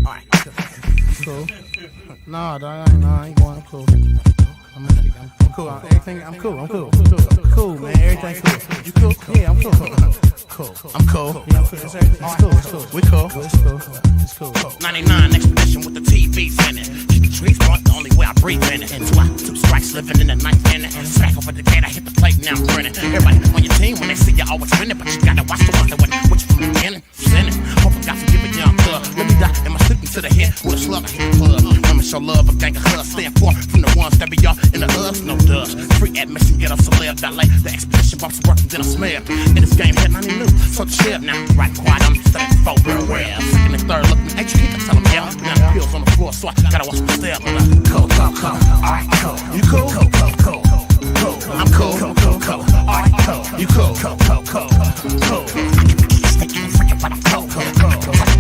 Alright. Cool. Nah, dog, I ain't going. I'm cool. I'm cool. Everything. I'm cool. Cool, man. Everything cool. You cool? Yeah, I'm cool. Cool. I'm cool. Yeah, I'm cool. It's cool. We cool. It's cool. 99 expedition with the TVs in it. Keep the trees brought the only way I breathe in it. Two strikes living in the ninth inning. Smack over the gate, I hit the plate, now I'm grinning. Everybody on your team when they see you always winning, but you gotta watch the ones that win. Which from the beginning, sinning. Hope I got to give a young thug. Let me die in my sleeping to the head with a slug. I hit the plug. Women show love, a gang of hugs. Stand far from the ones that be y'all in the hubs. No dubs. Free admission, get up, celeb, valet. The expedition bumps working, then I smell. In this game, headline new, so chill now. Right quiet, I'm studying for real well. Second and third, looking at you, I tell them, yeah. Now the pills on the floor, so I gotta watch my step. Cool. Alright, cool. You cool? Cool. I'm cool. Alright, cool. You cool? Cool. I can keep sticking and freaking, but I'm cool. Tell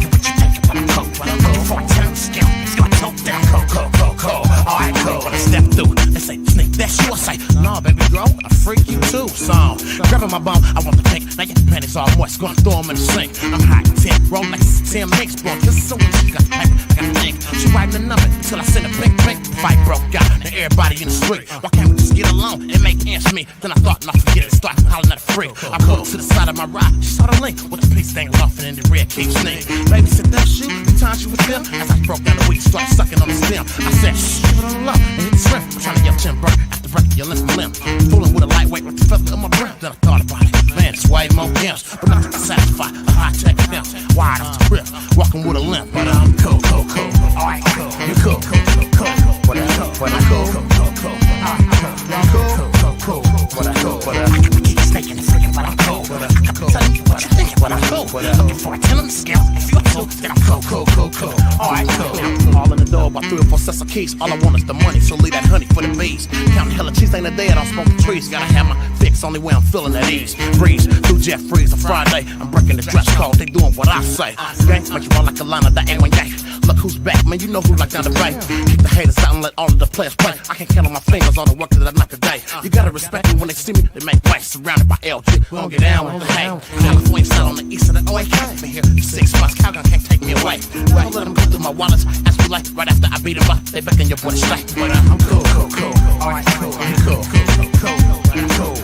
you what you think, but I'm cool. Before I tell them skill, it's gonna choke down. Cool. Alright, cool. When I step through, they say, Sneak, that's you. I say, nah, baby girl, I freak you too. So, grabbing my bone, I want the pink. Now your panties all moist, gonna throw them in the sink. I'm hot, 10, roll like 10 minks, boy. Just so when she got the paper, I got the ink. She writing the number till I send a blink. Fight broke out, and everybody in the street. Why can't we just get along and make ends meet? Then I thought, not forget it, start hollering at a freak. I pulled to the side of my ride, she saw the link with the piece dangling off and in the red keep snake. Baby said that shoe, the time she was them. As I broke down the weed, started sucking on the stem. I said, shh, give it on the low and hit the shrimp. I'm trying to yell chin burn after breaking your limb. Fooling with a lightweight with the feather in my breath. Then I thought about it, man, it's way more gimps, but not to satisfy a high-tech fence. Wide off the grip, walking with a limp, but I'm cool. Alright, cool. You cool? What I'm cool. I can keep snaking and freaking, but I'm cool. I can tell you what you're thinking, but I'm cool. Looking for a 10 on the scale. If you're cool, then I'm cool. Alright, cool. All in the door, about 3 or 4 sets of keys. All I want is the money, so leave that honey for the bees. Counting hella cheese ain't a day, I don't smoke the trees. Gotta have my fix, only way I'm feeling at ease. Breeze through jet freeze on Friday. I'm breaking the dress code, they doing what I say. Gang make you run like a line of that ain't one yank. Look who's back, man, you know who like down the bay. Kick the haters out and let all of the players play. I can't count on my fingers all the work that I knock a day. You gotta respect me when they see me, they make way. Surrounded by LG, we don't get down with the hate. California style on the east of the OAK. Been here for 6 months, Calgon can't take me away. Well, let them go through my wallets, ask me like, right after I beat them up, they beckon your boy to strike. But I'm cool. Alright, cool. I'm cool. I'm cool. Alright, cool.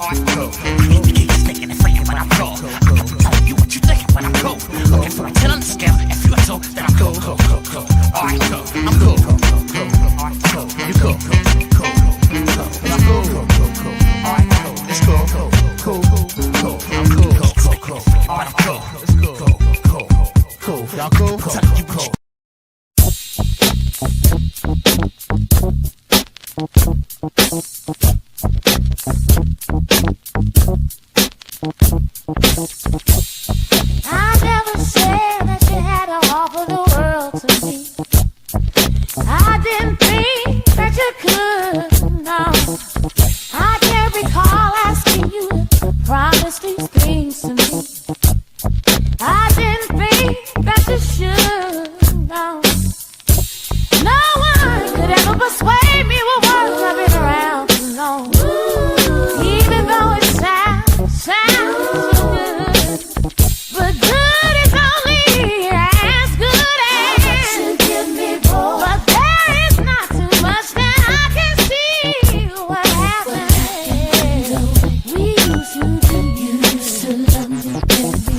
Alright, cool. I keep sticking and freaking, but I'm cool. I'm telling you what you thinking, but I'm cool. Looking for a 10 on the scale, if you're two, then I'm cool. Alright, cool. I'm cool. Alright, cool. You cool? I'm cool. Alright, cool. It's cool. I'm cool. Alright, cool. It's cool. Y'all cool? Telling you what you I never said that you had to offer the world to me. I didn't think that you could, no. I can't recall asking you to promise these things to me. I didn't think that you should, no. No one could ever persuade me with words I've been around too long. Even though it sounds so good, but good is only as good as you give me, boy. But there is not too much that I can see what happened. We used to love me.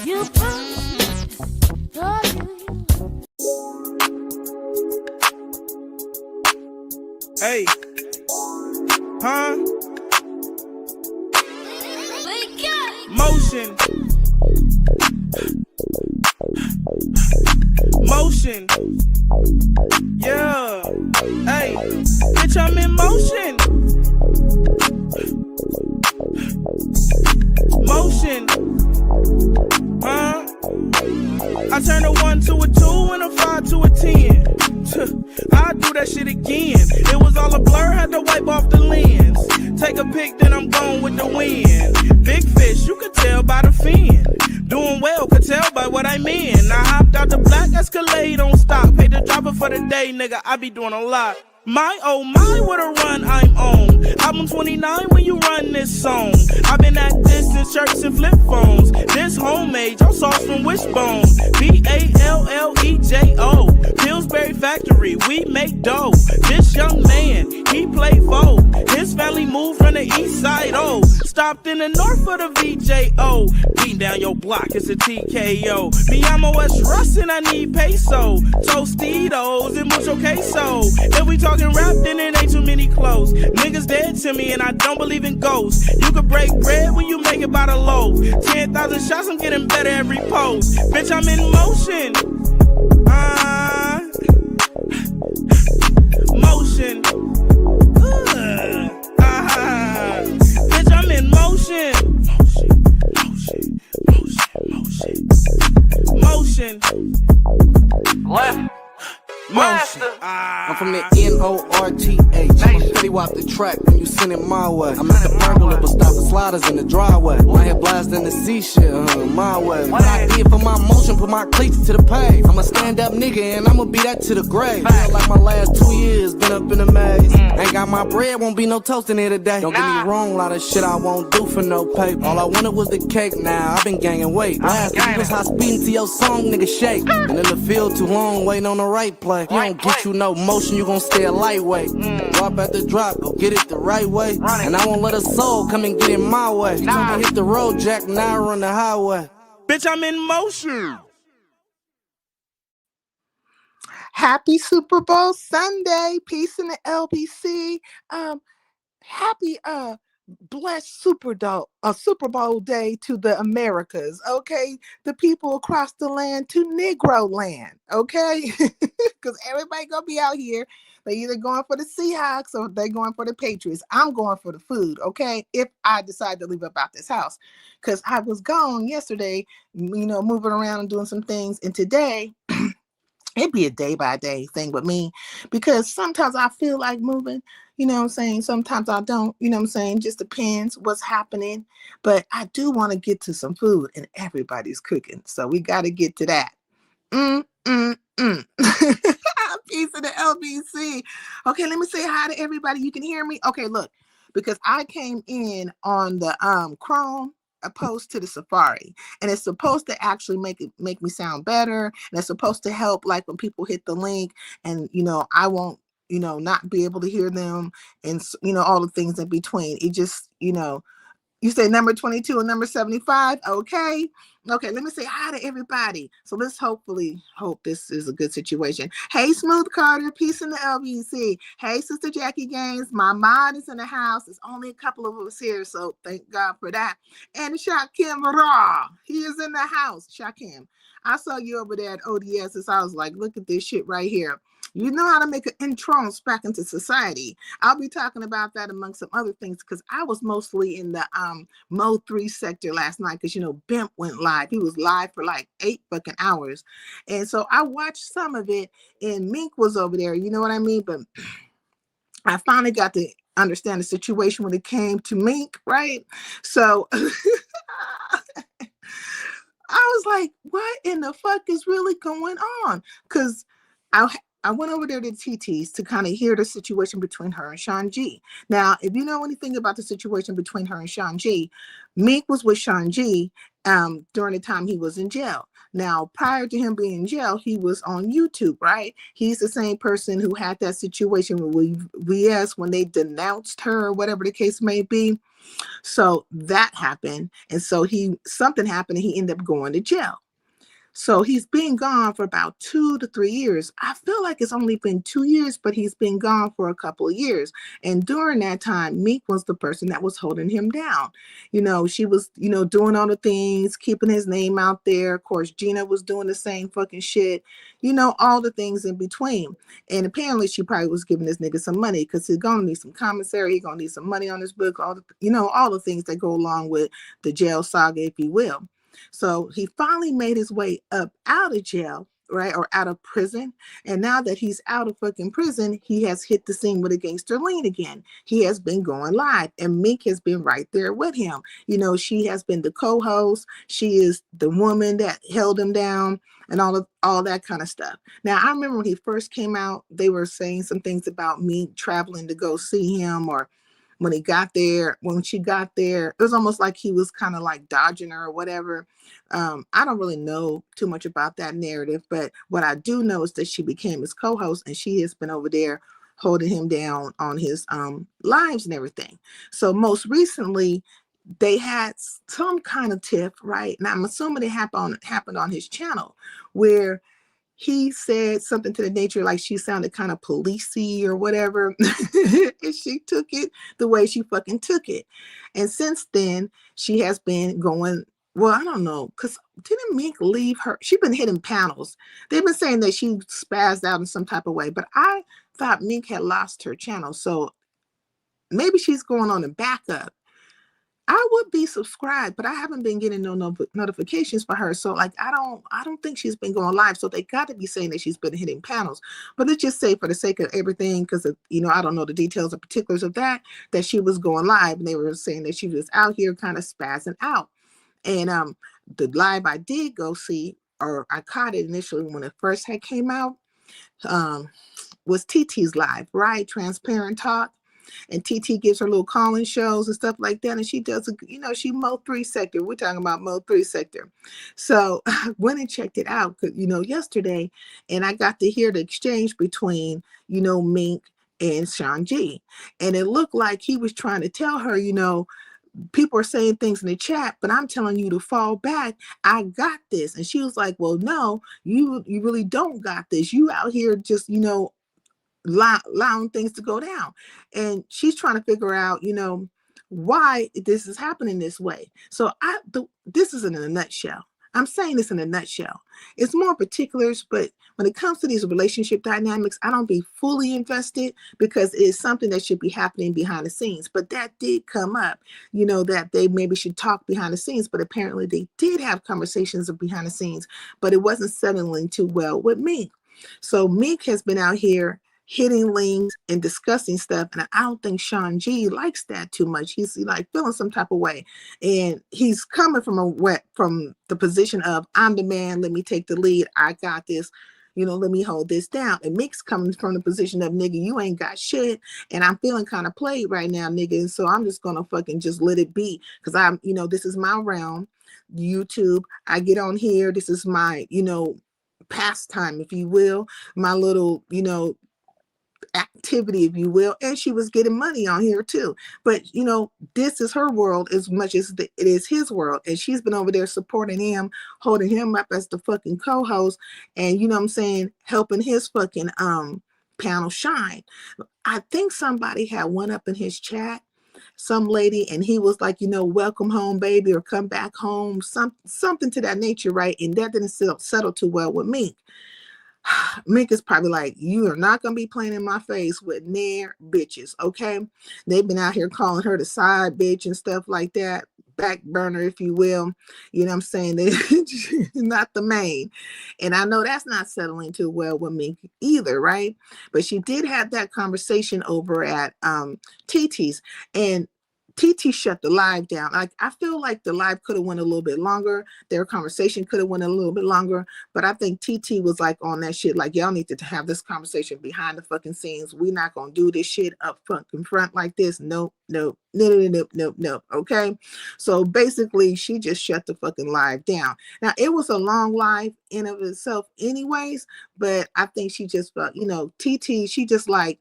You promised me, oh, Hey, huh? Motion. Motion. Yeah. Hey, bitch, I'm in motion. Motion. Huh? I turn a 1 to a 2 and a 5 to a 10. I do that shit again. It was all a blur, had to wipe off the lens. Take a pic, then I'm gone with the wind. Big fish, you could tell by the fin. Doing well, could tell by what I mean. I hopped out the black Escalade on stock. Paid the driver for the day, nigga, I be doing a lot. My oh my, what a run I'm on. Album 29 when you run this song. I've been at distance shirts and flip phones. This homemade, your sauce from Wishbone. Ballejo, Pillsbury Factory, we make dough. This young man, he play foe. His family moved from the east side, oh. Stopped in the north for the VJO. Beating down your block, it's a TKO. Me, I'm a West Russ and I need peso. Tostitos and mucho queso. If we talking rap, then it ain't too many clothes. Niggas dead to me and I don't believe in ghosts. You could break bread when you make it by the loaf. 10,000 shots, I'm getting better every post. Bitch, I'm in motion. Motion. Bitch, I'm in motion. Motion. Left. Motion. I'm from the N-O-R-T-H. I'm a petty wop the track when you send it my way. I'm at the burglar, but stopping sliders in the driveway. My head blasting the sea shit, my way. What I did for my motion, put my cleats to the pave. I'm a stand-up nigga and I'ma be that to the grave. Feel like my last 2 years been up in the maze. Ain't got my bread, won't be no toast in here today. Don't get me wrong, a lot of shit I won't do for no paper. All I wanted was the cake, now I've been gaining weight. Last week was high speeding to your song, nigga shake. And in the field too long, waiting on the right play. You don't get you no motion, you gon' stay a lightweight. Drop at the drop, go get it the right way. And I won't let a soul come and get in my way. You told me hit the road, Jack, now I run the highway. Bitch, I'm in motion. Happy Super Bowl Sunday. Peace in the LBC. Happy blessed Super Bowl day to the Americas, okay? The people across the land to Negro land, okay? Because everybody gonna be out here. They either going for the Seahawks or they going for the Patriots. I'm going for the food, okay? If I decide to leave up out this house. Because I was gone yesterday, moving around and doing some things. And today, it'd be a day-by-day thing with me. Because sometimes I feel like moving, you know what I'm saying? Sometimes I don't, you know what I'm saying? Just depends what's happening. But I do want to get to some food and everybody's cooking. So we got to get to that. Peace of the LBC. Okay, let me say hi to everybody. You can hear me? Okay, look, because I came in on the Chrome opposed to the Safari, and it's supposed to actually make me sound better, and it's supposed to help, like when people hit the link and I won't not be able to hear them, and all the things in between. It just you say number 22 and number 75. Okay, let me say hi to everybody. So let's hope this is a good situation. Hey, Smooth Carter, peace in the LBC. Hey, Sister Jackie Gaines, my mod is in the house. There's only a couple of us here, so thank God for that. And Shakim Raw, he is in the house. Shakim, I saw you over there at ODS, and so I was like, look at this shit right here. You know how to make an entrance back into society. I'll be talking about that among some other things, because I was mostly in the Mo 3 sector last night, because Bimp went live. He was live for like 8 fucking hours. And so I watched some of it, and Mink was over there, you know what I mean? But I finally got to understand the situation when it came to Mink, right? So I was like, what in the fuck is really going on? Because I went over there to TT's to kind of hear the situation between her and Sean G. Now, if you know anything about the situation between her and Sean G, Meek was with Sean G, during the time he was in jail. Now, prior to him being in jail, he was on YouTube, right? He's the same person who had that situation with VS when they denounced her or whatever the case may be. So that happened. And so something happened and he ended up going to jail. So he's been gone for about 2 to 3 years. I feel like it's only been 2 years, but he's been gone for a couple of years. And during that time, Meek was the person that was holding him down. She was, doing all the things, keeping his name out there. Of course, Gina was doing the same fucking shit, all the things in between. And apparently she probably was giving this nigga some money because he's going to need some commissary. He's going to need some money on his book, all the things that go along with the jail saga, if you will. So he finally made his way up out of jail, right? Or out of prison. And now that he's out of fucking prison, he has hit the scene with a gangster lean again. He has been going live and Meek has been right there with him. She has been the co-host. She is the woman that held him down and all that kind of stuff. Now, I remember when he first came out, they were saying some things about Meek traveling to go see him, or when she got there, it was almost like he was kind of like dodging her or whatever. I don't really know too much about that narrative, but what I do know is that she became his co-host and she has been over there holding him down on his lives and everything. So most recently, they had some kind of tiff, right? And I'm assuming it happened on his channel where he said something to the nature like she sounded kind of policey or whatever. And she took it the way she fucking took it. And since then, she has been going, well, I don't know, because didn't Meek leave her? She's been hitting panels. They've been saying that she spazzed out in some type of way, but I thought Meek had lost her channel. So maybe she's going on a backup. I would be subscribed, but I haven't been getting no notifications for her. So like, I don't think she's been going live. So they got to be saying that she's been hitting panels, but let's just say for the sake of everything, because I don't know the details or particulars of that she was going live and they were saying that she was out here kind of spazzing out. And the live I did go see, or I caught it initially when it first had came out, was TT's live, right? Transparent Talk. And TT gives her little calling shows and stuff like that. And she does, she Mo 3 Sector. We're talking about Mo 3 Sector. So I went and checked it out, yesterday. And I got to hear the exchange between, Mink and Sean G. And it looked like he was trying to tell her, people are saying things in the chat, but I'm telling you to fall back. I got this. And she was like, well, no, you really don't got this. You out here just, allowing things to go down. And she's trying to figure out, why this is happening this way. So this is in a nutshell. I'm saying this in a nutshell. It's more particulars, but when it comes to these relationship dynamics, I don't be fully invested because it's something that should be happening behind the scenes. But that did come up, that they maybe should talk behind the scenes, but apparently they did have conversations behind the scenes, but it wasn't settling too well with Meek. So Meek has been out here hitting links and discussing stuff. And I don't think Sean G likes that too much. He's like feeling some type of way. And he's coming from the position of, I'm the man, let me take the lead. I got this, let me hold this down. And Meek's coming from the position of, nigga, you ain't got shit. And I'm feeling kind of played right now, nigga. And so I'm just going to fucking just let it be. Because I'm, this is my realm, YouTube. I get on here. This is my, pastime, if you will, my little, activity, if you will. And she was getting money on here too, but this is her world as much as it is his world, and she's been over there supporting him, holding him up as the fucking co-host, and what I'm saying, helping his fucking panel shine. I think somebody had one up in his chat, some lady, and he was like, welcome home, baby, or come back home, something to that nature, right? And that didn't settle too well with me. Mink is probably like, you are not going to be playing in my face with near bitches, okay? They've been out here calling her the side bitch and stuff like that, back burner, if you will. You know what I'm saying? They're not the main. And I know that's not settling too well with Mink either, right? But she did have that conversation over at TT's. And TT shut the live down. Like I feel like the live could have went a little bit longer. Their conversation could have went a little bit longer. But I think TT was like on that shit. Like y'all need to have this conversation behind the fucking scenes. We not gonna do this shit up front in front like this. Nope, nope, no, no, no, no, no, no. Okay. So basically, she just shut the fucking live down. Now it was a long live in of itself, anyways. But I think she just felt, TT. She just like.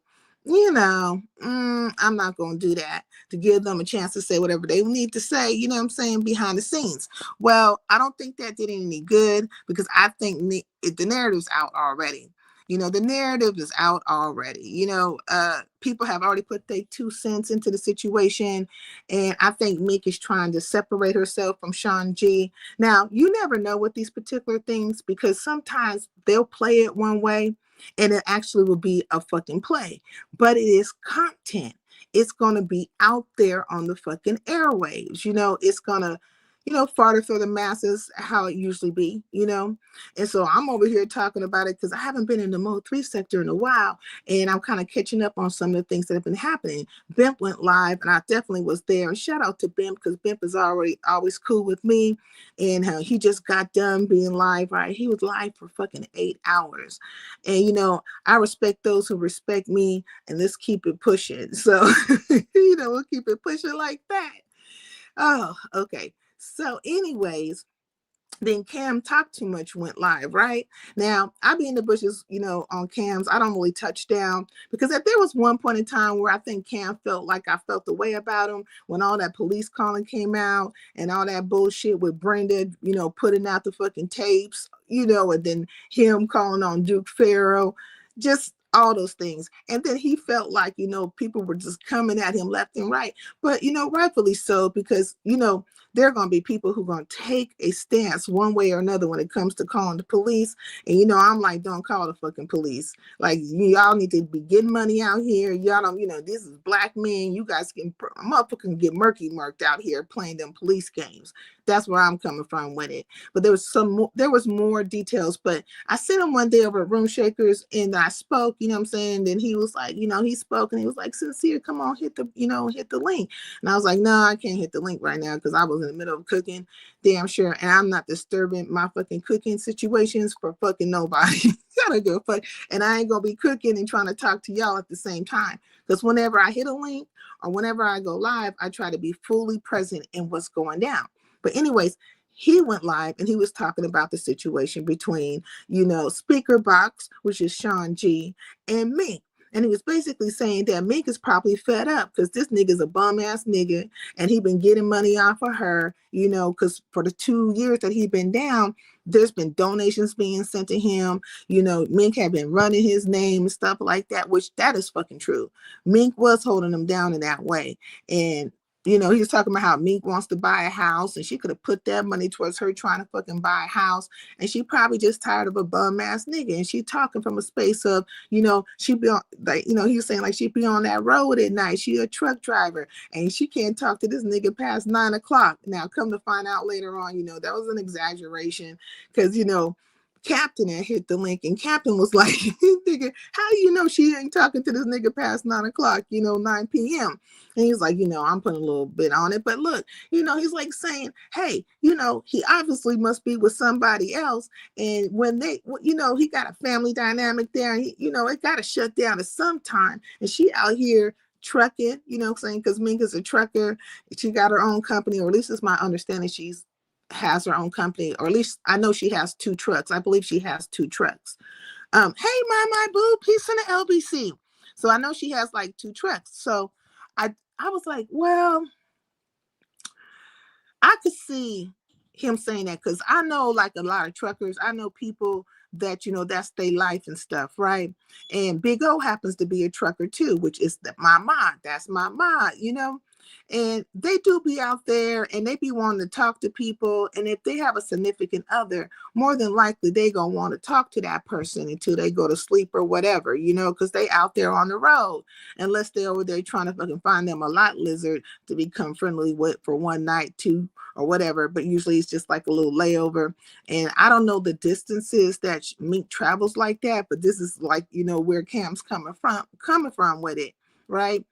I'm not going to do that, to give them a chance to say whatever they need to say, you know what I'm saying, behind the scenes. Well, I don't think that did any good because I think the narrative's out already. The narrative is out already. People have already put their 2 cents into the situation. And I think Meek is trying to separate herself from Sean G. Now, you never know with these particular things because sometimes they'll play it one way and it actually will be a fucking play, but it is content. It's going to be out there on the fucking airwaves. It's going to, farther through the masses, how it usually be, And so I'm over here talking about it because I haven't been in the Mode 3 sector in a while. And I'm kind of catching up on some of the things that have been happening. Bimp went live and I definitely was there. And shout out to Bimp because Bimp is always cool with me. And he just got done being live, right? He was live for fucking 8 hours. And, I respect those who respect me and let's keep it pushing. So, we'll keep it pushing like that. Oh, okay. So anyways, then Cam Talk Too Much went live, right? Now, I be in the bushes, on Cam's. I don't really touch down because if there was one point in time where I think Cam felt like I felt the way about him when all that police calling came out and all that bullshit with Brenda, putting out the fucking tapes, and then him calling on Duke Farrow, just all those things. And then he felt like, people were just coming at him left and right. But, rightfully so, because, there are going to be people who are going to take a stance one way or another when it comes to calling the police. And, I'm like, don't call the fucking police. Like, y'all need to be getting money out here. Y'all don't, this is black men. You guys can motherfucking get murked out here playing them police games. That's where I'm coming from with it. But there was more details. But I sent him one day over at Room Shakers and I spoke, you know what I'm saying? And he was like, he spoke and he was like, Sincere, come on, hit the link. And I was like, no, I can't hit the link right now because I was in the middle of cooking, damn sure. And I'm not disturbing my fucking cooking situations for fucking nobody. I don't give a fuck. And I ain't gonna be cooking and trying to talk to y'all at the same time. Because whenever I hit a link or whenever I go live, I try to be fully present in what's going down. But anyways, he went live and he was talking about the situation between, Speaker Box, which is Sean G, and me. And he was basically saying that Meek is probably fed up because this nigga's a bum ass nigga and he been getting money off of her, because for the 2 years that he been down, there's been donations being sent to him. Mink had been running his name and stuff like that, which that is fucking true. Mink was holding him down in that way. And he was talking about how Meek wants to buy a house and she could have put that money towards her trying to fucking buy a house. And she probably just tired of a bum ass nigga. And she talking from a space of, she be on, like, he was saying like she be on that road at night. She a truck driver and she can't talk to this nigga past 9 o'clock. Now, come to find out later on, that was an exaggeration because, Captain had hit the link and Captain was like, nigga, how do you know she ain't talking to this nigga past 9 o'clock, 9 p.m. And he's like, I'm putting a little bit on it. But look, he's like saying, hey, he obviously must be with somebody else. And when they, he got a family dynamic there, and it got to shut down at some time. And she out here trucking, what I'm saying? Because Mink is a trucker. She got her own company, or at least it's my understanding has her own company, or at least I know she has 2 trucks. I believe she has 2 trucks. Hey, my boo, peace in the LBC. So I know she has like 2 trucks. So I was like, well, I could see him saying that because I know like a lot of truckers. I know people that, that's their life and stuff, right? And Big O happens to be a trucker too, which is my ma. That's my ma, And they do be out there and they be wanting to talk to people. And if they have a significant other, more than likely they gonna want to talk to that person until they go to sleep or whatever, because they out there on the road. Unless they're over there trying to fucking find them a lot lizard to become friendly with for one night, 2 or whatever. But usually it's just like a little layover. And I don't know the distances that Mink travels like that, but this is like, where Cam's coming from with it, right?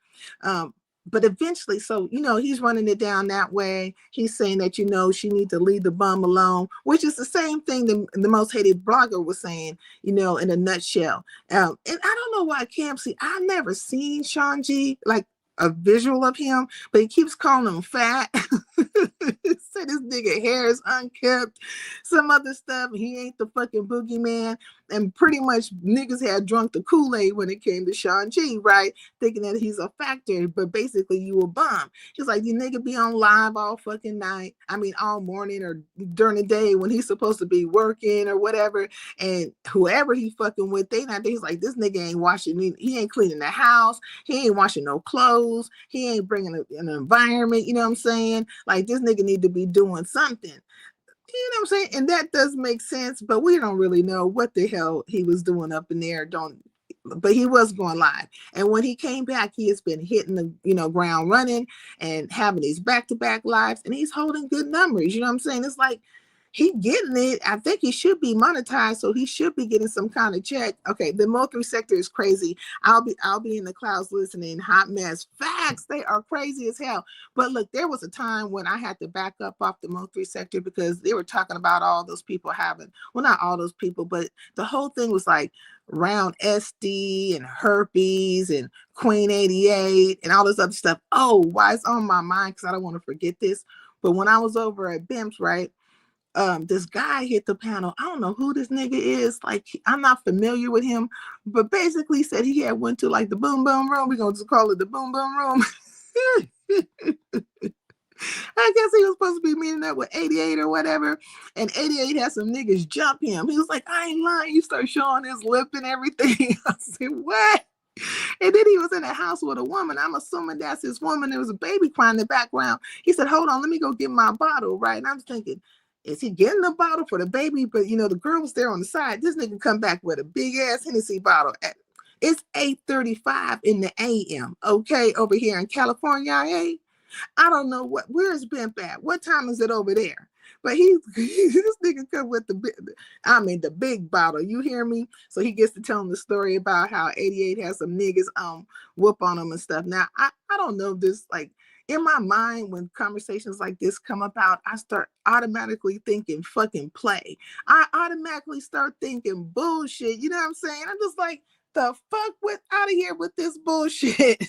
but eventually, so he's running it down that way. He's saying that she needs to leave the bum alone, which is the same thing the most hated blogger was saying, in a nutshell. And I don't know why I've never seen Sean G, like a visual of him, but he keeps calling him fat. Said this nigga hair is unkept, some other stuff. He ain't the fucking boogeyman. And pretty much niggas had drunk the Kool-Aid when it came to Sean G, right? Thinking that he's a factor, but basically you a bum. He's like, you nigga be on live all fucking night. I mean, all morning or during the day when he's supposed to be working or whatever. And whoever he fucking with, he's like, this nigga ain't washing, he ain't cleaning the house. He ain't washing no clothes. He ain't bringing an environment. You know what I'm saying? Like, this nigga need to be doing something. You know what I'm saying? And that does make sense, but we don't really know what the hell he was doing up in there. But he was going live. And when he came back, he has been hitting the ground running and having these back-to-back lives, and he's holding good numbers. You know what I'm saying? It's like he getting it. I think he should be monetized, so he should be getting some kind of check. Okay, the Mo3 sector is crazy. I'll be in the clouds listening. Hot mess. Facts. They are crazy as hell. But look, there was a time when I had to back up off the Mo3 sector because they were talking about all those people having, well, not all those people, but the whole thing was like round SD and herpes and Queen 88 and all this other stuff. Oh, why it's on my mind because I don't want to forget this. But when I was over at BIMS, right? This guy hit the panel. I don't know who this nigga is. Like, I'm not familiar with him, but basically said he had went to like the boom boom room. We're going to call it the boom boom room. I guess he was supposed to be meeting up with 88 or whatever. And 88 had some niggas jump him. He was like, I ain't lying. You start showing his lip and everything. I said, what? And then he was in a house with a woman. I'm assuming that's his woman. There was a baby crying in the background. He said, hold on, let me go get my bottle, right? And I'm thinking, is he getting the bottle for the baby? But, the girl was there on the side. This nigga come back with a big-ass Hennessy bottle. It's 8:35 in the a.m., okay, over here in California, I don't know where's Bimp at? What time is it over there? But this nigga come with the big bottle. You hear me? So he gets to tell him the story about how 88 has some niggas whoop on him and stuff. Now, I don't know if this, like, in my mind, when conversations like this come about, I start automatically thinking fucking play. I automatically start thinking bullshit. You know what I'm saying? I'm just like, the fuck out of here with this bullshit.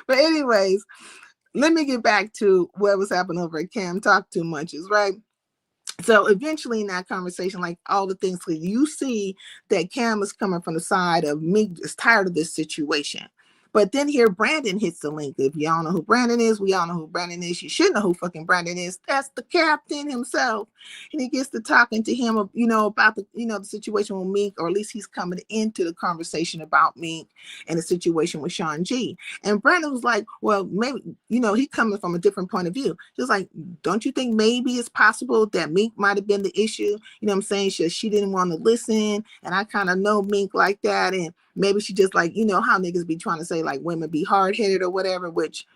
But anyways, let me get back to what was happening over at Cam Talk Too Muches, right? So eventually in that conversation, like all the things, you see that Cam is coming from the side of me, is tired of this situation. But then here, Brandon hits the link. If y'all know who Brandon is, we all know who Brandon is. You should know who fucking Brandon is. That's the captain himself. And he gets to talking to him, about the situation with Meek, or at least he's coming into the conversation about Meek and the situation with Sean G. And Brandon was like, well, maybe, he coming from a different point of view. He was like, don't you think maybe it's possible that Meek might have been the issue? You know what I'm saying? She didn't want to listen. And I kind of know Meek like that. And maybe she just like, how niggas be trying to say like women be hard-headed or whatever, which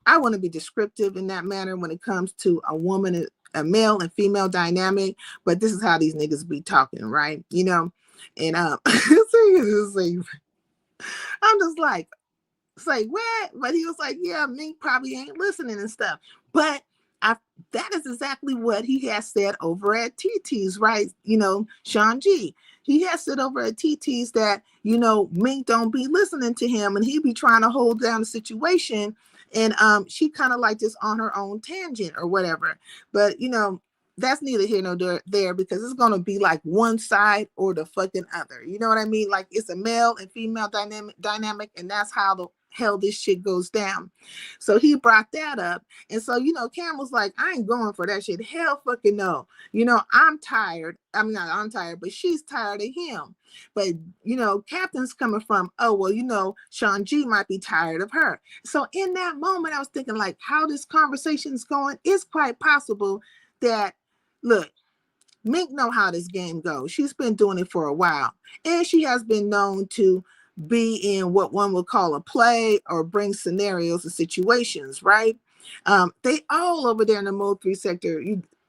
I want to be descriptive in that manner when it comes to a woman, a male and female dynamic, but this is how these niggas be talking, right? And I'm just like, say what? But he was like, yeah, Mink probably ain't listening and stuff. But that is exactly what he has said over at TT's, right? Sean G. He has said over at TT's that, Mink don't be listening to him and he be trying to hold down the situation. And she kind of like just on her own tangent or whatever. But, that's neither here nor there because it's going to be like one side or the fucking other. You know what I mean? Like it's a male and female dynamic, and that's how the hell this shit goes down. So he brought that up. And so, Cam was like, I ain't going for that shit. Hell fucking no. I'm tired. I'm tired, but she's tired of him. But, Captain's coming from, oh, well, Sean G might be tired of her. So in that moment, I was thinking like how this conversation is going, it's quite possible that, look, Mink know how this game goes. She's been doing it for a while. And she has been known to be in what one would call a play or bring scenarios and situations, right? They all over there in the Mo3 sector,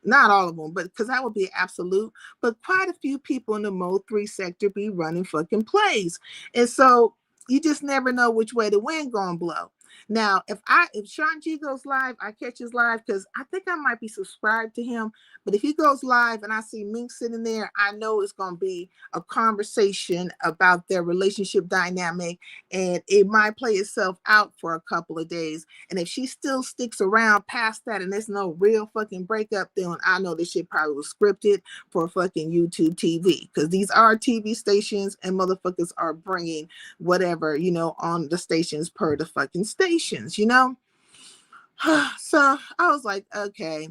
not all of them, but because that would be absolute, but quite a few people in the Mo3 sector be running fucking plays. And so you just never know which way the wind gonna blow. Now, if Sean G goes live, I catch his live because I think I might be subscribed to him. But if he goes live and I see Mink sitting there, I know it's gonna be a conversation about their relationship dynamic, and it might play itself out for a couple of days. And if she still sticks around past that and there's no real fucking breakup, then I know this shit probably was scripted for fucking YouTube TV, because these are TV stations and motherfuckers are bringing whatever, on the stations per the fucking stations, So I was like, okay,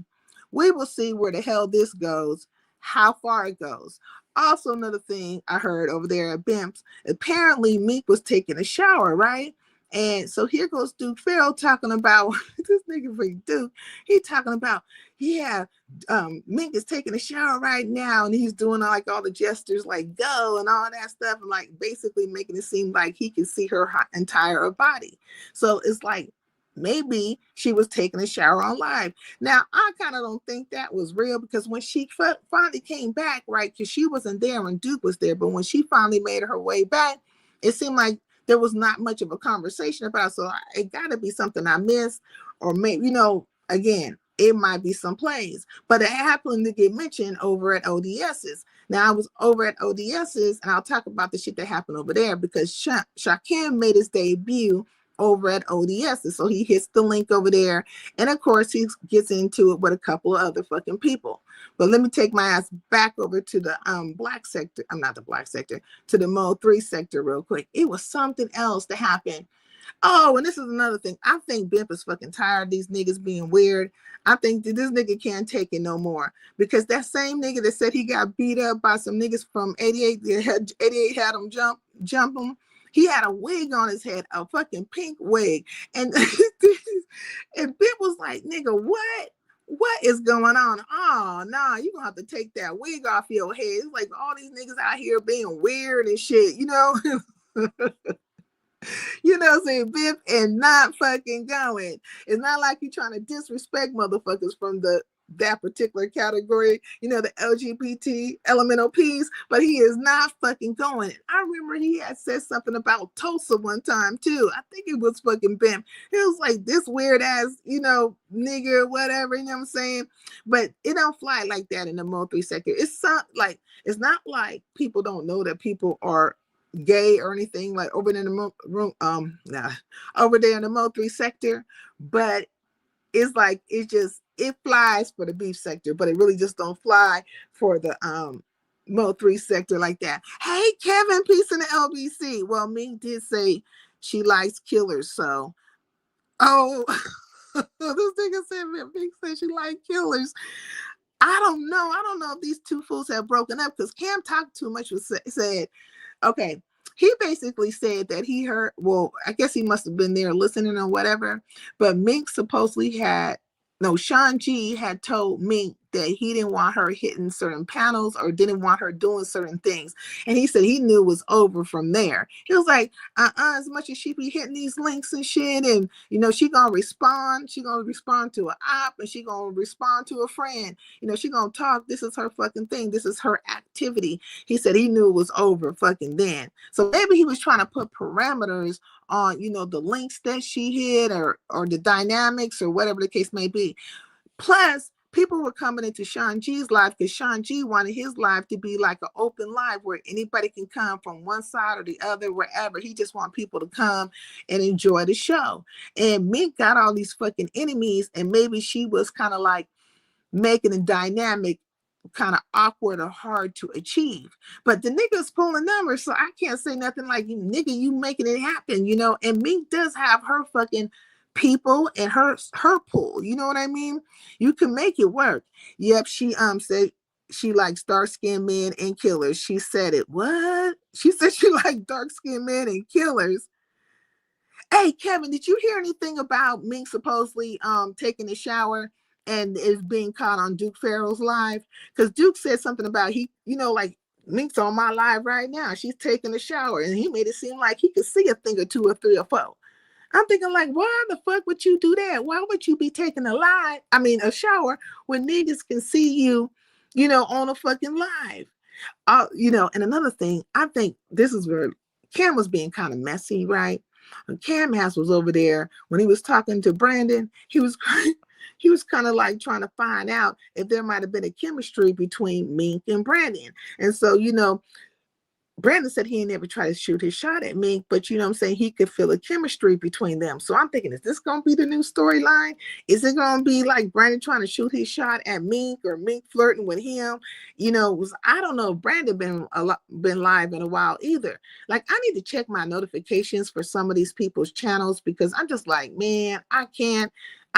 we will see where the hell this goes, how far it goes. Also, another thing I heard over there at Bimps, apparently Meek was taking a shower, right? And so here goes Duke Farrell talking about this nigga for Duke. He talking about, yeah, Mink is taking a shower right now, and he's doing like all the gestures, like go and all that stuff, and like basically making it seem like he can see her entire body. So it's like maybe she was taking a shower on live. Now I kind of don't think that was real, because when she finally came back, right, because she wasn't there when Duke was there, but when she finally made her way back, it seemed like there was not much of a conversation about it. So it got to be something I missed, or maybe, again, it might be some plays, but it happened to get mentioned over at ODS's. Now I was over at ODS's, and I'll talk about the shit that happened over there, because Shaquem made his debut over at ODS. So he hits the link over there. And of course, he gets into it with a couple of other fucking people. But let me take my ass back over to the black sector. I'm not the black sector, to the Mode 3 sector real quick. It was something else that happened. Oh, and this is another thing. I think Bimp is fucking tired of these niggas being weird. I think that this nigga can't take it no more, because that same nigga that said he got beat up by some niggas from 88, 88 had him jump him. He had a wig on his head, a fucking pink wig. And, and Bip was like, nigga, what? What is going on? Oh, nah, you're going to have to take that wig off your head. It's like all these niggas out here being weird and shit, You know what I'm saying? Bip and not fucking going. It's not like you're trying to disrespect motherfuckers from that particular category, the LGBT elemental piece, but he is not fucking going. I remember he had said something about Tulsa one time too. I think it was fucking Bim. It was like this weird ass, nigger, whatever, you know what I'm saying? But it don't fly like that in the Mode 3 sector. It's not like people don't know that people are gay or anything, like over there in the over there in the Mode 3 sector, but it's like it flies for the beef sector, but it really just don't fly for the Mode 3 sector like that. Hey Kevin, peace in the LBC. Well, Mink did say she likes killers, so this nigga said Mink said she likes killers. I don't know if these two fools have broken up, because Cam talked too much, was said. Okay, he basically said that he heard, well, I guess he must have been there listening or whatever, but Mink supposedly Sean G had told Mink that he didn't want her hitting certain panels or didn't want her doing certain things. And he said he knew it was over from there. He was like, as much as she be hitting these links and shit, and she gonna respond to an op, and she gonna respond to a friend, she gonna talk. This is her fucking thing. This is her activity. He said he knew it was over fucking then. So maybe he was trying to put parameters on, the links that she hit, or the dynamics, or whatever the case may be. Plus, people were coming into Sean G's live, because Sean G wanted his live to be like an open live where anybody can come from one side or the other, wherever. He just want people to come and enjoy the show. And Mink got all these fucking enemies, and maybe she was kind of like making a dynamic kind of awkward or hard to achieve. But the nigga's pulling numbers, so I can't say nothing like, nigga, you making it happen, And Mink does have her fucking people and her pull, you know what I mean? You can make it work. Yep, she said she likes dark-skinned men and killers. She said it. What? She said she liked dark-skinned men and killers. Hey Kevin, did you hear anything about Mink supposedly taking a shower and is being caught on Duke Farrell's live? Because Duke said something about like Mink's on my live right now. She's taking a shower, and he made it seem like he could see a thing or two or three or four. I'm thinking like, why the fuck would you do that? Why would you be taking a shower when niggas can see you, on a fucking live? And another thing, I think this is where Cam was being kind of messy, right? And Cam Ass was over there when he was talking to Brandon. He was he was kind of like trying to find out if there might have been a chemistry between Mink and Brandon. And so, you know, Brandon said he ain't never tried to shoot his shot at Mink, but you know what I'm saying, he could feel a chemistry between them. So I'm thinking, is this going to be the new storyline? Is it going to be like Brandon trying to shoot his shot at Mink or Mink flirting with him? You know, I don't know if Brandon been live in a while either. Like, I need to check my notifications for some of these people's channels because I'm just like, man, I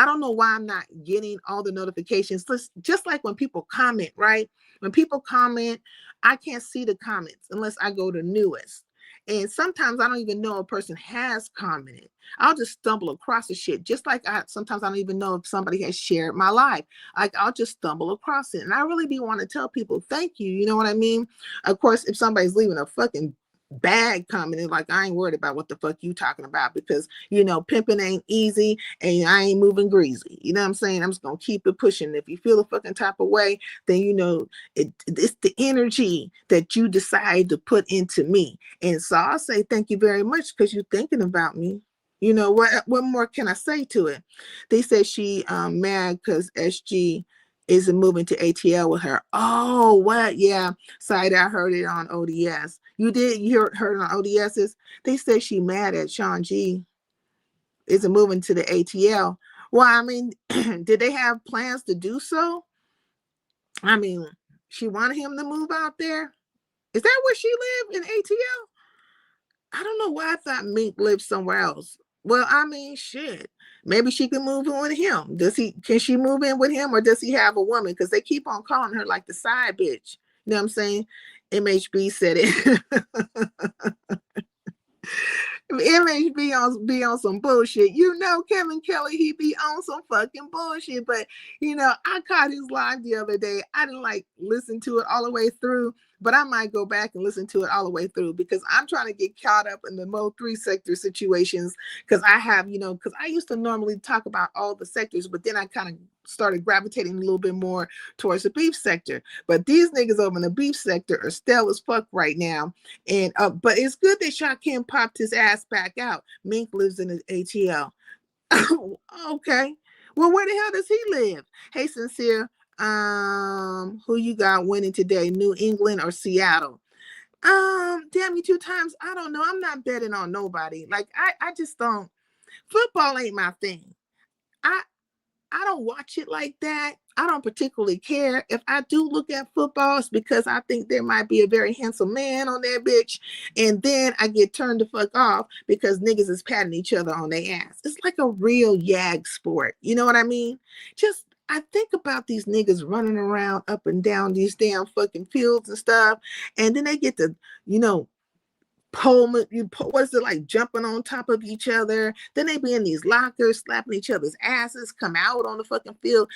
don't know why I'm not getting all the notifications. Just like when people comment, right? When people comment, I can't see the comments unless I go to newest. And sometimes I don't even know a person has commented. I'll just stumble across the shit. Just like sometimes I don't even know if somebody has shared my life. Like, I'll just stumble across it. And I really be want to tell people, thank you. You know what I mean? Of course, if somebody's leaving a fucking bad comment, like, I ain't worried about what the fuck you talking about because, you know, pimping ain't easy and I ain't moving greasy. You know what I'm saying? I'm just gonna keep it pushing. If you feel a fucking type of way, then you know it's the energy that you decide to put into me. And so I'll say thank you very much because you're thinking about me. You know, what more can I say to it? They said she mad because SG isn't moving to ATL with her. Oh, what? Yeah. Side, I heard it on ODS. You did? You heard it on ODS's? They said she mad at Sean G isn't moving to the ATL. Well, I mean, did they have plans to do so? I mean, she wanted him to move out there. Is that where she lived, in ATL? I don't know why I thought Mink lived somewhere else. Well, I mean, shit. Maybe she can move in with him. Can she move in with him, or does he have a woman? Because they keep on calling her like the side bitch. You know what I'm saying? MHB said it. MHB be on some bullshit. You know, Kevin Kelly, he be on some fucking bullshit. But, you know, I caught his live the other day. I didn't listen to it all the way through, but I might go back and listen to it all the way through because I'm trying to get caught up in the Mo 3 sector situations because I have, you know, because I used to normally talk about all the sectors, but then I kind of started gravitating a little bit more towards the beef sector. But these niggas over in the beef sector are stale as fuck right now. And but it's good that Shaquem popped his ass back out. Mink lives in the ATL. Okay. Well, where the hell does he live? Hey, Sincere, who you got winning today, New England or Seattle? Damn you 2 times. I don't know. I'm not betting on nobody. Like, I just don't. Football ain't my thing. I don't watch it like that. I don't particularly care. If I do look at football, it's because I think there might be a very handsome man on that bitch. And then I get turned the fuck off because niggas is patting each other on their ass. It's like a real yag sport. You know what I mean? I think about these niggas running around up and down these damn fucking fields and stuff. And then they get to, you know, what is it, like jumping on top of each other? Then they be in these lockers slapping each other's asses, come out on the fucking field.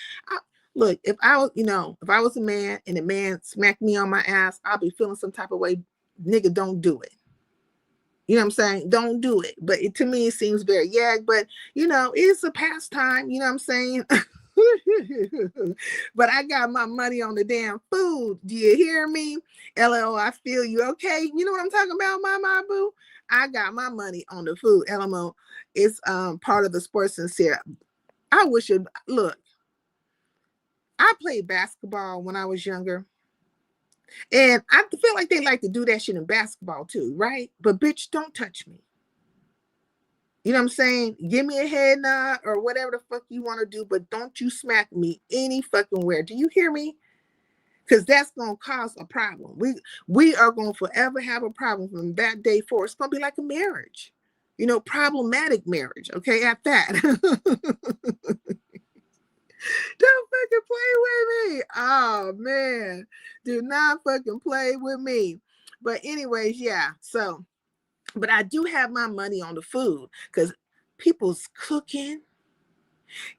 Look, if I was a man and a man smacked me on my ass, I'll be feeling some type of way. Nigga, don't do it. You know what I'm saying? Don't do it. But to me, it seems very yag. But, you know, it's a pastime. You know what I'm saying? But I got my money on the damn food. Do you hear me? LL, I feel you. Okay. You know what I'm talking about, my boo? I got my money on the food. LMO, it's part of the sports sincere. I wish it, look, I played basketball when I was younger. And I feel like they like to do that shit in basketball too, right? But bitch, don't touch me. You know what I'm saying? Give me a head nod or whatever the fuck you want to do, but don't you smack me any fucking where. Do you hear me? Because that's going to cause a problem. We are going to forever have a problem from that day forward. It's going to be like a marriage. You know, problematic marriage, okay, at that. Don't fucking play with me. Oh, man. Do not fucking play with me. But anyways, yeah. So, but I do have my money on the food because people's cooking.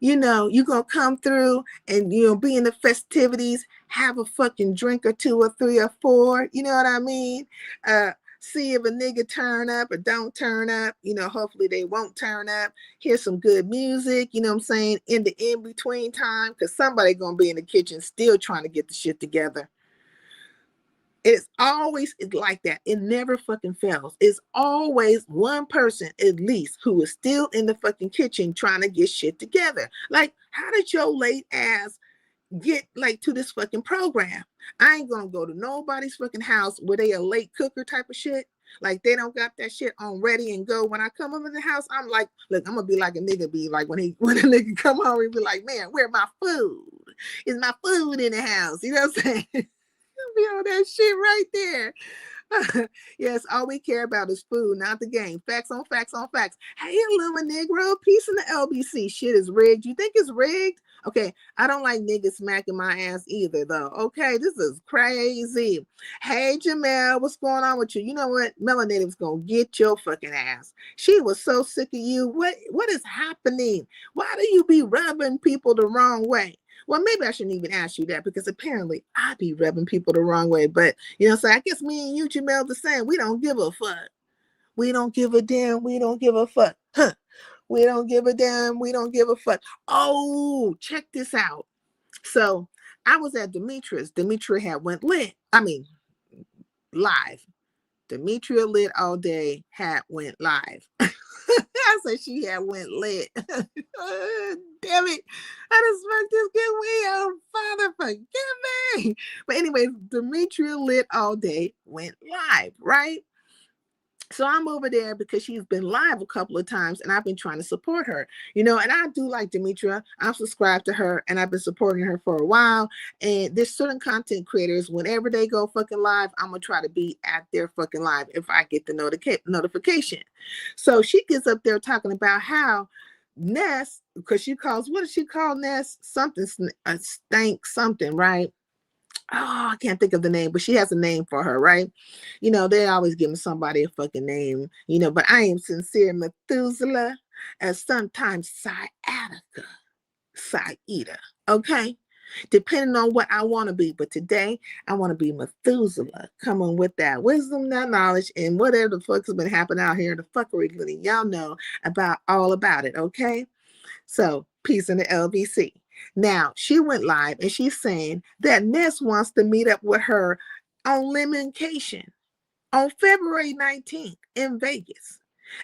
You know, you're going to come through and, you know, be in the festivities, have a fucking drink or 2 or 3 or 4. You know what I mean? See if a nigga turn up or don't turn up. You know, hopefully they won't turn up. Hear some good music, you know what I'm saying, in the in-between time, because somebody going to be in the kitchen still trying to get the shit together. It's always like that. It never fucking fails. It's always one person at least who is still in the fucking kitchen trying to get shit together. Like, how did your late ass get like to this fucking program? I ain't gonna go to nobody's fucking house where they a late cooker type of shit. Like they don't got that shit on ready and go. When I come over the house, I'm like, look, I'm gonna be like a nigga be like when a nigga come home, he be like, man, where my food? Is my food in the house? You know what I'm saying? Be on that shit right there. Yes, all we care about is food, not the game. Facts on facts on facts. Hey, Illuma Negro, peace in the LBC. Shit is rigged. You think it's rigged? Okay, I don't like niggas smacking my ass either, though. Okay, this is crazy. Hey, Jamel, what's going on with you? You know what? Melanative's gonna get your fucking ass. She was so sick of you. What is happening? Why do you be rubbing people the wrong way? Well, maybe I shouldn't even ask you that because apparently I be rubbing people the wrong way. But, you know, so I guess me and you, Jamel, the same. We don't give a fuck. We don't give a damn. We don't give a fuck. Huh. We don't give a damn. We don't give a fuck. Oh, check this out. So I was at Demetria's. Demetria had went lit. I mean, live. Demetria lit all day, had went live. I said she had went lit. Damn it. I just fucked this good way. Oh, Father, forgive me. But anyways, Demetria lit all day, went live, right? So I'm over there because she's been live a couple of times and I've been trying to support her, you know, and I do like Demetria. I'm subscribed to her and I've been supporting her for a while. And there's certain content creators, whenever they go fucking live, I'm going to try to be at their fucking live if I get the notification. So she gets up there talking about how Ness, because she calls, what does she call Ness? Something, stank something, right? Oh, I can't think of the name, but she has a name for her, right? You know, they always giving somebody a fucking name, you know, but I am sincere Methuselah and sometimes sciatica, Saida, okay? Depending on what I want to be. But today, I want to be Methuselah, coming with that wisdom, that knowledge, and whatever the fuck's been happening out here in the fuckery, y'all know about all about it, okay? So, peace in the LBC. Now, she went live and she's saying that Ness wants to meet up with her on Lemoncation on February 19th in Vegas.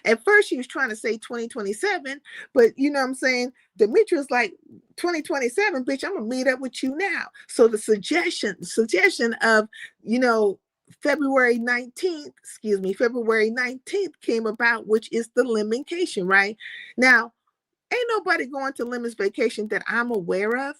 At first, she was trying to say 2027, but you know what I'm saying? Demetria's like, 2027, bitch, I'm going to meet up with you now. So the suggestion of, you know, February 19th came about, which is the Lemoncation, right? Now, ain't nobody going to Lemon's vacation that I'm aware of.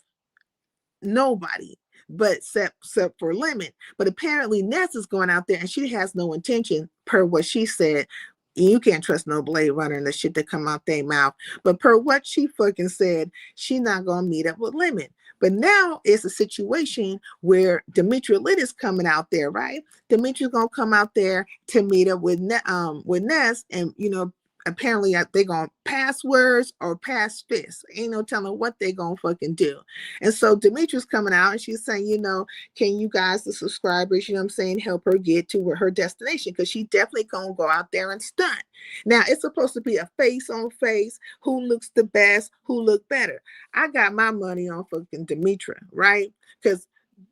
Nobody, but except for Lemon. But apparently Ness is going out there and she has no intention, per what she said. You can't trust no Blade Runner and the shit that come out their mouth. But per what she fucking said, she not going to meet up with Lemon. But now it's a situation where Demetria Lit is coming out there, right? Demetria's going to come out there to meet up with Ness and, you know, apparently they're going to pass words or pass fists. Ain't no telling what they're going to fucking do. And so Demetria's coming out and she's saying, you know, can you guys, the subscribers, you know what I'm saying, help her get to her destination? Because she definitely going to go out there and stunt. Now, it's supposed to be a face-on-face, who looks the best, who look better. I got my money on fucking Demetria, right? Because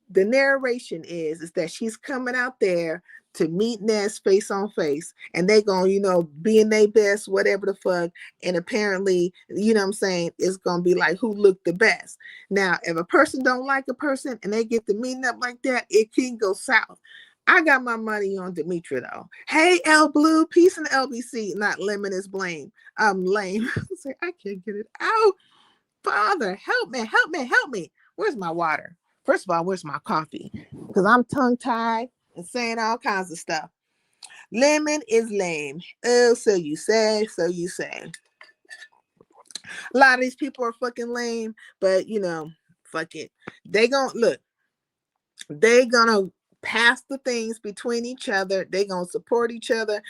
the narration is that she's coming out there to meet Ness face on face, and they gonna, you know, be in their best, whatever the fuck. And apparently, you know what I'm saying, it's gonna be like who looked the best. Now, if a person don't like a person and they get to meeting up like that, it can go south. I got my money on Demetria though. Hey, L Blue, peace in the LBC, not Lemon is blame. I'm lame. I can't get it out. Father, help me, help me, help me. Where's my water? First of all, where's my coffee? Because I'm tongue-tied and saying all kinds of stuff. Lemon is lame. Oh, so you say, so you say. A lot of these people are fucking lame, but you know, fuck it. They gonna look. They gonna pass the things between each other. They gonna support each other,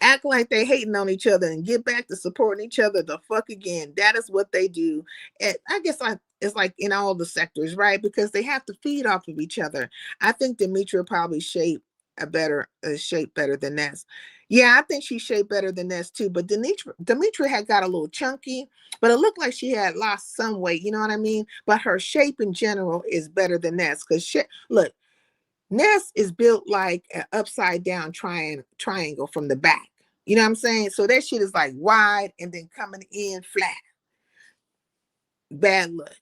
act like they hating on each other, and get back to supporting each other the fuck again. That is what they do. And I guess it's like in all the sectors, right? Because they have to feed off of each other. I think Demetria probably shaped better than Ness. Yeah, I think she shaped better than Ness too. But Demetria had got a little chunky, but it looked like she had lost some weight. You know what I mean? But her shape in general is better than Ness. Because look, Ness is built like an upside down triangle from the back. You know what I'm saying? So that shit is like wide and then coming in flat. Bad look.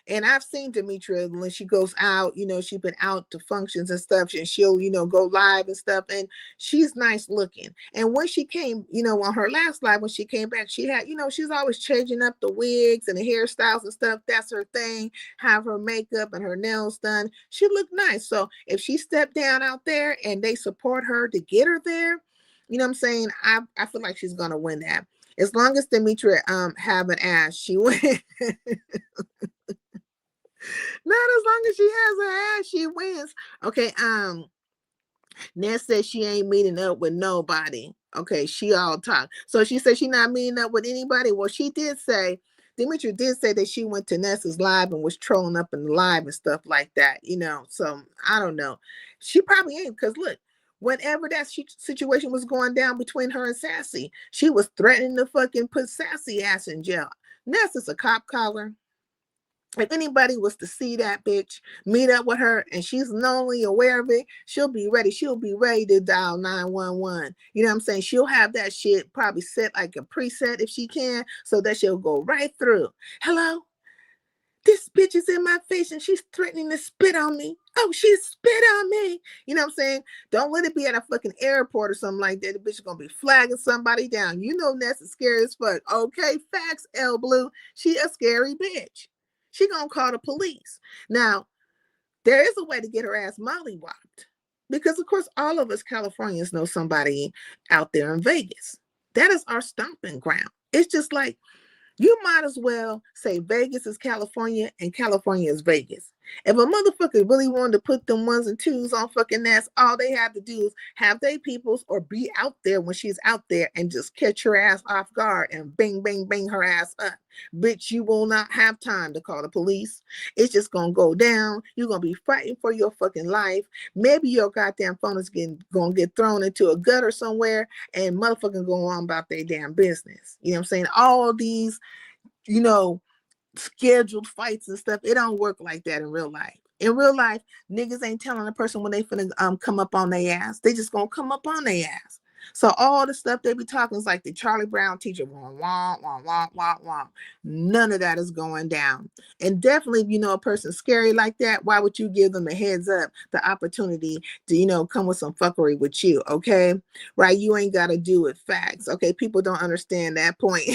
And I've seen Demetria when she goes out, she's been out to functions and stuff, and she'll, go live and stuff, and she's nice looking. And when she came, on her last live, when she came back, she had, she's always changing up the wigs and the hairstyles and stuff. That's her thing. Have her makeup and her nails done. She looked nice. So if she stepped down out there and they support her to get her there, you know what I'm saying? I feel like she's gonna win that. As long as Demetria have an ass, she wins. Not as long as she has her ass, she wins. Okay, Ness says she ain't meeting up with nobody. Okay, she all talk. So she said she not meeting up with anybody. Well, she did say, Demetria did say that she went to Ness's live and was trolling up in the live and stuff like that, So I don't know. She probably ain't, because look, whenever that situation was going down between her and Sassy, she was threatening to fucking put Sassy ass in jail. Ness is a cop caller. If anybody was to see that bitch, meet up with her, and she's not only aware of it, she'll be ready. She'll be ready to dial 911. You know what I'm saying? She'll have that shit probably set like a preset if she can, so that she'll go right through. Hello? This bitch is in my face and she's threatening to spit on me. Oh, she spit on me. You know what I'm saying? Don't let it be at a fucking airport or something like that. The bitch is going to be flagging somebody down. Ness is scary as fuck. Okay, facts, L Blue. She a scary bitch. She gonna call the police. Now, there is a way to get her ass mollywopped, because of course all of us Californians know somebody out there in Vegas. That is our stomping ground. It's just like, you might as well say Vegas is California and California is Vegas. If a motherfucker really wanted to put them ones and twos on fucking Ness, all they have to do is have their peoples or be out there when she's out there and just catch her ass off guard and bang, bang, bang her ass up. Bitch, you will not have time to call the police. It's just gonna go down. You're gonna be fighting for your fucking life. Maybe your goddamn phone is gonna get thrown into a gutter somewhere, and motherfucking go on about their damn business. You know what I'm saying? All these, scheduled fights and stuff, it don't work like that in real life. In real life, niggas ain't telling a person when they finna come up on their ass. They just gonna come up on their ass. So all the stuff they be talking is like the Charlie Brown teacher, wah, wah, wah, wah, wah, wah. None of that is going down. And definitely, if a person scary like that, why would you give them a heads up, the opportunity to, come with some fuckery with you, okay? Right? You ain't got to do it facts, okay? People don't understand that point.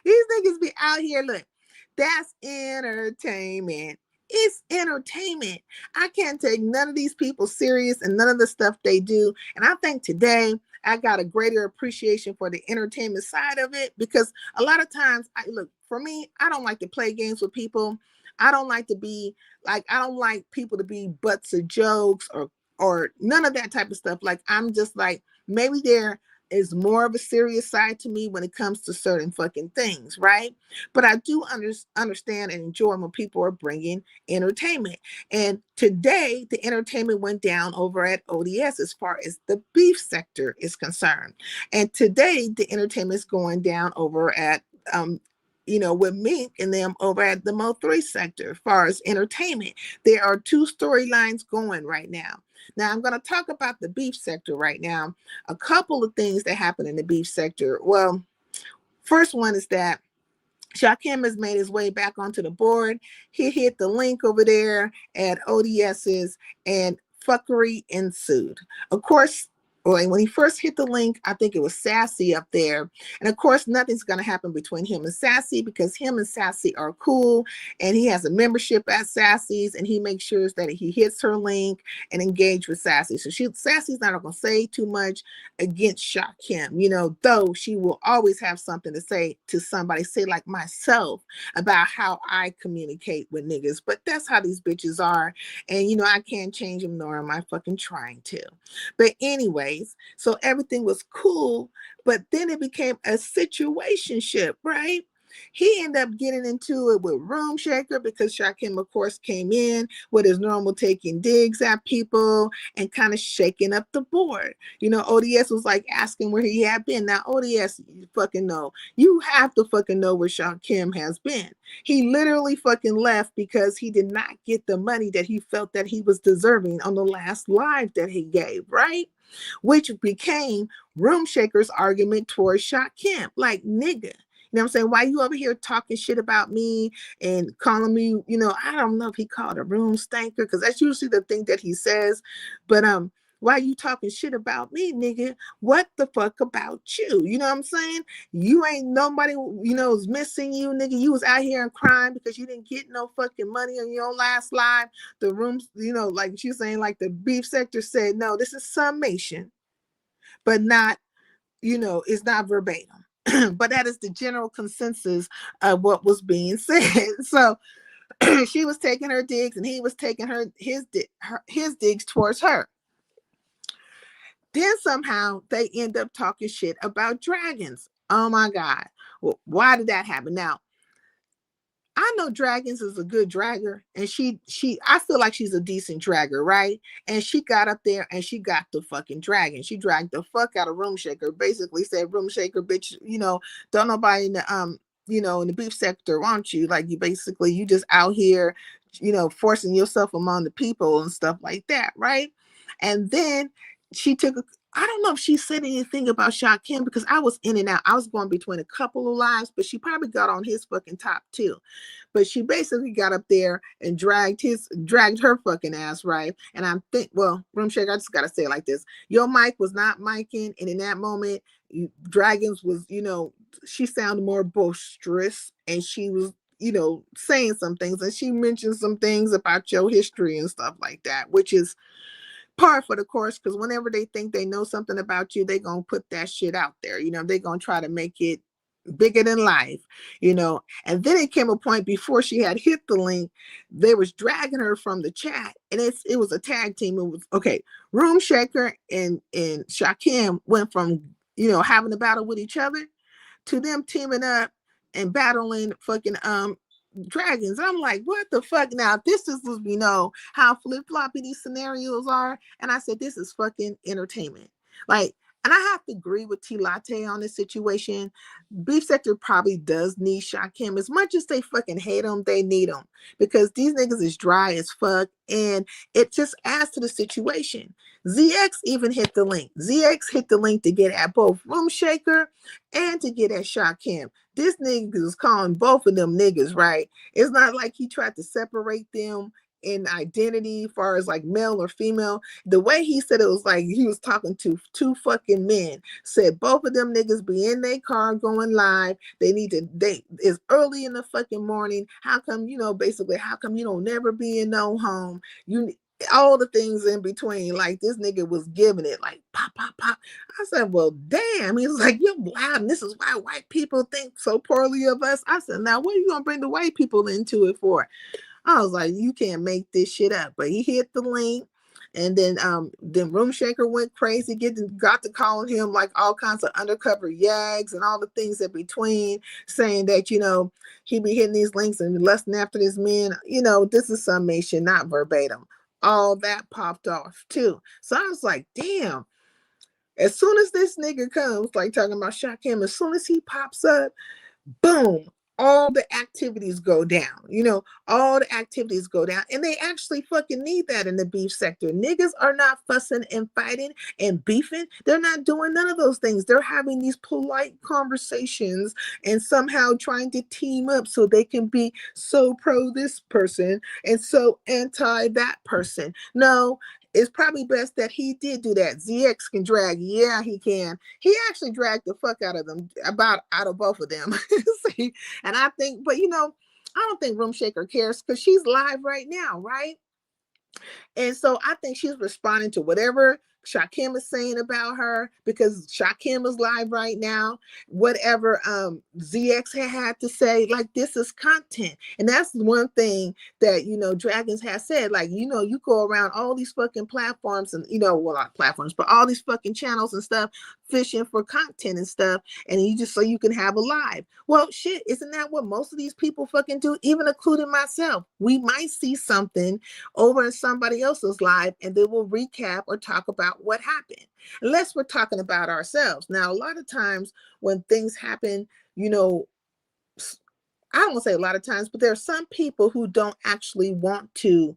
These niggas be out here, look, that's entertainment. It's entertainment. I can't take none of these people serious and none of the stuff they do. And I think today I got a greater appreciation for the entertainment side of it, because a lot of times, for me, I don't like to play games with people. I don't like people to be butts of jokes or none of that type of stuff. Like, I'm just like, maybe there is more of a serious side to me when it comes to certain fucking things, right? But I do understand and enjoy when people are bringing entertainment. And today, the entertainment went down over at ODS as far as the beef sector is concerned. And today, the entertainment is going down over at with Mink and them over at the Mo3 sector. As far as entertainment, there are two storylines going right now. Now, I'm going to talk about the beef sector right now. A couple of things that happen in the beef sector. Well, first one is that Shakim has made his way back onto the board. He hit the link over there at ODS's, and fuckery ensued. Of course, when he first hit the link, I think it was Sassy up there. And of course, nothing's going to happen between him and Sassy, because him and Sassy are cool. And he has a membership at Sassy's, and he makes sure that he hits her link and engage with Sassy. So Sassy's not going to say too much against Shakim, though she will always have something to say to somebody, say like myself, about how I communicate with niggas. But that's how these bitches are. And, I can't change them, nor am I fucking trying to. But anyway, so everything was cool, but then it became a situationship, right? He ended up getting into it with Room Shaker because Shakim, of course, came in with his normal taking digs at people and kind of shaking up the board. You know, ODS was like asking where he had been. Now, ODS, you fucking know. You have to fucking know where Shakim has been. He literally fucking left because he did not get the money that he felt that he was deserving on the last live that he gave, right? Which became Room Shaker's argument towards Shakim. Like, nigga. You know what I'm saying? Why you over here talking shit about me and calling me, you know, I don't know if he called a room stanker, because that's usually the thing that he says. But why you talking shit about me, nigga? What the fuck about you? You know what I'm saying? You ain't nobody, you know, is missing you, nigga. You was out here and crying because you didn't get no fucking money on your last live. The rooms, you know, like she's saying, like the beef sector said, no, this is summation, but not, you know, it's not verbatim. But that is the general consensus of what was being said. So she was taking her digs and he was taking his digs towards her. Then somehow they end up talking shit about dragons. Oh my God. Well, why did that happen? Now, I know Dragons is a good dragger, and I feel like she's a decent dragger, right? And she got up there and she got the fucking dragon. She dragged the fuck out of Room Shaker, basically said, Room Shaker, bitch, you know, don't nobody in the you know, in the beef sector want you. Like, you just out here, you know, forcing yourself among the people and stuff like that, right? And then I don't know if she said anything about Shakim because I was in and out. I was going between a couple of lives, but she probably got on his fucking top too. But she basically got up there and dragged her fucking ass, right? And Room Shaker, I just gotta say it like this. Your mic was not micing, and in that moment, Dragons was, you know, she sounded more boisterous and she was, you know, saying some things, and she mentioned some things about your history and stuff like that, which is par for the course, because whenever they think they know something about you, they gonna put that shit out there. You know, they gonna try to make it bigger than life, you know. And then it came a point before she had hit the link, they was dragging her from the chat, and it was a tag team. It was okay. Room Shaker and Shakim went from, you know, having a battle with each other to them teaming up and battling fucking dragons. I'm like, what the fuck? Now, this is, you know, how flip-floppy these scenarios are. And I said, this is fucking entertainment. Like, and I have to agree with T Latte on this situation. Beef Sector probably does need Shakim. As much as they fucking hate him, they need him. Because these niggas is dry as fuck. And it just adds to the situation. ZX even hit the link. ZX hit the link to get at both Room Shaker and to get at Shakim. This nigga is calling both of them niggas, right? It's not like he tried to separate them in identity as far as like male or female. The way he said it was like he was talking to two fucking men. Said both of them niggas be in their car going live. It's early in the fucking morning. How come, you know, basically, how come you don't never be in no home? All the things in between. Like, this nigga was giving it like pop, pop, pop. I said, well, damn. He was like, you're loud, and this is why white people think so poorly of us. I said, now what are you gonna bring the white people into it for? I was like, you can't make this shit up. But he hit the link, and then Room Shaker went crazy, got to calling him like all kinds of undercover yags and all the things in between, saying that, you know, he be hitting these links and lusting after this man. You know, this is summation, not verbatim. All that popped off too. So I was like, damn. As soon as this nigga comes, like talking about Shakim, as soon as he pops up, boom, all the activities go down. You know, all the activities go down. And they actually fucking need that in the beef sector. Niggas are not fussing and fighting and beefing. They're not doing none of those things. They're having these polite conversations and somehow trying to team up so they can be so pro this person and so anti that person. No, it's probably best that he did do that. ZX can drag. Yeah, he can. He actually dragged the fuck out of them, out of both of them. See? And I think, but you know, I don't think Room Shaker cares because she's live right now, right? And so I think she's responding to whatever Shakim is saying about her, because Shakim is live right now. Whatever ZX had to say, like, this is content. And that's one thing that, you know, Dragons has said, like, you know, you go around all these fucking platforms and, you know, well, not platforms, but all these fucking channels and stuff, fishing for content and stuff, and you just so you can have a live. Well, shit, isn't that what most of these people fucking do, even including myself? We might see something over in somebody else's live and they will recap or talk about what happened, unless we're talking about ourselves. Now, a lot of times when things happen, you know, I don't want to say a lot of times, but there are some people who don't actually want to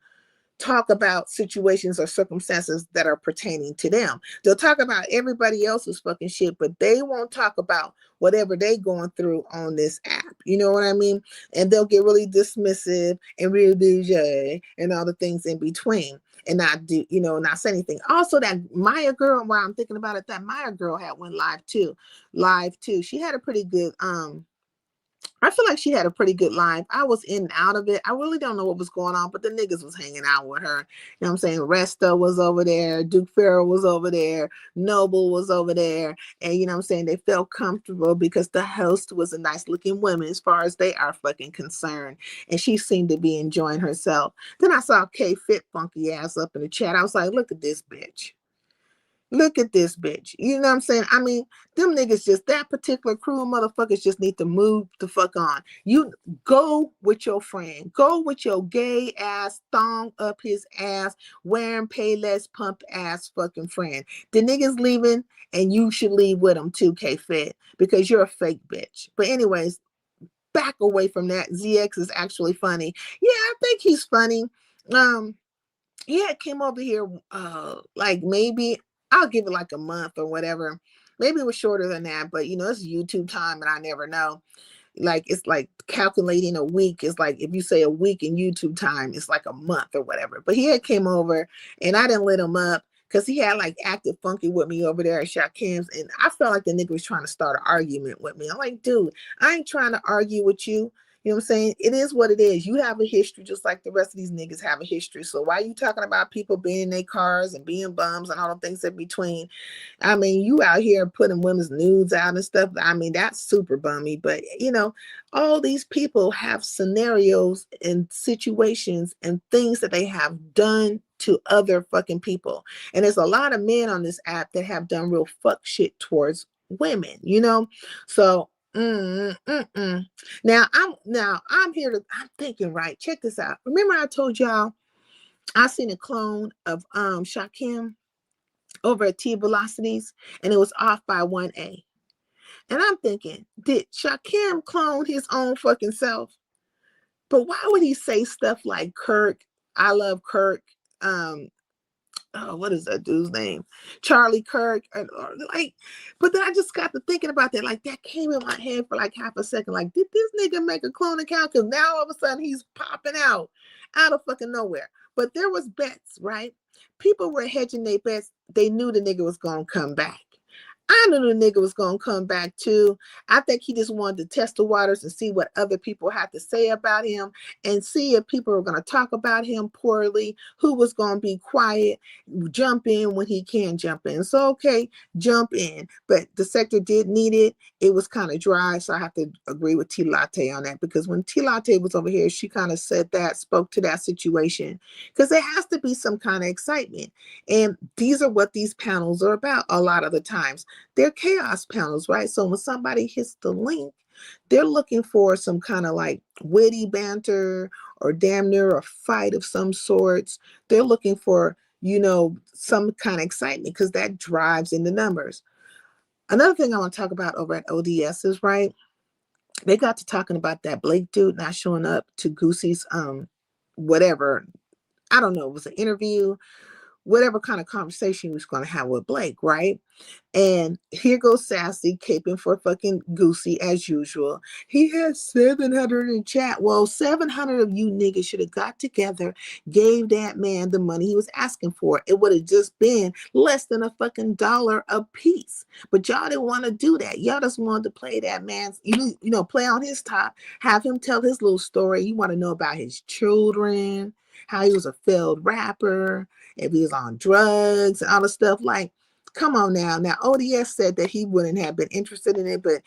talk about situations or circumstances that are pertaining to them. They'll talk about everybody else's fucking shit, but they won't talk about whatever they going through on this app. You know what I mean? And they'll get really dismissive and really bougie and all the things in between, and not do, you know, not say anything. Also, that Maya girl, while I'm thinking about it, that Maya girl had went live too. She had a pretty good I feel like she had a pretty good life. I was in and out of it. I really don't know what was going on, but the niggas was hanging out with her. You know what I'm saying? Resta was over there. Duke Farrell was over there. Noble was over there. And you know what I'm saying? They felt comfortable because the host was a nice looking woman as far as they are fucking concerned. And she seemed to be enjoying herself. Then I saw K Fit funky ass up in the chat. I was like, look at this bitch. Look at this bitch. You know what I'm saying? I mean, them niggas just, that particular crew of motherfuckers just need to move the fuck on. You go with your friend. Go with your gay ass, thong up his ass, wearing Payless pump ass fucking friend. The niggas leaving, and you should leave with them too, K-Fit, because you're a fake bitch. But anyways, back away from that. ZX is actually funny. Yeah, I think he's funny. Yeah, came over here like maybe I'll give it like a month or whatever. Maybe it was shorter than that, but you know, it's YouTube time and I never know. Like, it's like calculating a week is like, if you say a week in YouTube time, it's like a month or whatever. But he had came over and I didn't let him up because he had like acted funky with me over there at Shakim's, and I felt like the nigga was trying to start an argument with me. I'm like, dude, I ain't trying to argue with you. You know what I'm saying? It is what it is. You have a history just like the rest of these niggas have a history. So why are you talking about people being in their cars and being bums and all the things in between? I mean, you out here putting women's nudes out and stuff. I mean, that's super bummy. But, you know, all these people have scenarios and situations and things that they have done to other fucking people. And there's a lot of men on this app that have done real fuck shit towards women, you know? So, Now I'm here to, I'm thinking, right, check this out. Remember I told y'all I seen a clone of Shakim over at T Velocities, and it was off by 1A. And I'm thinking, did Shakim clone his own fucking self? But why would he say stuff like Kirk, I love Kirk, oh, what is that dude's name? Charlie Kirk, or like, but then I just got to thinking about that. Like, that came in my head for like half a second. Like, did this nigga make a clone account? Because now all of a sudden he's popping out of fucking nowhere. But there was bets, right? People were hedging their bets. They knew the nigga was gonna come back. I knew the nigga was going to come back too. I think he just wanted to test the waters and see what other people had to say about him and see if people were going to talk about him poorly, who was going to be quiet, jump in when he can jump in. So, okay, jump in. But the sector did need it. It was kind of dry. So I have to agree with T Latte on that, because when T Latte was over here, she kind of said that, spoke to that situation, because there has to be some kind of excitement. And these are what these panels are about a lot of the times. They're chaos panels, right? So when somebody hits the link, they're looking for some kind of like witty banter or damn near a fight of some sorts. They're looking for, you know, some kind of excitement, because that drives in the numbers. Another thing I want to talk about over at ODS is, right, they got to talking about that Blake dude not showing up to Goosey's whatever. I don't know, it was an interview, whatever kind of conversation he was going to have with Blake, right? And here goes Sassy caping for fucking Goosey as usual. He has 700 in chat. Well, 700 of you niggas should have got together, gave that man the money he was asking for. It would have just been less than a fucking $1 a piece. But y'all didn't want to do that. Y'all just wanted to play that man's, you know, play on his top, have him tell his little story. You want to know about his children, how he was a failed rapper, if he was on drugs and all the stuff. Like, come on now. Now, ODS said that he wouldn't have been interested in it, but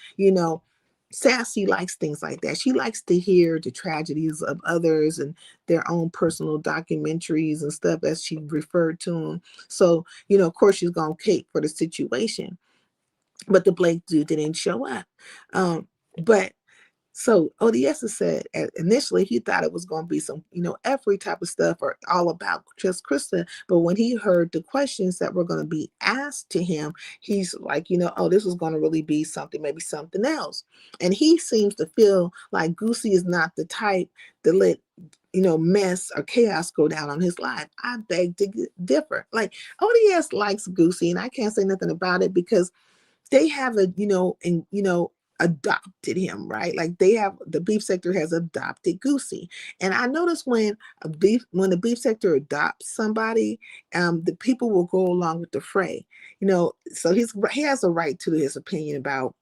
Sassy likes things like that. She likes to hear the tragedies of others and their own personal documentaries and stuff, as she referred to them. So, of course, she's going to cape for the situation. But the Blake dude didn't show up. But so ODS has said initially he thought it was going to be some, every type of stuff or all about just Krista. But when he heard the questions that were going to be asked to him, he's like, oh, this was going to really be something, maybe something else. And he seems to feel like Goosey is not the type to let, mess or chaos go down on his life. I beg to differ. Like, ODS likes Goosey, and I can't say nothing about it because they have adopted him, right? Like the beef sector has adopted Goosey. And I noticed when the beef sector adopts somebody, the people will go along with the fray, so he has a right to his opinion about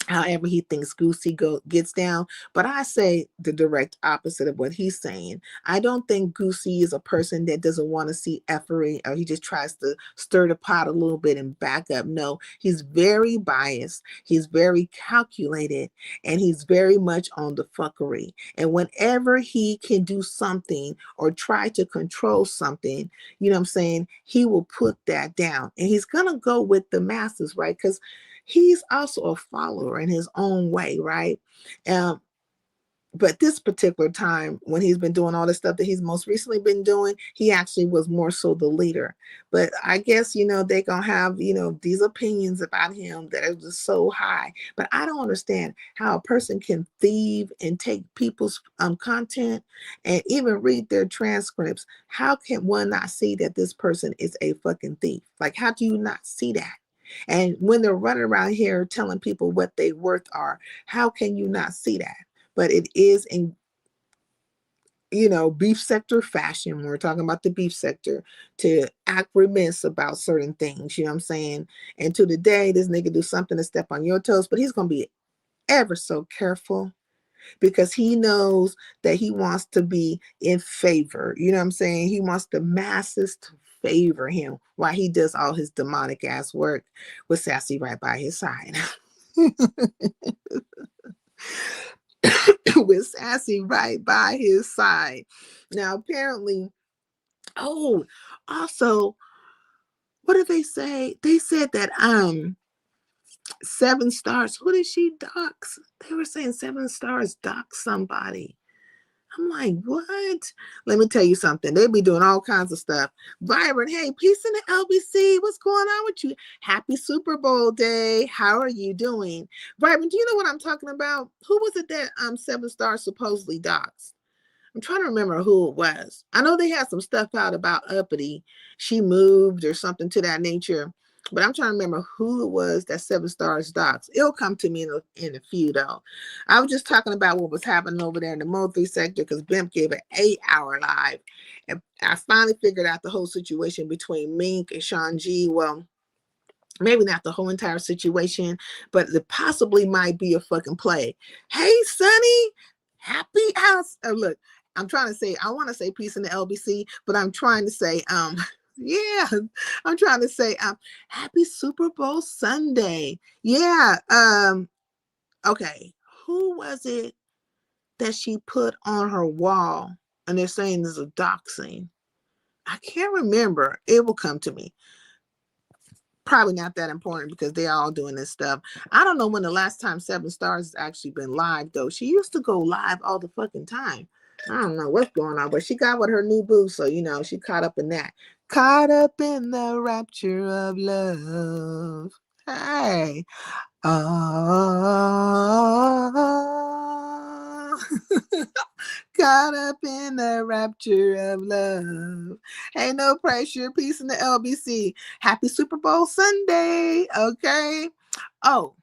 however he thinks Goosey gets down. But I say the direct opposite of what he's saying. I don't think Goosey is a person that doesn't want to see effery, or he just tries to stir the pot a little bit and back up. No, he's very biased. He's very calculated, and he's very much on the fuckery. And whenever he can do something or try to control something, he will put that down. And he's going to go with the masses, right? Because he's also a follower in his own way, right? But this particular time, when he's been doing all the stuff that he's most recently been doing, he actually was more so the leader. But I guess, they're going to have, these opinions about him that are just so high. But I don't understand how a person can thieve and take people's content and even read their transcripts. How can one not see that this person is a fucking thief? Like, how do you not see that? And when they're running around here telling people what their worth are, how can you not see that? But it is in, beef sector fashion. We're talking about the beef sector to act remiss about certain things, you know what I'm saying? And to the day, this nigga do something to step on your toes, but he's going to be ever so careful because he knows that he wants to be in favor. You know what I'm saying? He wants the masses to favor him while he does all his demonic ass work with Sassy right by his side. With Sassy right by his side. Now, apparently, also, what did they say? They said that 7 stars. Who did she dox? They were saying 7 stars dox somebody. I'm like, what? Let me tell you something. They be doing all kinds of stuff. Vibrant, hey, peace in the LBC. What's going on with you? Happy Super Bowl day. How are you doing? Vibrant, do you know what I'm talking about? Who was it that 7 stars supposedly doxed? I'm trying to remember who it was. I know they had some stuff out about Uppity. She moved or something to that nature. But I'm trying to remember who it was that 7 stars docs. It'll come to me in a few, though. I was just talking about what was happening over there in the Mo3 sector because Bimp gave an 8-hour live. And I finally figured out the whole situation between Mink and Sean G. Well, maybe not the whole entire situation, but it possibly might be a fucking play. Hey, Sonny, happy house. Look, I'm trying to say, I want to say peace in the LBC, but I'm trying to say, yeah, I'm trying to say happy Super Bowl Sunday. Yeah. Okay. Who was it that she put on her wall? And they're saying this is a doxing. I can't remember. It will come to me. Probably not that important because they're all doing this stuff. I don't know when the last time 7 stars has actually been live, though. She used to go live all the fucking time. I don't know what's going on, but she got with her new boo, so she caught up in that. Caught up in the rapture of love. Hey. Caught up in the rapture of love. Ain't no pressure. Peace in the LBC. Happy Super Bowl Sunday. Okay. Oh,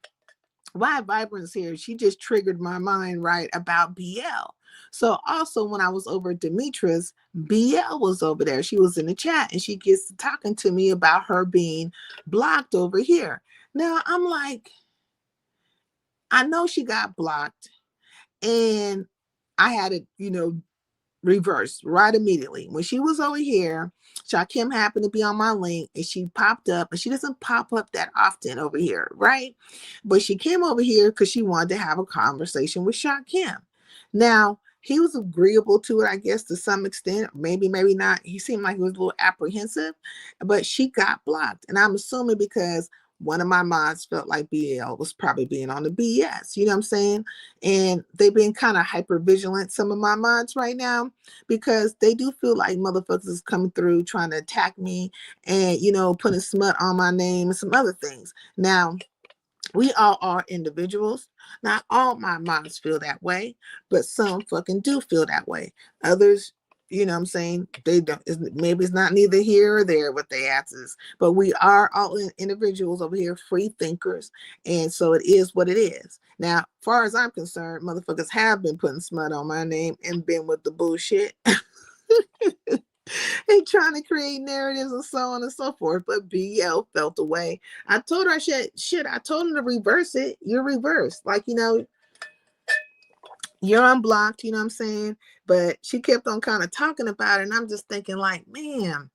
why Vibrance here? She just triggered my mind right about BL. So also when I was over at Demetra's, BL was over there. She was in the chat and she gets talking to me about her being blocked over here. Now I'm like, I know she got blocked and I had to, reversed right immediately. When she was over here, Shakim happened to be on my link and she popped up, and she doesn't pop up that often over here, right? But she came over here because she wanted to have a conversation with Shakim. Now, he was agreeable to it, I guess, to some extent. Maybe, maybe not. He seemed like he was a little apprehensive, but she got blocked. And I'm assuming because one of my mods felt like BL was probably being on the BS, you know what I'm saying? And they've been kind of hyper vigilant, some of my mods right now, because they do feel like motherfuckers is coming through trying to attack me and, you know, putting smut on my name and some other things. Now, we all are individuals. Not all my moms feel that way, but some fucking do feel that way. Others, you know what I'm saying, they don't, maybe it's not neither here or there what they answers, but we are all individuals over here, free thinkers, and so it is what it is. Now, as far as I'm concerned, motherfuckers have been putting smut on my name and been with the bullshit. And trying to create narratives and so on and so forth, but BL felt away. I told her shit, I told him to reverse it. You're reversed. Like, you know, you're unblocked, you know what I'm saying? But she kept on kind of talking about it, and I'm just thinking like, man,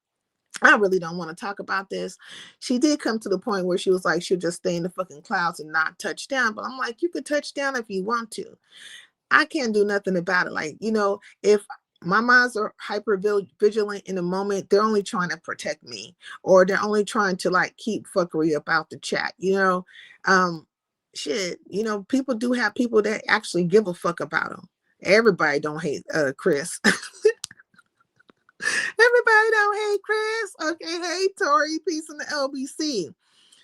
I really don't want to talk about this. She did come to the point where she was like, she'll just stay in the fucking clouds and not touch down. But I'm like, you could touch down if you want to. I can't do nothing about it. Like, you know, if my minds are hyper vigilant in the moment, they're only trying to protect me, or they're only trying to like keep fuckery about the chat, you know? Shit, you know, people do have people that actually give a fuck about them. Everybody don't hate Chris. Everybody don't hate Chris. Okay, hey Tori, peace in the LBC.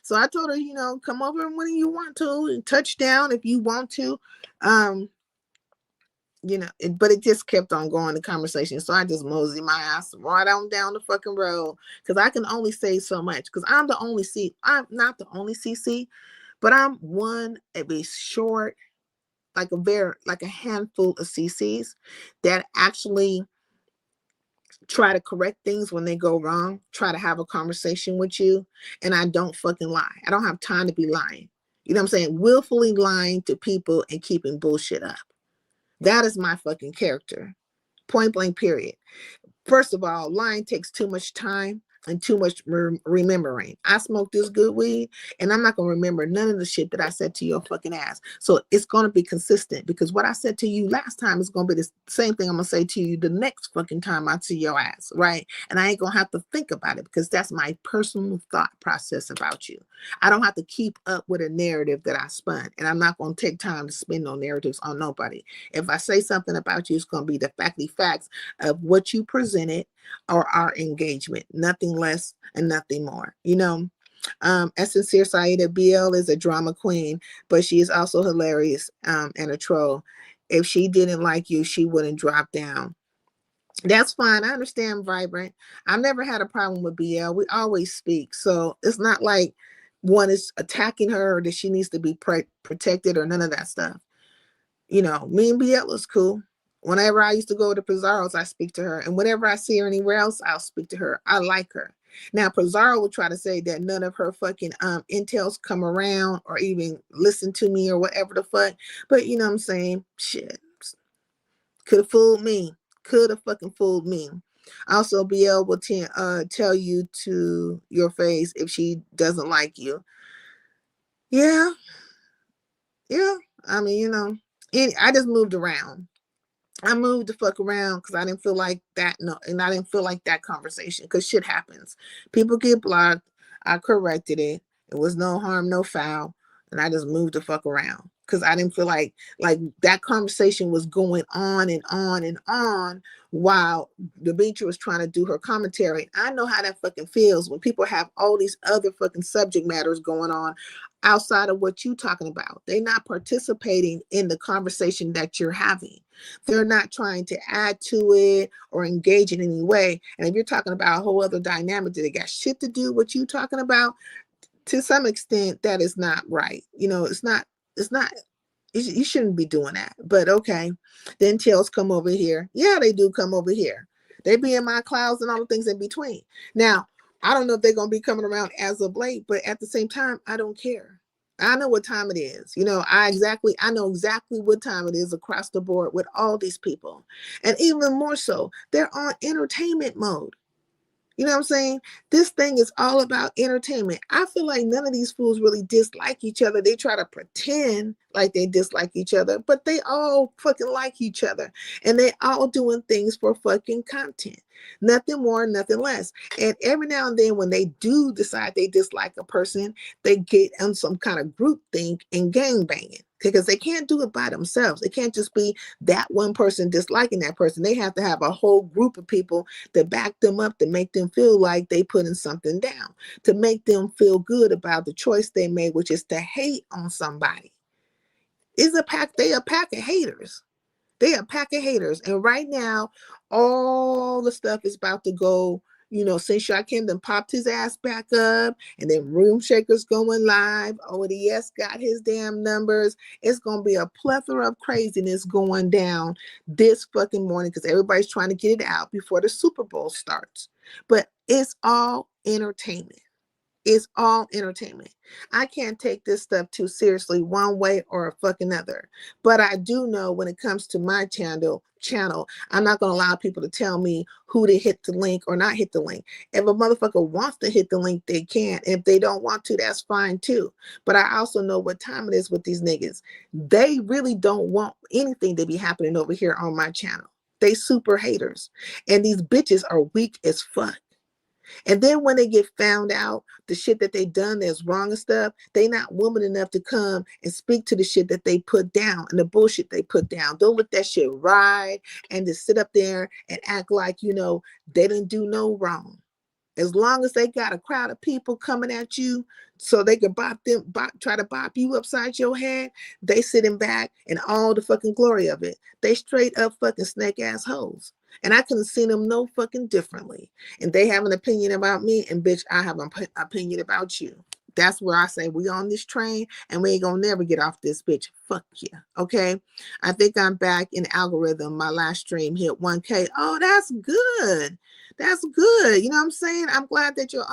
So I told her, you know, come over when you want to and touch down if you want to. You know, but it just kept on going, the conversation. So I just moseyed my ass right on down the fucking road, because I can only say so much, because I'm I'm not the only CC, but I'm one of a short, like a handful of CCs that actually try to correct things when they go wrong, try to have a conversation with you, and I don't fucking lie. I don't have time to be lying. You know what I'm saying? Willfully lying to people and keeping bullshit up. That is my fucking character. Point blank, period. First of all, lying takes too much time and too much remembering. I smoke this good weed, and I'm not going to remember none of the shit that I said to your fucking ass. So it's going to be consistent, because what I said to you last time is going to be the same thing I'm going to say to you the next fucking time I see your ass, right? And I ain't going to have to think about it, because that's my personal thought process about you. I don't have to keep up with a narrative that I spun, and I'm not going to take time to spin no narratives on nobody. If I say something about you, it's going to be the facts of what you presented or our engagement, nothing less and nothing more, you know. As sincere Saida, BL is a drama queen, but she is also hilarious and a troll. If she didn't like you, she wouldn't drop down. That's fine. I understand, Vibrant. I've never had a problem with BL. We always speak, so it's not like one is attacking her or that she needs to be protected or none of that stuff. You know, me and BL is cool. Whenever I used to go to Pizarro's, I speak to her. And whenever I see her anywhere else, I'll speak to her. I like her. Now, Pizarro will try to say that none of her fucking intels come around or even listen to me or whatever the fuck. But you know what I'm saying? Shit. Could have fooled me. Could have fucking fooled me. Also, BL will tell you to your face if she doesn't like you. Yeah. Yeah. I mean, you know, I just moved around. I moved the fuck around because I didn't feel like that. No, and I didn't feel like that conversation, because shit happens. People get blocked. I corrected it. It was no harm, no foul. And I just moved the fuck around because I didn't feel like that conversation was going on and on and on while Demetria was trying to do her commentary. I know how that fucking feels when people have all these other fucking subject matters going on outside of what you're talking about. They're not participating in the conversation that you're having. They're not trying to add to it or engage in any way. And if you're talking about a whole other dynamic that they got shit to do with you talking about, to some extent, that is not right. You know, you shouldn't be doing that. But okay, then tails come over here. Yeah, they do come over here. They be in my clouds and all the things in between. Now, I don't know if they're going to be coming around as of late, but at the same time, I don't care. I know what time it is. You know, I know exactly what time it is across the board with all these people. And even more so, they're on entertainment mode. You know what I'm saying? This thing is all about entertainment. I feel like none of these fools really dislike each other. They try to pretend like they dislike each other, but they all fucking like each other. And they all doing things for fucking content. Nothing more, nothing less. And every now and then when they do decide they dislike a person, they get on some kind of group thing and gang banging. Because they can't do it by themselves. It can't just be that one person disliking that person. They have to have a whole group of people to back them up, to make them feel like they putting something down, to make them feel good about the choice they made, which is to hate on somebody. They a pack of haters. They a pack of haters. And right now, all the stuff is about to go, you know, since Shaquem done popped his ass back up, and then Room Shaker's going live. ODS got his damn numbers. It's going to be a plethora of craziness going down this fucking morning because everybody's trying to get it out before the Super Bowl starts. But it's all entertainment. It's all entertainment. I can't take this stuff too seriously one way or a fucking other. But I do know when it comes to my channel, I'm not going to allow people to tell me who to hit the link or not hit the link. If a motherfucker wants to hit the link, they can. If they don't want to, that's fine too. But I also know what time it is with these niggas. They really don't want anything to be happening over here on my channel. They super haters. And these bitches are weak as fuck. And then when they get found out the shit that they done that's wrong and stuff, they not woman enough to come and speak to the shit that they put down and the bullshit they put down. Don't let that shit ride and just sit up there and act like, you know, they didn't do no wrong. As long as they got a crowd of people coming at you so they can try to bop you upside your head, they sitting back in all the fucking glory of it. They straight up fucking snake ass hoes. And I couldn't see them no fucking differently. And they have an opinion about me, and bitch, I have an opinion about you. That's where I say we on this train and we ain't gonna never get off this bitch. Fuck yeah. Okay. I think I'm back in algorithm. My last stream hit 1K. Oh, that's good. That's good. You know what I'm saying? I'm glad that your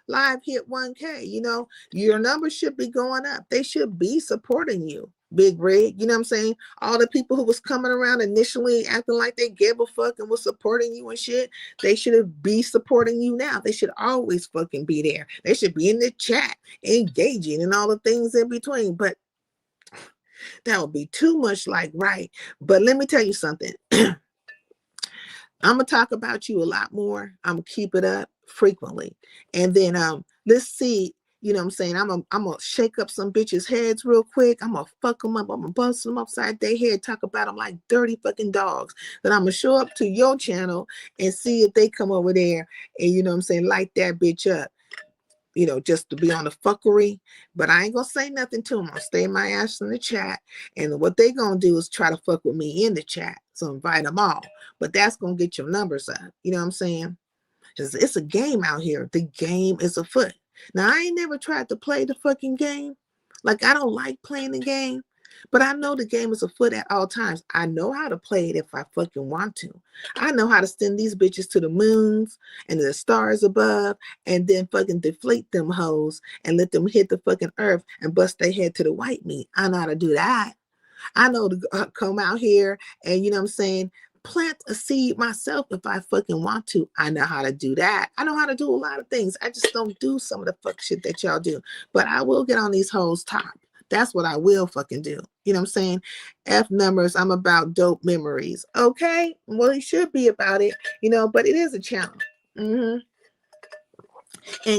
live hit 1K. You know, your numbers should be going up. They should be supporting you. Big Rig, you know what I'm saying? All the people who was coming around initially acting like they gave a fuck and was supporting you and shit, they should be supporting you now. They should always fucking be there. They should be in the chat, engaging and all the things in between. But that would be too much like right. But let me tell you something. I'm gonna talk about you a lot more. I'm gonna keep it up frequently. And then let's see. You know what I'm saying? I'm gonna shake up some bitches' heads real quick. I'm gonna fuck them up. I'm gonna bust them upside their head, talk about them like dirty fucking dogs. Then I'm gonna show up to your channel and see if they come over there and, you know what I'm saying, light that bitch up. You know, just to be on the fuckery. But I ain't gonna say nothing to them. I'll stay my ass in the chat. And what they gonna do is try to fuck with me in the chat. So invite them all. But that's gonna get your numbers up. You know what I'm saying? It's a game out here. The game is afoot. Now, I ain't never tried to play the fucking game. Like, I don't like playing the game, but I know the game is afoot at all times. I know how to play it if I fucking want to. I know how to send these bitches to the moons and the stars above and then fucking deflate them hoes and let them hit the fucking earth and bust their head to the white meat. I know how to do that. I know to come out here and, you know what I'm saying, plant a seed myself if I fucking want to. I know how to do that. I know how to do a lot of things. I just don't do some of the fuck shit that y'all do. But I will get on these hoes' top. That's what I will fucking do. You know what I'm saying? F numbers, I'm about dope memories. Okay? Well, it should be about it, you know, but it is a channel. And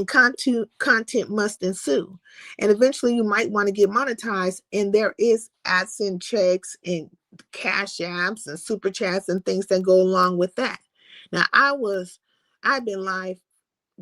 content must ensue. And eventually you might want to get monetized. And there is AdSense checks and cash apps and super chats and things that go along with that. Now I've been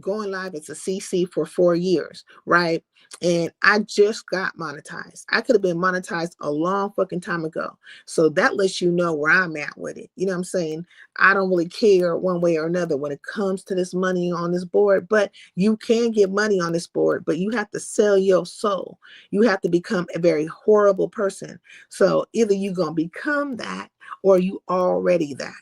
going live as a CC for 4 years, right? And I just got monetized. I could have been monetized a long fucking time ago. So that lets you know where I'm at with it. You know what I'm saying? I don't really care one way or another when it comes to this money on this board, but you can get money on this board, but you have to sell your soul. You have to become a very horrible person. So either you're going to become that or you already that.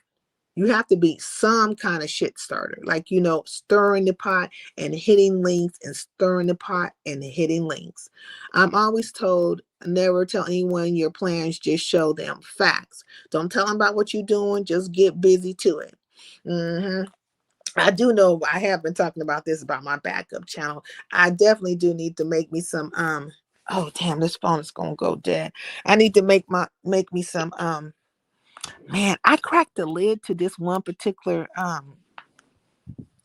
You have to be some kind of shit starter, like, you know, stirring the pot and hitting links and stirring the pot and hitting links. I'm always told never tell anyone your plans, just show them facts. Don't tell them about what you're doing, just get busy to it. I do know I have been talking about this about my backup channel. I definitely do need to make me some oh damn, this phone is gonna go dead. I need to make me some man, I cracked the lid to this one particular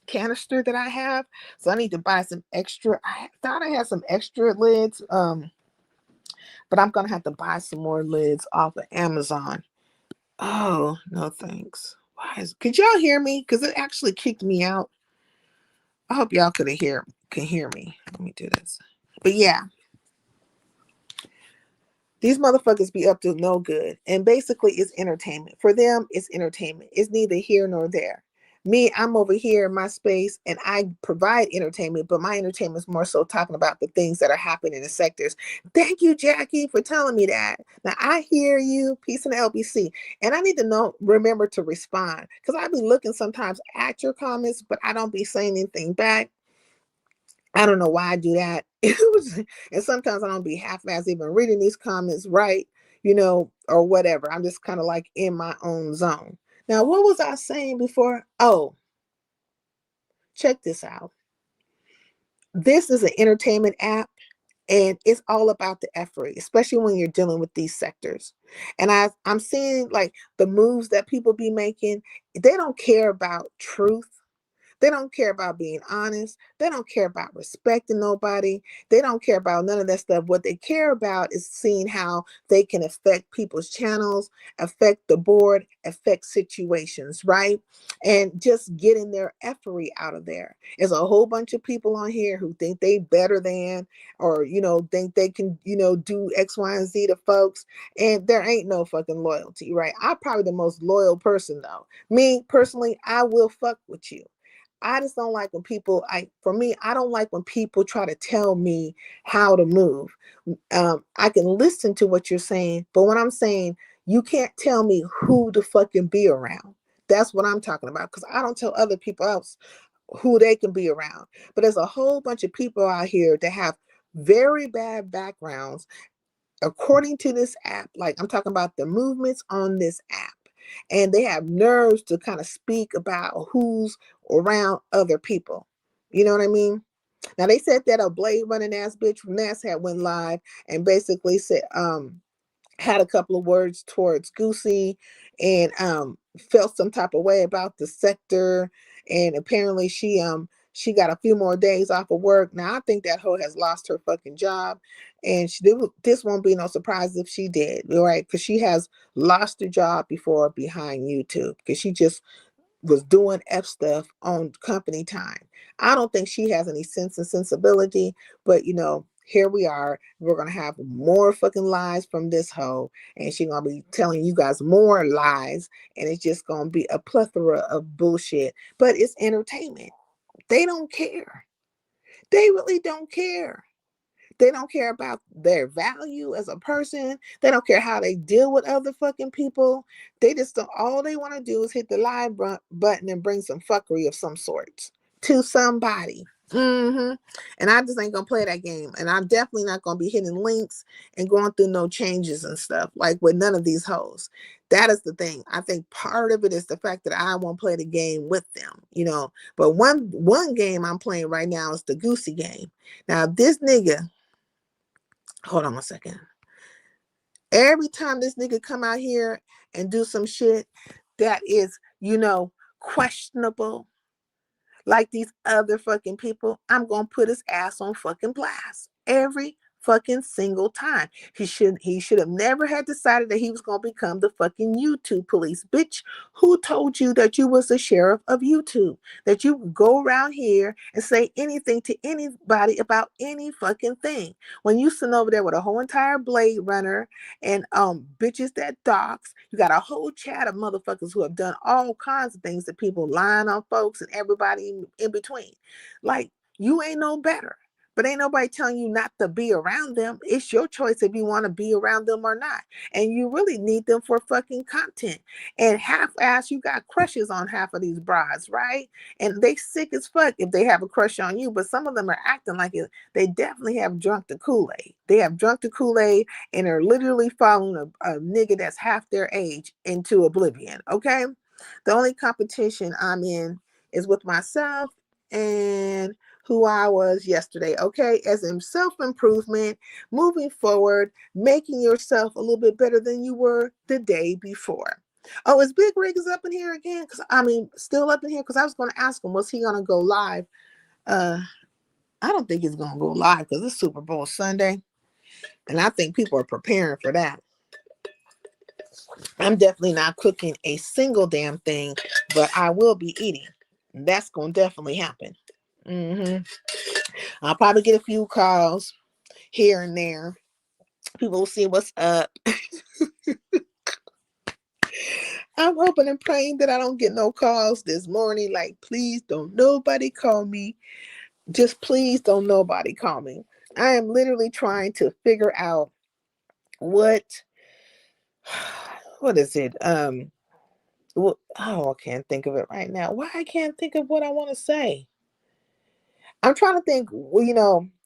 canister that I have. So I need to buy some extra. I thought I had some extra lids. But I'm gonna have to buy some more lids off of Amazon. Oh, no thanks. Could y'all hear me? Because it actually kicked me out. I hope y'all can hear me. Let me do this. But yeah, these motherfuckers be up to no good. And basically it's entertainment. For them, it's entertainment. It's neither here nor there. Me, I'm over here in my space and I provide entertainment, but my entertainment is more so talking about the things that are happening in the sectors. Thank you, Jackie, for telling me that. Now I hear you, peace in the LBC. And I need to remember to respond. Because I be looking sometimes at your comments, but I don't be saying anything back. I don't know why I do that. And sometimes I don't be half-ass even reading these comments right, you know, or whatever. I'm just kind of like in my own zone. Now, what was I saying before? Oh, check this out. This is an entertainment app, and it's all about the effort, especially when you're dealing with these sectors. And I'm seeing like the moves that people be making. They don't care about truth. They don't care about being honest. They don't care about respecting nobody. They don't care about none of that stuff. What they care about is seeing how they can affect people's channels, affect the board, affect situations, right? And just getting their effery out of there. There's a whole bunch of people on here who think they better than, or, you know, think they can, you know, do X, Y, and Z to folks. And there ain't no fucking loyalty, right? I'm probably the most loyal person though. Me personally, I will fuck with you. I just don't like when people, I don't like when people try to tell me how to move. I can listen to what you're saying, but when I'm saying, you can't tell me who to fucking be around. That's what I'm talking about. Because I don't tell other people else who they can be around. But there's a whole bunch of people out here that have very bad backgrounds according to this app. Like I'm talking about the movements on this app. And they have nerves to kind of speak about who's around other people. You know what I mean? Now they said that a blade running ass bitch from NASCAR went live and basically said had a couple of words towards Goosey and felt some type of way about the sector. And apparently she got a few more days off of work. Now I think that hoe has lost her fucking job, and this won't be no surprise if she did, right? Because she has lost her job before behind YouTube because she just was doing F stuff on company time. I don't think she has any sense and sensibility, but you know, here we are. We're gonna have more fucking lies from this hoe, and she's gonna be telling you guys more lies, and it's just gonna be a plethora of bullshit. But it's entertainment. They don't care. They really don't care. They don't care about their value as a person. They don't care how they deal with other fucking people. They just don't, all they want to do is hit the live button and bring some fuckery of some sort to somebody. And I just ain't gonna play that game. And I'm definitely not gonna be hitting links and going through no changes and stuff like with none of these hoes. That is the thing. I think part of it is the fact that I won't play the game with them, you know. But one game I'm playing right now is the Goosey game. Now this nigga, hold on 1 second. Every time this nigga come out here and do some shit that is, you know, questionable, like these other fucking people, I'm gonna put his ass on fucking blast every fucking single time. He should have never had decided that he was gonna become the fucking YouTube police. Bitch, who told you that you was the sheriff of YouTube? That you would go around here and say anything to anybody about any fucking thing. When you sitting over there with a whole entire Blade Runner and bitches that dox, you got a whole chat of motherfuckers who have done all kinds of things that people lying on folks and everybody in between. Like, you ain't no better. But ain't nobody telling you not to be around them. It's your choice if you want to be around them or not. And you really need them for fucking content. And half-ass, you got crushes on half of these brides, right? And they sick as fuck if they have a crush on you. But some of them are acting like it. They definitely have drunk the Kool-Aid. They have drunk the Kool-Aid and are literally following a nigga that's half their age into oblivion, okay? The only competition I'm in is with myself and who I was yesterday, okay? As in self-improvement, moving forward, making yourself a little bit better than you were the day before. Oh, is Big Rig is up in here again? Still up in here? Because I was going to ask him, was he going to go live? I don't think he's going to go live because it's Super Bowl Sunday. And I think people are preparing for that. I'm definitely not cooking a single damn thing, but I will be eating. That's going to definitely happen. I'll probably get a few calls here and there. People will see what's up. I'm hoping and praying that I don't get no calls this morning. Like, please don't nobody call me. Just please don't nobody call me. I am literally trying to figure out what is it? I can't think of it right now. Why I can't think of what I want to say? I'm trying to think,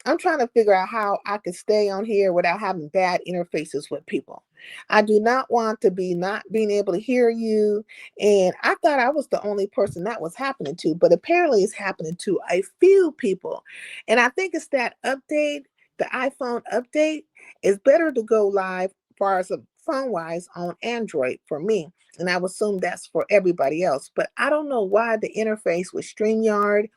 I'm trying to figure out how I could stay on here without having bad interfaces with people. I do not want to be not being able to hear you. And I thought I was the only person that was happening to, but apparently it's happening to a few people. And I think it's that update, the iPhone update. Is better to go live as far as phone wise on Android for me. And I would assume that's for everybody else. But I don't know why the interface with StreamYard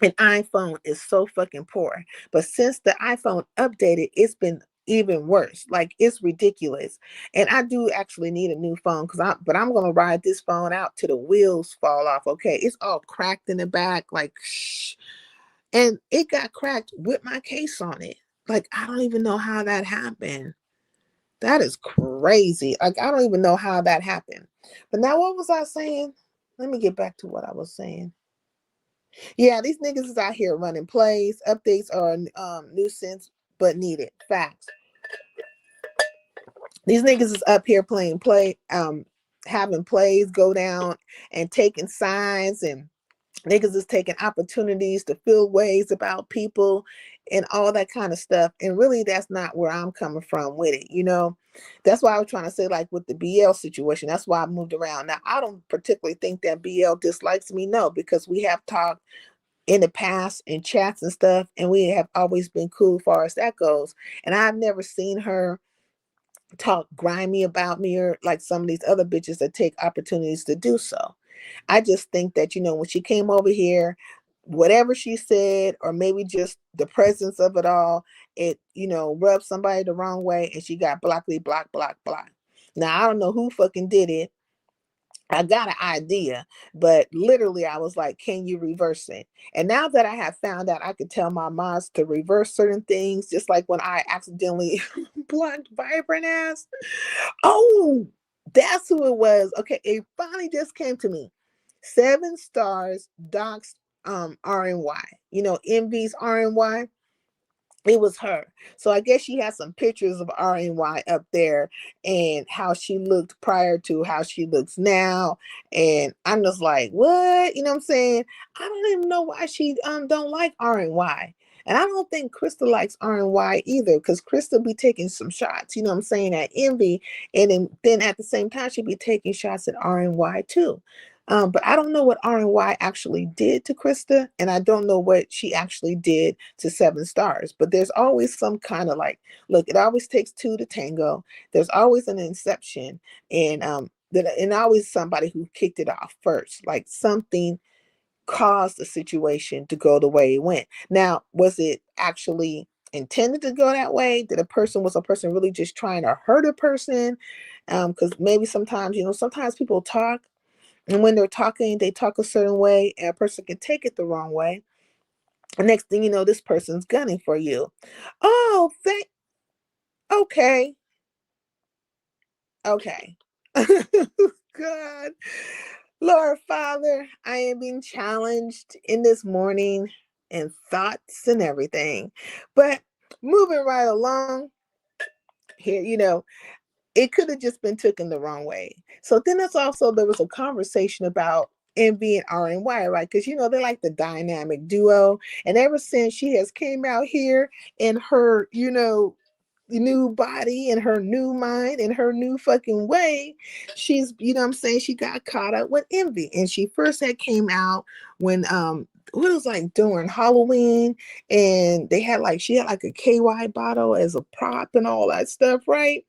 and iPhone is so fucking poor. But since the iPhone updated, it's been even worse. Like, it's ridiculous. And I do actually need a new phone but I'm gonna ride this phone out till the wheels fall off. Okay, it's all cracked in the back, like shh. And it got cracked with my case on it. Like, I don't even know how that happened. That is crazy. Like, I don't even know how that happened. But now, what was I saying? Let me get back to what I was saying. Yeah, these niggas is out here running plays. Updates are nuisance, but needed. Facts. These niggas is up here having plays go down and taking signs, and niggas is taking opportunities to feel ways about people and all that kind of stuff. And really, that's not where I'm coming from with it. That's why I was trying to say, like with the BL situation, that's why I moved around. Now, I don't particularly think that BL dislikes me, no, because we have talked in the past in chats and stuff, and we have always been cool as far as that goes. And I've never seen her talk grimy about me or like some of these other bitches that take opportunities to do so. I just think that, when she came over here, whatever she said, or maybe just the presence of it all, it, rubbed somebody the wrong way, and she got blockly, block, block, block. Now, I don't know who fucking did it. I got an idea, but literally I was like, can you reverse it? And now that I have found out I could tell my mods to reverse certain things, just like when I accidentally blocked Vibrant ass. Oh, that's who it was. Okay, it finally just came to me. 7 stars, docs, RNY. Envy's RNY. It was her. So I guess she had some pictures of RNY up there and how she looked prior to how she looks now. And I'm just like, what? You know what I'm saying? I don't even know why she don't like RNY. And I don't think Krista likes RNY either, because Krista be taking some shots, you know what I'm saying, at Envy. And then at the same time, she'd be taking shots at RNY too. But I don't know what RNY actually did to Krista, and I don't know what she actually did to 7 stars. But there's always some kind of like, look, it always takes 2 to tango. There's always an inception, and always somebody who kicked it off first. Like something caused the situation to go the way it went. Now, was it actually intended to go that way? Was a person really just trying to hurt a person? Because maybe sometimes, sometimes people talk. And when they're talking, they talk a certain way, and a person can take it the wrong way. And next thing you know, this person's gunning for you. Oh, okay. Okay. God. Lord Father, I am being challenged in this morning and thoughts and everything. But moving right along here, it could have just been taken the wrong way. So then there was a conversation about Envy and RNY, right? Because they're like the dynamic duo. And ever since she has came out here in her, new body and her new mind and her new fucking way, she's, what I'm saying, she got caught up with Envy. And she first had came out when what was like during Halloween, and she had like a KY bottle as a prop and all that stuff, right?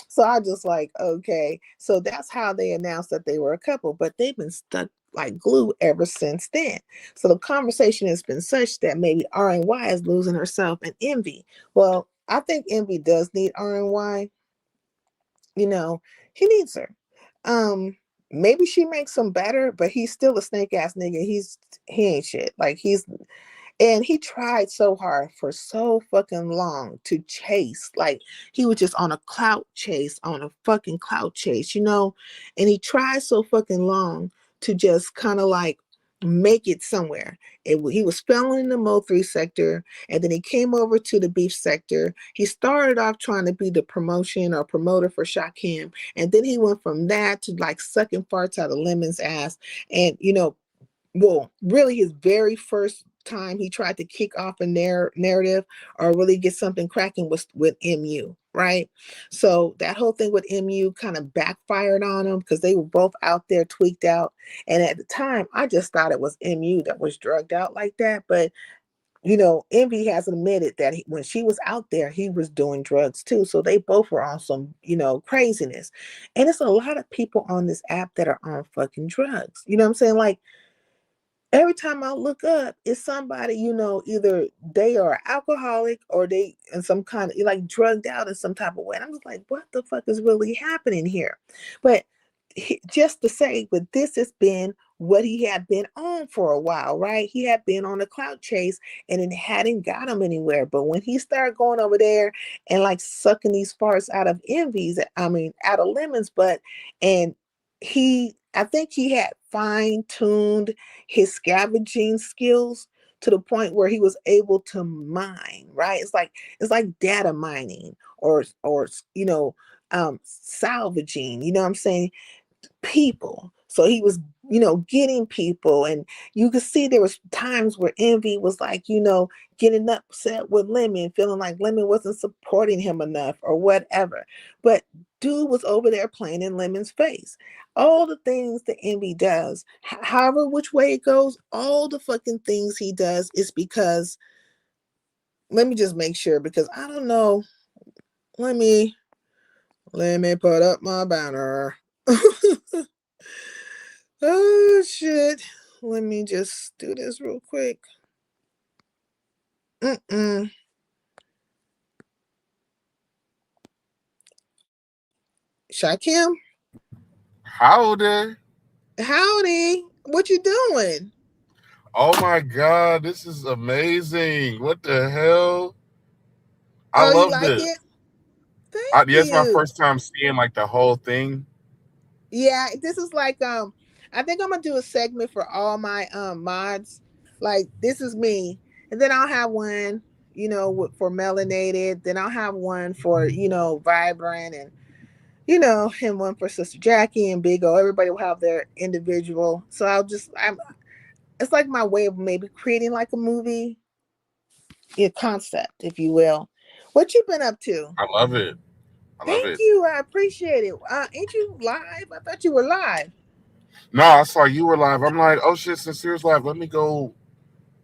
So I just like, okay. So that's how they announced that they were a couple, but they've been stuck like glue ever since then. So the conversation has been such that maybe RNY is losing herself and Envy. Well, I think Envy does need RNY. He needs her. Maybe she makes him better, but he's still a snake ass nigga. He ain't shit. Like and he tried so hard for so fucking long to chase. Like he was just on a fucking clout chase, And he tried so fucking long to just kind of like make it somewhere. He was failing in the Mo3 sector, and then he came over to the beef sector. He started off trying to be the promotion or promoter for Shakim, and then he went from that to like sucking farts out of Lemon's ass. And well, really his very first time he tried to kick off a narrative or really get something cracking was with MU, right? So that whole thing with MU kind of backfired on him because they were both out there tweaked out. And at the time, I just thought it was MU that was drugged out like that. But Envy has admitted that when she was out there, he was doing drugs too. So they both were on some, craziness. And it's a lot of people on this app that are on fucking drugs. You know what I'm saying? Like, every time I look up, it's somebody, either they are alcoholic or they in some kind of like drugged out in some type of way. And I'm just like, what the fuck is really happening here? But just to say, but this has been what he had been on for a while, right? He had been on a clout chase and it hadn't got him anywhere. But when he started going over there and like sucking these farts out of out of Lemon's butt, and I think he had fine-tuned his scavenging skills to the point where he was able to mine, right? It's like data mining or salvaging, you know what I'm saying? People. So he was, getting people, and you could see there was times where Envy was like, getting upset with Lemon, feeling like Lemon wasn't supporting him enough or whatever. But dude was over there playing in Lemon's face. All the things that Envy does, however which way it goes, all the fucking things he does is because, let me just make sure, because I don't know. Let me put up my banner. Oh shit. Let me just do this real quick. Shakim? Howdy. Howdy. What you doing? Oh my God, this is amazing. What the hell? I Oh, you love like this. it? Thank Yeah, it's my you. first time seeing like the whole thing. Yeah, this is like I think I'm gonna do a segment for all my mods. Like this is me. And then I'll have one, for melanated. Then I'll have one for, vibrant, and and one for Sister Jackie and Big O. Everybody will have their individual. So it's like my way of maybe creating like a movie, concept, if you will. What you been up to? I love it. I love Thank it. you. I appreciate it. Ain't you live? I thought you were live. No, I saw you were live. I'm like, oh shit, Sincere's live. Let me go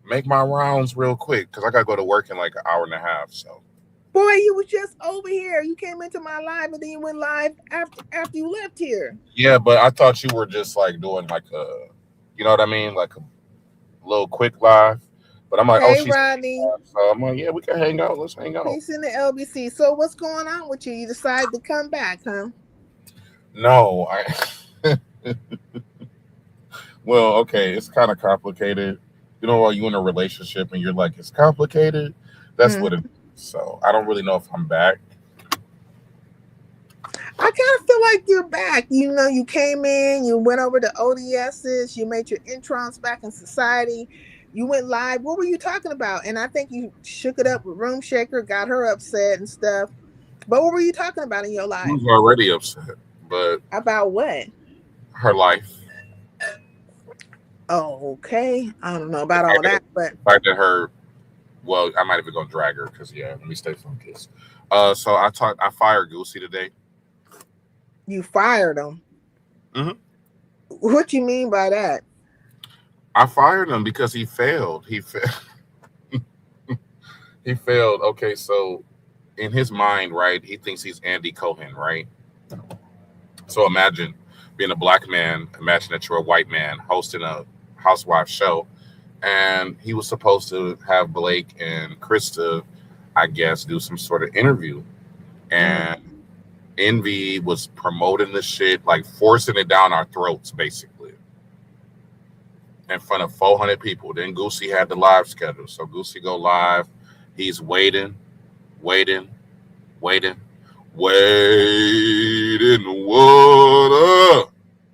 make my rounds real quick because I gotta go to work in like an hour and a half. So Boy, you was just over here. You came into my live and then you went live after you left here. yeah, but I thought you were just like doing like a, you know what I mean, like a little quick live. But I'm like, oh, Hey, she's Rodney. live. So I'm like, yeah, we can hang out. Let's hang out. Peace in the LBC. So what's going on with you? You decided to come back, huh? No, well, okay, it's kind of complicated. You know, while you in a relationship and you're like, it's complicated. That's what it is. So I don't really know if I'm back. I kind of feel like you're back. You came in, you went over to ODSs, you made your entrance back in society. You went live. What were you talking about? And I think you shook it up with Room Shaker, got her upset and stuff. But what were you talking about in your She live? was already upset, but About what? her life, Oh, okay. I don't know the about all fact that, that, but the fact that her, well, I'm not even gonna drag her because yeah, let me stay focused. So I fired Goosey today. you fired him. Hmm. What you mean by that? I fired him because he failed. He failed. Okay, so in his mind, right, he thinks he's Andy Cohen, right? So imagine being a black man. Imagine that you're a white man hosting a housewife show, and he was supposed to have Blake and Krista, I guess, do some sort of interview, Mm. and Envy was promoting the shit, like forcing it down our throats, basically, in front of 400 people. Then Goosey had the live schedule, so Goosey go live. He's waiting, waiting, waiting, waiting. What up?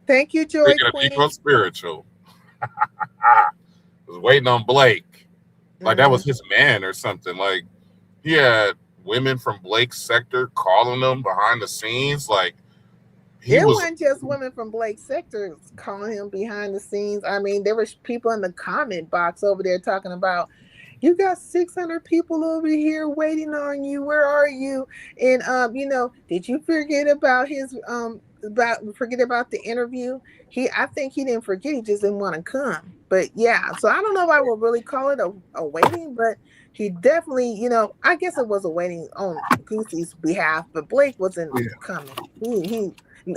Thank you, Joy Speaking of Queen. people spiritual, was waiting on Blake. Like that Mm. was his man or something. Like he had women from Blake's sector calling him behind the scenes. Like he It was. wasn't just women from Blake sector calling him behind the scenes. I mean, there was people in the comment box over there talking about, you got 600 people over here waiting on you. Where are you? And did you forget about his forget about the interview? I think he didn't forget. He just didn't want to come. But yeah, so I don't know if I would really call it a waiting, but he definitely, I guess it was a waiting on Goosey's behalf. But Blake wasn't Yeah. coming. He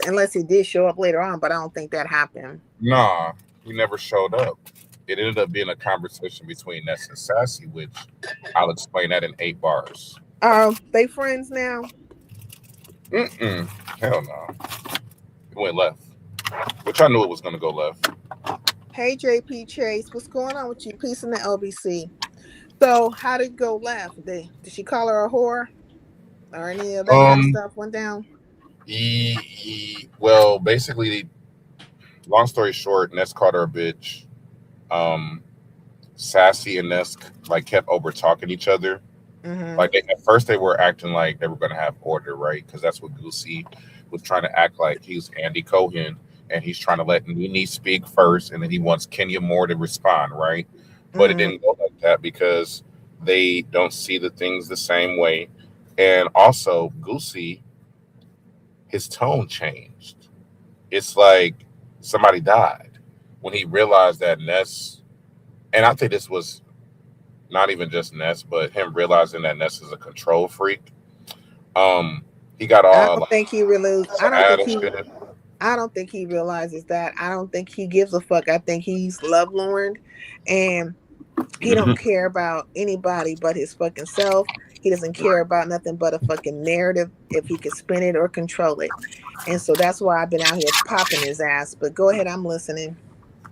unless he did show up later on, but I don't think that happened. Nah, he never showed up. It ended up being a conversation between Ness and Sassy, which I'll explain that in 8 bars. They friends now. Mm-mm. Hell no. It went left. Which I knew it was going to go left. Hey JP Chase, what's going on with you? Peace in the LBC. So how did it go left? Did she call her a whore? Or any of that kind of Um, stuff went down? well, basically, long story short, Ness called her a bitch. Um, Sassy and Ness like kept over talking each other. Mm-hmm. Like at first they were acting like they were gonna have order, right? Because that's what Goosey was trying to act like. He's Andy Cohen, and he's trying to let Nene speak first, and then he wants Kenya Moore to respond, right? But it Mm-hmm. didn't go like that because they don't see the things the same way. And also, Goosey, his tone changed. It's like somebody died when he realized that Ness, and I think this was not even just Ness, but him realizing that Ness is a control freak. He got I all don't like think he really sad and shit. I don't think he realizes that. I don't think he gives a fuck. I think he's lovelorn and he don't Mhm. care about anybody but his fucking self. He doesn't care about nothing but a fucking narrative if he can spin it or control it. And so that's why I've been out here popping his ass. But go ahead, I'm listening.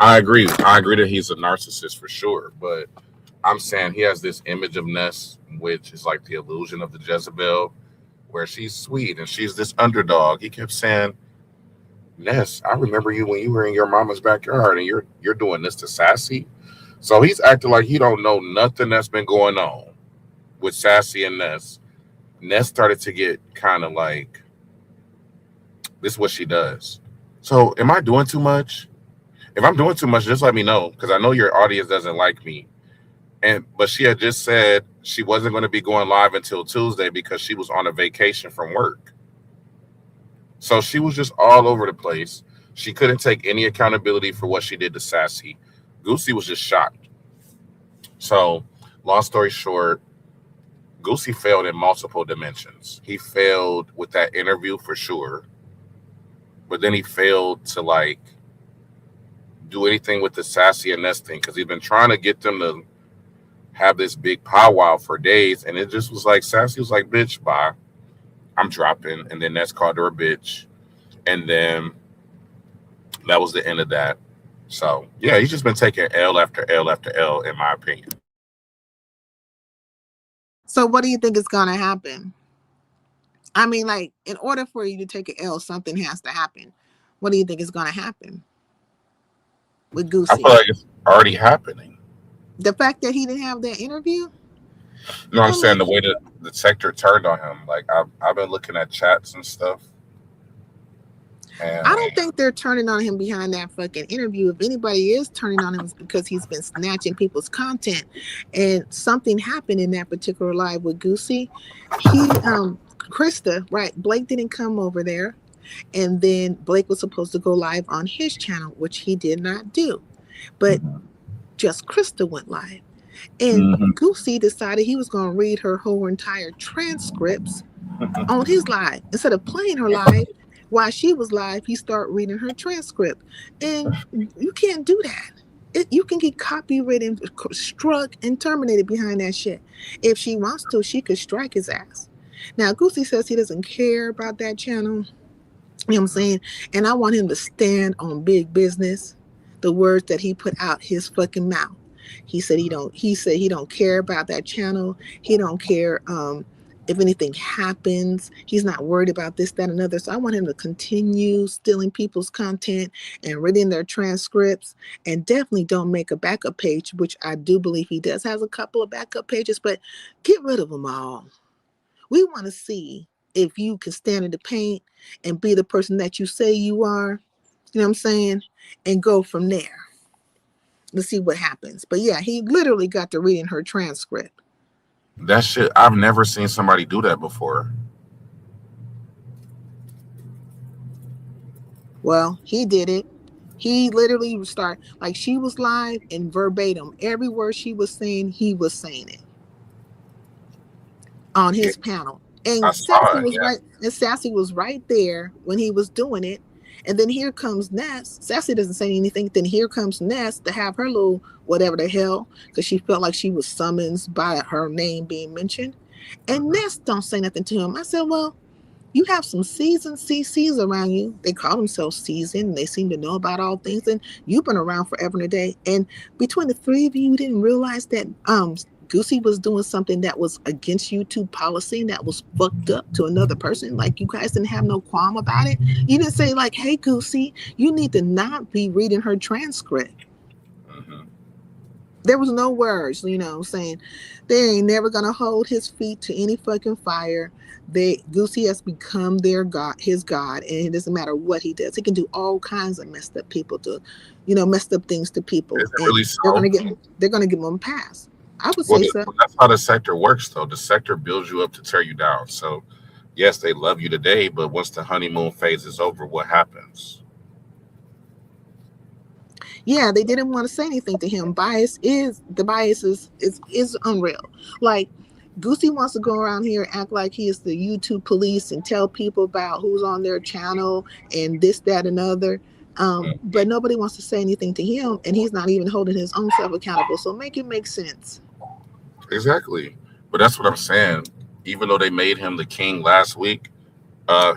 I agree. I agree that he's a narcissist for sure, but I'm saying he has this image of Ness, which is like the illusion of the Jezebel, where she's sweet and she's this underdog. He kept saying, "Ness, I remember you when you were in your mama's backyard, and you're doing this to Sassy." So he's acting like he don't know nothing that's been going on with Sassy and Ness. Ness started to get kind of like, this is what she does. So am I doing too much? If I'm doing too much, just let me know because I know your audience doesn't like me. But she had just said she wasn't going to be going live until Tuesday because she was on a vacation from work. So she was just all over the place. She couldn't take any accountability for what she did to Sassy. Goosey was just shocked. So, long story short, Goosey failed in multiple dimensions. He failed with that interview for sure, but then he failed to like do anything with the Sassy and Ness thing because he's been trying to get them to have this big powwow for days, and it just was like Sassy was like, "Bitch, bye, I'm dropping," and then Ness called her a bitch, and then that was the end of that. So yeah, he's just been taking L after L after L, in my opinion. So what do you think is gonna happen? I mean, like, in order for you to take an L, something has to happen. What do you think is gonna happen with I feel Goosey? like it's already happening. The fact that he didn't have that interview. No, I'm I saying mean, the way that the sector turned on him. Like I've been looking at chats and stuff, I and don't think they're turning on him behind that fucking interview. If anybody is turning on him, it's because he's been snatching people's content, and something happened in that particular live with Goosey. Krista, right? Blake didn't come over there, and then Blake was supposed to go live on his channel, which he did not do. But just Krista went live, and Mhm. Goosey decided he was going to read her whole entire transcripts on his live instead of playing her live while she was live. He started reading her transcript, and you can't do that. You can get copywritten, struck, and terminated behind that shit. If she wants to, she could strike his ass. Now, Goosey says he doesn't care about that channel. You know what I'm saying? And I want him to stand on big business. The words that he put out his fucking mouth. He said he don't care about that channel. He don't care if anything happens. He's not worried about this, that, and other. So I want him to continue stealing people's content and reading their transcripts, and definitely don't make a backup page, which I do believe he does has a couple of backup pages, but get rid of them all. We want to see if you can stand in the paint and be the person that you say you are, you know what I'm saying? And go from there. Let's see what happens. But yeah, he literally got to reading her transcript. that shit, I've never seen somebody do that before. Well, he did it. He literally started, like, she was live and verbatim. Every word she was saying, he was saying it on Yeah, his panel. I And saw Sassy it. was Yeah. right, and Sassy was right there when he was doing it. And then here comes Ness. Sassy doesn't say anything. Then here comes Ness to have her little whatever the hell, because she felt like she was summoned by her name being mentioned. And Mhm. Ness don't say nothing to him. I said, well, you have some seasoned CCs around you. They call themselves seasoned, and they seem to know about all things. And you've been around forever and a day. And between the three of you, you didn't realize that Goosey was doing something that was against YouTube policy and that was fucked up to another person. Like, you guys didn't have no qualm about it. You didn't say like, "Hey, Goosey, you need to not be reading her transcript." Mhm. There was no words, saying they ain't never gonna hold his feet to any fucking fire. Goosey has become their god, his god, and it doesn't matter what he does. He can do all kinds of messed up people to, messed up things to people, Is it and really so? they're gonna give him a pass. I would Well, say so. that's how the sector works, though. The sector builds you up to tear you down. So, yes, they love you today, but once the honeymoon phase is over, what happens? Yeah, they didn't want to say anything to him. The bias is unreal. Like, Goosey wants to go around here and act like he is the YouTube police and tell people about who's on their channel and this, that, and other. Mm, But nobody wants to say anything to him, and he's not even holding his own self accountable. So make it make sense. exactly. But that's what I'm saying. Even though they made him the king last week,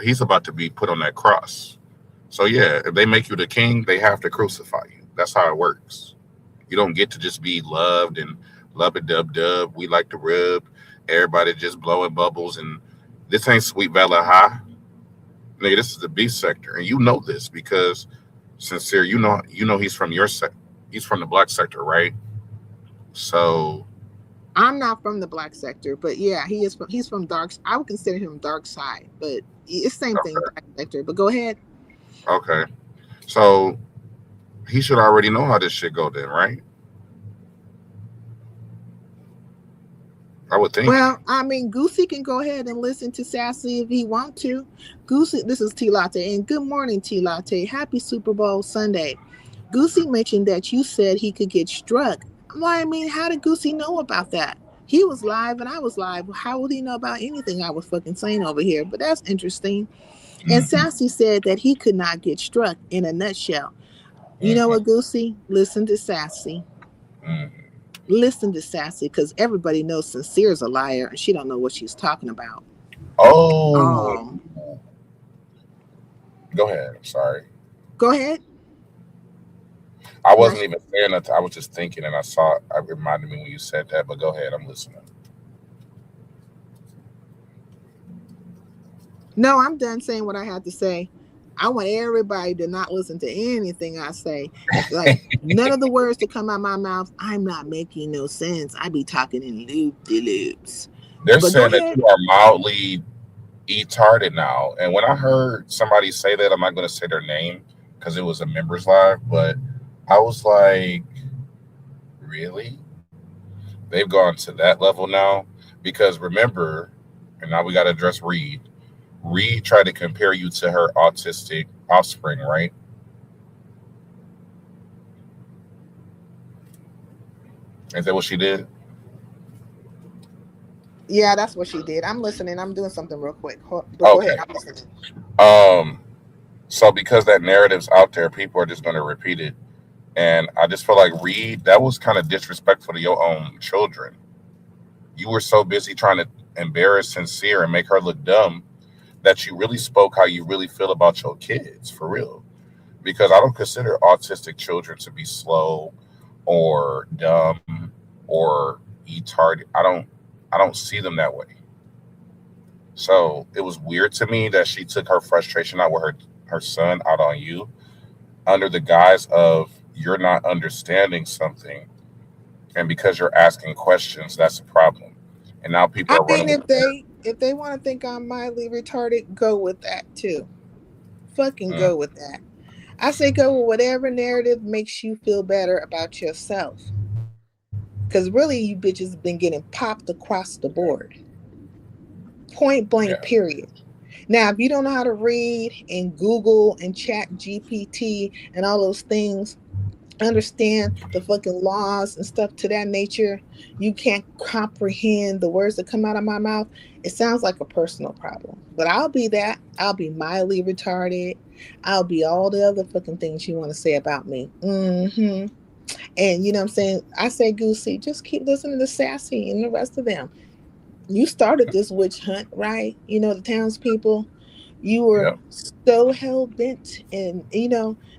he's about to be put on that cross. So, yeah, if they make you the king, they have to crucify you. That's how it works. You don't get to just be loved and love a dub dub. We like to rub. Everybody just blowing bubbles. And this ain't Sweet Valley High. Nigga, this is the beast sector. And you know this because sincere, you know he's from your sect. He's from the black sector, right? So I'm not from the black sector, but yeah, he's from dark. I would consider him dark side, but it's same thing, black sector. But go ahead. okay. So he should already know how this shit go then, right? I would think. Well, I mean, Goosey can go ahead and listen to Sassy if he want to. Goosey, this is T Latte, and good morning, T Latte. Happy Super Bowl Sunday. Goosey mentioned that you said he could get struck. Well, I mean, how did Goosey know about that? He was live and I was live. How would he know about anything I was fucking saying over here? But that's interesting. And Mhm, Sassy said that he could not get struck in a nutshell. You know mhm, what, Goosey? Listen to Sassy. mhm. Listen to Sassy, because everybody knows Sincere's a liar and she don't know what she's talking about. Oh, Um, go ahead. I'm sorry. Go ahead. I Now, wasn't even saying that. I was just thinking, and I saw. It reminded me when you said that. But go ahead. I'm listening. no, I'm done saying what I had to say. I want everybody to not listen to anything I say. Like none of the words that come out my mouth, I'm not making no sense. I be talking in loop de loops. They're But go saying that ahead. you are mildly retarded now. And when I heard somebody say that, I'm not going to say their name because it was a members live, but I was like, really? They've gone to that level now? Because remember, and now we got to address Reed. Reed tried to compare you to her autistic offspring, right? Is that what she did? Yeah, that's what she did. I'm listening. I'm doing something real quick. But go ahead. Okay. I'm listening. Um, so because that narrative's out there, people are just going to repeat it. And I just feel like Reed, that was kind of disrespectful to your own children. You were so busy trying to embarrass Sincere and make her look dumb that you really spoke how you really feel about your kids, for real. Because I don't consider autistic children to be slow or dumb or retarded. I don't see them that way. So it was weird to me that she took her frustration out with her son out on you under the guise of you're not understanding something, and because you're asking questions, that's a problem. And now people I are mean, running with if they want to think I'm mildly retarded, go with that too. Fucking mm, go with that. I say go with whatever narrative makes you feel better about yourself. Because really, you bitches have been getting popped across the board. Point blank, yeah. period. Now, if you don't know how to read and Google and chat GPT and all those things, understand the fucking laws and stuff to that nature, you can't comprehend the words that come out of my mouth. It sounds like a personal problem. But I'll be that. I'll be mildly retarded. I'll be all the other fucking things you want to say about me. And you know what I'm saying? I say, Goosey, just keep listening to Sassy and the rest of them. You started this witch hunt, right? You know, the townspeople. You were Yeah. so hell bent, and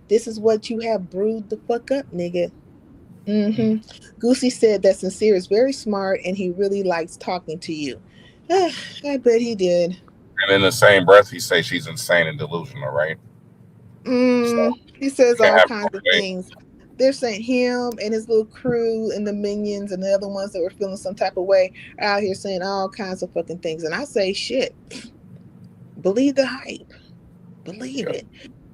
this is what you have brewed the fuck up, nigga. Mm. Goosey said that Sincere is very smart and he really likes talking to you. I bet he did. And in the same breath, he say she's insane and delusional, right? So He says can't all have it kinds both of ways. things. They're saying him and his little crew and the minions and the other ones that were feeling some type of way are out here saying all kinds of fucking things. And I say, shit, believe the hype. Believe Yeah. it.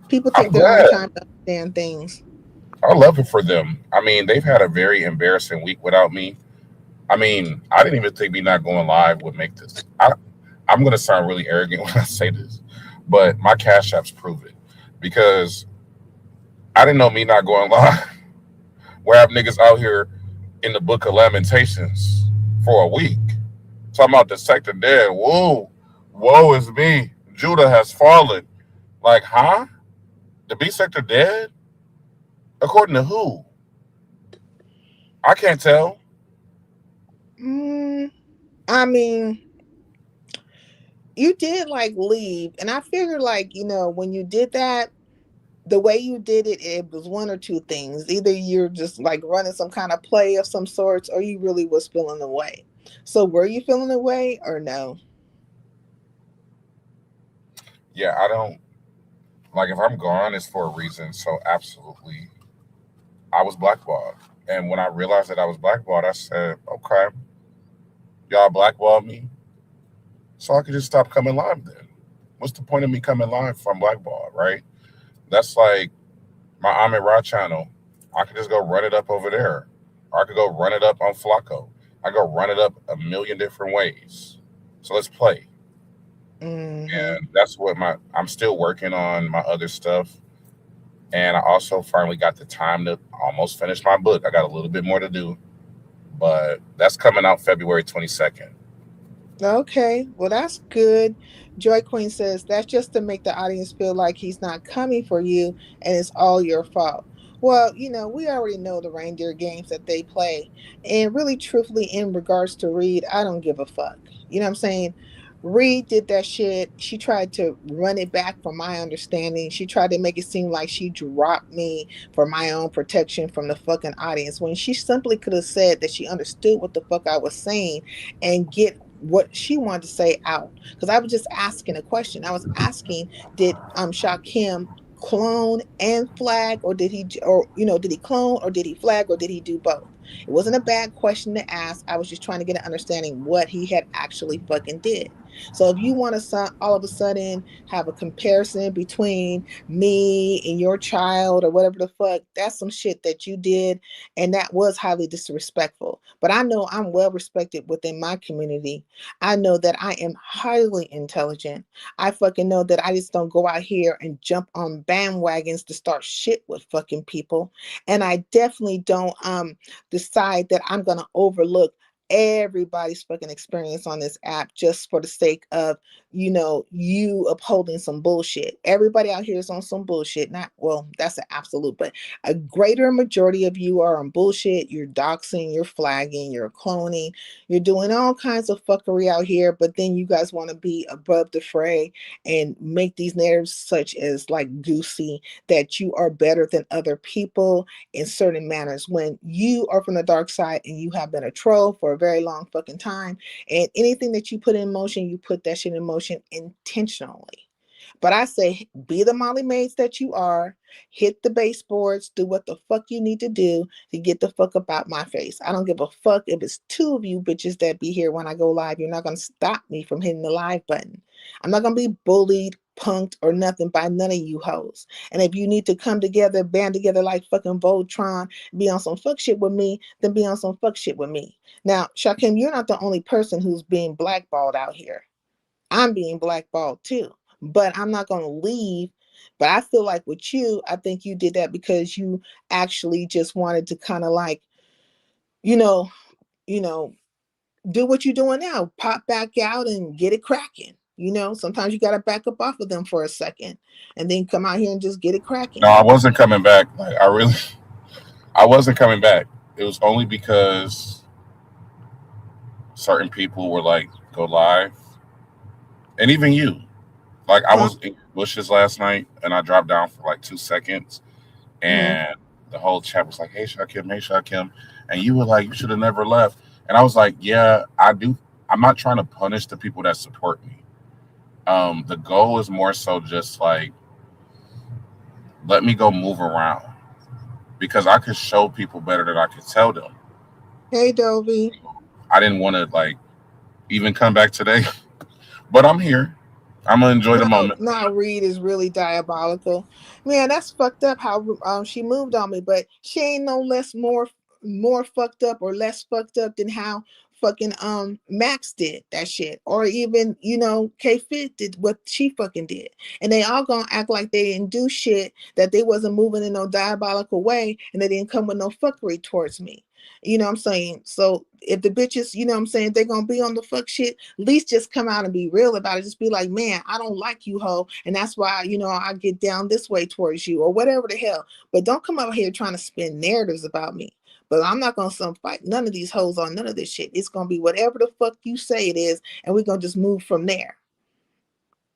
People I'm take their own glad. time to understand things. I love it for them. I mean, they've had a very embarrassing week without me. I mean, I didn't even think me not going live would make this. I'm going to sound really arrogant when I say this, but my Cash Apps prove it because I didn't know me not going live. Where I have niggas out here in the Book of Lamentations for a week talking about the sector dead. Whoa, woe is me. Judah has fallen. Like, huh? The B sector dead? According to who? I can't tell. Mm, I mean, you did like leave, and I figured like when you did that, the way you did it, it was one or two things. Either you're just like running some kind of play of some sorts, or you really was feeling away. So were you feeling away or no? Yeah, I don't like if I'm gone, it's for a reason. So absolutely, I was blackballed, and when I realized that I was blackballed, I said, "Okay, y'all blackballed me, so I could just stop coming live. Then, what's the point of me coming live from blackballed, right? That's like my Ahmed Ra channel. I could just go run it up over there, or I could go run it up on Flacco. I go run it up a million different ways. So let's play." Mm-hmm. And that's what I'm still working on my other stuff. And I also finally got the time to almost finish my book. I got a little bit more to do, but that's coming out February 22nd. Okay, well, that's good. Joy Queen says that's just to make the audience feel like he's not coming for you and it's all your fault. Well, we already know the reindeer games that they play. And really, truthfully, in regards to Reed, I don't give a fuck. You know what I'm saying? Reed did that shit. She tried to run it back from my understanding. She tried to make it seem like she dropped me for my own protection from the fucking audience when she simply could have said that she understood what the fuck I was saying and get what she wanted to say out, because I was just asking a question. I was asking, did Shakim clone and flag, or did he, or did he clone, or did he flag, or did he do both? It wasn't a bad question to ask. I was just trying to get an understanding what he had actually fucking did. So if you want to all of a sudden have a comparison between me and your child or whatever the fuck, that's some shit that you did, and that was highly disrespectful. But I know I'm well respected within my community. I know that I am highly intelligent. I fucking know that I just don't go out here and jump on bandwagons to start shit with fucking people. And I definitely don't decide that I'm gonna overlook everybody's fucking experience on this app just for the sake of you upholding some bullshit. Everybody out here is on some bullshit. Not, well, that's an absolute, but a greater majority of you are on bullshit. You're doxing, you're flagging, you're cloning, you're doing all kinds of fuckery out here. But then you guys want to be above the fray and make these narratives such as like Goosey, that you are better than other people in certain manners, when you are from the dark side and you have been a troll for a very long fucking time. And anything that you put in motion, you put that shit in motion intentionally. But I say, be the Molly Maids that you are, hit the baseboards, do what the fuck you need to do to get the fuck up out my face. I don't give a fuck if it's two of you bitches that be here when I go live. You're not going to stop me from hitting the live button. I'm not going to be bullied, punked, or nothing by none of you hoes. And if you need to come together, band together like fucking Voltron, be on some fuck shit with me, then be on some fuck shit with me. Now, Shakim, you're not the only person who's being blackballed out here. I'm being blackballed too, but I'm not going to leave. But I feel like with you, I think you did that because you actually just wanted to kind of like, you know, you know, do what you're doing now, pop back out and get it cracking. Sometimes you got to back up off of them for a second and then come out here and just get it No, cracking. I wasn't coming back. Like I wasn't coming back. It was only because certain people were like, go live. And even you. Like I was in bushes last night and I dropped down for like 2 seconds Mm-hmm. and the whole chat was like, hey Shakim, hey Shakim. And you were like, you should have never left. And I was like, yeah, I do. I'm not trying to punish the people that support me. The goal is more so just like, let me go move around because I could show people better than I could tell them. Hey, Dovey. I didn't want to like even come back today, but I'm here. I'm gonna enjoy the No, moment. no, Reed is really diabolical. Man, that's fucked up how she moved on me, but she ain't no less more fucked up or less fucked up than how fucking Max did that shit. Or even, K Fit did what she fucking did. And they all gonna act like they didn't do shit, that they wasn't moving in no diabolical way, and they didn't come with no fuckery towards me. You know what I'm saying? So if the bitches, you know what I'm saying, they're gonna be on the fuck shit, at least just come out and be real about it. Just be like, man, I don't like you, ho, and that's why, I get down this way towards you, or whatever the hell. But don't come out here trying to spin narratives about me. But I'm not gonna fight none of these hoes on none of this shit. It's gonna be whatever the fuck you say it is, and we're gonna just move from there.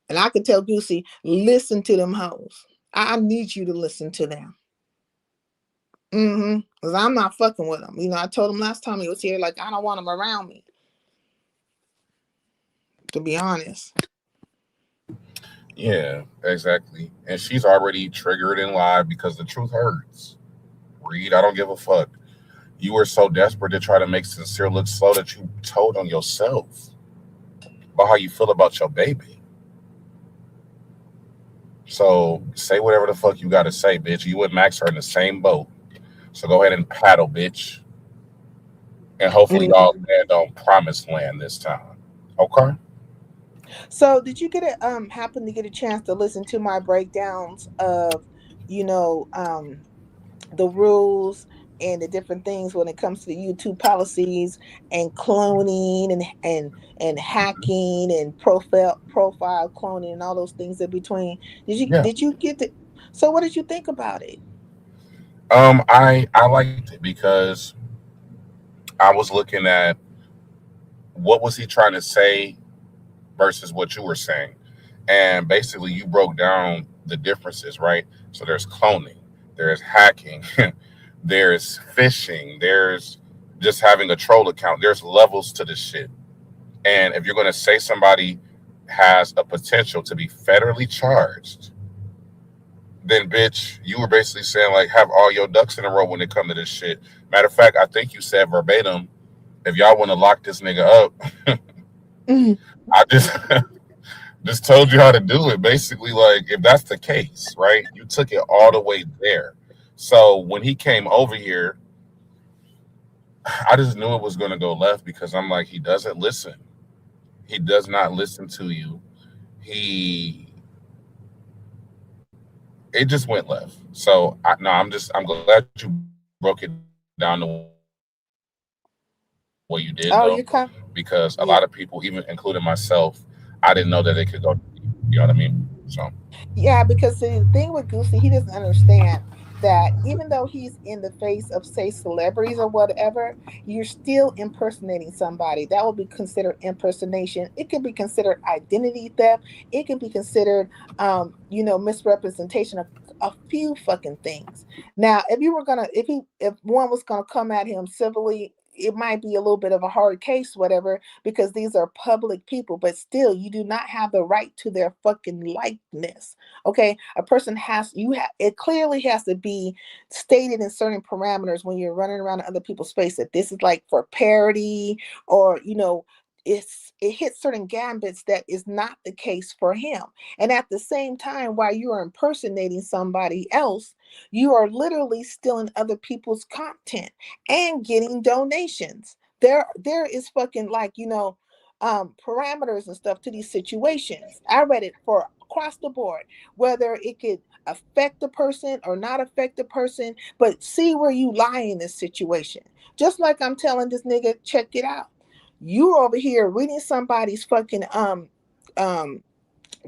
And I can tell Goosey, listen to them hoes. I need you to listen to them. Because I'm not fucking with him. I told him last time he was here, like, I don't want him around me, to be honest. Yeah, exactly. And she's already triggered in live because the truth hurts. Reed, I don't give a fuck. You were so desperate to try to make Sincere look slow that you told on yourself about how you feel about your baby. So say whatever the fuck you gotta say, bitch. You and Max are in the same boat. So go ahead and paddle, bitch. And hopefully y'all land on promised land this time. Okay? So did you happen to get a chance to listen to my breakdowns of, you know, um, the rules and the different things when it comes to the YouTube policies and cloning and hacking and profile cloning and all those things in between? Yeah. Did you get to, so what did you think about it? I liked it because I was looking at what was he trying to say versus what you were saying. And basically you broke down the differences, right? So there's cloning, there's hacking, there's phishing, there's just having a troll account. There's levels to this shit. And if you're going to say somebody has a potential to be federally charged, then bitch, you were basically saying like have all your ducks in a row when it come to this shit. Matter of fact, I think you said verbatim, if y'all want to lock this nigga up, Mhm. I just just told you how to do it. Basically, like if that's the case, right? You took it all the way there. So when he came over here, I just knew it was going to go left because I'm like, he doesn't listen. He does not listen to you. He it just went left. So no, I'm glad you broke it down the way you did though, because a lot of Oh, people, you even come. including myself, I didn't know that it could go. You know what I mean? So Yeah, because see, the thing with Goosey, he doesn't understand that even though he's in the face of, say, celebrities or whatever, you're still impersonating somebody. That would be considered impersonation. It could be considered identity theft. It could be considered, misrepresentation of a few fucking things. Now, if you were gonna, if one was gonna come at him civilly, it might be a little bit of a hard case, whatever, because these are public people, but still, you do not have the right to their fucking likeness. Okay, a person has you have it clearly has to be stated in certain parameters when you're running around in other people's space that this is like for parody, or it hits certain gambits that is not the case for him. And at the same time, while you are impersonating somebody else, you are literally stealing other people's content and getting donations. There is fucking like, parameters and stuff to these situations. I read it for across the board, whether it could affect the person or not affect the person, but see where you lie in this situation. Just like I'm telling this nigga, check it out. You over here reading somebody's fucking um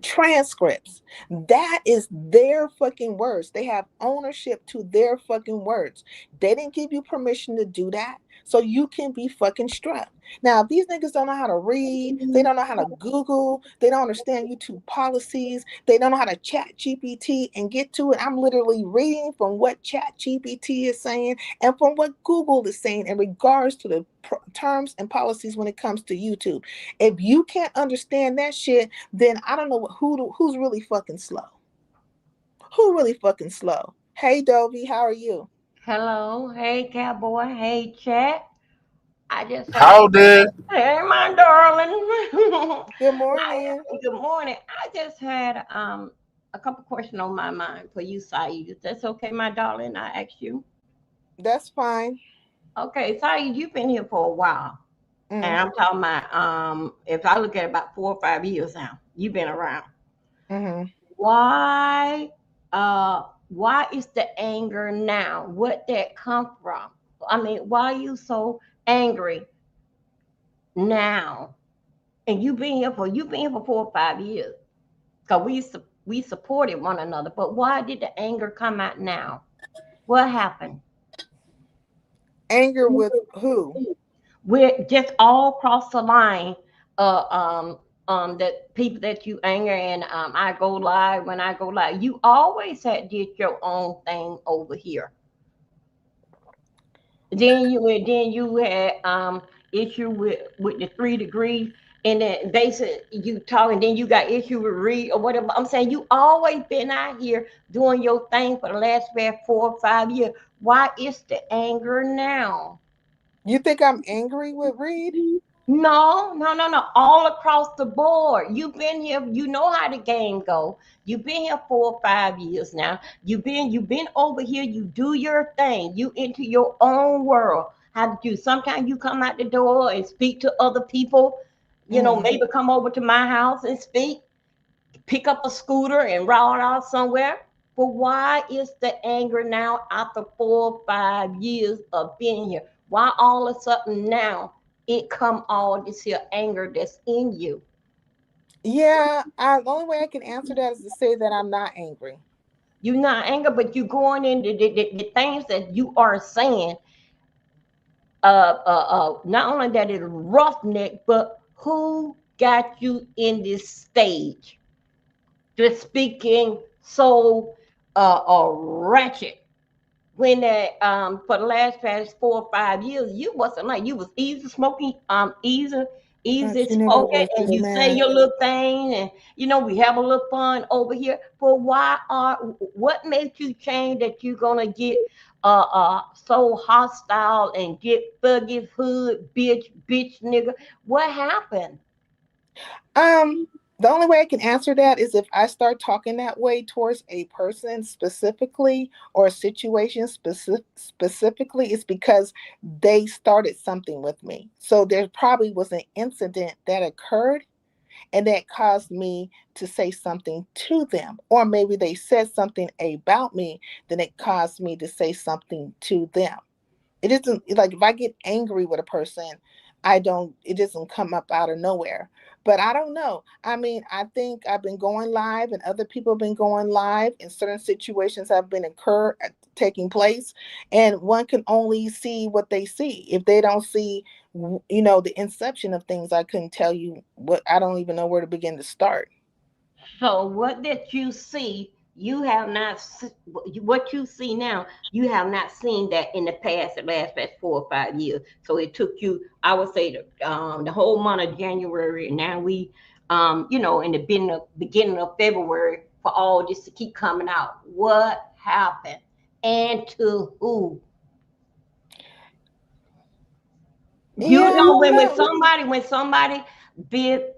transcripts. That is their fucking words. They have ownership to their fucking words. They didn't give you permission to do that. So you can be fucking struck. Now, if these niggas don't know how to read, they don't know how to Google, they don't understand YouTube policies, they don't know how to chat GPT and get to it. I'm literally reading from what chat GPT is saying and from what Google is saying in regards to the terms and policies when it comes to YouTube. If you can't understand that shit, then I don't know who's really fucking slow. Who really fucking slow? Hey Dovey, how are you? Hello, hey cowboy, hey chat. I just had, how did hey my darling. Good morning. Good morning. I just had a couple questions on my mind for you, Saeed. If that's okay, my darling, I ask you. That's fine. Okay, Saeed, you've been here for a while, and Mm, I'm talking about if I look at about 4 or 5 years now, you've been around. mm-hmm. Why why is the anger now? What that come from? I mean, why are you so angry now? And you've been here for 4 or 5 years. Because we supported one another. But why did the anger come out now? What happened? Anger with who? We're just all across the line. Uh, um, that people that you anger, and I go live when I go live. You always had did your own thing over here. Then you had issue with the 3 degrees, and then they said you talking. Then you got issue with Reed or whatever. I'm saying you always been out here doing your thing for the last 4 or 5 years. Why is the anger now? You think I'm angry with Reed? No, no, no, no. All across the board. You've been here. You know how the game go. You've been here 4 or 5 years now. You've been over here. You do your thing. You into your own world. How did you? Sometimes you come out the door and speak to other people. Mm. Maybe come over to my house and speak. Pick up a scooter and ride out somewhere. But why is the anger now after 4 or 5 years of being here? Why all of a sudden now it come all this here anger that's in you? Yeah, the only way I can answer that is to say that I'm not angry. You're not angry, but you going into the things that you are saying. Not only that it's roughneck, but who got you in this stage? Just speaking so ratchet when that for the last past 4 or 5 years you wasn't like you was easy smoking easy Not easy you never spoken, was and this you say man. your little thing, and we have a little fun over here. But what makes you change that you're gonna get so hostile and get thuggy hood bitch nigga? What happened? Um, the only way I can answer that is if I start talking that way towards a person specifically or a situation specifically, it's because they started something with me. So there probably was an incident that occurred and that caused me to say something to them. Or maybe they said something about me, then it caused me to say something to them. It isn't like if I get angry with a person, it doesn't come up out of nowhere. But I don't know. I mean, I think I've been going live and other people have been going live and certain situations have been taking place, and one can only see what they see. If they don't see, the inception of things, I couldn't tell you what, I don't even know where to begin to start. So what did you see? You have not what you see now. You have not seen that in the past, the last 4 or 5 years. So it took you, I would say, the whole month of January, and now we, in the beginning of February, for all this to keep coming out. What happened, and to who? You Yeah, I know, don't know.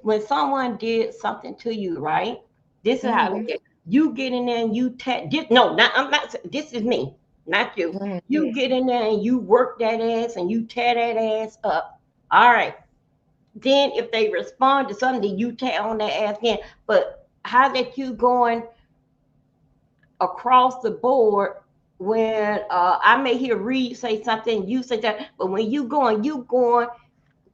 when someone did something to you, right? This is how I Hmm. look at it. You get in there and you no, not I'm not. This is me, not you. Hmm. You get in there and you work that ass and you tear that ass up. All right. Then if they respond to something, you tear on that ass again. But how that you going across the board when I may hear Reed say something, you say that, but when you going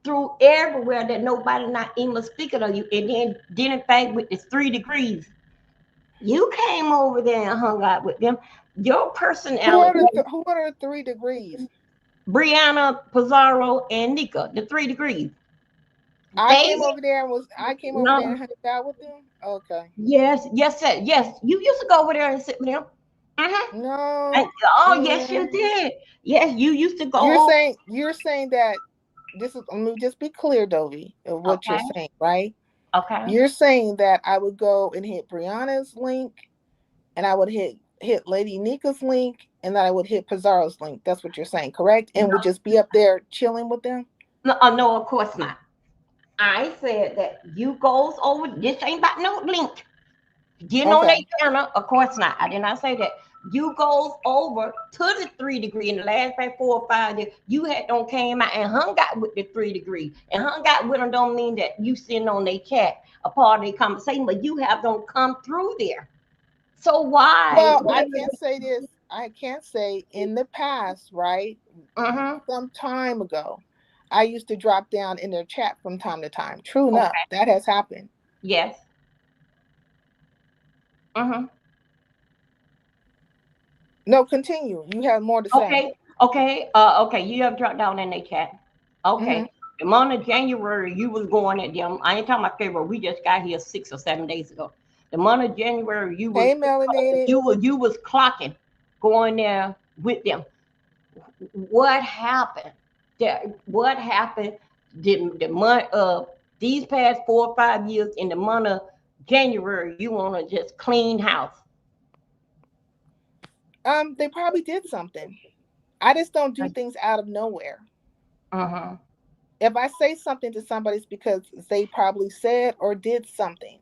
through everywhere that nobody not even speaking of you. And then in fact, with this 3 degrees, you came over there and hung out with them. Your personality, Who are the 3 degrees? Brianna, Pizarro, and Nika, the 3 degrees. They I came over there and no, hung out with them. Okay. yes, sir, yes. You used to go over there and sit with them. Mm-hmm. No. And, oh, yes, you Mm. did. Yes, you used to You're go. saying you're saying that this is, let me just be clear, Dovey, of what you're Okay, saying, right? okay. You're saying that I would go and hit Brianna's link, and I would hit Lady Nika's link, and that I would hit Pizarro's link. That's what you're saying, correct? And would just be up there chilling with them. No, no, of course not. I said that you goes over. This ain't about no link. Getting on their Okay. channel, of course not. I did not say that. You goes over to the 3 degree in the last 4 or 5 years. You had don't came out and hung out with the 3 degree. And hung out with them don't mean that you sitting on their chat, a part of their conversation, but you have don't come through there. So why? Well, I can't say this. I can't say in the past, right? Mm-hmm. Some time ago, I used to drop down in their chat from time to time. True enough, Okay. that has happened. Yes. Mm-hmm. No, continue. You have more to say. Okay. Okay. Okay. You have dropped down in their chat. Hmm. Okay. The month of January, you was going at them. I ain't talking about February. We just got here 6 or 7 days ago. The month of January, Hey, melanated. you was clocking, going there with them. What happened? What happened? The month of these past 4 or 5 years in the month of January, you want to just clean house. They probably did something. I just don't do things out of nowhere. Uh-huh. If I say something to somebody, it's because they probably said or did something.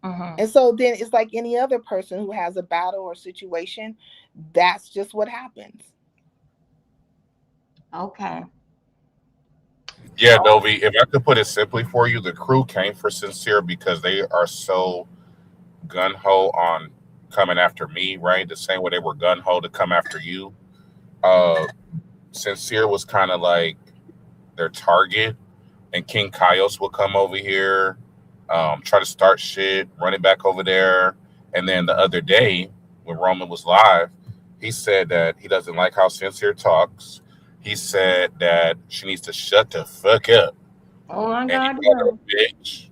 Uh-huh. And so then it's like any other person who has a battle or situation. That's just what happens. Okay. Yeah, Novi, if I could put it simply for you, the crew came for Sincere because they are so gun ho on coming after me, right? The same way they were gun ho to come after you. Uh, Sincere was kind of like their target, and King Kaios will come over here, try to start shit, run it back over there. And then the other day, when Roman was live, he said that he doesn't like how Sincere talks. He said that she needs to shut the fuck up. Oh my And he God. called her a bitch.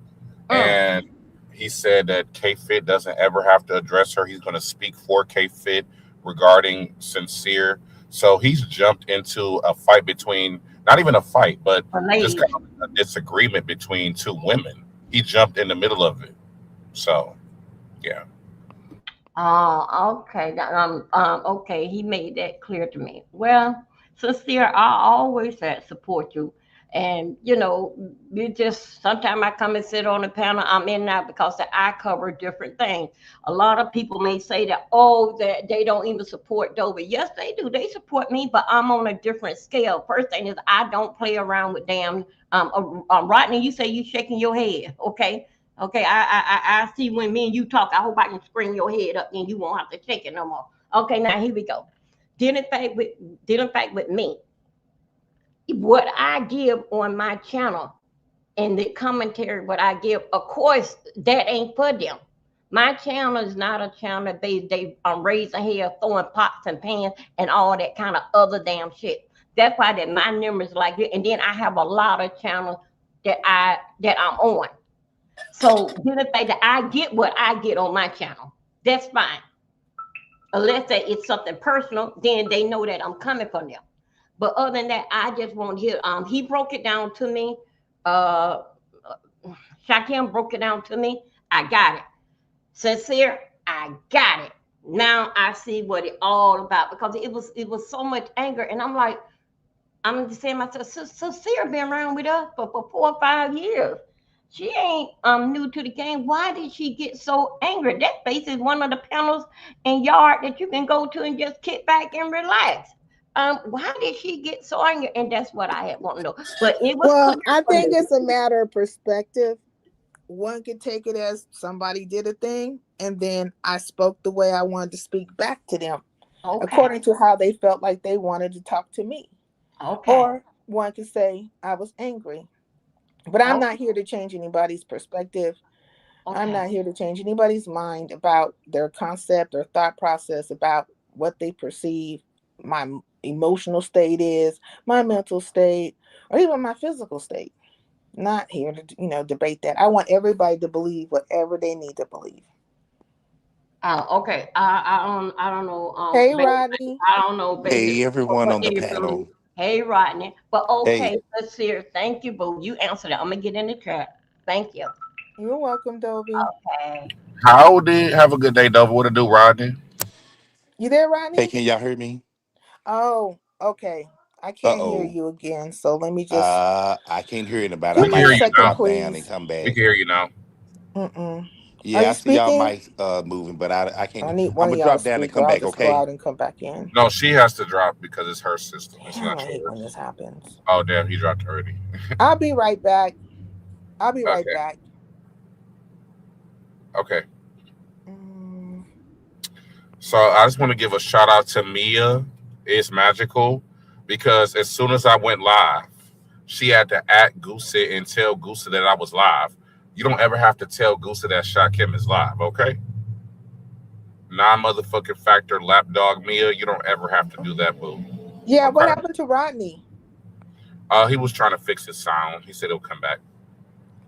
Uh, And he said that K Fit doesn't ever have to address her. He's going to speak for K Fit regarding Sincere. So he's jumped into a fight between Not even a fight, but A just lady. kind of a disagreement between two women. He jumped in the middle of it. So yeah. Oh, okay. Okay. He made that clear to me. Well, sincere, I always had support you, and you just sometimes I come and sit on the panel. I'm in now because I cover different things. A lot of people may say that, oh, that they don't even support Dover. Yes, they do. They support me, but I'm on a different scale. First thing is I don't play around with damn. Rodney, you say you shaking your head, okay? Okay, I see when me and you talk. I hope I can scream your head up and you won't have to shake it no more. Okay, now here we go. Dealing fact with me. What I give on my channel and the commentary, what I give, of course, that ain't for them. My channel is not a channel they raising hell, throwing pots and pans and all that kind of other damn shit. That's why that my numbers like it. And then I have a lot of channels that I'm on. So do the fact that I get what I get on my channel, that's fine. Unless that it's something personal, then they know that I'm coming from them. But other than that, I just want to hear. He broke it down to me. Uh, Shakim broke it down to me. I got it. Sincere, I got it. Now I see what it all about because it was so much anger, and I'm just saying myself, Sincere been around with us for 4 or 5 years. She ain't new to the game. Why did she get so angry? That space is one of the panels in yard that you can go to and just kick back and relax. Why did she get so angry? And that's what I had want to know. But it was clear Well, I for think me. it's a matter of perspective. One could take it as somebody did a thing, and then I spoke the way I wanted to speak back to them, Okay, according to how they felt like they wanted to talk to me. okay, Or one could say I was angry. But I'm not okay, here to change anybody's perspective. I'm okay. not here to change anybody's mind about their concept or thought process about what they perceive my emotional state is, my mental state, or even my physical state. Not here to, debate that. I want everybody to believe whatever they need to believe. Okay. I don't know. Hey, Baby, Rodney. I don't know, baby. Hey, everyone What on the they from me. panel. Hey, Rodney. But Hey, okay, let's see. Thank you, boo. You answered it. I'm gonna get in the chat. Thank you. You're welcome, Dobie. Okay. How did have a good day, Dover? What to do, Rodney? You there, hey, Rodney? can y'all hear me? Oh, okay. I Uh can't hear oh. you again. So let me just I can't hear anybody. I We give can me might a hear have you to second, now. drop down and please. come We back. can hear you now. Mm-mm. Are Yeah, you I see y'all speaking? mics moving, but I I can't. need I'm one of gonna y'all to drop down and speak, or come I'll back. just go Okay. out and come back in. No, she has to drop because it's her system. It's Damn, not I hate when yours. this happens. Oh damn, he dropped already. I'll be right back. I'll be right Okay. back. Okay. Mm. So I just want to give a shout out to Mia. It's magical because as soon as I went live, she had to at Goosa and tell Goosa that I was live. You don't ever have to tell Goosa that Shakim is live, okay? Non-motherfucking factor lapdog Mia. You don't ever have to do that, boo. Yeah, what Okay. happened to Rodney? He was trying to fix his sound. He said he'll come back.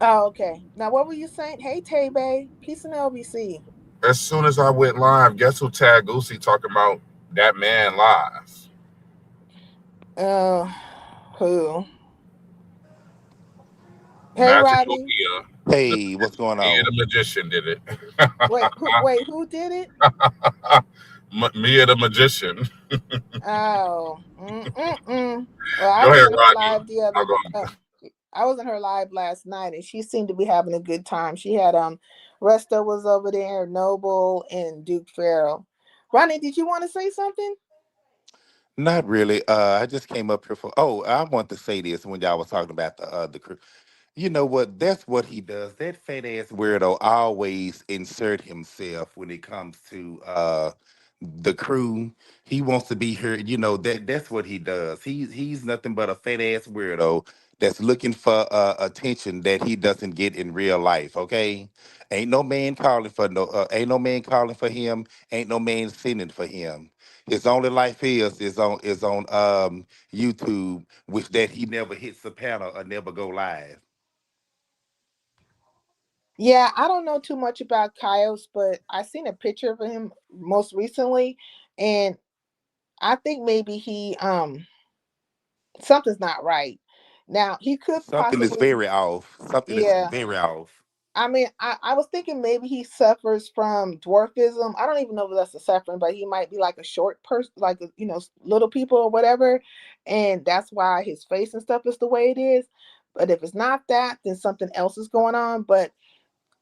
Oh, okay. Now, what were you saying? Hey, Tay Bay, peace and LBC. As soon as I went live, guess who tagged Goosey talking about that man live? Uh, who? Hey, Magical Rodney. Mia. Hey, what's going Mia the on? magician did it. Wait, who? Wait, who did it? Mia the magician. Oh, well, I Go was ahead, in her Rodney. live the other. I'll go. I was in her live last night, and she seemed to be having a good time. She had Resta was over there, Noble, and Duke Farrell. Ronnie, did you want to say something? Not really. I just came up here for. Oh, I want to say this when y'all was talking about the crew. You know what? That's what he does. That fat ass weirdo always insert himself when it comes to the crew. He wants to be here. You know that's what he does. He's nothing but a fat ass weirdo that's looking for attention that he doesn't get in real life. Okay, ain't no man calling for no. Ain't no man calling for him. Ain't no man sending for him. His only life is on YouTube, which that he never hits the panel or never go live. Yeah, I don't know too much about Kaios, but I seen a picture of him most recently, and I think maybe he something's not right. Now he could Something is possibly, very off. Something is yeah. very off. I mean, I was thinking maybe he suffers from dwarfism. I don't even know if that's a suffering, but he might be like a short person, like little people or whatever, and that's why his face and stuff is the way it is. But if it's not that, then something else is going on. But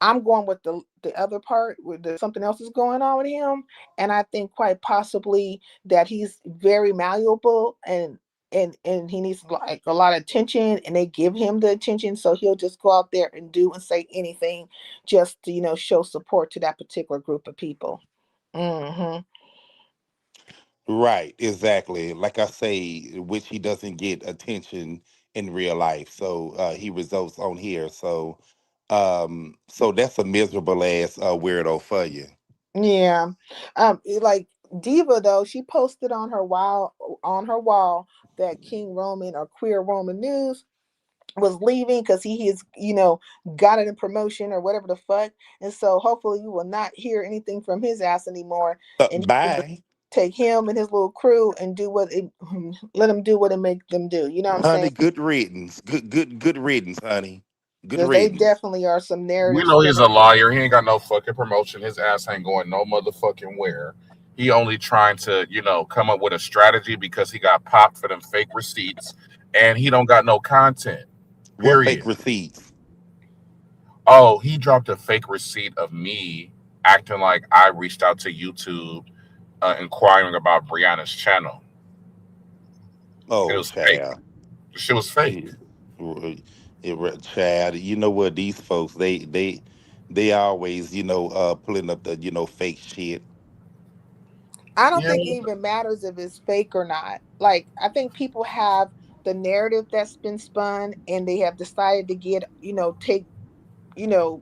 I'm going with the other part where there's something else is going on with him, and I think quite possibly that he's very malleable and he needs like a lot of attention, and they give him the attention, so he'll just go out there and do and say anything just to show support to that particular group of people. Hmm. Right, exactly. Like I say, which he doesn't get attention in real life. So he results on here. So that's a miserable ass weirdo for you. Yeah. Like Diva though, she posted on her wall that King Roman or Queer Roman News was leaving because he has got it in promotion or whatever the fuck, and so hopefully we will not hear anything from his ass anymore, and he can just Bye. take him and his little crew and let them do what it make them do, you know what I'm Honey, saying? good riddance. Good riddance, honey. Good Because they riddance. definitely are some We narrative know he's a spinners. lawyer. He ain't got no fucking promotion. His ass ain't going no motherfucking where. He only trying to, come up with a strategy because he got popped for them fake receipts, and he don't got no content. What fake Period. receipts? Oh, he dropped a fake receipt of me acting like I reached out to YouTube, inquiring about Brianna's channel. It Oh, was fake. child. The shit was fake. Yeah. Child, you know what? These folks, they always, pulling up the, fake shit. I don't Yeah. think it even matters if it's fake or not. Like, I think people have the narrative that's been spun, and they have decided to take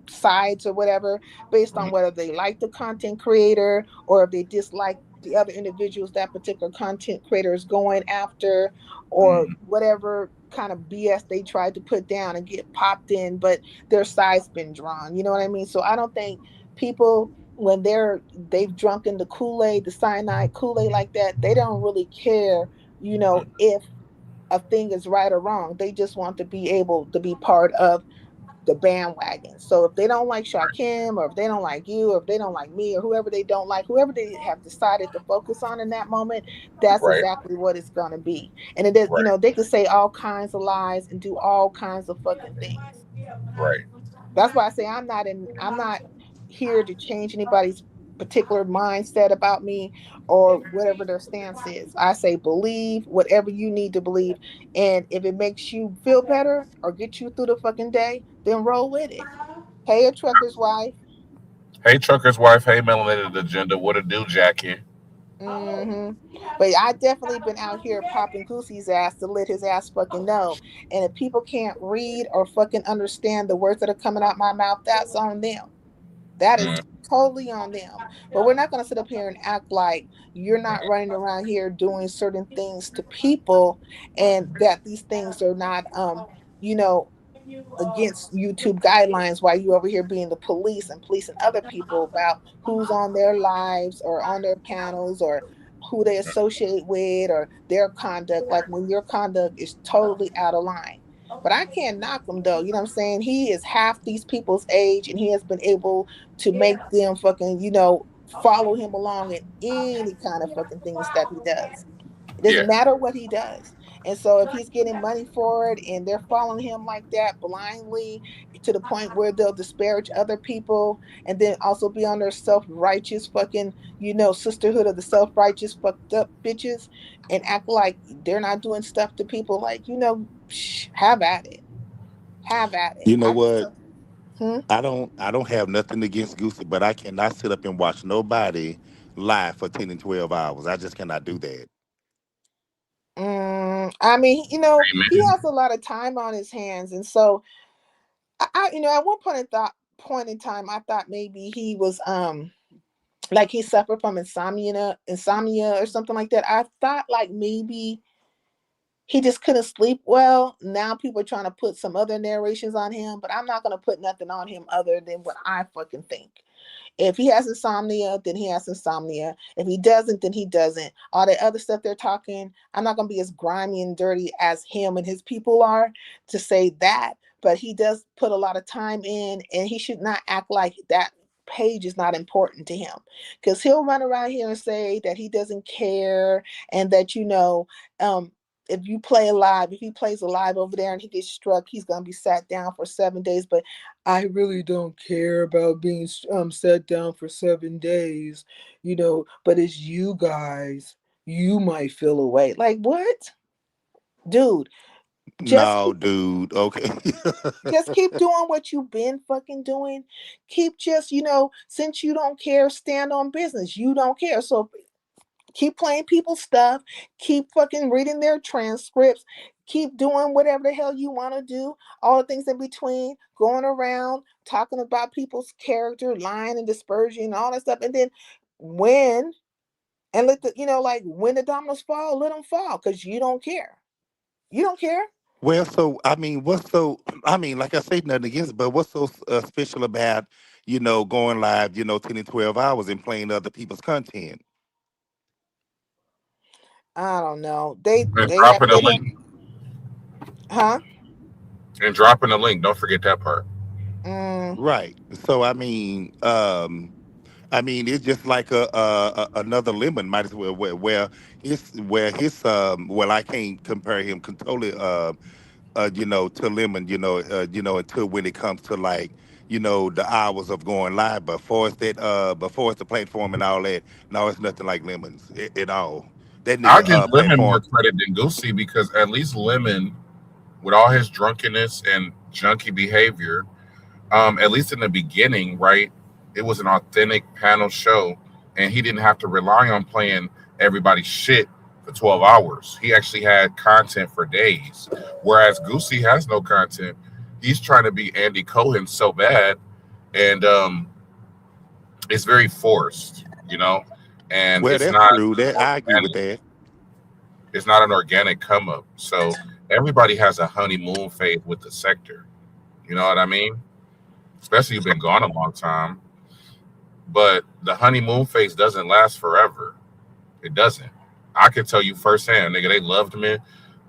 sides or whatever based on Mhm, whether they like the content creator or if they dislike the other individuals that particular content creator is going after, or mhm, whatever kind of BS they tried to put down and get popped in, but their side's been drawn. You know what I mean? So I don't think people, when they've drunken the Kool-Aid, the cyanide Kool-Aid like that, they don't really care, mhm. if a thing is right or wrong. They just want to be able to be part of the bandwagon. So if they don't like Shakim, or if they don't like you, or if they don't like me, or whoever they don't like, whoever they have decided to focus on in that moment, that's Right, exactly what it's going to be. And it is, right, they can say all kinds of lies and do all kinds of fucking things. right, That's why I say I'm not here to change anybody's particular mindset about me or whatever their stance is. I say believe whatever you need to believe, and if it makes you feel better or get you through the fucking day, then roll with it. Hey, a trucker's wife. Hey, trucker's wife. Hey, melanated agenda. What a do, Jackie? Hmm. But I definitely been out here popping Goosey's ass to let his ass fucking know. And if people can't read or fucking understand the words that are coming out my mouth, that's on them. That is Mm, totally on them. But we're not going to sit up here and act like you're not running around here doing certain things to people, and that these things are not, you know, against YouTube guidelines, while you over here being the police and policing other people about who's on their lives or on their panels, or who they associate with, or their conduct. Like when your conduct is totally out of line. But I can't knock him though. You know what I'm saying? He is half these people's age, and he has been able to make them fucking, follow him along in any kind of fucking things that he does. It yeah, doesn't matter what he does. And so if he's getting money for it and they're following him like that blindly to the point where they'll disparage other people, and then also be on their self-righteous fucking, sisterhood of the self-righteous fucked up bitches, and act like they're not doing stuff to people, like, have at it. Have at it. You know I just what? don't. Hmm? I don't have nothing against Goosey, but I cannot sit up and watch nobody live for 10 and 12 hours. I just cannot do that. I mean, he amen. has a lot of time on his hands, and so at one point in time, I thought maybe he was like he suffered from insomnia or something like that. I thought like maybe he just couldn't sleep well. Now people are trying to put some other narrations on him, but I'm not gonna put nothing on him other than what I fucking think. If he has insomnia, then he has insomnia. If he doesn't, then he doesn't. All the other stuff they're talking, I'm not gonna be as grimy and dirty as him and his people are to say that. But he does put a lot of time in, and he should not act like that page is not important to him, because he'll run around here and say that he doesn't care, and that um if you play alive, if he plays alive over there and he gets struck, he's gonna be sat down for 7 days. But I really don't care about being sat down for 7 days, But it's you guys. You might feel away. Like what, dude? Just No, dude. Okay. just keep doing what you've been fucking doing. Keep just, since you don't care, stand on business. You don't care. So keep playing people's stuff. Keep fucking reading their transcripts. Keep doing whatever the hell you want to do. All the things in between, going around, talking about people's character, lying and dispersion, all that stuff. And then when, and let like when the dominoes fall, let them fall because you don't care. You don't care. Well, so I mean, what's so? I mean, like I say, nothing against, it, but what's so special about going live, 10 and 12 hours and playing other people's content? I don't know. And They have dropping a they have link. huh? And dropping a link. Don't forget that part. Mm, Right. So I mean, it's just like another lemon. Might as well well, I can't compare him totally to lemon, until when it comes to like, the hours of going live. But for us before it's the platform and all that, no, it's nothing like lemons at all. That I nigga give Lemon more platform. credit than Goosey because at least Lemon, with all his drunkenness and junky behavior, at least in the beginning, right? It was an authentic panel show, and he didn't have to rely on playing everybody's shit for 12 hours. He actually had content for days. Whereas Goosey has no content. He's trying to be Andy Cohen so bad, and it's very forced, and Well, it's that's not true. That I agree with organic. that. It's not an organic come up. So everybody has a honeymoon phase with the sector. You know what I mean? Especially you've been gone a long time. But the honeymoon phase doesn't last forever. It doesn't. I can tell you firsthand, nigga, they loved me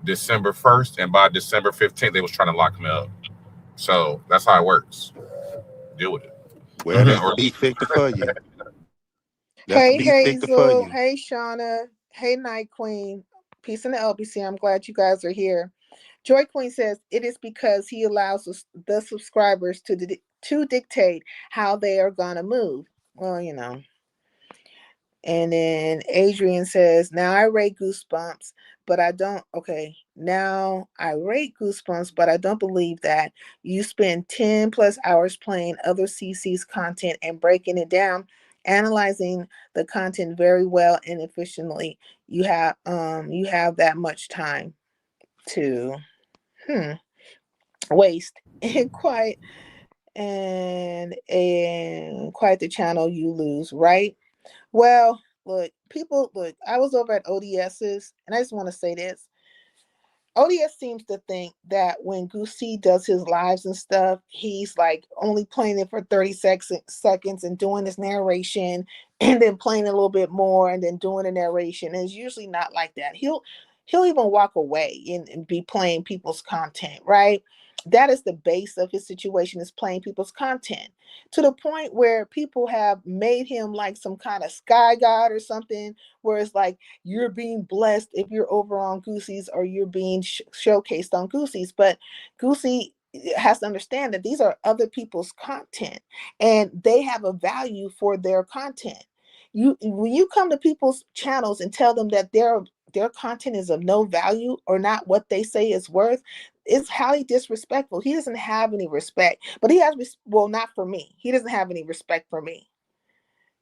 December 1st, and by December 15th, they was trying to lock me up. So that's how it works. Deal with it. Well, that's Or the B sector for you. That's the Hey B sector for Hazel, you. hey Shauna, hey Night Queen, peace in the LBC. I'm glad you guys are here. Joy Queen says it is because he allows the subscribers to dictate how they are gonna move. Well, And then Adrian says, now I rate Goosebumps, but I don't. Okay, now I rate Goosebumps, but I don't believe that. You spend 10 plus hours playing other CC's content and breaking it down, analyzing the content very well and efficiently. You have that much time to hmm, waste and quiet the channel you lose, right? Well, look, I was over at ODS's, and I just want to say this. ODS seems to think that when Goosey does his lives and stuff, he's like only playing it for 30 seconds and doing his narration and then playing a little bit more and then doing the narration. And it's usually not like that. He'll even walk away and be playing people's content, right? That is the base of his situation, is playing people's content to the point where people have made him like some kind of sky god or something, where it's like you're being blessed if you're over on Goosey's or you're being showcased on Goosey's. But Goosey has to understand that these are other people's content and they have a value for their content. When you come to people's channels and tell them that their content is of no value or not what they say is worth, it's highly disrespectful. He doesn't have any respect, but he has, well, not for me. He doesn't have any respect for me.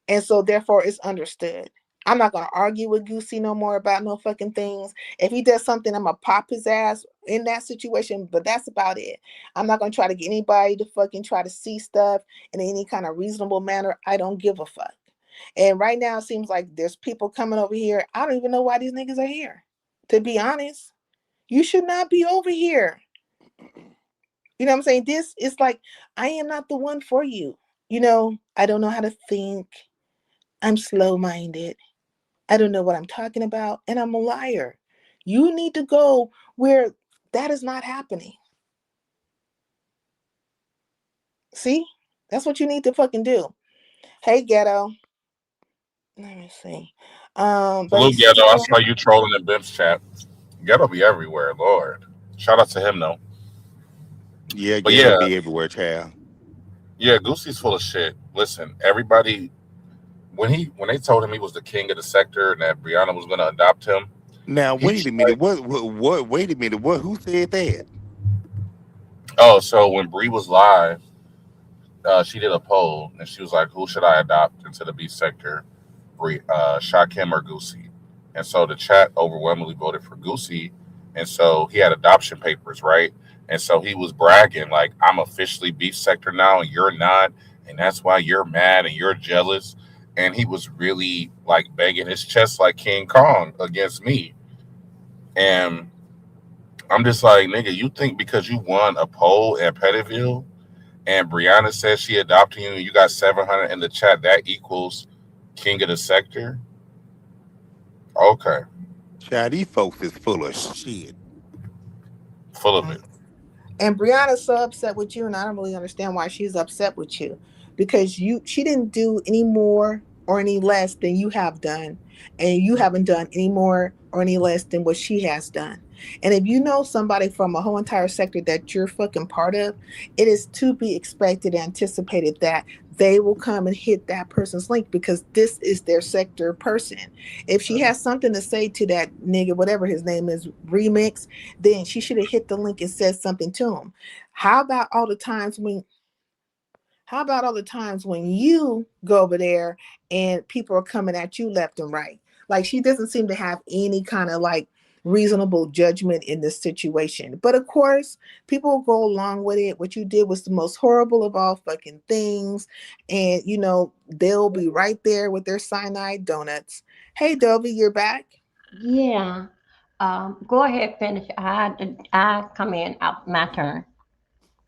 And so therefore it's understood. I'm not gonna argue with Goosey no more about no fucking things. If he does something, I'm gonna pop his ass in that situation, but that's about it. I'm not gonna try to get anybody to fucking try to see stuff in any kind of reasonable manner. I don't give a fuck. And right now it seems like there's people coming over here. I don't even know why these niggas are here. To be honest, you should not be over here. You know what I'm saying? This is like, I am not the one for you. I don't know how to think. I'm slow minded. I don't know what I'm talking about. And I'm a liar. You need to go where that is not happening. See? That's what you need to fucking do. Hey, ghetto. Let me see. But Salute it's Ghetto. I still, saw you trolling in Bim's chat. Ghetto be everywhere, Lord. Shout out to him though. Yeah, But ghetto yeah, be everywhere, child. yeah, Goosey's full of shit. Listen, everybody when they told him he was the king of the sector and that Brianna was gonna adopt him, Now he's wait a minute. like, What? Wait a minute. What? Who said that? oh, so when Bree was live, she did a poll and she was like, "Who should I adopt into the B sector, Shakim or Goosey?" And so the chat overwhelmingly voted for Goosey, and so he had adoption papers, right? And so he was bragging like, "I'm officially beef sector now, and you're not, and that's why you're mad and you're jealous." And he was really like banging his chest like King Kong against me, and I'm just like, nigga, you think because you won a poll at Pettiville and Brianna says she adopted you and you got 700 in the chat, that equals king of the sector? Okay, Child, these folks is full of shit. full of it. and Brianna's so upset with you, and I don't really understand why she's upset with you because she didn't do any more or any less than you have done, and you haven't done any more or any less than what she has done. And if you know somebody from a whole entire sector that you're fucking part of, it is to be expected, anticipated that they will come and hit that person's link because this is their sector person. If she has something to say to that nigga, whatever his name is, remix, then she should have hit the link and said something to him. How about all the times when how about all the times when you go over there and people are coming at you left and right? Like she doesn't seem to have any kind of like reasonable judgment in this situation. But of course, people will go along with it. What you did was the most horrible of all fucking things. And they'll be right there with their cyanide donuts. Hey Dovey, you're back. Yeah. Go ahead, finish. I come in. My turn.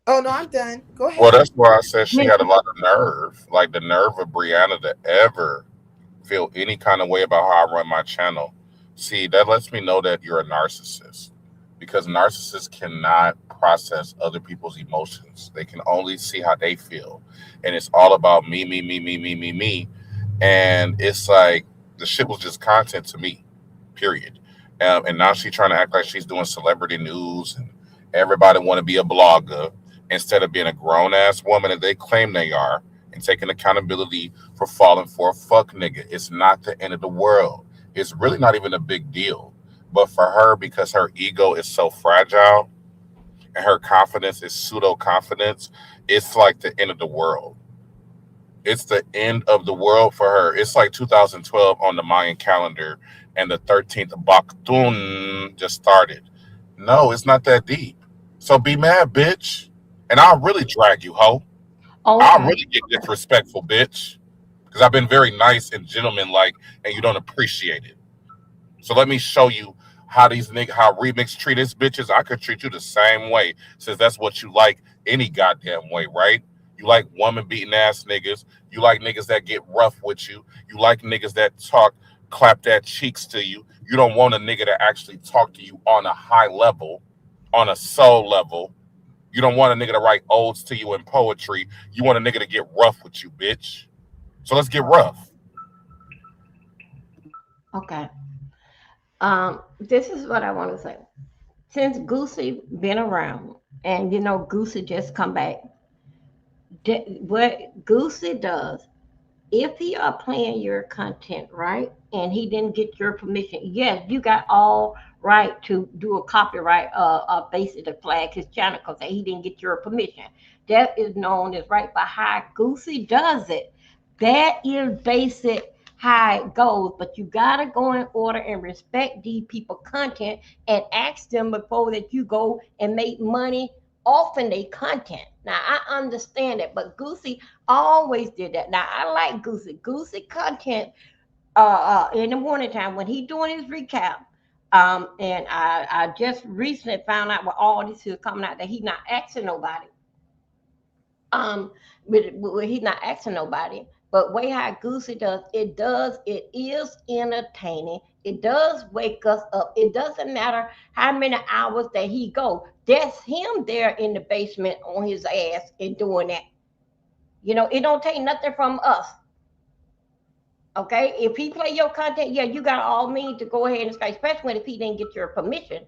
Oh no, I'm done. Go Well, ahead. that's why I said she had a lot of nerve, like the nerve of Brianna to ever feel any kind of way about how I run my channel. See, that lets me know that you're a narcissist because narcissists cannot process other people's emotions. They can only see how they feel. And it's all about me, me, me, me, me, me, me. And it's like the shit was just content to me, period. And now she's trying to act like she's doing celebrity news and everybody want to be a blogger instead of being a grown ass woman that they claim they are and taking accountability for falling for a fuck nigga. It's not the end of the world. It's really not even a big deal. But for her, because her ego is so fragile and her confidence is pseudo confidence, it's like the end of the world. It's the end of the world for her. It's like 2012 on the Mayan calendar and the 13th Baktun just started. No, it's not that deep. So be mad, bitch. And I'll really drag you, hoe. I'll Okay. really get disrespectful, bitch. Because I've been very nice and gentlemanlike and you don't appreciate it. So let me show you how these niggas, how remix treat his bitches. I could treat you the same way, since that's what you like any goddamn way, right? You like woman beating ass niggas. You like niggas that get rough with you. You like niggas that talk, clap that cheeks to you. You don't want a nigga to actually talk to you on a high level, on a soul level. You don't want a nigga to write odes to you in poetry. You want a nigga to get rough with you, bitch. So let's get rough. Okay. This is what I want to say. Since Goosey been around, and Goosey just come back. What Goosey does, if he are playing your content, right, and he didn't get your permission, yes, you got all right to do a copyright, basically to flag his channel because he didn't get your permission. That is known as right. But how Goosey does it, that is basic how it goes. But you gotta go in order and respect these people content and ask them before that you go and make money off in their content. Now I understand it, but Goosey always did that. Now I like Goosey. Goosey content in the morning time when he doing his recap. And I just recently found out with all this is coming out that he not asking nobody. um he's not asking nobody. But way how Goosey does, it is entertaining. It does wake us up. It doesn't matter how many hours that he go. That's him there in the basement on his ass and doing that. It don't take nothing from us. Okay, if he play your content, yeah, you got all means to go ahead and Skype, especially if he didn't get your permission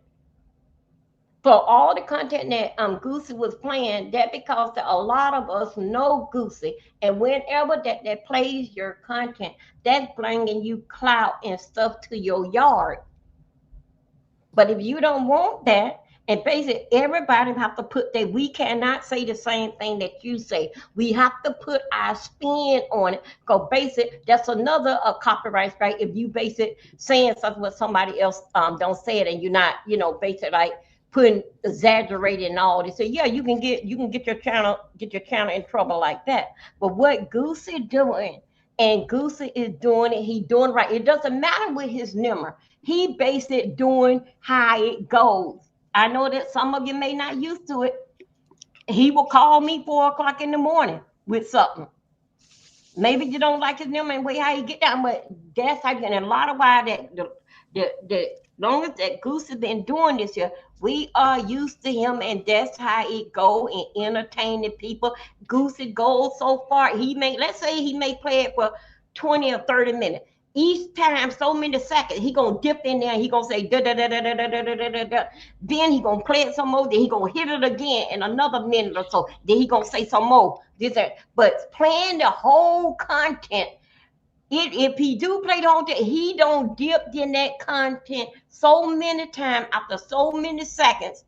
for all the content that Goosey was playing. That because that a lot of us know Goosey, and whenever that plays your content, that's bringing you clout and stuff to your yard. But if you don't want that, and basically everybody have to put that, we cannot say the same thing that you say. We have to put our spin on it. Because basic, that's another copyright strike. If you base it saying something what somebody else don't say it, and you're not, basically like putting exaggerating and all this. So yeah, you can get your channel in trouble like that. But what Goosey doing, and Goosey is doing it, he doing right. It doesn't matter with his number. He based it doing how it goes. I know that some of you may not used to it. He will call me 4 o'clock in the morning with something. Maybe you don't like his number and way how you get down, but that's how you. And a lot of why that the long as that Goose has been doing this here, we are used to him, and that's how it go and entertaining people. Goose goes so far. Let's say he may play it for 20 or 30 minutes. Each time, so many seconds, he gonna dip in there and he gonna say da da da da da da da da da da da. Then he gonna play it some more. Then he gonna hit it again in another minute or so. Then he gonna say some more. But playing the whole content. If he do play the whole thing, he don't dip in that content so many times after so many seconds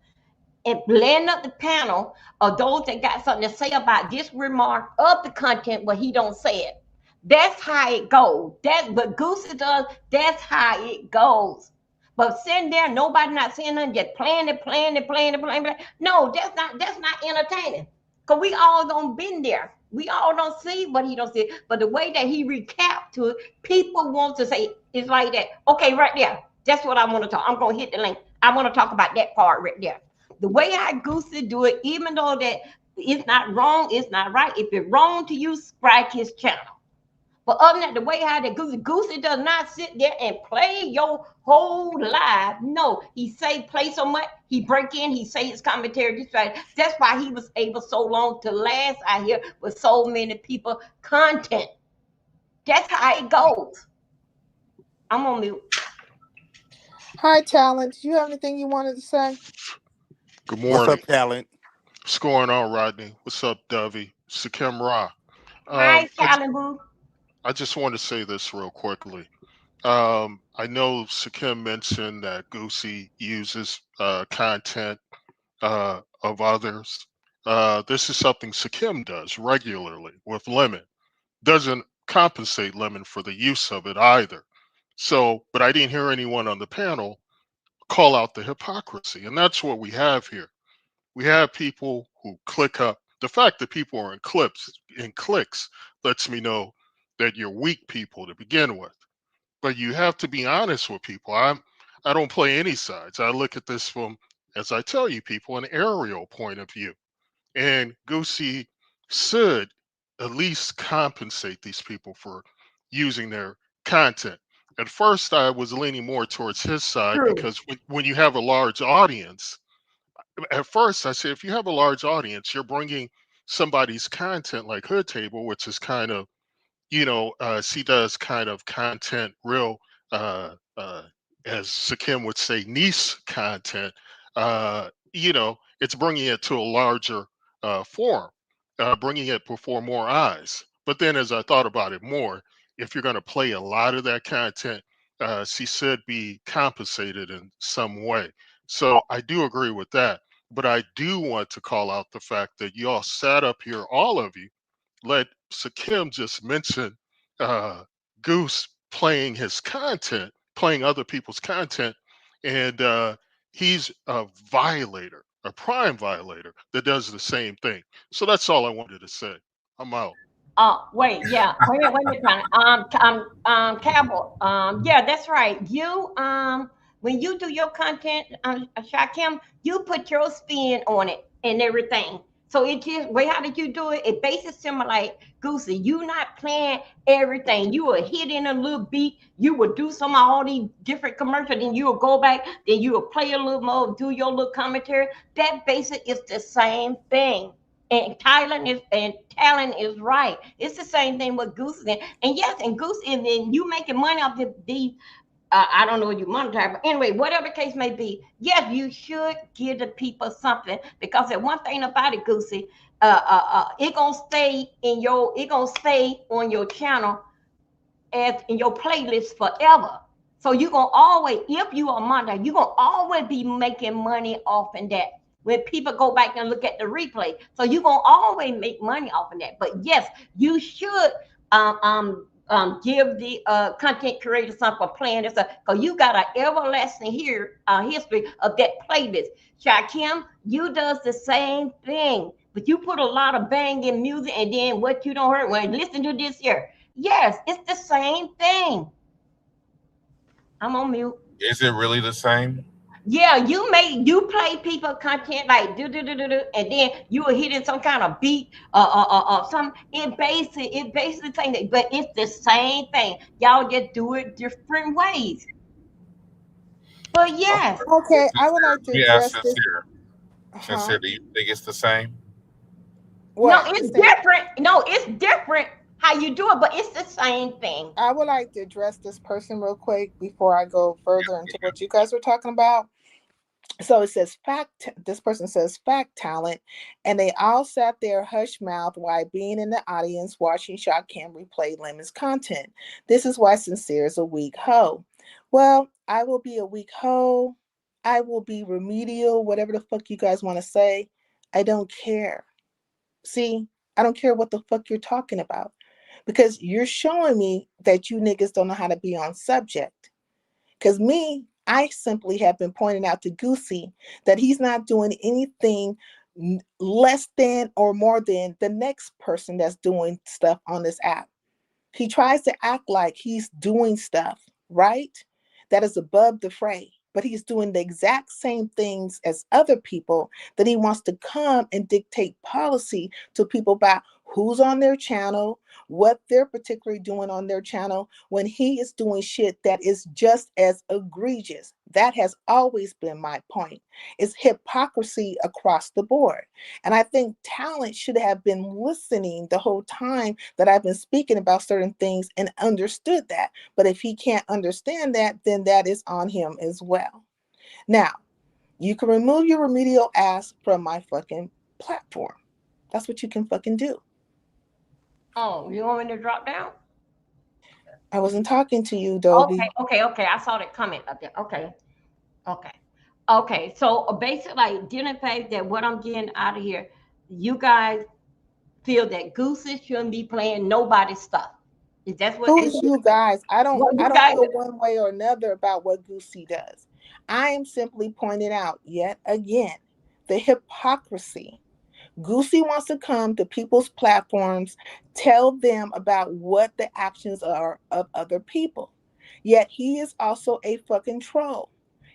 and blend up the panel of those that got something to say about this remark of the content, but he don't say it. That's how it goes. That's what Goosey does. That's how it goes. But sitting there, nobody not saying nothing, just playing it, playing it, playing it, playing it. No, that's not entertaining. Cause we all don't been there. We all don't see what he don't see. But the way that he recap to it, people want to say it's like that. Okay, right there. That's what I want to talk. I'm gonna hit the link. I want to talk about that part right there. The way how Goosey do it, even though that it's not wrong, it's not right. If it's wrong to you, strike his channel. But other than that, the way how that Goosey does not sit there and play your whole live. No, he say play so much, he break in, he say his commentary. That's why he was able so long to last out here with so many people content. That's how it goes. I'm on mute. Hi, Talent. Do you have anything you wanted to say? Good What's morning. up, talent? What's going on, Rodney? What's up, Dovey? Sakim Ra. Hi, Um, I, j- Calaboo. I just want to say this real quickly. I know Sakim mentioned that Goosey uses content of others. This is something Sakim does regularly with Lemon. Doesn't compensate Lemon for the use of it either. So, but I didn't hear anyone on the panel call out the hypocrisy. And that's what we have here. We have people who click up. The fact that people are in clicks lets me know that you're weak people to begin with. But you have to be honest with people. I don't play any sides. I look at this from, as I tell you people, an aerial point of view. And Goosey should at least compensate these people for using their content. At first, I was leaning more towards his side True. because when you have a large audience, at first I say if you have a large audience, you're bringing somebody's content like Hood Table, which is kind of, she does kind of content real, as Sakim would say, niche content. It's bringing it to a larger forum, bringing it before more eyes. But then as I thought about it more, if you're going to play a lot of that content, she should be compensated in some way. So I do agree with that. But I do want to call out the fact that y'all sat up here, all of you, let Sakim just mention uh, Goose playing his content, playing other people's content, and he's a violator, a prime violator that does the same thing. So that's all I wanted to say. I'm out. Wait, yeah, wait a minute, Cowboy. Yeah, that's right. When you do your content, Shakim, you put your spin on it and everything. So it just way how did you do it? It basically similar like Goosey. You not playing everything. You will hit in a little beat. You will do some of all these different commercials. Then you will go back. Then you will play a little more. Do your little commentary. That basic is the same thing. And talent is right. It's the same thing with Goosey. And yes, and Goosey, and then you making money off these I don't know what you monetize, but anyway, whatever the case may be, yes, you should give the people something because the one thing about it, Goosey, it gonna stay on your channel as in your playlist forever. So you're gonna always, if you are Monday, you're gonna always be making money off in that. When people go back and look at the replay, so you're gonna always make money off of that. But yes, you should give the content creator something for playing this stuff because you got an everlasting history of that playlist. Shakim, you does the same thing, but you put a lot of banging music and then what you don't heard when listen to this here. Yes, it's the same thing. I'm on mute. Is it really the same? Yeah, you play people content like do, and then you will hit in some kind of beat some. It basically saying that, but it's the same thing. Y'all just do it different ways. But yes, Okay, I would Sincere, like to let me ask address this. Sincere. Huh? Sincere, do you think it's the same? no, What? The it's same? different. No, it's different how you do it, but it's the same thing. I would like to address this person real quick before I go further into what you guys were talking about. So it says fact, this person says fact talent, and they all sat there hush mouth while being in the audience watching Shot Cam replay Lemon's content. This is why Sincere is a weak hoe. Well, I will be a weak hoe. I will be remedial, whatever the fuck you guys want to say. I don't care. See, I don't care what the fuck you're talking about because you're showing me that you niggas don't know how to be on subject. Because me, I simply have been pointing out to Goosey that he's not doing anything less than or more than the next person that's doing stuff on this app. He tries to act like he's doing stuff, right? That is above the fray. But he's doing the exact same things as other people that he wants to come and dictate policy to people about who's on their channel, what they're particularly doing on their channel, when he is doing shit that is just as egregious. That has always been my point. It's hypocrisy across the board. And I think talent should have been listening the whole time that I've been speaking about certain things and understood that. But if he can't understand that, then that is on him as well. Now, you can remove your remedial ass from my fucking platform. That's what you can fucking do. Oh, you want me to drop down? I wasn't talking to you, Okay, Dobie. okay. I saw that comment up there. Okay, okay. Okay, so basically, like, dealing with the fact that what I'm getting out of here, you guys feel that Goosey shouldn't be playing nobody's stuff. Is that what? Who Is is you guys? I don't what I you don't guys? feel one way or another about what Goosey does. I am simply pointing out yet again the hypocrisy. Goosey wants to come to people's platforms, tell them about what the actions are of other people. Yet he is also a fucking troll.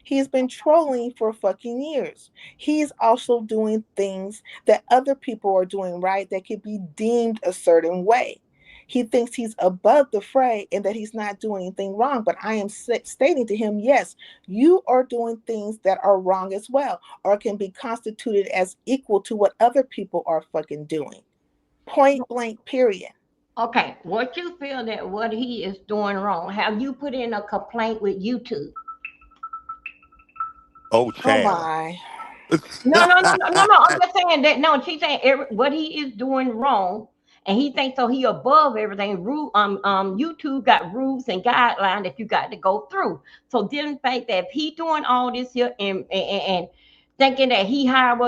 He has been trolling for fucking years. He is also doing things that other people are doing right that could be deemed a certain way. He thinks he's above the fray and that he's not doing anything wrong. But I am stating to him, yes, you are doing things that are wrong as well, or can be constituted as equal to what other people are fucking doing. Point blank, period. Okay, what you feel that what he is doing wrong? Have you put in a complaint with YouTube? Oh, Oh child. my. No. I'm just saying that. No, she's saying what he is doing wrong, and he thinks so. He above everything. YouTube got rules and guidelines that you got to go through. So didn't think that if he doing all this here and thinking that he hired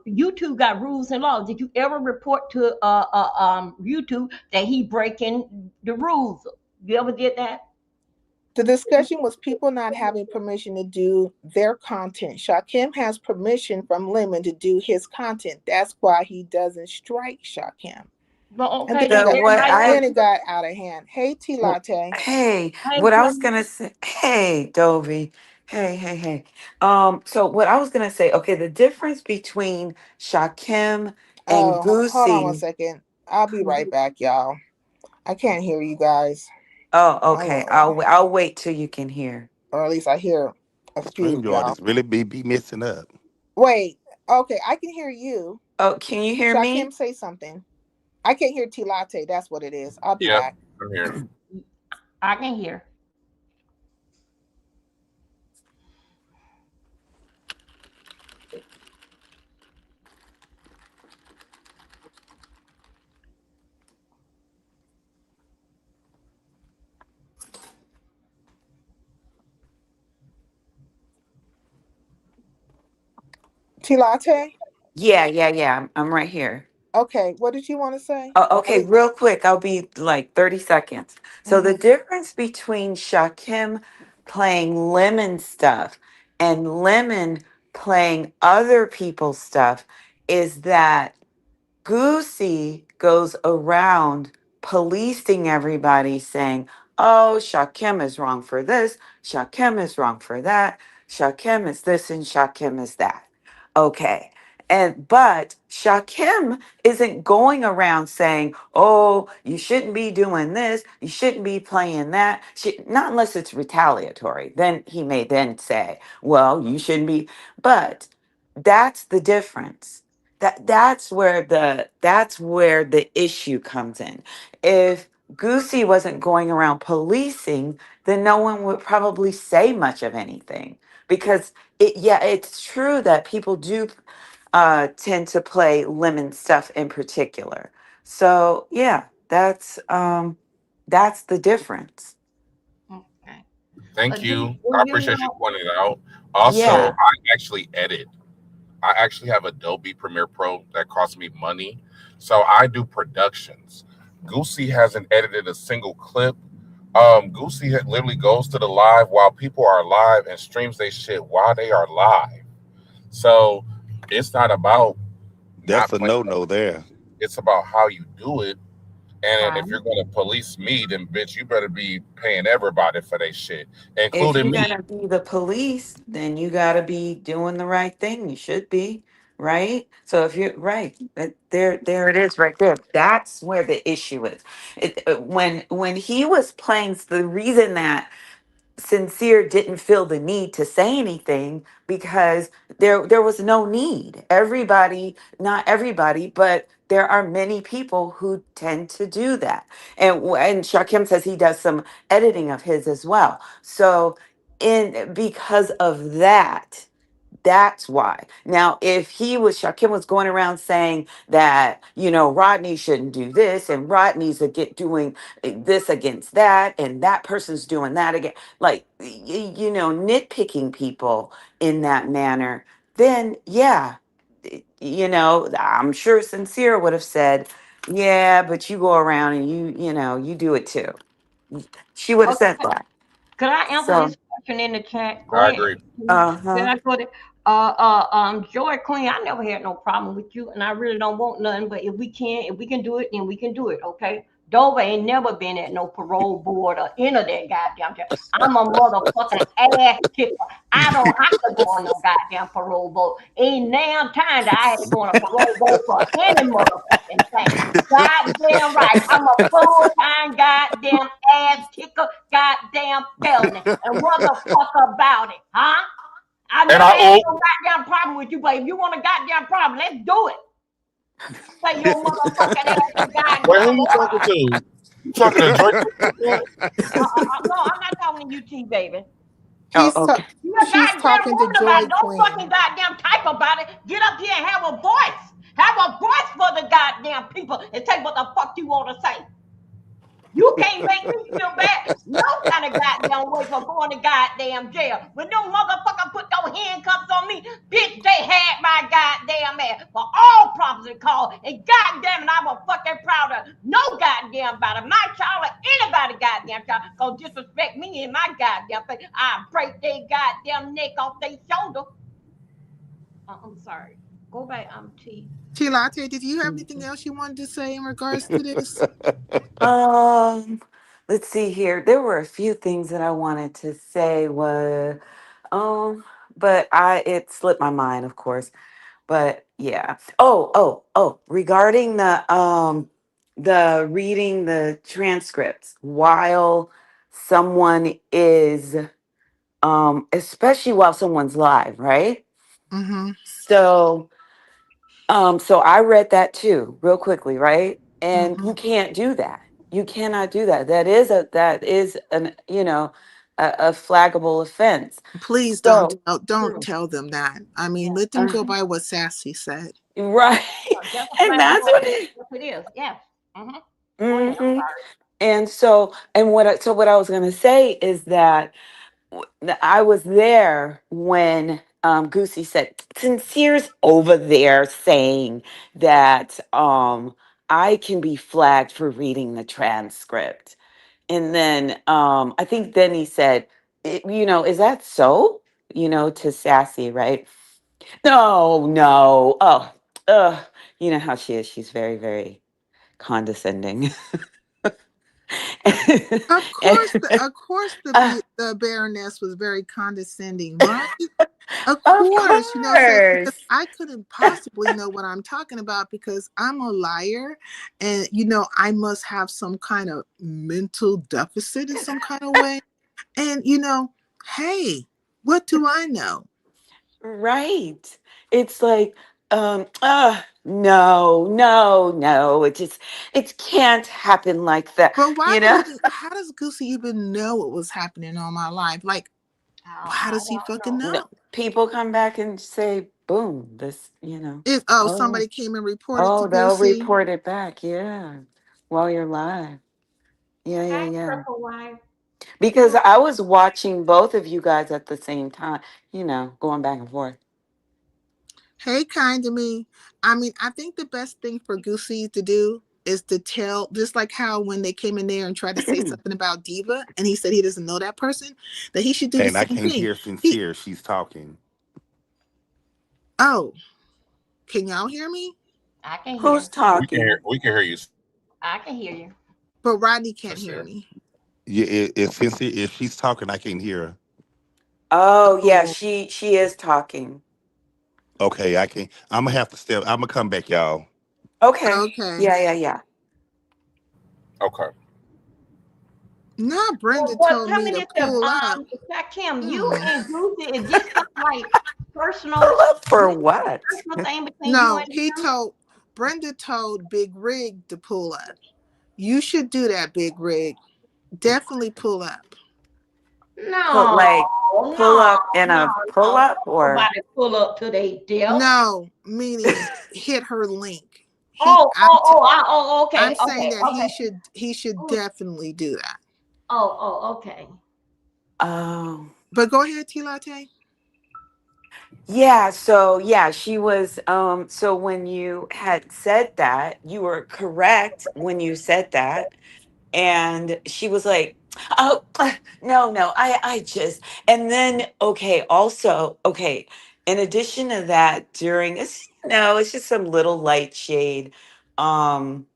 YouTube got rules and laws. Did you ever report to YouTube that he breaking the rules? You ever did that? The discussion was people not having permission to do their content. Shakim has permission from Lemon to do his content. That's why he doesn't strike Shakim. Well, And okay, then it then So got what everybody I else. then it got out of hand. Hey T Latte. hey, Hey, what I was gonna say, hey, Dovey, hey. So what I was gonna say, okay, the difference between Shakim And Hold on one Goosey. second. I'll be right back, y'all. I can't hear you guys. Oh, My okay. lord. I'll wait till you can hear. Or at least I hear a few of StreamYard y'all. is really be messing up. Wait. Okay, I can hear you. Oh, can you hear Shakim, me? say something. I can't hear T Latte. That's what it is. I'll be Yep, back. I'm here. I can hear. T Latte? Yeah. I'm right here. Okay, what did you want to say? Oh, Or what okay, is real quick. I'll be like 30 seconds. So the mm-hmm. difference between Shakim playing Lemon stuff and Lemon playing other people's stuff is that Goosey goes around policing everybody, saying, "Oh, Shakim is wrong for this, Shakim is wrong for that, Shakim is this, and Shakim is that." Okay. But Shakim isn't going around saying, "Oh, you shouldn't be doing this, you shouldn't be playing that." Not unless it's retaliatory. Then he may then say, "Well, you shouldn't be." But that's the difference. That's where the issue comes in. If Goosey wasn't going around policing, then no one would probably say much of anything, because it's true that people do tend to play lemon stuff in particular. So yeah, that's the difference. Okay. Thank But do, you. do I you appreciate you know? pointing it out. Also, Yeah. I actually edit. I actually have Adobe Premiere Pro that costs me money. So I do productions. Goosey hasn't edited a single clip. Goosey literally goes to the live while people are live and streams they shit while they are live. So it's not about That's not a playing. no there. It's about how you do it. And Right. if you're going to police me, then bitch, you better be paying everybody for their shit, If including you're me. gonna be the police, then you gotta be doing the right thing. You should be, right? So if you're right, there it is, right there. That's where the issue is. When he was playing, the reason that Sincere didn't feel the need to say anything, because there was no need. Everybody, not everybody, but there are many people who tend to do that. And Shakim says he does some editing of his as well. So in because of that, that's why. Now, if Shakim was going around saying that, Rodney shouldn't do this, and Rodney's doing this against that, and that person's doing that again, like, nitpicking people in that manner, then yeah, I'm sure Sincere would have said, "Yeah, but you go around and you do it too." She would have said Okay. that. Could I answer So, this question in the chat? Go I ahead. agree. Can uh-huh. I go to Joy Queen? I never had no problem with you, and I really don't want none. But if we can do it, then we can do it. Okay. Dover ain't never been at no parole board or any of that goddamn shit. I'm a motherfucking ass kicker. I don't have to go on no goddamn parole board. Ain't damn time that I had to go on a parole board for any motherfucking thing. Goddamn right. I'm a full-time goddamn ass kicker, goddamn felony. And what the fuck about it, huh? I And never I had owe. no goddamn problem with you, but if you want a goddamn problem, let's do it. Say your motherfucking ass to Wait, who goddamn you what? talking to? You talking to Joy? No, I'm not talking to you, T, baby. Oh, She's okay. You a she's goddamn talking to woman about Joy it. Don't fucking Queen. goddamn type about it. Get up here and have a voice. Have a voice for the goddamn people and say what the fuck you want to say. You can't make me feel bad no kind of goddamn way for going to goddamn jail. When them motherfuckers put those handcuffs on me, bitch, they had my goddamn ass for all property calls. And goddamn it, I'm a fucking proud of no goddamn about it. My child or anybody goddamn child gonna disrespect me in my goddamn face. I break their goddamn neck off their shoulder. I'm sorry. Go back, I'm T. T Latte, did you have anything else you wanted to say in regards to this? Um, let's see here. There were a few things that I wanted to say um, but it slipped my mind, of course. But Yeah. Regarding the reading the transcripts while someone is especially while someone's live, right? Mm-hmm. So so I read that too, real quickly, right? And Mm-hmm. you can't do that. You cannot do that. That is an, a flaggable offense. Please So don't True. tell them that. I mean, Yeah. let them go uh, by what Sassy said. right. That's a And that's flammable what offense. it Yes, it is. Yes. Mm-hmm. Go ahead. I'm hmm sorry. And so what I was going to say is that I was there when Goosey said, Sincere's over there saying that I can be flagged for reading the transcript. And then I think then he said, is that so? To Sassy, right? No, no. Oh, you know how she is. She's very, very condescending. Uh, The Baroness was very condescending, right? Of of course, so because course. I couldn't possibly know what I'm talking about because I'm a liar, and I must have some kind of mental deficit in some kind of way. And hey, what do I know? Right. It's like, no, no, no. It can't happen like that, But you know? how does Goosey even know what was happening all my life? Like, how I does he don't fucking know. No, know? people come back and say, boom, this. Oh, Somebody came and reported to oh, they'll Goosey. report it back. Yeah. While you're live. Yeah, yeah, Hey, yeah. Purple Wife. Because I was watching both of you guys at the same time, going back and forth. Hey, kind to me. I mean, I think the best thing for Goosey to do is to tell, just like how when they came in there and tried to say something about Diva, and he said he doesn't know that person, that he should do the And I same can't thing. hear He, Sincere. She's talking. oh, can y'all hear me? I can Who's hear. talking? We can hear you, I can hear you. But Rodney can't hear sincere. me. Yeah, if Sincere, if she's talking, I can't hear her. Oh, yeah, Oh, she is talking. Okay, I can't. I'm gonna have to step. I'm gonna come back, y'all. Okay. okay. Yeah, yeah, yeah. Okay. Now Brenda Well, told tell me me to this, pull up. Kim, you Hmm. and Goofy, is this some like personal, Pull up for this what? personal thing between you No, and he him? told Brenda told Big Rig to pull up. You should do that, Big Rig. Definitely pull up. Put No, like pull no, up in no, a pull no. up Don't or nobody pull up to their death. No, meaning hit her link. Oh, oh, oh, okay, I'm saying okay, that okay. he should Ooh, definitely do that. okay. oh But go ahead, T Latte. yeah, so yeah, she was so when you had said that, you were correct when you said that. And she was like, oh no, no, I just and then okay, also, okay, in addition to that, during it's just some little light shade. Um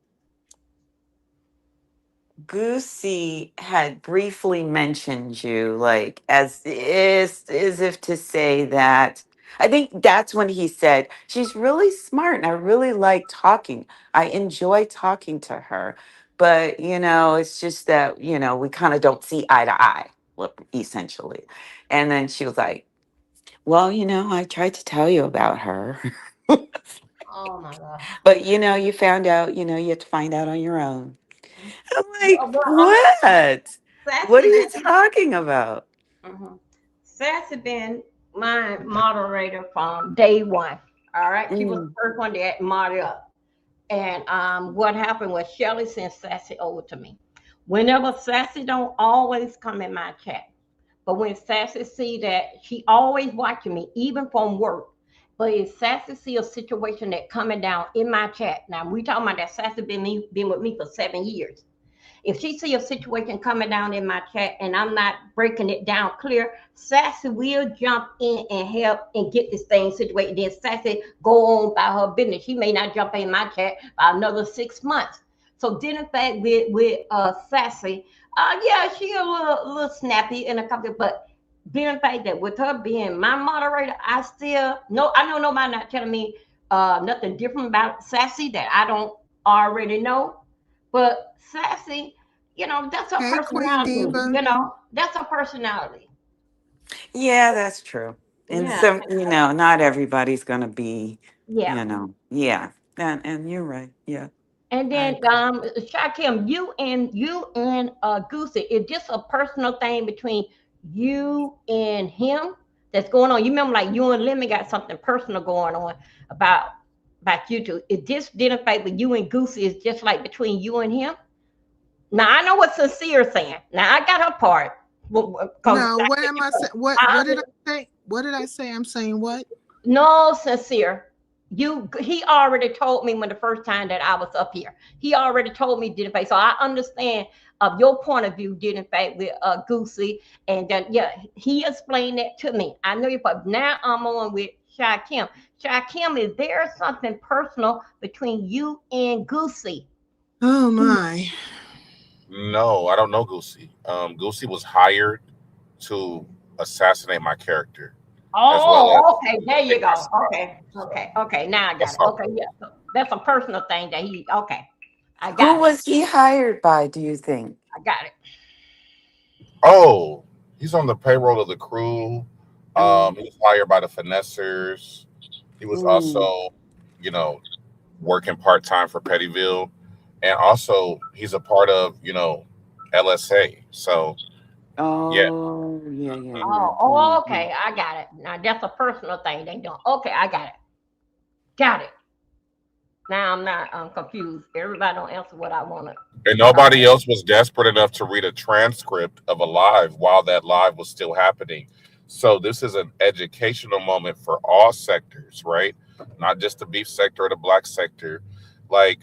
Goosey had briefly mentioned you, like as if to say that. I think that's when he said she's really smart, and I really like talking. I enjoy talking to her, but it's just that we kind of don't see eye to eye, essentially. And then she was like, "Well, I tried to tell you about her, Oh my God. but you found out. You have to find out on your own." I'm like, Well, what? What are Sassy you been, talking about? mhm. Sassy been my moderator from day one. All right, she was the Mm, first one that modded up. And what happened was Shelly sent Sassy over to me. Whenever Sassy don't always come in my chat, but when Sassy see that she always watching me, even from work. But if Sassy see a situation that coming down in my chat, now we talking about that Sassy been with me for 7 years. If she see a situation coming down in my chat and I'm not breaking it down clear, Sassy will jump in and help and get this thing situated. Then Sassy go on by her business. She may not jump in my chat by another 6 months. So then in fact with Sassy, yeah, she a little snappy in a couple, but being the fact that with her being my moderator, I know nobody not telling me nothing different about Sassy that I don't already know. But Sassy, that's her Hey, Queen personality. Diva. That's her personality. Yeah, that's true. And Yeah, some, not everybody's gonna be, yeah. yeah. And you're right. Yeah, And I then, agree. Shakim, you and Goosey, is this a personal thing between you and him that's going on? You remember, like you and Lemmy got something personal going on about about you two. Is this dinner fight with you and Goosey is just like between you and him? Now I know what Sincere saying. Now I got her part because No, what am I saying? What did I say? What did I say? I'm saying what? no, Sincere. He already told me when the first time that I was up here. He already told me did in fact. So I understand of your point of view did in fact with Goosey. And then yeah, he explained that to me. I know you, but now I'm on with Shy Kim. Shy Kim, is there something personal between you and Goosey? Oh my. No, I don't know Goosey. Goosey was hired to assassinate my character, as well Oh, as okay. There you take my go. spot. Okay. Now I got That's it. all. Okay, yeah. So that's a personal thing that he. Okay, I Who got it. was he hired by? Do you think? I got it. Oh, he's on the payroll of the crew. Oh. He was hired by the finessers. He was Mm. also, you know, working part time for Pettyville, and also he's a part of LSA. So yeah, Oh, yeah, yeah, yeah. Oh, okay. I got it. Now that's a personal thing they doing. Okay, I got it. Got it. Now I'm not confused. Everybody don't answer what I want to. and Uh, nobody else was desperate enough to read a transcript of a live while that live was still happening. So this is an educational moment for all sectors, right? Not just the beef sector or the black sector. Like,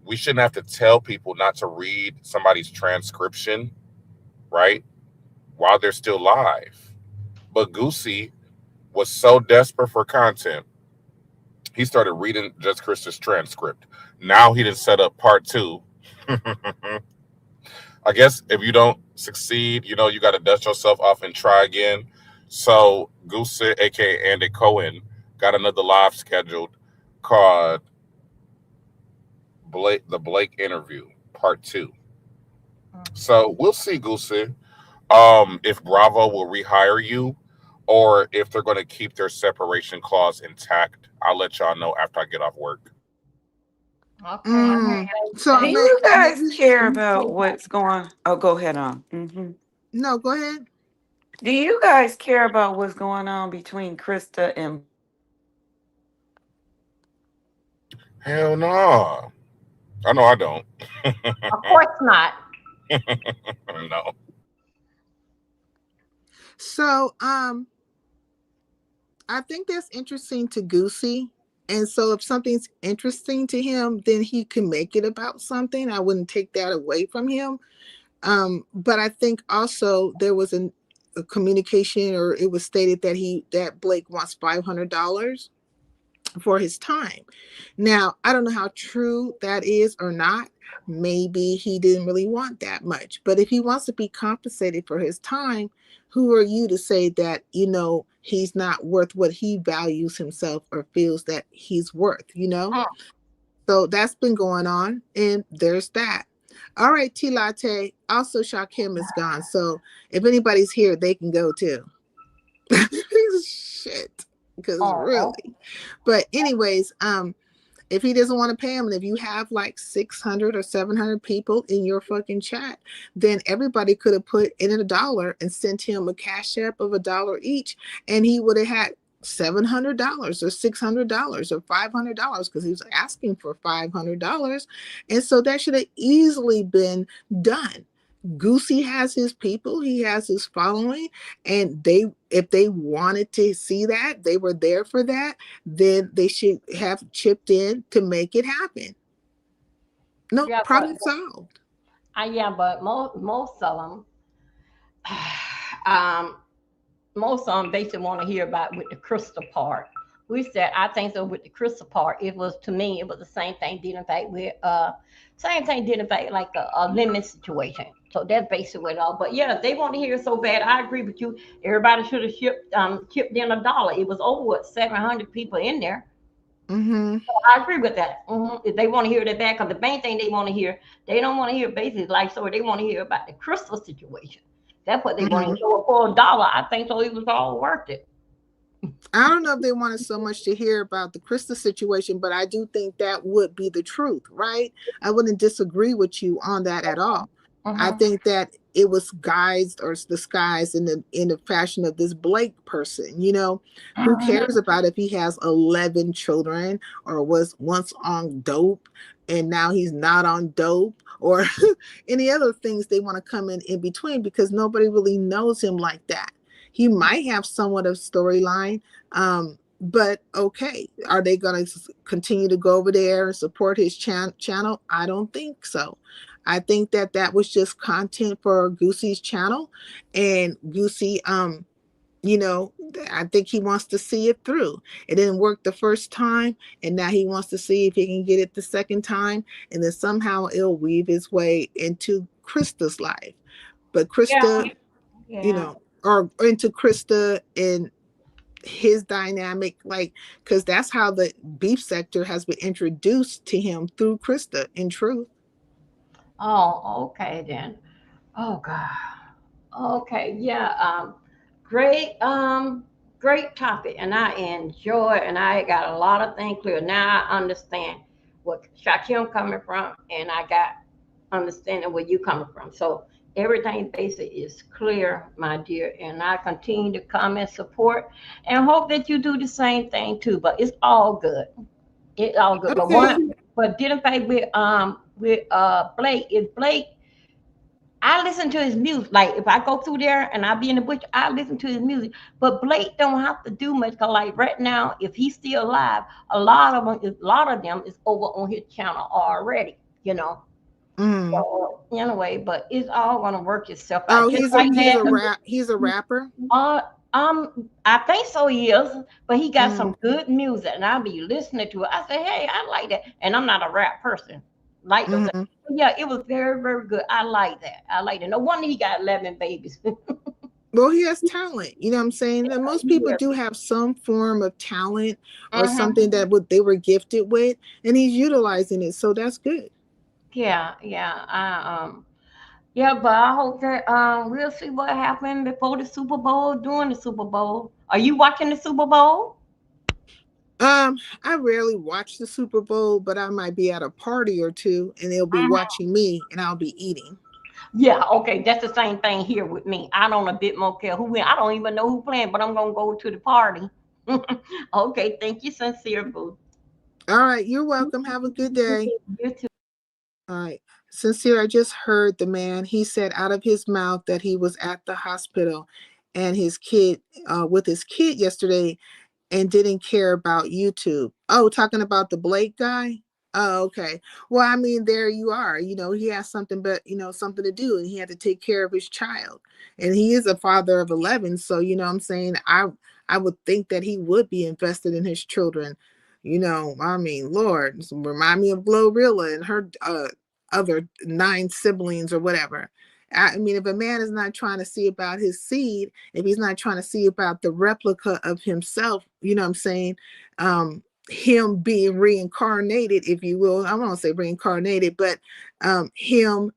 we shouldn't have to tell people not to read somebody's transcription, right? While they're still live. But Goosey was so desperate for content, he started reading Just Chris's transcript. Now he didn't set up part two. I guess if you don't succeed, you got to dust yourself off and try again. So Goosey, aka Andy Cohen, got another live scheduled called the Blake interview part two. So we'll see, Goosey, if Bravo will rehire you or if they're going to keep their separation clause intact. I'll let y'all know after I get off work. okay. Mm. So Do I may you guys maybe. care about what's going? Oh, go ahead on. No, go ahead. Do you guys care about what's going on between Krista and? Hell no. I know I don't. Of course not. No. So I think that's interesting to Goosey. And so if something's interesting to him, then he can make it about something. I wouldn't take that away from him. But I think also there was a communication, or it was stated that Blake wants $500 for his time. Now, I don't know how true that is or not. Maybe he didn't really want that much. But if he wants to be compensated for his time, who are you to say that, he's not worth what he values himself or feels that he's worth? Mm. So that's been going on, and there's that. All right, T Latte. Also, Shakim is gone. So if anybody's here, they can go too. Shit. Because Oh, really. But anyways, if he doesn't want to pay him, and if you have like 600 or 700 people in your fucking chat, then everybody could have put in $1 and sent him a cash app of $1 each, and he would have had $700 or $600 or $500 because he was asking for $500, and so that should have easily been done. Goosey has his people, he has his following, and if they wanted to see that, they were there for that, then they should have chipped in to make it happen. No yeah, but problem solved. most of them, um, most of them basically want to hear about with the crystal part. We said I think so with the crystal part. It was to me, it was the same thing did in fact with same thing did in fact like a limit situation. So that's basically it all. But yeah, they want to hear it so bad. I agree with you. Everybody should have chipped in $1. It was over what 700 people in there. Mm-hmm. I agree with that. If they want to hear that back, because the main thing they want to hear, they don't want to hear basic life story. They want to hear about the crystal situation. That's what they want to Mm-hmm. hear. So for $1, I think so. It was all worth it. I don't know if they wanted so much to hear about the Krista situation, but I do think that would be the truth, right? I wouldn't disagree with you on that at all. I Mm-hmm. think that it was guised or disguised in the fashion of this Blake person. You know, who cares about if he has 11 children or was once on dope and now he's not on dope or any other things they want to come in between because nobody really knows him like that. He might have somewhat of storyline, but okay, are they going to continue to go over there and support his channel? I don't think so. I think that that was just content for Goosey's channel, and Goosey, you know, I think he wants to see it through. It didn't work the first time, and now he wants to see if he can get it the second time, and then somehow it'll weave its way into Krista's life. But Yeah, Krista, you yeah. know, or into Krista and his dynamic, like, because that's how the beef sector has been introduced to him through Krista, in truth. Oh, okay then. Oh God. Okay, yeah. Great, great topic, and I enjoy, and I got a lot of things clear. Now I understand what Shakim coming from, and I got understanding where you coming from. So everything basically is clear, my dear, and I continue to come and support, and hope that you do the same thing too. But it's all good. It's all good. But Okay. didn't pay with Blake is Blake. I listen to his music. Like if I go through there and I be in the bush, I listen to his music. But Blake don't have to do much. Cause like right now, if he's still alive, a lot of them is over on his channel already. You know. Mm. So anyway, but it's all gonna work itself out. Oh, Just like that. he's a rapper. Uh, I think so. He is, but he got Mm. some good music, and I'll be listening to it. I say, hey, I like that, and I'm not a rap person, like those. Mm. Yeah, it was very, very good. I like that. I like that. No wonder he got 11 babies. Well, he has talent. You know what I'm saying? And most people Yeah. do have some form of talent or Mm-hmm. something that what they were gifted with, and he's utilizing it. So that's good. Yeah, yeah. Yeah, but I hope that we'll see what happened before the Super Bowl, during the Super Bowl. Are you watching the Super Bowl? I rarely watch the Super Bowl, but I might be at a party or two, and they'll be Mhm. watching me, and I'll be eating. Yeah, okay, that's the same thing here with me. I don't a bit more care who win. I don't even know who playing, but I'm gonna go to the party. Okay, thank you, sincere boo. All right, you're welcome. Have a good day. You too. All right. Sincere, I just heard the man. He said out of his mouth that he was at the hospital and his kid, with his kid yesterday, and didn't care about YouTube. Oh, talking about the Blake guy? Oh, okay. Well, I mean, there you are. You know, he has something but, you know, something to do and he had to take care of his child. And he is a father of 11, so you know what I'm saying, I would think that he would be invested in his children. You know, I mean, Lord, remind me of Glorilla and her other 9 siblings or whatever. I mean, if a man is not trying to see about his seed, if he's not trying to see about the replica of himself, you know what I'm saying? Him being reincarnated, if you will. I won't say reincarnated, but him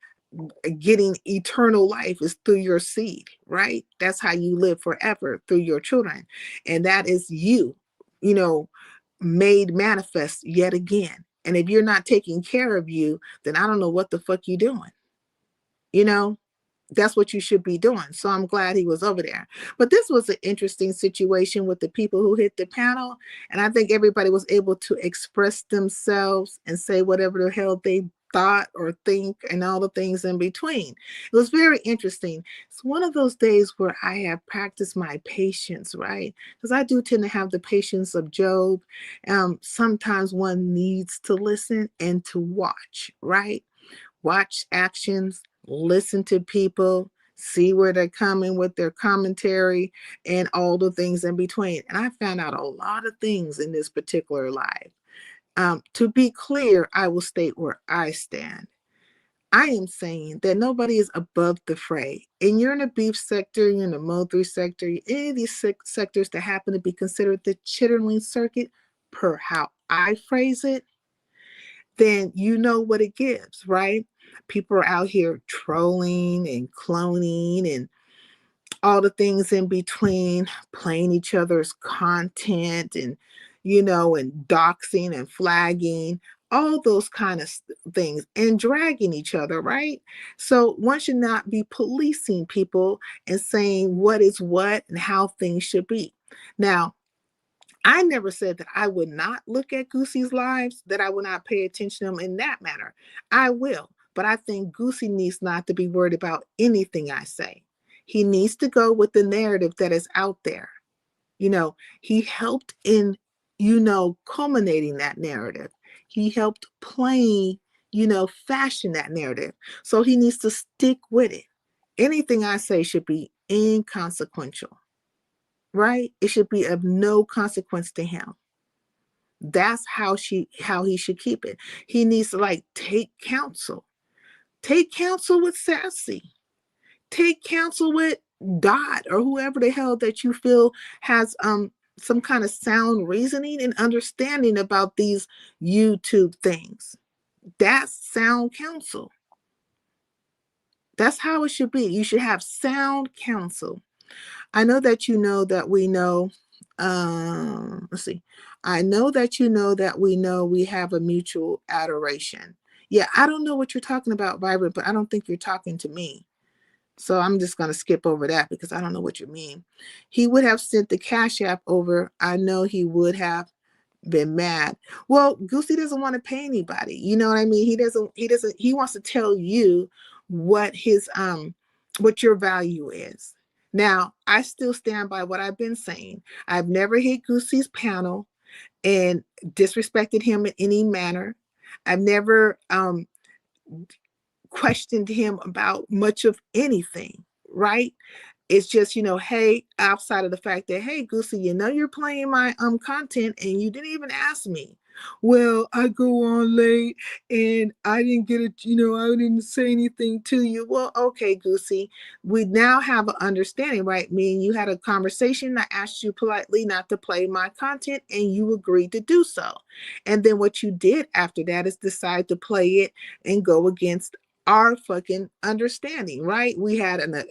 getting eternal life is through your seed, right? That's how you live forever, through your children. And that is you, you know, made manifest yet again. And if you're not taking care of you, then I don't know what the fuck you doing, you know? That's what you should be doing. So I'm glad he was over there. But this was an interesting situation with the people who hit the panel. And I think everybody was able to express themselves and say whatever the hell they thought or think and all the things in between. It was very interesting. It's one of those days where I have practiced my patience, right? Because I do tend to have the patience of Job. Sometimes one needs to listen and to watch, right? Watch actions, listen to people, see where they're coming with their commentary, and all the things in between. And I found out a lot of things in this particular live. To be clear, I will state where I stand. I am saying that nobody is above the fray. And you're in the beef sector, you're in the mulberry sector, any of these sectors that happen to be considered the chittering circuit, per house. I phrase it, then you know what it gives, right? People are out here trolling and cloning and all the things in between, playing each other's content and, and doxing and flagging, all those kind of things, and dragging each other, right? So one should not be policing people and saying what is what and how things should be. Now, I never said that I would not look at Goosey's lives, that I would not pay attention to them in that manner. I will, but I think Goosey needs not to be worried about anything I say. He needs to go with the narrative that is out there. He helped in, culminating that narrative. He helped playing, fashion that narrative. So he needs to stick with it. Anything I say should be inconsequential, right? It should be of no consequence to him. That's how he should keep it. He needs to take counsel. Take counsel with Sassy. Take counsel with Dot or whoever the hell that you feel has some kind of sound reasoning and understanding about these YouTube things. That's sound counsel. That's how it should be. You should have sound counsel. I know that you know that we know. Let's see. I know that you know that we know we have a mutual adoration. Yeah, I don't know what you're talking about, Vibrant, but I don't think you're talking to me. So I'm just going to skip over that because I don't know what you mean. He would have sent the Cash App over. I know he would have been mad. Well, Goosey doesn't want to pay anybody. You know what I mean? He wants to tell you what what your value is. Now, I still stand by what I've been saying. I've never hit Goosey's panel and disrespected him in any manner. I've never questioned him about much of anything, right? It's just, hey, outside of the fact that, hey, Goosey, you're playing my content and you didn't even ask me. Well, I go on late and I didn't get it, I didn't say anything to you. Well, okay, Goosey, we now have an understanding, right? Me and you had a conversation. I asked you politely not to play my content and you agreed to do so. And then what you did after that is decide to play it and go against our fucking understanding, right? We had an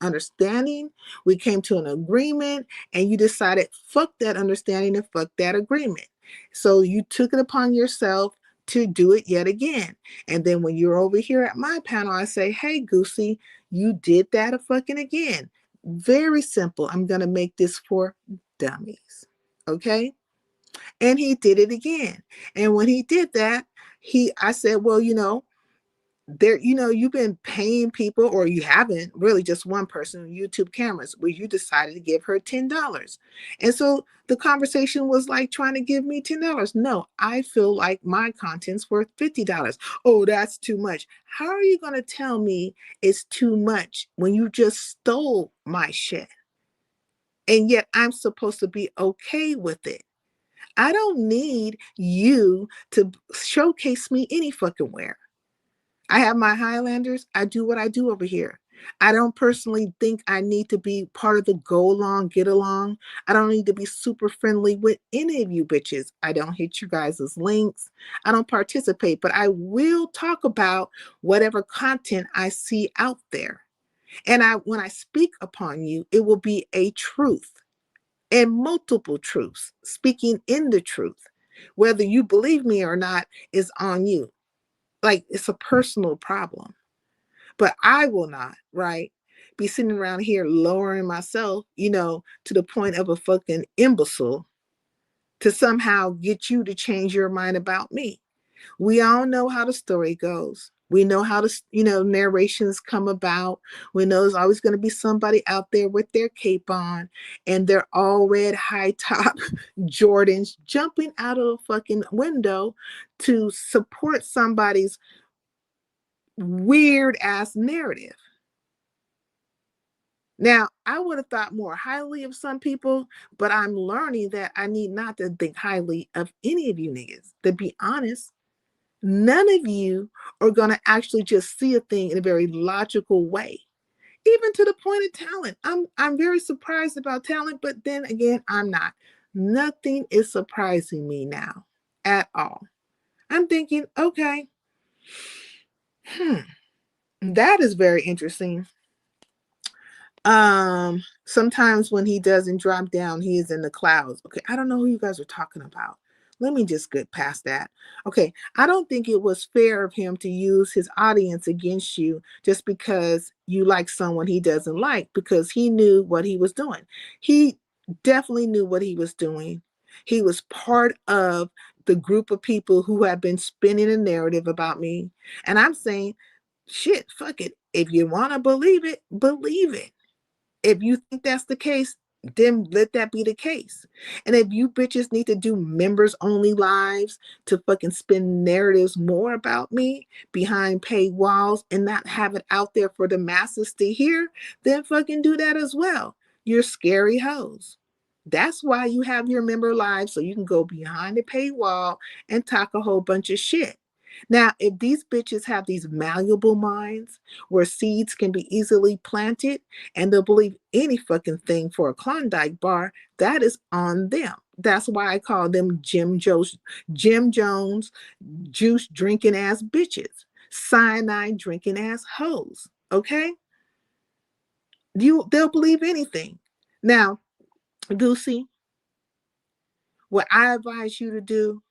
understanding, we came to an agreement, and you decided fuck that understanding and fuck that agreement. So you took it upon yourself to do it yet again. And then when you're over here at my panel, I say, hey, Goosey, you did that a fucking again. Very simple. I'm going to make this for dummies. Okay? And he did it again. And when he did that, I said, well, you've been paying people, or you haven't really, just one person on YouTube cameras, where you decided to give her $10. And so the conversation was like trying to give me $10. No, I feel like my content's worth $50. Oh, that's too much. How are you going to tell me it's too much when you just stole my shit? And yet I'm supposed to be okay with it. I don't need you to showcase me any fucking where. I have my Highlanders. I do what I do over here. I don't personally think I need to be part of the go along, get along. I don't need to be super friendly with any of you bitches. I don't hit you guys' links. I don't participate, but I will talk about whatever content I see out there. And when I speak upon you, it will be a truth and multiple truths, speaking in the truth. Whether you believe me or not is on you. Like, it's a personal problem. But I will not, right, be sitting around here lowering myself, to the point of a fucking imbecile to somehow get you to change your mind about me. We all know how the story goes. We know how narrations come about. We know there's always going to be somebody out there with their cape on and their all red high top Jordans jumping out of a fucking window to support somebody's weird ass narrative. Now, I would have thought more highly of some people, but I'm learning that I need not to think highly of any of you niggas. To be honest, none of you are going to actually just see a thing in a very logical way, even to the point of talent. I'm very surprised about talent, but then again, I'm not. Nothing is surprising me now. at all. I'm thinking, okay, that is very interesting. Sometimes when he doesn't drop down, he is in the clouds. Okay, I don't know who you guys are talking about. Let me just get past that. Okay, I don't think it was fair of him to use his audience against you just because you like someone he doesn't like, because he knew what he was doing. He definitely knew what he was doing. He was part of the group of people who have been spinning a narrative about me. And I'm saying, shit, fuck it. If you want to believe it, believe it. If you think that's the case, then let that be the case. And if you bitches need to do members only lives to fucking spin narratives more about me behind paywalls and not have it out there for the masses to hear, then fucking do that as well. You're scary hoes. That's why you have your member lives, so you can go behind the paywall and talk a whole bunch of shit. Now, if these bitches have these malleable minds where seeds can be easily planted and they'll believe any fucking thing for a Klondike bar, that is on them. That's why I call them Jim Jones, juice drinking ass bitches, cyanide drinking ass hoes. Okay? They'll believe anything. Now, Goosey, what I advise you to do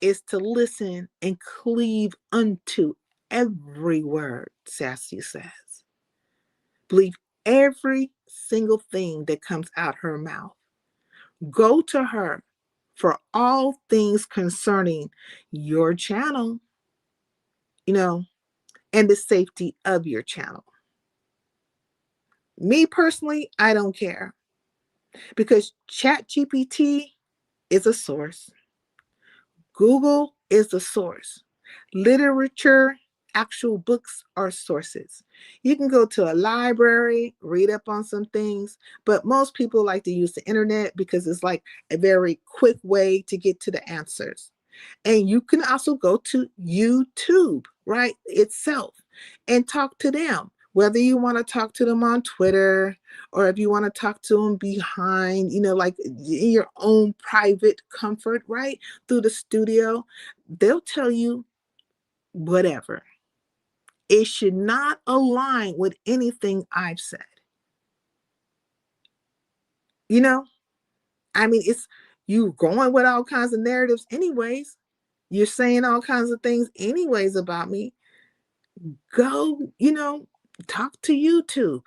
is to listen and cleave unto every word Sassy says. Believe every single thing that comes out her mouth. Go to her for all things concerning your channel, and the safety of your channel. Me personally, I don't care, because ChatGPT is a source. Google is the source. Literature, actual books are sources. You can go to a library, read up on some things, but most people like to use the internet because it's like a very quick way to get to the answers. And you can also go to YouTube, right, itself, and talk to them. Whether you want to talk to them on Twitter or if you want to talk to them behind, like in your own private comfort, right, through the studio, they'll tell you whatever. It should not align with anything I've said. It's you going with all kinds of narratives anyways. You're saying all kinds of things anyways about me. Go, talk to YouTube.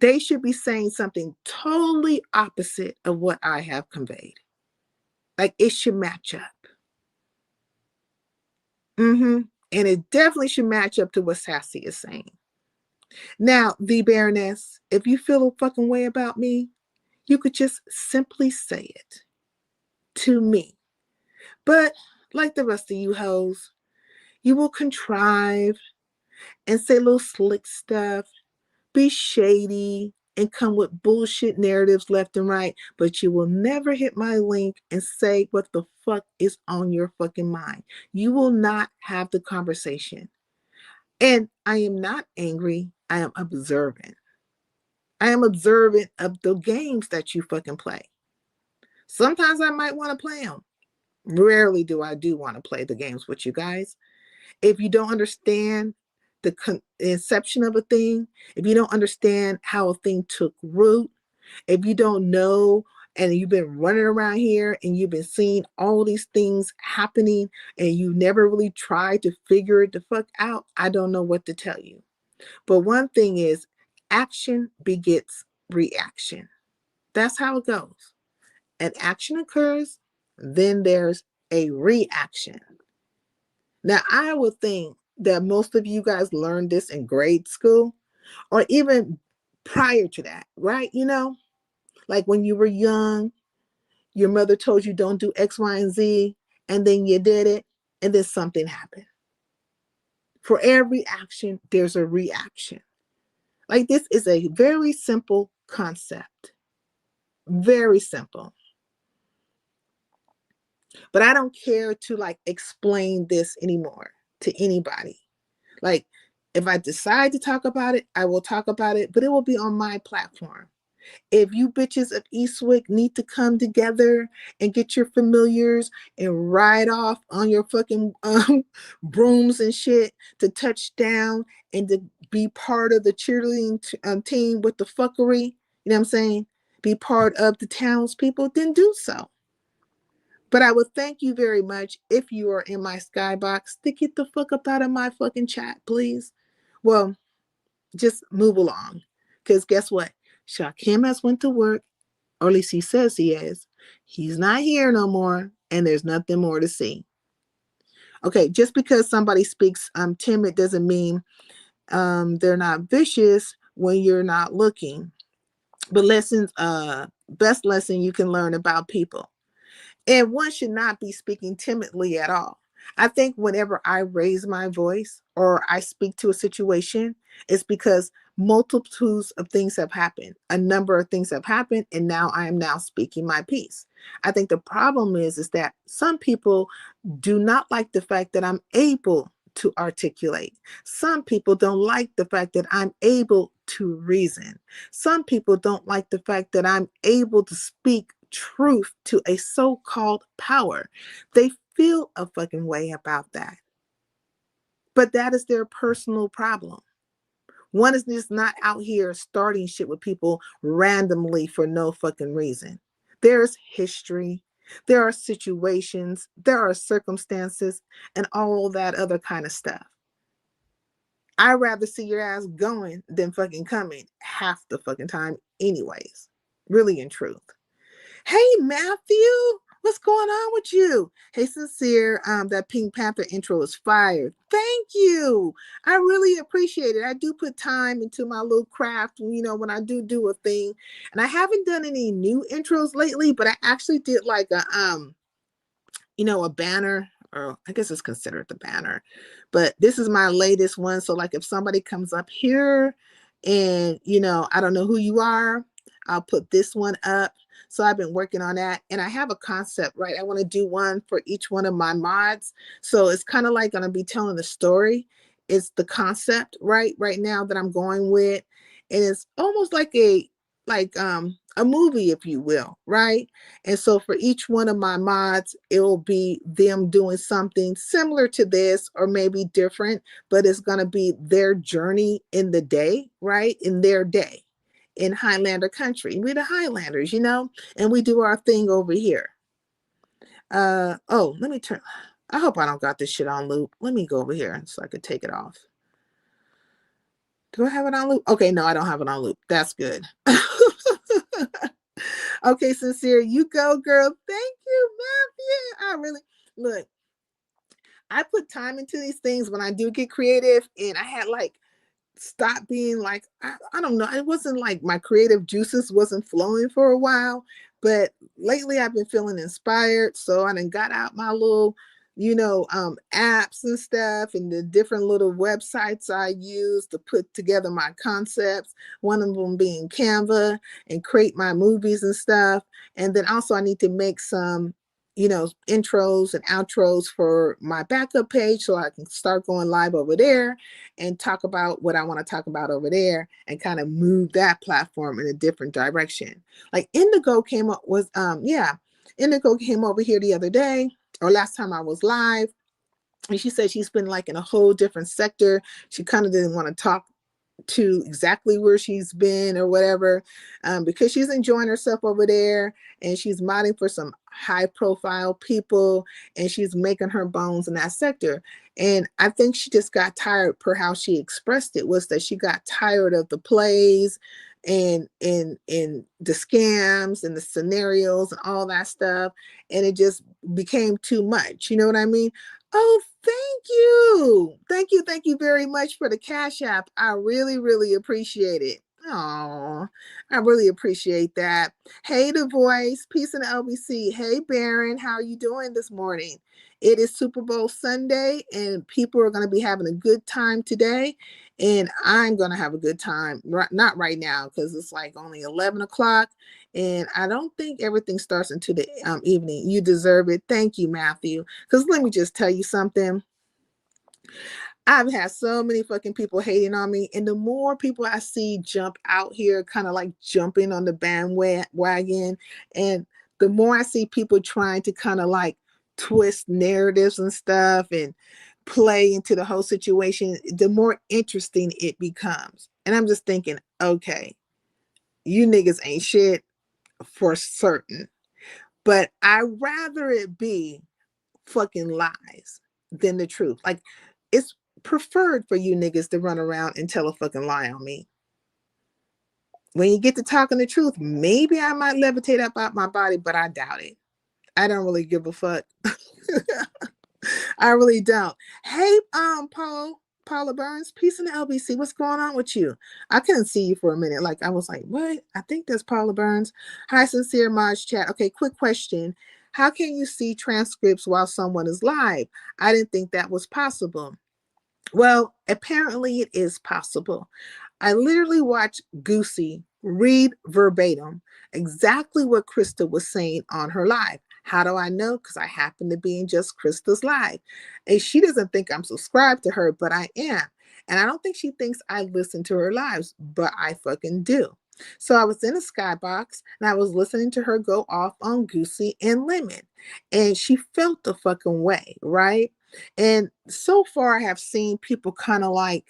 They should be saying something totally opposite of what I have conveyed. Like it should match up. And it definitely should match up to what Sassy is saying. Now, the Baroness, if you feel a fucking way about me, you could just simply say it to me. But like the rest of you hoes, you will contrive and say little slick stuff, be shady, and come with bullshit narratives left and right, but you will never hit my link and say what the fuck is on your fucking mind. You will not have the conversation. And I am not angry. I am observant. I am observant of the games that you fucking play. Sometimes I might want to play them. Rarely do I want to play the games with you guys. If you don't understand the inception of a thing, if you don't understand how a thing took root, if you don't know and you've been running around here and you've been seeing all these things happening and you never really tried to figure it the fuck out, I don't know what to tell you. But one thing is, action begets reaction. That's how it goes. An action occurs, then there's a reaction. Now, I would think that most of you guys learned this in grade school or even prior to that, right? Like when you were young, your mother told you don't do X, Y, and Z, and then you did it, and then something happened. For every action, there's a reaction. Like this is a very simple concept. Very simple. But I don't care to explain this anymore to anybody. Like if I decide to talk about it, I will talk about it, but it will be on my platform. If you bitches of Eastwick need to come together and get your familiars and ride off on your fucking brooms and shit to touch down and to be part of the cheerleading team with the fuckery, you know what I'm saying? Be part of the townspeople, then do so. But I would thank you very much if you are in my skybox to get the fuck up out of my fucking chat, please. Well, just move along. Because guess what? Shakim has went to work, or at least he says he is. He's not here no more, and there's nothing more to see. Okay, just because somebody speaks timid doesn't mean they're not vicious when you're not looking. But best lesson you can learn about people. And one should not be speaking timidly at all. I think whenever I raise my voice or I speak to a situation, it's because multitudes of things have happened. A number of things have happened, and now I am now speaking my piece. I think the problem is that some people do not like the fact that I'm able to articulate. Some people don't like the fact that I'm able to reason. Some people don't like the fact that I'm able to speak truth to a so-called power. They feel a fucking way about that. But that is their personal problem. One is just not out here starting shit with people randomly for no fucking reason. There's history, there are situations, there are circumstances, and all that other kind of stuff. I'd rather see your ass going than fucking coming half the fucking time anyways. Really in truth. Hey, Matthew, what's going on with you? Hey, Sincere, that Pink Panther intro is fire. Thank you. I really appreciate it. I do put time into my little craft, when I do a thing. And I haven't done any new intros lately, but I actually did like a banner, or I guess it's considered the banner. But this is my latest one. So like if somebody comes up here and, I don't know who you are, I'll put this one up. So I've been working on that, and I have a concept, right? I want to do one for each one of my mods. So it's kind of like going to be telling the story. It's the concept, right now that I'm going with. And it's almost like a movie, if you will, right? And so for each one of my mods, it will be them doing something similar to this or maybe different, but it's going to be their journey in the day, right? In their day. In Highlander country. We're the Highlanders, and we do our thing over here. Let me turn. I hope I don't got this shit on loop. Let me go over here so I could take it off. Do I have it on loop? Okay, no, I don't have it on loop. That's good. Okay, Sincere, you go, girl. Thank you, Matthew. I really look. I put time into these things when I do get creative, and I had stop being I don't know. It wasn't like my creative juices wasn't flowing for a while, but lately I've been feeling inspired. So I done got out my little, apps and stuff and the different little websites I use to put together my concepts. One of them being Canva and create my movies and stuff. And then also I need to make some intros and outros for my backup page so I can start going live over there and talk about what I want to talk about over there and kind of move that platform in a different direction. Like Indigo came up with, Indigo came over here the other day or last time I was live. And she said she's been in a whole different sector. She kind of didn't want to talk to exactly where she's been or whatever, because she's enjoying herself over there and she's modding for some high profile people and she's making her bones in that sector. And I think she just got tired, per how she expressed it, was that she got tired of the plays and the scams and the scenarios and all that stuff. And it just became too much. You know what I mean? Oh, thank you. Thank you very much for the Cash App. I really, really appreciate it. Oh, I really appreciate that. Hey, The Voice, peace in the LBC. Hey, Baron, how are you doing this morning? It is Super Bowl Sunday, and people are going to be having a good time today. And I'm going to have a good time. Not right now, because it's only 11 o'clock. And I don't think everything starts until the evening. You deserve it. Thank you, Matthew. Because let me just tell you something. I've had so many fucking people hating on me, and the more people I see jump out here, kind of like jumping on the bandwagon, and the more I see people trying to kind of like twist narratives and stuff and play into the whole situation, the more interesting it becomes. And I'm just thinking, okay, you niggas ain't shit for certain, but I'd rather it be fucking lies than the truth. Like, it's preferred for you niggas to run around and tell a fucking lie on me. When you get to talking the truth, maybe I might levitate up out my body, but I doubt it. I don't really give a fuck. I really don't. Hey, Paula Burns, peace in the LBC. What's going on with you? I couldn't see you for a minute. Like, I was like, what? I think that's Paula Burns. Hi, Sincere Maj Chat. Okay, quick question. How can you see transcripts while someone is live? I didn't think that was possible. Well, apparently it is possible. I literally watched Goooo read verbatim exactly what Krista was saying on her live. How do I know? Because I happen to be in just Krista's live. And she doesn't think I'm subscribed to her, but I am. And I don't think she thinks I listen to her lives, but I fucking do. So I was in a skybox and I was listening to her go off on Goooo and Lemon. And she felt the fucking way, right? And so far I have seen people kind of like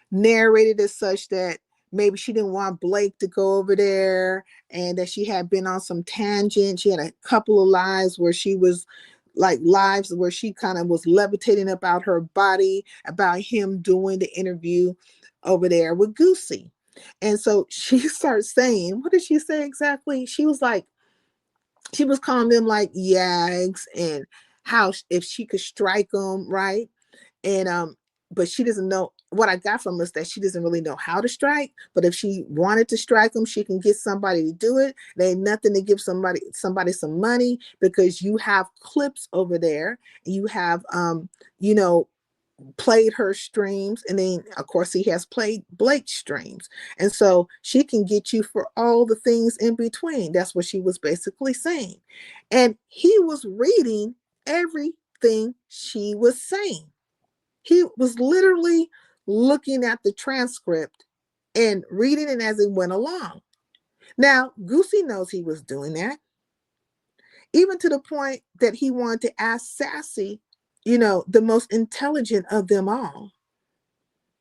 narrated as such that maybe she didn't want Blake to go over there and that she had been on some tangent. She had a couple of lives where she was like lives where she kind of was levitating about her body, about him doing the interview over there with Goooo. And so she starts saying, what did she say exactly? She was like, she was calling them like yags and how if she could strike them, right? And but she doesn't know. What I got from is that she doesn't really know how to strike, but if she wanted to strike them, she can get somebody to do it. There ain't nothing to give somebody some money because you have clips over there. You have you know, played her streams, and then of course he has played Blake's streams, and so she can get you for all the things in between. That's what she was basically saying, and he was reading everything she was saying. He was literally looking at the transcript and reading it as it went along. Now Goooo knows he was doing that, even to the point that he wanted to ask Sassy, you know, the most intelligent of them all,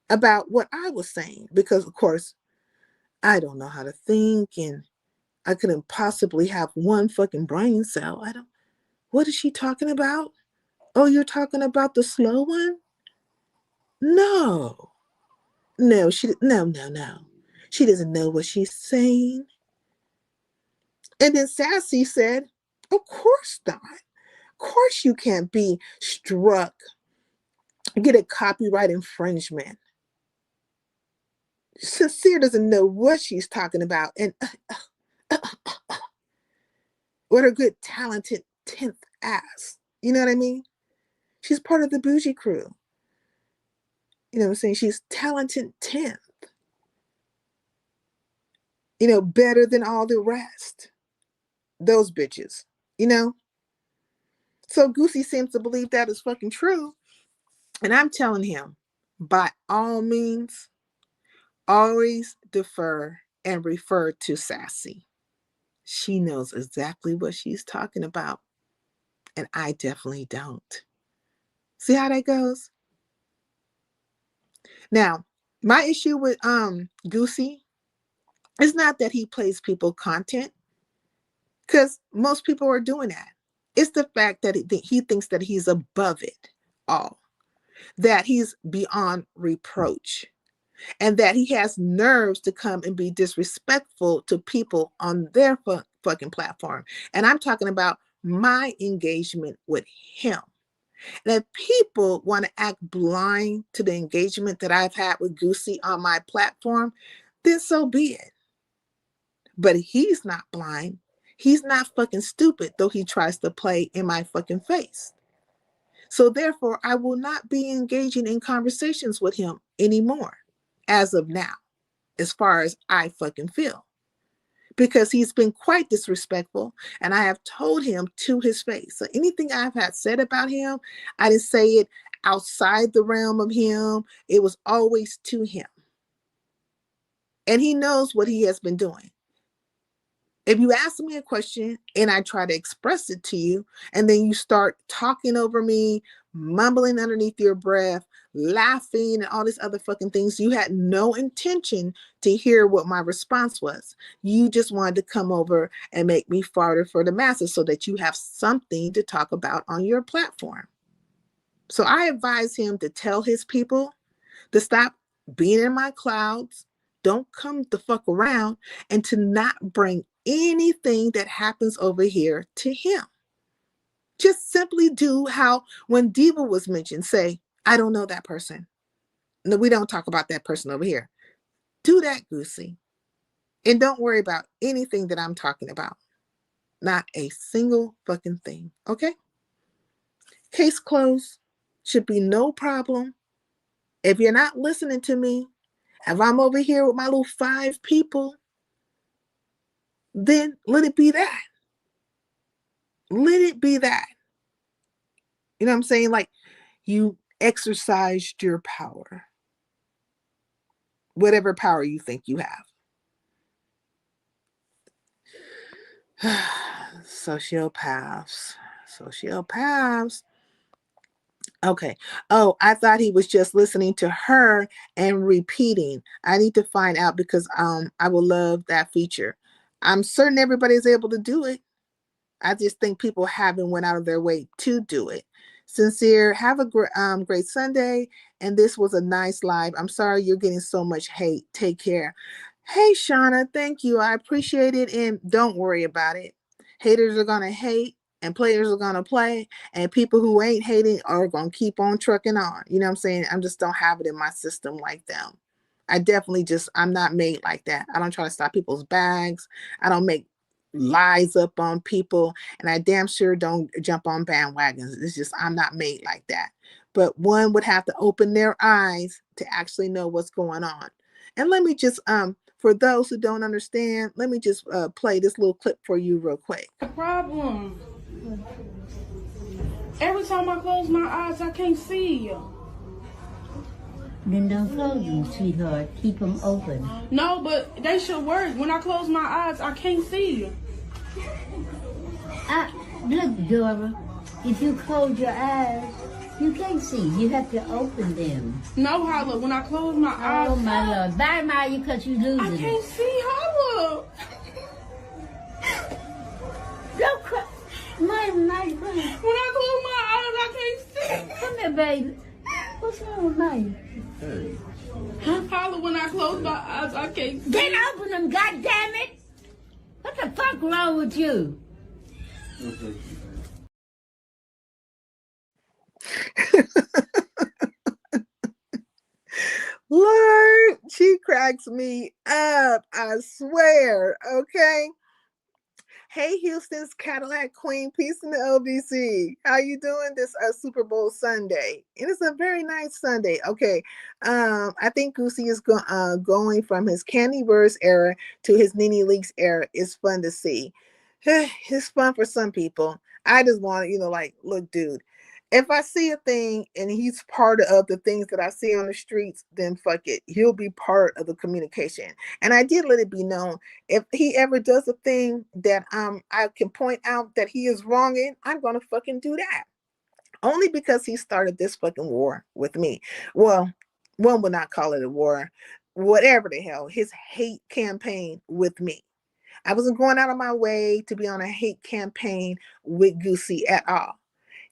about what I was saying, because of course I don't know how to think and I couldn't possibly have one fucking brain cell. I don't, what is she talking about? Oh, you're talking about the slow one? No, no, no. She doesn't know what she's saying. And then Sassy said, of course not. Of course you can't be struck, get a copyright infringement. Sincere doesn't know what she's talking about. And what her good, talented 10th ass. You know what I mean? She's part of the bougie crew. You know what I'm saying? She's talented 10th. You know, better than all the rest. Those bitches, you know? So Goooo seems to believe that is fucking true. And I'm telling him, by all means, always defer and refer to Sassy. She knows exactly what she's talking about. And I definitely don't. See how that goes? Now, my issue with Goooo is not that he plays people content, because most people are doing that. It's the fact that he thinks that he's above it all, that he's beyond reproach, and that he has nerves to come and be disrespectful to people on their fucking platform. And I'm talking about my engagement with him. And if people want to act blind to the engagement that I've had with Goooo on my platform, then so be it. But he's not blind. He's not fucking stupid, though he tries to play in my fucking face. So therefore, I will not be engaging in conversations with him anymore as of now, as far as I fucking feel. Because he's been quite disrespectful, and I have told him to his face. So anything I've had said about him, I didn't say it outside the realm of him. It was always to him. And he knows what he has been doing. If you ask me a question and I try to express it to you, and then you start talking over me, mumbling underneath your breath, laughing, and all these other fucking things, you had no intention to hear what my response was. You just wanted to come over and make me farther for the masses so that you have something to talk about on your platform. So I advise him to tell his people to stop being in my clouds, don't come the fuck around, and to not bring anything that happens over here to him. Just simply do how when Diva was mentioned, say, I don't know that person. No, we don't talk about that person over here. Do that, Goosey. And don't worry about anything that I'm talking about. Not a single fucking thing. Okay? Case closed. Should be no problem. If you're not listening to me, if I'm over here with my little 5 people, then let it be that. Let it be that. You know what I'm saying? Like, you exercised your power. Whatever power you think you have. Sociopaths. Sociopaths. Okay. Oh, I thought he was just listening to her and repeating. I need to find out because I will love that feature. I'm certain everybody's able to do it. I just think people haven't went out of their way to do it. Sincere, have a great Sunday. And this was a nice live. I'm sorry you're getting so much hate. Take care. Hey, Shauna, thank you. I appreciate it. And don't worry about it. Haters are going to hate and players are going to play. And people who ain't hating are going to keep on trucking on. You know what I'm saying? I just don't have it in my system like them. I'm not made like that. I don't try to stop people's bags. I don't make lies up on people, and I damn sure don't jump on bandwagons. It's just I'm not made like that. But one would have to open their eyes to actually know what's going on. And let me just for those who don't understand, let me just play this little clip for you real quick. The problem. Every time I close my eyes, I can't see you. Then don't close them, sweetheart. Keep them open. No, but they should work. When I close my eyes, I can't see you. Look, Dora, if you close your eyes, you can't see. You have to open them. No, Holla, when I close my eyes... Oh, my Lord. Bye, Maya, because you losing I can't see Holla. Don't cry. Maya, when I close my eyes, I can't see. Come here, baby. What's wrong with Maya? Hey. Holla, when I close my eyes, I can't see. Then open them, goddammit! What the fuck wrong with you? Lord, she cracks me up. I swear. Okay. Hey, Houston's Cadillac Queen, peace in the LBC. How you doing this Super Bowl Sunday? It is a very nice Sunday. Okay, I think Goosey is going from his Candyverse era to his Nene Leakes era. It's fun to see. It's fun for some people. I just want to, like, look, dude, if I see a thing and he's part of the things that I see on the streets, then fuck it. He'll be part of the communication. And I did let it be known, if he ever does a thing that I can point out that he is wrong in, I'm going to fucking do that. Only because he started this fucking war with me. Well, one would not call it a war. Whatever the hell, his hate campaign with me. I wasn't going out of my way to be on a hate campaign with Goosey at all.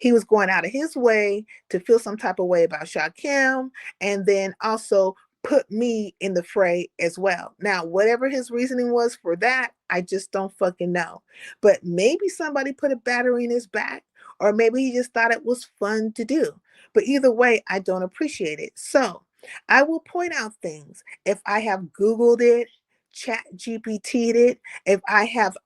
He was going out of his way to feel some type of way about Shakim, and then also put me in the fray as well. Now, whatever his reasoning was for that, I just don't fucking know. But maybe somebody put a battery in his back, or maybe he just thought it was fun to do. But either way, I don't appreciate it. So I will point out things. If I have Googled it, Chat GPT'd it, if I have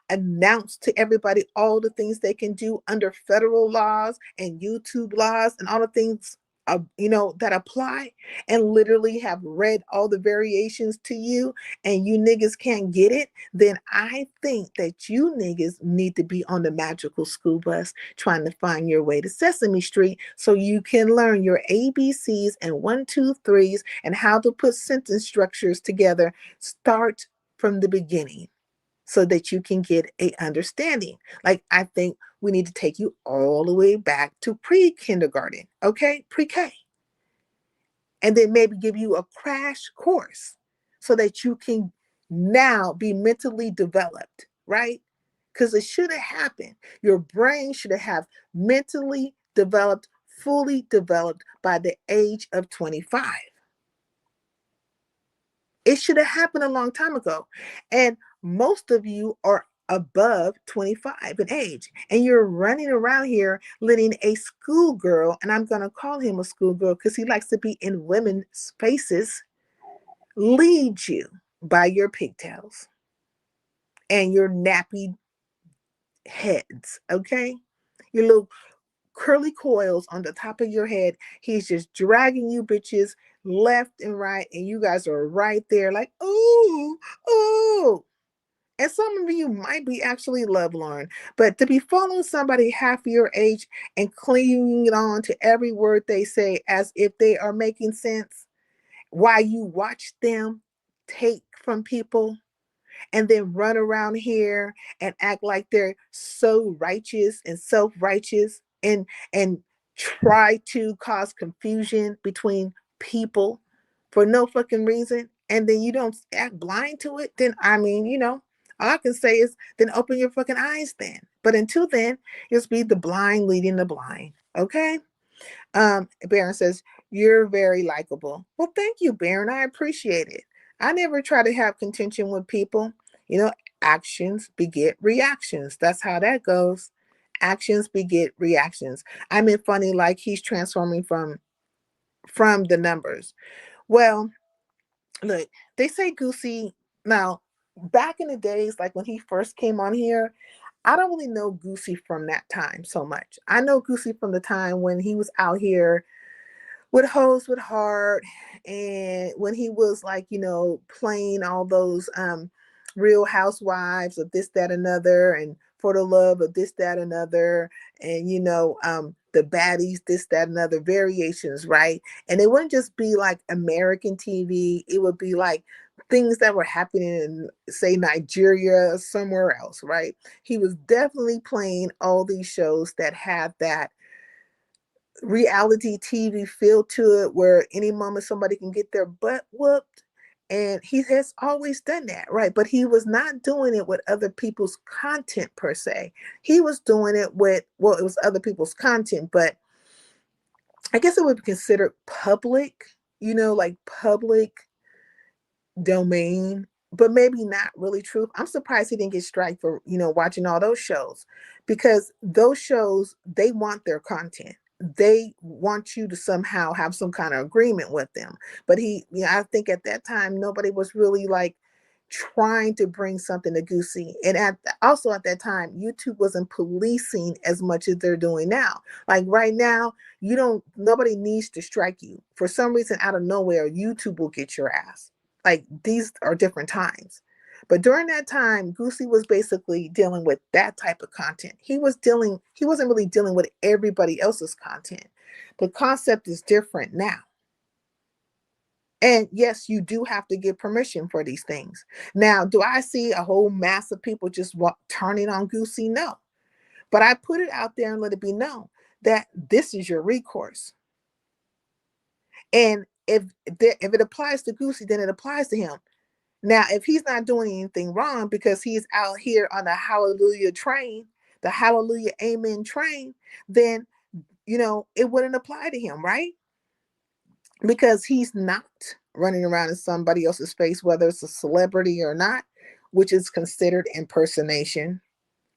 announced to everybody all the things they can do under federal laws and YouTube laws and all the things that apply and literally have read all the variations to you, and you niggas can't get it, then I think that you niggas need to be on the magical school bus trying to find your way to Sesame Street so you can learn your ABCs and one, two, threes and how to put sentence structures together. Start from the beginning so that you can get a understanding. Like, I think we need to take you all the way back to pre-kindergarten, okay? Pre-K. And then maybe give you a crash course so that you can now be mentally developed, right? Because it should have happened. Your brain should have mentally developed, fully developed by the age of 25. It should have happened a long time ago. And most of you are above 25 in age. And you're running around here letting a schoolgirl, and I'm going to call him a schoolgirl because he likes to be in women's faces, lead you by your pigtails and your nappy heads, okay? Your little curly coils on the top of your head. He's just dragging you bitches left and right, and you guys are right there like, ooh, ooh. And some of you might be actually lovelorn, but to be following somebody half your age and clinging on to every word they say as if they are making sense while you watch them take from people and then run around here and act like they're so righteous and self-righteous and try to cause confusion between people for no fucking reason, and then you don't act blind to it, then I mean, all I can say is then open your fucking eyes then. But until then, just be the blind leading the blind. Okay? Baron says, you're very likable. Well, thank you, Baron. I appreciate it. I never try to have contention with people. Actions beget reactions. That's how that goes. Actions beget reactions. I mean, funny, like he's transforming from the numbers. Well, look, they say Goosey. Now, back in the days, like when he first came on here, I don't really know Goosey from that time so much. I know Goosey from the time when he was out here with Hoes with Heart, and when he was like, playing all those Real Housewives of this, that, another, and For the Love of this, that, another, and the baddies, this, that, another variations, right? And it wouldn't just be like American TV, it would be like things that were happening in, say, Nigeria or somewhere else, right? He was definitely playing all these shows that had that reality TV feel to it, where any moment somebody can get their butt whooped. And he has always done that, right? But he was not doing it with other people's content per se. He was doing it with, well, it was other people's content, but I guess it would be considered public, like public domain, but maybe not really true. I'm surprised he didn't get strike for, watching all those shows, because those shows, they want their content. They want you to somehow have some kind of agreement with them. But I think at that time, nobody was really like trying to bring something to Goosey. And also at that time, YouTube wasn't policing as much as they're doing now. Like right now, nobody needs to strike you. For some reason, out of nowhere, YouTube will get your ass. Like, these are different times. But during that time, Goosey was basically dealing with that type of content. He wasn't really dealing with everybody else's content. The concept is different now. And yes, you do have to get permission for these things. Now, do I see a whole mass of people just turning on Goosey? No. But I put it out there and let it be known that this is your recourse. And if it applies to Goosey, then it applies to him. Now, if he's not doing anything wrong because he's out here on the hallelujah train, the hallelujah amen train, then, it wouldn't apply to him, right? Because he's not running around in somebody else's face, whether it's a celebrity or not, which is considered impersonation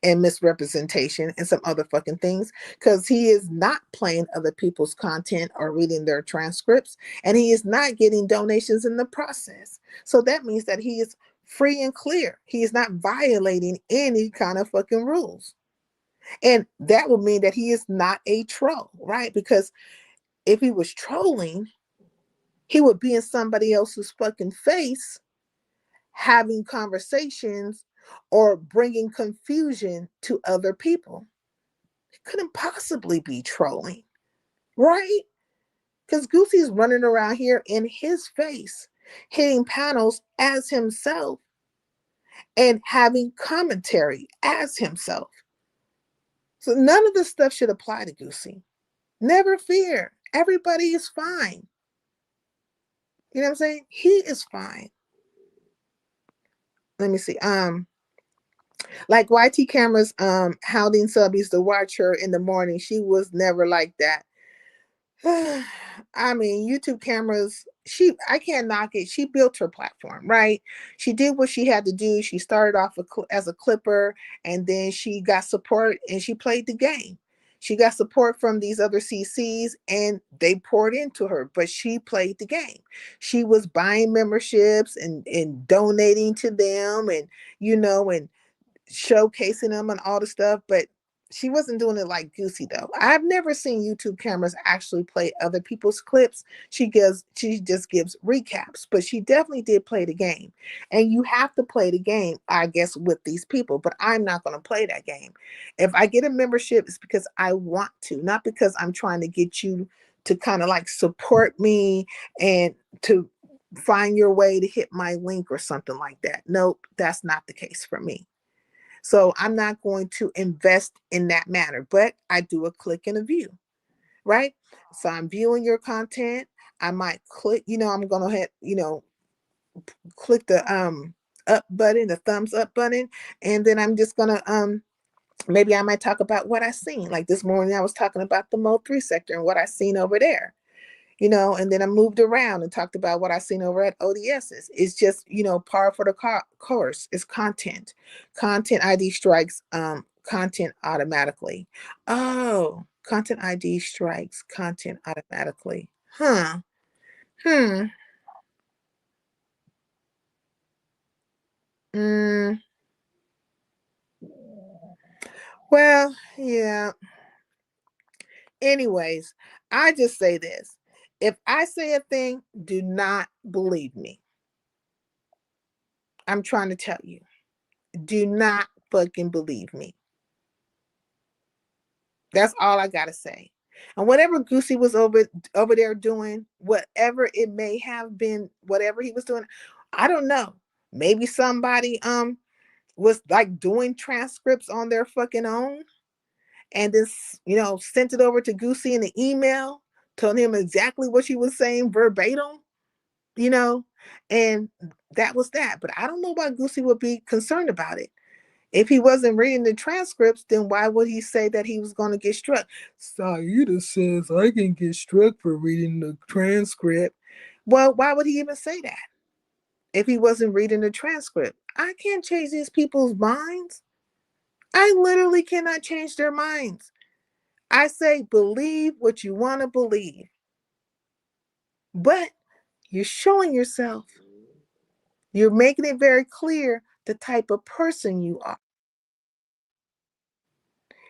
and misrepresentation and some other fucking things, because he is not playing other people's content or reading their transcripts, and he is not getting donations in the process. So that means that he is free and clear. He is not violating any kind of fucking rules. And that would mean that he is not a troll, right? Because If he was trolling, he would be in somebody else's fucking face having conversations or bringing confusion to other people. It couldn't possibly be trolling, right? Because Goosey's running around here in his face, hitting panels as himself and having commentary as himself. So none of this stuff should apply to Goosey. Never fear. Everybody is fine. You know what I'm saying? He is fine. Let me see. Like YT Cameras, hounding subbies to watch her in the morning. She was never like that. I mean, YouTube Cameras, I can't knock it. She built her platform, right? She did what she had to do. She started off as a clipper, and then she got support and she played the game. She got support from these other CCs and they poured into her, but she played the game. She was buying memberships and donating to them and, and showcasing them and all the stuff, but she wasn't doing it like Goosey though. I've never seen YouTube Cameras actually play other people's clips. She just gives recaps, but she definitely did play the game. And you have to play the game, I guess, with these people, but I'm not going to play that game. If I get a membership, it's because I want to, not because I'm trying to get you to kind of like support me and to find your way to hit my link or something like that. Nope, that's not the case for me. So I'm not going to invest in that manner, but I do a click and a view, right? So I'm viewing your content. I might click, I'm going to hit, click the up button, the thumbs up button, and then I'm just going to maybe I might talk about what I seen. Like this morning I was talking about the Mo 3 sector and what I seen over there. And then I moved around and talked about what I seen over at ODS's. It's just, par for the course. It's content. Content ID strikes content automatically. Oh, content ID strikes content automatically. Huh. Hmm. Mm. Well, yeah. Anyways, I just say this. If I say a thing, do not believe me. I'm trying to tell you. Do not fucking believe me. That's all I gotta say. And whatever Goosey was over there doing, whatever it may have been, whatever he was doing, I don't know. Maybe somebody was like doing transcripts on their fucking own and then sent it over to Goosey in an email, telling him exactly what she was saying verbatim, and that was that. But I don't know why Goosey would be concerned about it. If he wasn't reading the transcripts, then why would he say that he was going to get struck? Saida says I can get struck for reading the transcript. Well, why would he even say that if he wasn't reading the transcript? I can't change these people's minds. I literally cannot change their minds. I say believe what you want to believe. But you're showing yourself. You're making it very clear the type of person you are.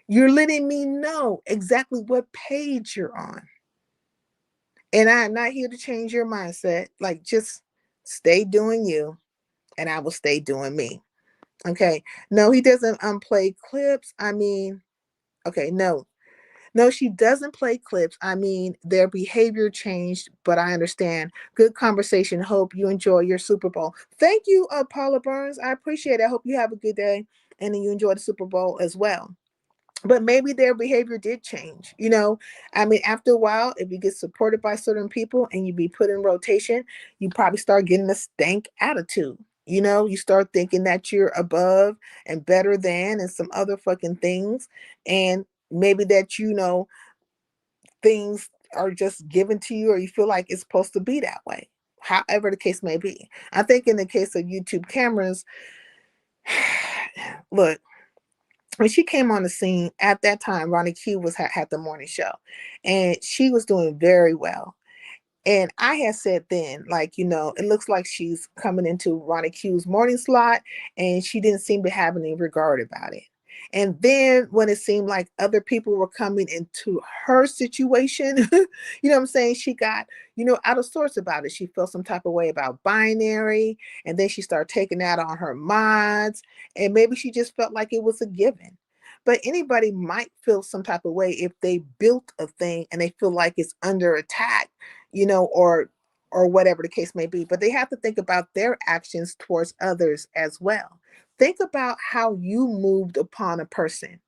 You're letting me know exactly what page you're on. And I'm not here to change your mindset. Like, just stay doing you, and I will stay doing me. Okay. No, he doesn't play clips. I mean, okay, no. No, she doesn't play clips. I mean, their behavior changed, but I understand. Good conversation. Hope you enjoy your Super Bowl. Thank you, Paula Burns. I appreciate it. I hope you have a good day and then you enjoy the Super Bowl as well. But maybe their behavior did change. I mean, after a while, if you get supported by certain people and you be put in rotation, you probably start getting a stank attitude. You start thinking that you're above and better than and some other fucking things. And maybe that, things are just given to you or you feel like it's supposed to be that way. However the case may be. I think in the case of YouTube Cameras, look, when she came on the scene at that time, Ronnie Q had the morning show and she was doing very well. And I had said then, like, it looks like she's coming into Ronnie Q's morning slot and she didn't seem to have any regard about it. And then when it seemed like other people were coming into her situation, you know what I'm saying? She got, out of sorts about it. She felt some type of way about binary. And then she started taking that on her mods. And maybe she just felt like it was a given. But anybody might feel some type of way if they built a thing and they feel like it's under attack, or whatever the case may be. But they have to think about their actions towards others as well. Think about how you moved upon a person.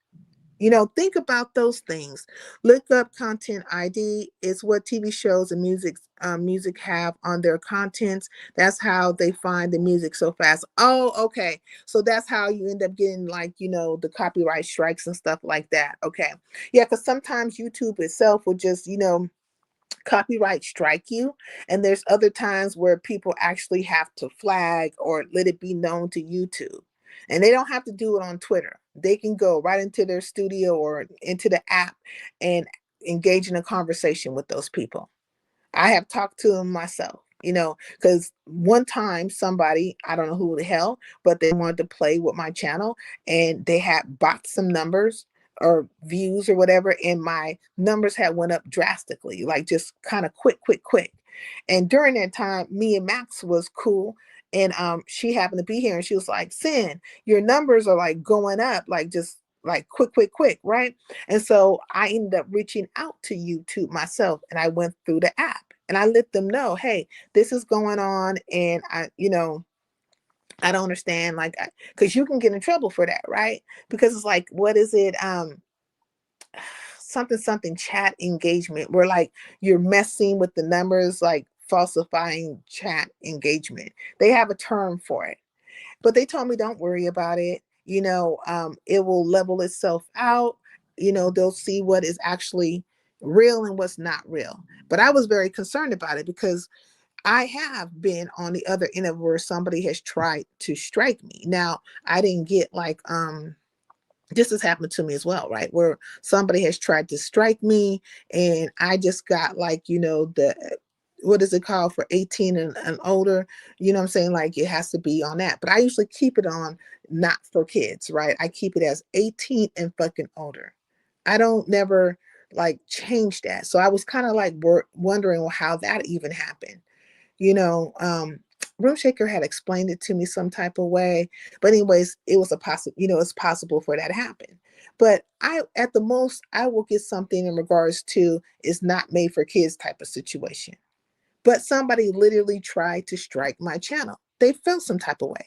Think about those things. Look up content ID. It's what TV shows and music have on their contents. That's how they find the music so fast. Oh, okay. So that's how you end up getting the copyright strikes and stuff like that. Okay. Yeah, because sometimes YouTube itself will just, copyright strike you, and there's other times where people actually have to flag or let it be known to YouTube, and they don't have to do it on Twitter. They can go right into their studio or into the app and engage in a conversation with those people. I have talked to them myself, because one time somebody, I don't know who the hell, but they wanted to play with my channel, and they had bought some numbers or views or whatever, and my numbers had went up drastically, like just kind of quick. And during that time, me and Max was cool, and she happened to be here, and she was like, "Sin, your numbers are like going up, like just like quick, right?" And so I ended up reaching out to YouTube myself, and I went through the app and I let them know, "Hey, this is going on, and I don't understand, like, because you can get in trouble for that, right? Because it's like, what is it? Something chat engagement, where like you're messing with the numbers, like falsifying chat engagement. They have a term for it, but they told me don't worry about it. It will level itself out. They'll see what is actually real and what's not real. But I was very concerned about it because I have been on the other end of where somebody has tried to strike me. Now, I didn't get like this has happened to me as well, right? Where somebody has tried to strike me, and I just got like, the what is it called for 18 and older? You know what I'm saying? Like it has to be on that. But I usually keep it on not for kids, right? I keep it as 18 and fucking older. I don't never like change that. So I was kind of like wondering how that even happened. you know um Room Shaker had explained it to me some type of way, but anyways, it was a possible, it's possible for that to happen. But I, at the most, I will get something in regards to is not made for kids type of situation. But somebody literally tried to strike my channel. They felt some type of way.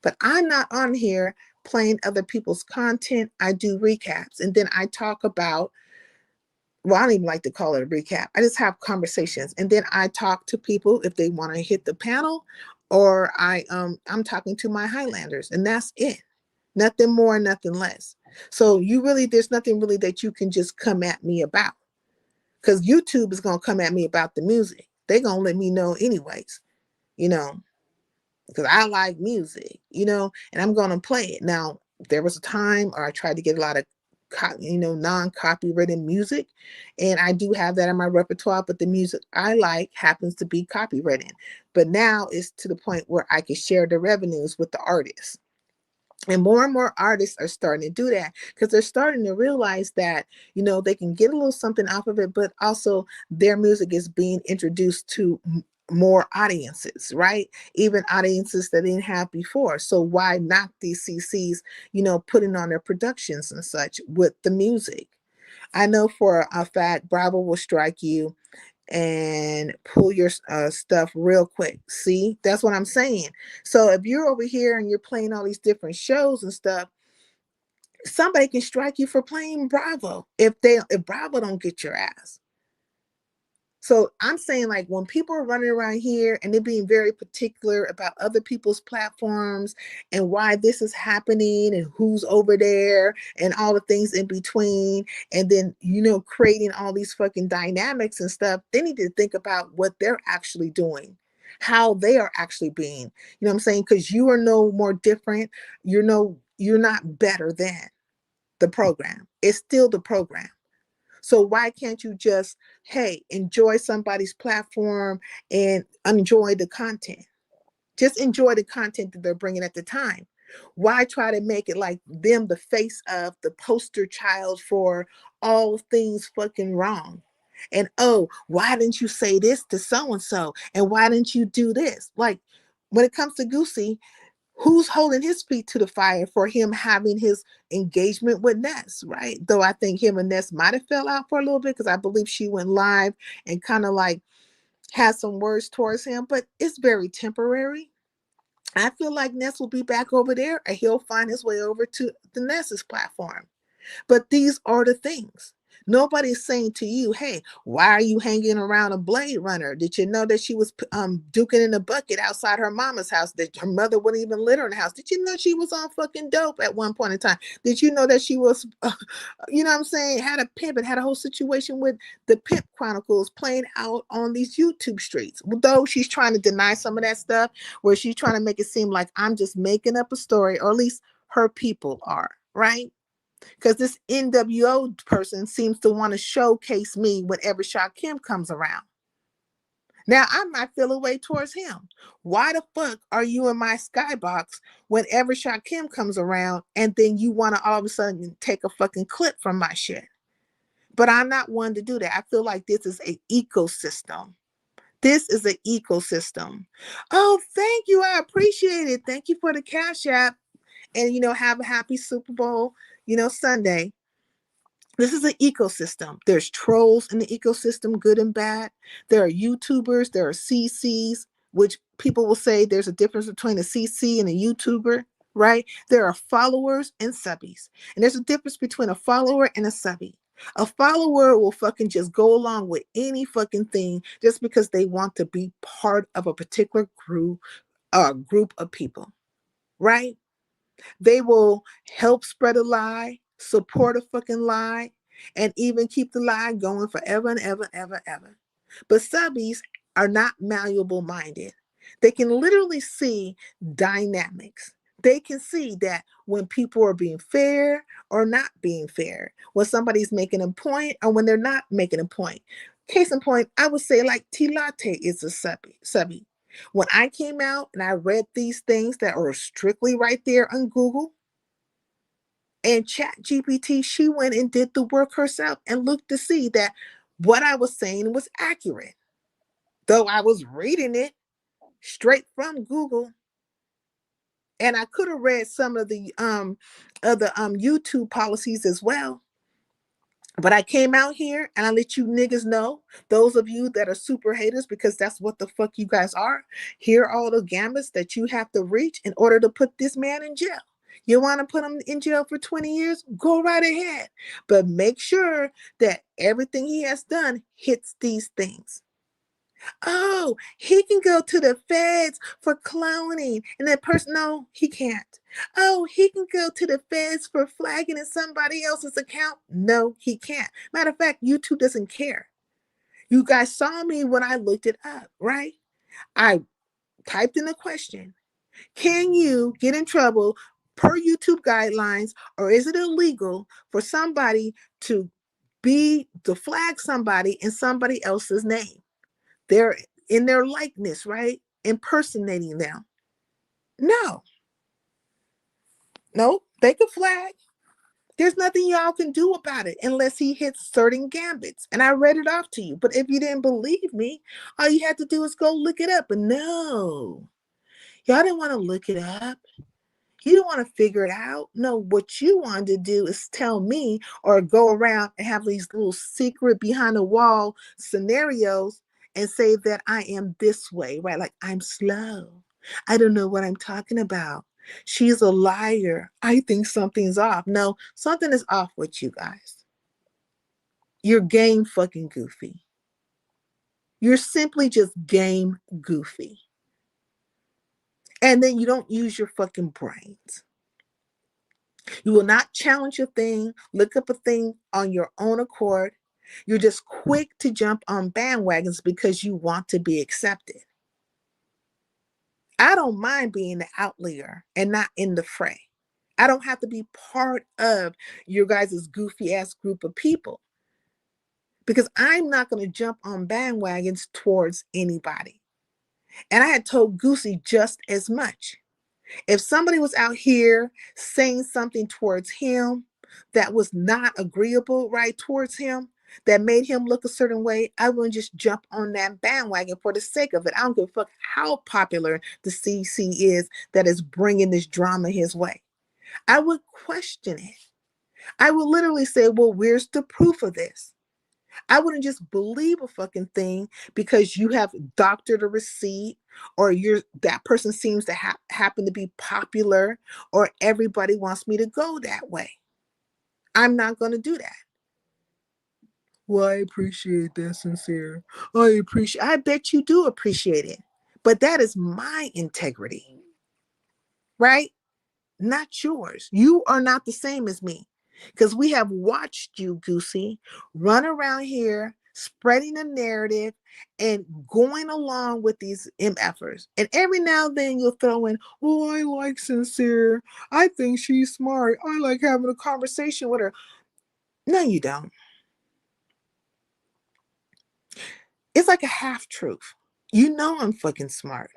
But I'm not on here playing other people's content. I do recaps, and then I talk about, well, I don't even like to call it a recap. I just have conversations, and then I talk to people if they want to hit the panel, or I'm talking to my Highlanders, and that's it. Nothing more, nothing less. So there's nothing really that you can just come at me about, because YouTube is gonna come at me about the music. They're gonna let me know anyways, you know, because I like music, and I'm gonna play it. Now, there was a time where I tried to get a lot of non-copywritten music, and I do have that in my repertoire, but the music I like happens to be copywritten. But now it's to the point where I can share the revenues with the artists. And more artists are starting to do that because they're starting to realize that, they can get a little something off of it, but also their music is being introduced to more audiences, right? Even audiences that they didn't have before. So why not these CCs, putting on their productions and such with the music? I know for a fact Bravo will strike you and pull your stuff real quick. See, that's what I'm saying. So if you're over here and you're playing all these different shows and stuff, somebody can strike you for playing Bravo if Bravo don't get your ass. So I'm saying, like, when people are running around here and they're being very particular about other people's platforms and why this is happening and who's over there and all the things in between, and then, creating all these fucking dynamics and stuff, they need to think about what they're actually doing, how they are actually being, you know what I'm saying? Because you are no more different. You're not better than the program. It's still the program. So why can't you just, hey, enjoy somebody's platform and enjoy the content? Just enjoy the content that they're bringing at the time. Why try to make it like them the face of the poster child for all things fucking wrong? And oh, why didn't you say this to so and so? And why didn't you do this? Like when it comes to Goosey, who's holding his feet to the fire for him having his engagement with Ness, right? Though I think him and Ness might have fell out for a little bit because I believe she went live and kind of like had some words towards him, but it's very temporary. I feel like Ness will be back over there and he'll find his way over to the Ness's platform. But these are the things. Nobody's saying to you, hey, why are you hanging around a Blade Runner? Did you know that she was duking in a bucket outside her mama's house? That her mother wouldn't even let her in the house? Did you know she was on fucking dope at one point in time? Did you know that she was, you know what I'm saying, had a pimp and had a whole situation with the Pimp Chronicles playing out on these YouTube streets? Though she's trying to deny some of that stuff, where she's trying to make it seem like I'm just making up a story, or at least her people are, right? Because this NWO person seems to want to showcase me whenever Kim comes around. Now, I might feel a way towards him. Why the fuck are you in my skybox whenever Kim comes around and then you want to all of a sudden take a fucking clip from my shit? But I'm not one to do that. I feel like this is an ecosystem. This is an ecosystem. Oh, thank you. I appreciate it. Thank you for the Cash App. And, have a happy Super Bowl, Sunday. This is an ecosystem. There's trolls in the ecosystem, good and bad. There are YouTubers, there are CCs, which people will say there's a difference between a CC and a YouTuber, right? There are followers and subbies. And there's a difference between a follower and a subbie. A follower will fucking just go along with any fucking thing just because they want to be part of a particular group of people, right? They will help spread a lie, support a fucking lie, and even keep the lie going forever and ever, ever, ever. But subbies are not malleable minded. They can literally see dynamics. They can see that when people are being fair or not being fair, when somebody's making a point or when they're not making a point. Case in point, I would say like T Latte is a subby. When I came out and I read these things that are strictly right there on Google and Chat GPT, she went and did the work herself and looked to see that what I was saying was accurate. Though I was reading it straight from Google, and I could have read some of the YouTube policies as well. But I came out here and I let you niggas know, those of you that are super haters, because that's what the fuck you guys are. Here are all the gambits that you have to reach in order to put this man in jail. You want to put him in jail for 20 years? Go right ahead. But make sure that everything he has done hits these things. Oh, he can go to the feds for cloning. And that person, no, he can't. Oh, he can go to the feds for flagging in somebody else's account. No, he can't. Matter of fact, YouTube doesn't care. You guys saw me when I looked it up, right? I typed in a question. Can you get in trouble per YouTube guidelines, or is it illegal for somebody to flag somebody in somebody else's name? They're in their likeness, right? Impersonating them. No, they could flag. There's nothing y'all can do about it unless he hits certain gambits. And I read it off to you. But if you didn't believe me, all you had to do is go look it up. But no, y'all didn't want to look it up. You don't want to figure it out. No, what you wanted to do is tell me or go around and have these little secret behind the wall scenarios and say that I am this way, right? Like I'm slow. I don't know what I'm talking about. She's a liar. I think something's off. No, something is off with you guys. You're game fucking goofy. You're simply just game goofy. And then you don't use your fucking brains. You will not challenge a thing, look up a thing on your own accord. You're just quick to jump on bandwagons because you want to be accepted. I don't mind being the outlier and not in the fray. I don't have to be part of your guys' goofy ass group of people because I'm not going to jump on bandwagons towards anybody. And I had told Goosey just as much. If somebody was out here saying something towards him that was not agreeable, right, towards him, that made him look a certain way, I wouldn't just jump on that bandwagon for the sake of it. I don't give a fuck how popular the CC is that is bringing this drama his way. I would question it. I would literally say, well, where's the proof of this? I wouldn't just believe a fucking thing because you have doctored a receipt or that person seems to happen to be popular or everybody wants me to go that way. I'm not going to do that. Well, I appreciate that, Sincere. I bet you do appreciate it. But that is my integrity, right? Not yours. You are not the same as me. Because we have watched you, Goosey, run around here spreading a narrative and going along with these MFers. And every now and then you'll throw in, oh, I like Sincere. I think she's smart. I like having a conversation with her. No, you don't. It's like a half truth. You know I'm fucking smart.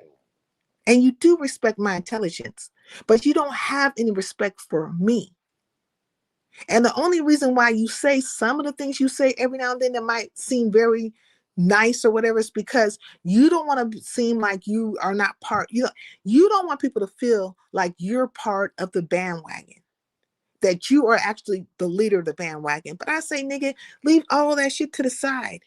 And you do respect my intelligence, but you don't have any respect for me. And the only reason why you say some of the things you say every now and then that might seem very nice or whatever is because you don't want to seem like you are not part. You don't want people to feel like you're part of the bandwagon, that you are actually the leader of the bandwagon. But I say, nigga, leave all that shit to the side.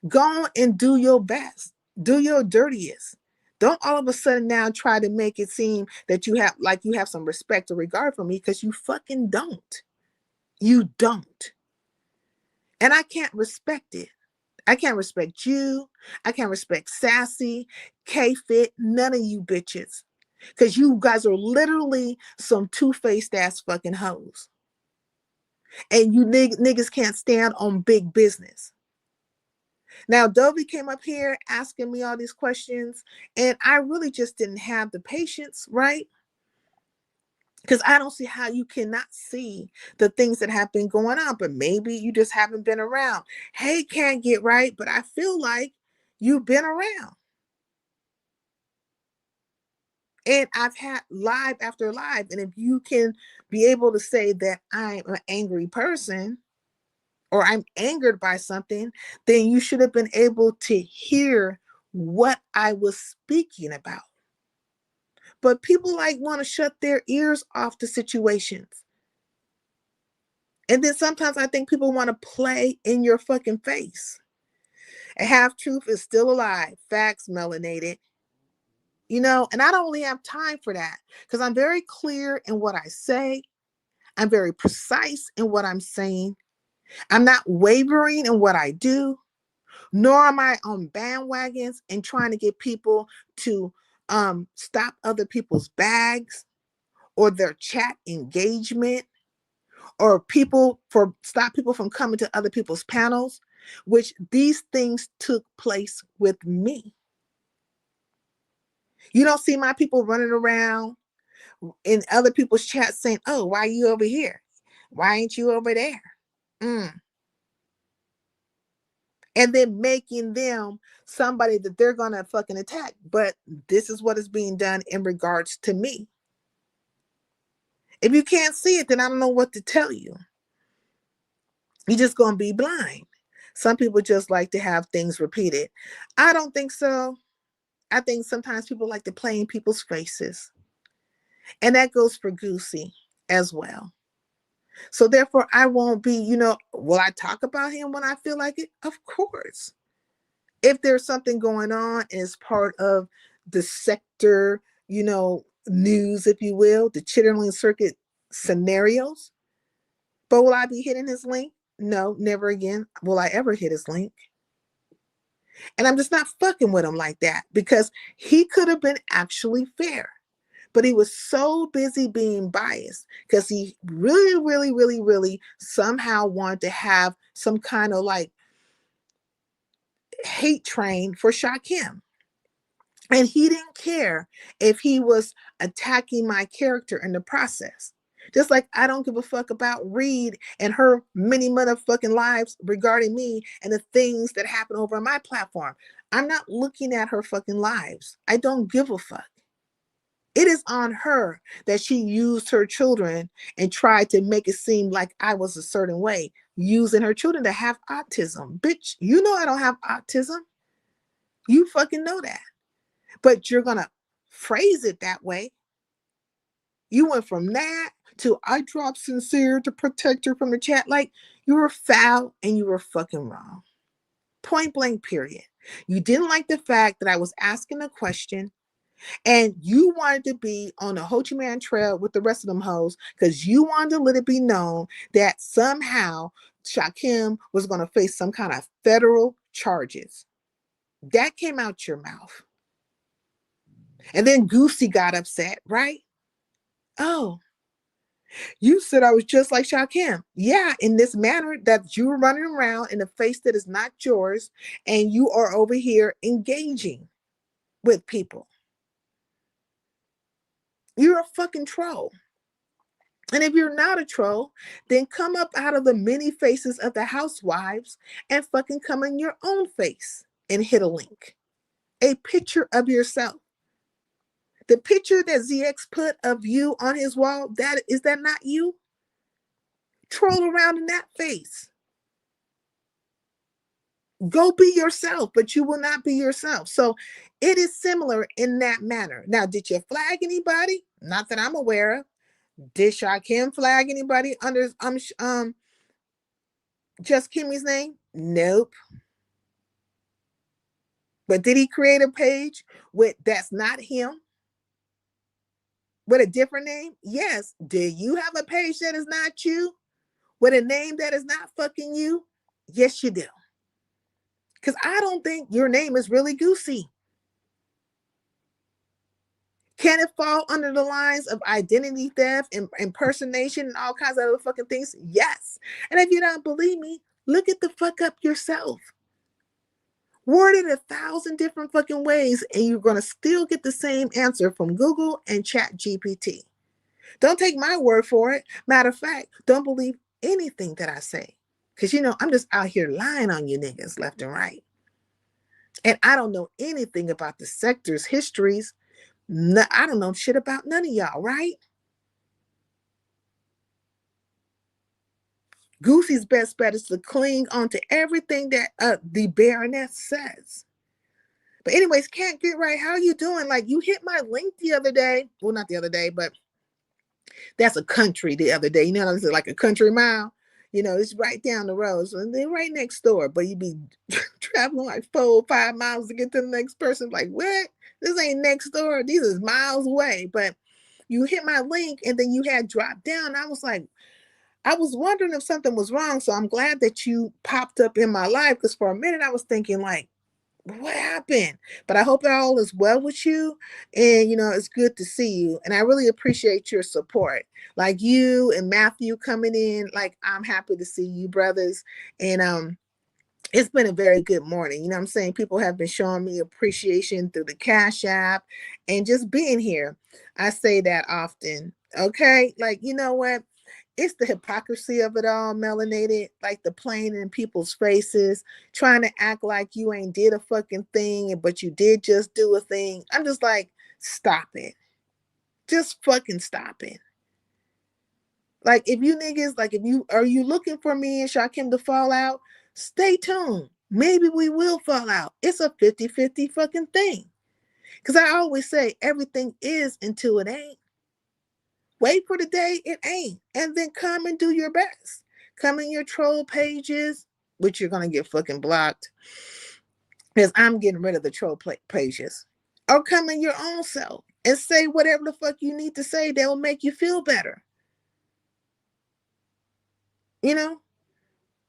Go on and do your best. Do your dirtiest. Don't all of a sudden now try to make it seem that you have some respect or regard for me, because you fucking don't. You don't. And I can't respect it. I can't respect you. I can't respect Sassy, K-Fit, none of you bitches. Because you guys are literally some two-faced ass fucking hoes. And you niggas can't stand on big business. Now, Dovey came up here asking me all these questions, and I really just didn't have the patience, right? Because I don't see how you cannot see the things that have been going on, but maybe you just haven't been around. Hey, can't get right, but I feel like you've been around. And I've had live after live, and if you can be able to say that I'm an angry person, or I'm angered by something, then you should have been able to hear what I was speaking about. But people want to shut their ears off to situations. And then sometimes I think people want to play in your fucking face. A half truth is still alive. Facts, melanated. And I don't really have time for that, because I'm very clear in what I say. I'm very precise in what I'm saying. I'm not wavering in what I do, nor am I on bandwagons and trying to get people to stop other people's bags or their chat engagement, or stop people from coming to other people's panels, which these things took place with me. You don't see my people running around in other people's chats saying, oh, why are you over here? Why ain't you over there? And then making them somebody that they're going to fucking attack. But this is what is being done in regards to me. If you can't see it, then I don't know what to tell you. You're just going to be blind. Some people just like to have things repeated. I don't think so. I think sometimes people like to play in people's faces. And that goes for Goosey as well. So therefore, I won't be, will I talk about him when I feel like it? Of course. If there's something going on as part of the sector, news, if you will, the Chitterling Circuit scenarios. But will I be hitting his link? No, never again will I ever hit his link. And I'm just not fucking with him like that, because he could have been actually fair. But he was so busy being biased because he really, really, really, really somehow wanted to have some kind of hate train for Shakim. And he didn't care if he was attacking my character in the process. Just like I don't give a fuck about Reed and her many motherfucking lives regarding me and the things that happen over on my platform. I'm not looking at her fucking lives. I don't give a fuck. It is on her that she used her children and tried to make it seem like I was a certain way, using her children to have autism. Bitch, you know I don't have autism. You fucking know that. But you're going to phrase it that way. You went from that to I dropped sincere to protect her from the chat. Like, you were foul and you were fucking wrong. Point blank, period. You didn't like the fact that I was asking a question and you wanted to be on the Ho Chi Minh Trail with the rest of them hoes because you wanted to let it be known that somehow Shakim was going to face some kind of federal charges. That came out your mouth. And then Goosey got upset, right? Oh, you said I was just like Shakim. Yeah, in this manner that you were running around in a face that is not yours, and you are over here engaging with people. You're a fucking troll. And if you're not a troll, then come up out of the many faces of the housewives and fucking come in your own face and hit a link. A picture of yourself. The picture that ZX put of you on his wall, is that not you? Troll around in that face. Go be yourself, but you will not be yourself. So it is similar in that manner. Now, did you flag anybody? Not that I'm aware of. Did Shakim flag anybody under just Kimmy's name? Nope. But did he create a page with that's not him? With a different name? Yes. Do you have a page that is not you? With a name that is not fucking you? Yes, you do. Because I don't think your name is really Goosey. Can it fall under the lines of identity theft and impersonation and all kinds of other fucking things? Yes. And if you don't believe me, look at the fuck up yourself. Word it 1,000 different fucking ways, and you're going to still get the same answer from Google and Chat GPT. Don't take my word for it. Matter of fact, don't believe anything that I say. Because, I'm just out here lying on you niggas left and right. And I don't know anything about the sector's histories. No, I don't know shit about none of y'all, right? Goosey's best bet is to cling on to everything that the Baroness says. But anyways, can't get right. How are you doing? Like, you hit my link the other day. Well, not the other day, but that's a country the other day. It's like a country mile. It's right down the road. So they're right next door. But you be traveling like 4 or 5 miles to get to the next person. Like, what? This ain't next door. These is miles away. But you hit my link and then you had dropped down. I was like, I was wondering if something was wrong. So I'm glad that you popped up in my life, because for a minute I was thinking like, what happened? But I hope all is well with you. And, it's good to see you. And I really appreciate your support. Like you and Matthew coming in, like, I'm happy to see you brothers. And, it's been a very good morning. You know what I'm saying? People have been showing me appreciation through the Cash App and just being here. I say that often. Okay. Like, you know what? It's the hypocrisy of it all, melanated, like the playing in people's faces, trying to act like you ain't did a fucking thing, but you did just do a thing. I'm just like, stop it. Just fucking stop it. Like, if you niggas, like, are you looking for me and Shakim to fall out? Stay tuned. Maybe we will fall out. It's a 50-50 fucking thing. Because I always say everything is until it ain't. Wait for the day it ain't. And then come and do your best. Come in your troll pages, which you're going to get fucking blocked. Because I'm getting rid of the troll pages. Or come in your own self and say whatever the fuck you need to say that will make you feel better.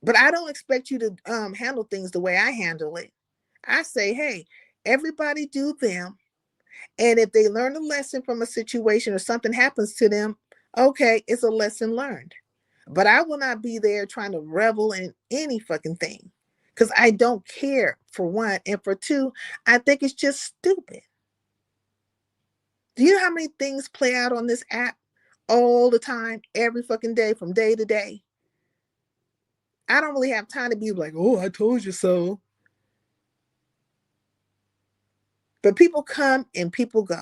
But I don't expect you to handle things the way I handle it. I say, hey, everybody do them. And if they learn a lesson from a situation or something happens to them, okay, it's a lesson learned. But I will not be there trying to revel in any fucking thing. Because I don't care, for one. And for two, I think it's just stupid. Do you know how many things play out on this app all the time, every fucking day, from day to day? I don't really have time to be like, oh, I told you so. But people come and people go.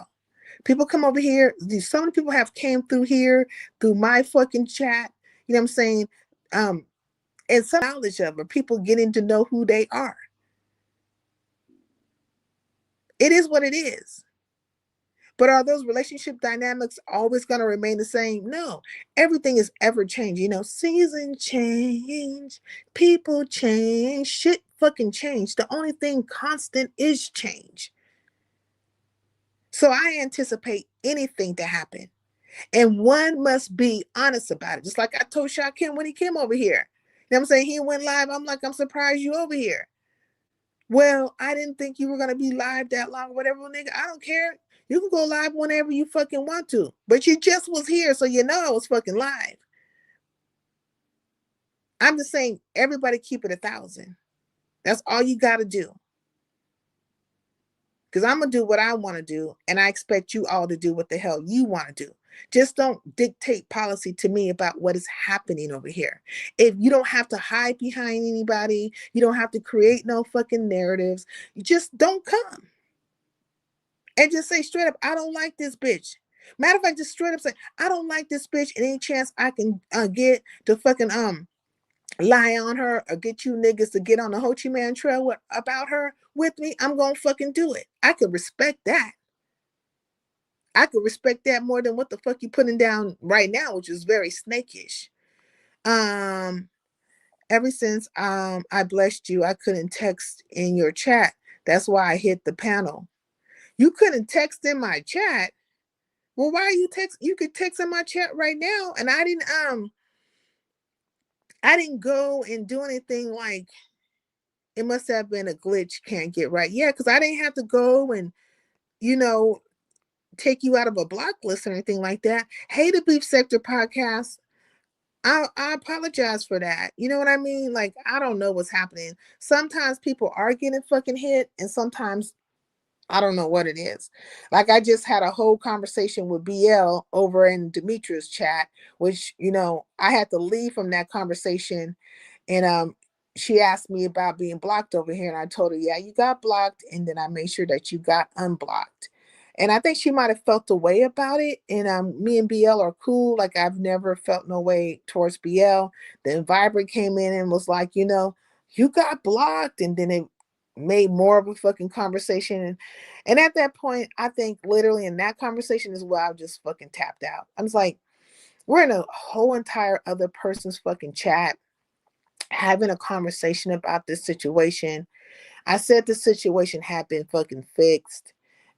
People come over here. So many people have came through here through my fucking chat. You know what I'm saying? And some knowledge of, or people getting to know who they are. It is what it is. But are those relationship dynamics always going to remain the same? No. Everything is ever changing. You know, season change, people change, shit fucking change. The only thing constant is change. So I anticipate anything to happen. And one must be honest about it. Just like I told Shakim when he came over here. You know what I'm saying? He went live. I'm like, I'm surprised you over here. Well, I didn't think you were going to be live that long, whatever, nigga. I don't care. You can go live whenever you fucking want to. But you just was here, so you know I was fucking live. I'm just saying, everybody keep it 1,000. That's all you got to do. Because I'm going to do what I want to do, and I expect you all to do what the hell you want to do. Just don't dictate policy to me about what is happening over here. If you don't have to hide behind anybody, you don't have to create no fucking narratives. You just don't come. And just say straight up, I don't like this bitch. Matter of fact, just straight up say, I don't like this bitch. And any chance I can get to fucking lie on her or get you niggas to get on the Ho Chi Minh Trail about her with me, I'm gonna fucking do it. I could respect that. I could respect that more than what the fuck you putting down right now, which is very snakish. Ever since I blessed you, I couldn't text in your chat. That's why I hit the panel. You couldn't text in my chat. Well, why are you text? You could text in my chat right now, and I didn't go and do anything like. It must have been a glitch. Can't get right. Yeah, because I didn't have to go and take you out of a block list or anything like that. Hey, the Beef Sector podcast. I apologize for that. You know what I mean? Like, I don't know what's happening. Sometimes people are getting fucking hit, and sometimes I don't know what it is. Like, I just had a whole conversation with BL over in Demetria's chat, which, I had to leave from that conversation. And she asked me about being blocked over here. And I told her, yeah, you got blocked. And then I made sure that you got unblocked. And I think she might have felt a way about it. And me and BL are cool. Like, I've never felt no way towards BL. Then Vibrant came in and was like, you got blocked. And then it made more of a fucking conversation. And at that point, I think literally in that conversation is where I just fucking tapped out. I was like, we're in a whole entire other person's fucking chat having a conversation about this situation. I said the situation had been fucking fixed.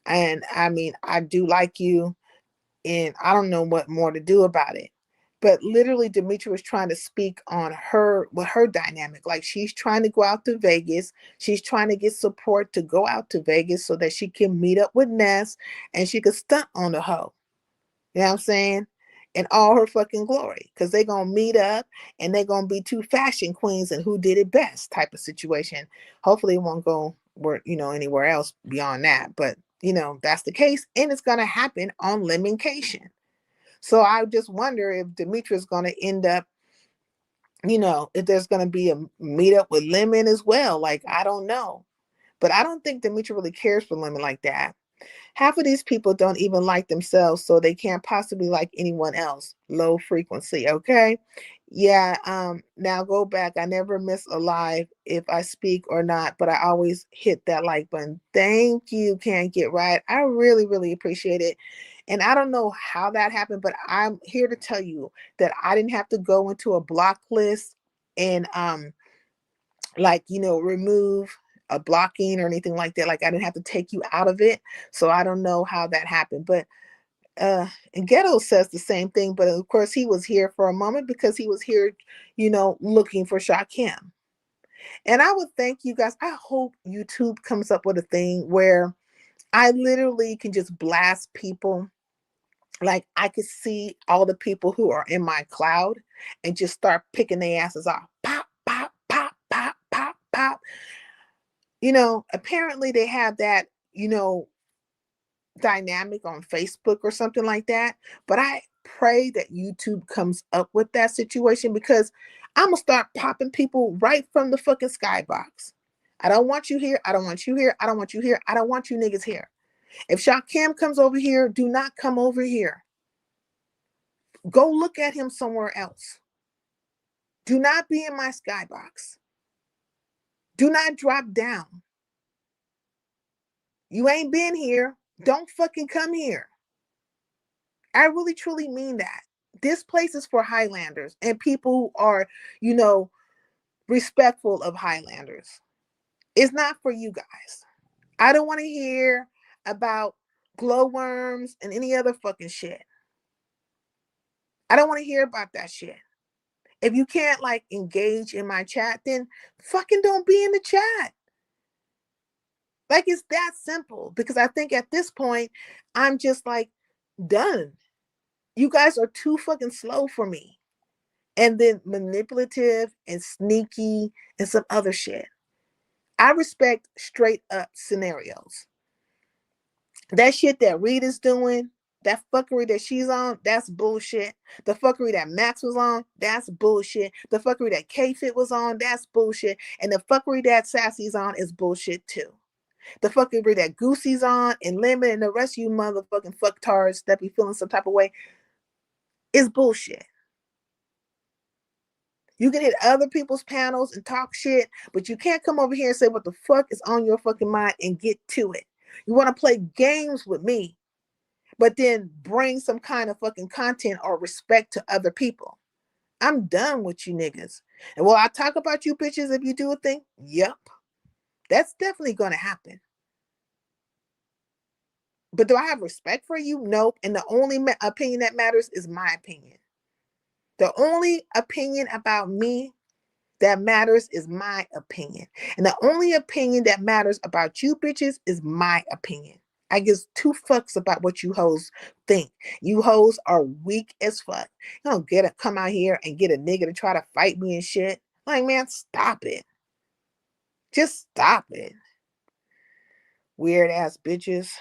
And I mean, I do like you, and I don't know what more to do about it. But literally, Demetria was trying to speak on her dynamic. Like, she's trying to go out to Vegas. She's trying to get support to go out to Vegas so that she can meet up with Ness and she could stunt on the hoe. You know what I'm saying? In all her fucking glory. Because they're going to meet up and they're going to be two fashion queens and who did it best type of situation. Hopefully it won't go anywhere else beyond that. But, that's the case. And it's going to happen on Lemoncation. So I just wonder if Demetria's going to end up, if there's going to be a meetup with Lemon as well. Like, I don't know. But I don't think Demetria really cares for Lemon like that. Half of these people don't even like themselves, so they can't possibly like anyone else. Low frequency, okay? Yeah, now go back. I never miss a live if I speak or not, but I always hit that like button. Thank you, Can't Get Right. I really, really appreciate it. And I don't know how that happened, but I'm here to tell you that I didn't have to go into a block list and remove a blocking or anything like that. Like, I didn't have to take you out of it. So I don't know how that happened. But and Ghetto says the same thing, but of course he was here for a moment because he was here, looking for Shakim. And I would thank you guys. I hope YouTube comes up with a thing where I literally can just blast people. Like, I could see all the people who are in my cloud and just start picking their asses off. Pop, pop, pop, pop, pop, pop. Apparently they have that, dynamic on Facebook or something like that. But I pray that YouTube comes up with that situation because I'm going to start popping people right from the fucking skybox. I don't want you here. I don't want you here. I don't want you here. I don't want you niggas here. If Shakim comes over here, do not come over here. Go look at him somewhere else. Do not be in my skybox. Do not drop down. You ain't been here. Don't fucking come here. I really truly mean that. This place is for Highlanders and people who are, you know, respectful of Highlanders. It's not for you guys. I don't want to hear about glowworms and any other fucking shit. I don't want to hear about that shit. If you can't like engage in my chat, then fucking don't be in the chat. Like it's that simple because I think at this point, I'm just like done. You guys are too fucking slow for me. And then manipulative and sneaky and some other shit. I respect straight up scenarios. That shit that Rita's doing, that fuckery that she's on, that's bullshit. The fuckery that Max was on, that's bullshit. The fuckery that K-Fit was on, that's bullshit. And the fuckery that Sassy's on is bullshit too. The fuckery that Goosey's on and Lemon and the rest of you motherfucking fucktards that be feeling some type of way is bullshit. You can hit other people's panels and talk shit, but you can't come over here and say what the fuck is on your fucking mind and get to it. You want to play games with me, but then bring some kind of fucking content or respect to other people. I'm done with you niggas. And will I talk about you bitches if you do a thing? Yep. That's definitely going to happen. But do I have respect for you? Nope. And the only opinion that matters is my opinion. The only opinion about me that matters is my opinion. And the only opinion that matters about you bitches is my opinion. I give two fucks about what you hoes think. You hoes are weak as fuck. You don't come out here and get a nigga to try to fight me and shit. Like, man, stop it. Just stop it. Weird ass bitches.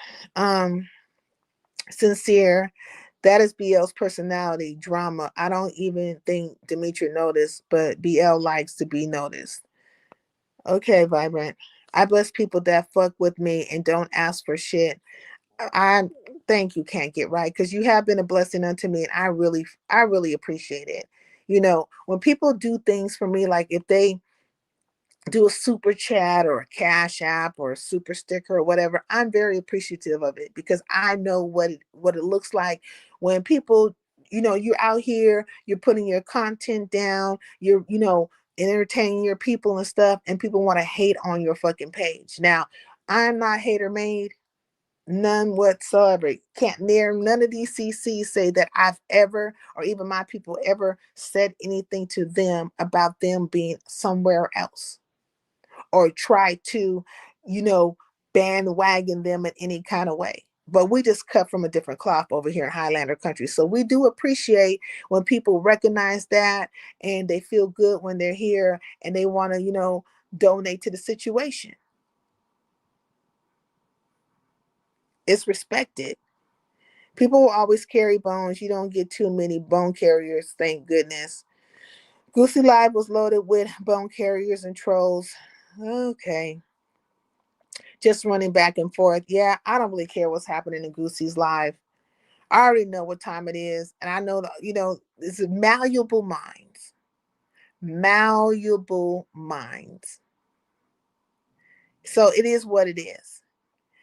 Sincere. That is BL's personality, drama. I don't even think Demetri noticed, but BL likes to be noticed. Okay, Vibrant. I bless people that fuck with me and don't ask for shit. I thank you, Can't Get Right, because you have been a blessing unto me, and I really appreciate it. You know, when people do things for me, like if they do a super chat or a cash app or a super sticker or whatever, I'm very appreciative of it because I know what it looks like when people, you know, you're out here, you're putting your content down, you're, you know, entertaining your people and stuff, and people want to hate on your fucking page. Now, I'm not hater made, none whatsoever. Can't near none of these CCs say that I've ever, or even my people ever said anything to them about them being somewhere else. Or try to, you know, bandwagon them in any kind of way. But we just cut from a different cloth over here in Highlander country. So we do appreciate when people recognize that and they feel good when they're here and they want to, you know, donate to the situation. It's respected. People will always carry bones. You don't get too many bone carriers, thank goodness. Goosey Live was loaded with bone carriers and trolls. Okay. Just running back and forth. Yeah, I don't really care what's happening in Goosey's live. I already know what time it is. And I know that, you know, it's malleable minds. Malleable minds. So it is what it is.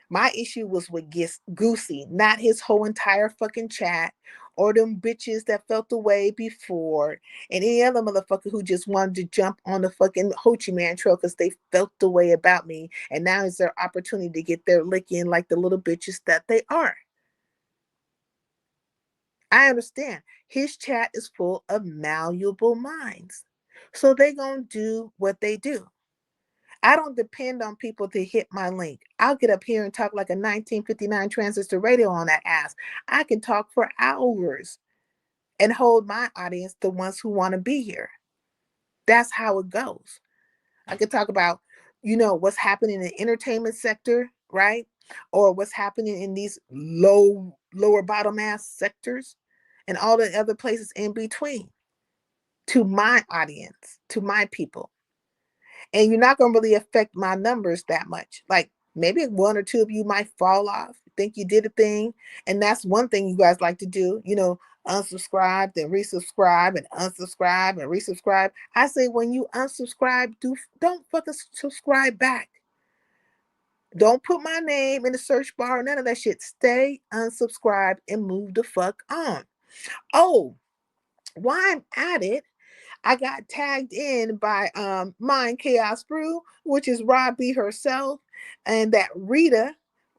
My issue was with Goosey, not his whole entire fucking chat or them bitches that felt the way before and any other motherfucker who just wanted to jump on the fucking Hoochie Man trail because they felt the way about me. And now is their opportunity to get their lick in like the little bitches that they are. I understand. His chat is full of malleable minds. So they gonna do what they do. I don't depend on people to hit my link. I'll get up here and talk like a 1959 transistor radio on that ass. I can talk for hours and hold my audience, the ones who want to be here. That's how it goes. I could talk about, you know, what's happening in the entertainment sector, right? Or what's happening in these lower bottom ass sectors and all the other places in between to my audience, to my people. And you're not going to really affect my numbers that much. Like maybe one or two of you might fall off. think you did a thing. And that's one thing you guys like to do, unsubscribe, then resubscribe and unsubscribe and resubscribe. I say when you unsubscribe, don't fucking subscribe back. Don't put my name in the search bar, none of that shit. Stay unsubscribed and move the fuck on. Oh, while I'm at it, I got tagged in by Mind Chaos Brew, which is Robbie herself, and that Rita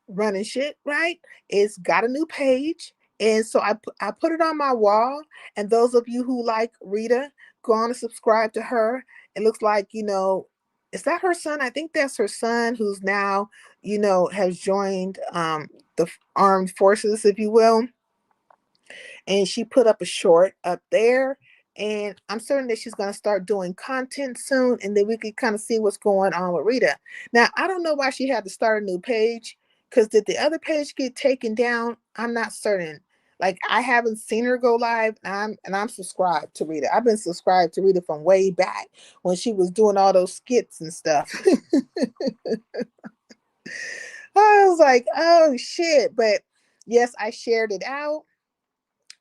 running shit, right? It's got a new page. And so I put it on my wall. And those of you who like Rita, go on and subscribe to her. It looks like, is that her son? I think that's her son who's now, has joined the armed forces, if you will. And she put up a short up there, and I'm certain that she's going to start doing content soon, and then we could kind of see what's going on with Rita. Now, I don't know why she had to start a new page, because did the other page get taken down? I'm not certain. Like, I haven't seen her go live, and I'm subscribed to Rita. I've been subscribed to Rita from way back when she was doing all those skits and stuff. I was like, oh shit. But yes, I shared it out,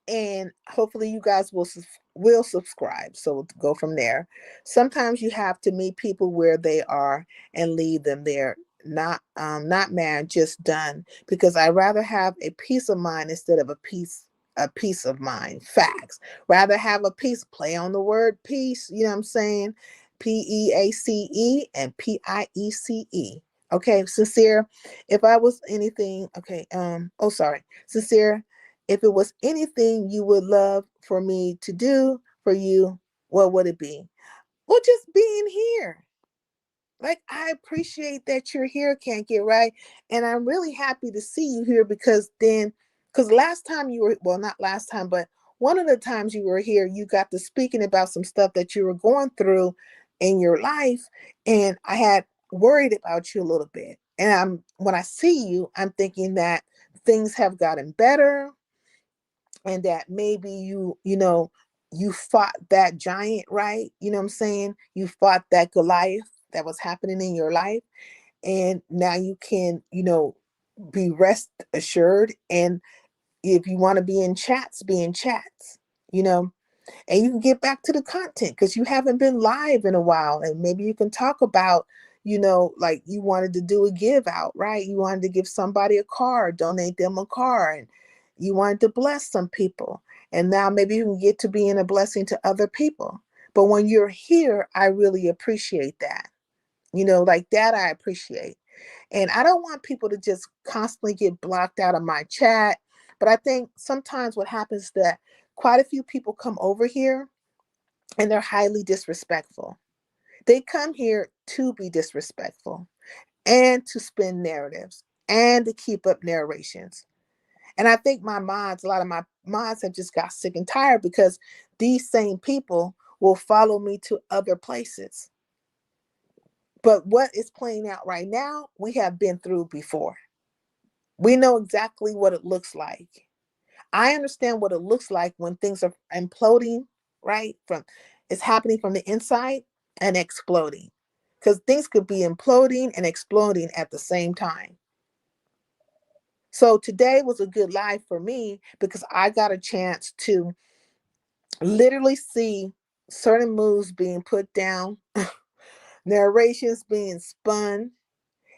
and hopefully you guys will subscribe, so we'll go from there. Sometimes you have to meet people where they are and leave them there, not mad, just done, because I rather have a peace of mind instead of a peace of mind. Facts. Rather have a peace, play on the word peace, you know what I'm saying? PEACE and PIECE. Okay, Sincere, if I was anything, okay, sorry, Sincere, if it was anything you would love for me to do for you, what would it be? Well, just being here. Like, I appreciate that you're here, Can't Get Right. And I'm really happy to see you here, because last time you were, well, not last time, but one of the times you were here, you got to speaking about some stuff that you were going through in your life. And I had worried about you a little bit. And when I see you, I'm thinking that things have gotten better, and that maybe you fought that giant, right? You know what I'm saying? You fought that Goliath that was happening in your life, and now you can, be rest assured. And if you want to be in chats, be in chats, you know and you can get back to the content, because you haven't been live in a while, and maybe you can talk about, like, you wanted to do a give out, right? You wanted to give somebody a car, donate them a car, and you wanted to bless some people, and now maybe you can get to being a blessing to other people. But when you're here, I really appreciate that. Like that, I appreciate. And I don't want people to just constantly get blocked out of my chat. But I think sometimes what happens is that quite a few people come over here and they're highly disrespectful. They come here to be disrespectful and to spin narratives and to keep up narrations. And I think a lot of my mods have just got sick and tired, because these same people will follow me to other places. But what is playing out right now, we have been through before. We know exactly what it looks like. I understand what it looks like when things are imploding, right? It's happening from the inside and exploding. Because things could be imploding and exploding at the same time. So today was a good live for me, because I got a chance to literally see certain moves being put down, narrations being spun,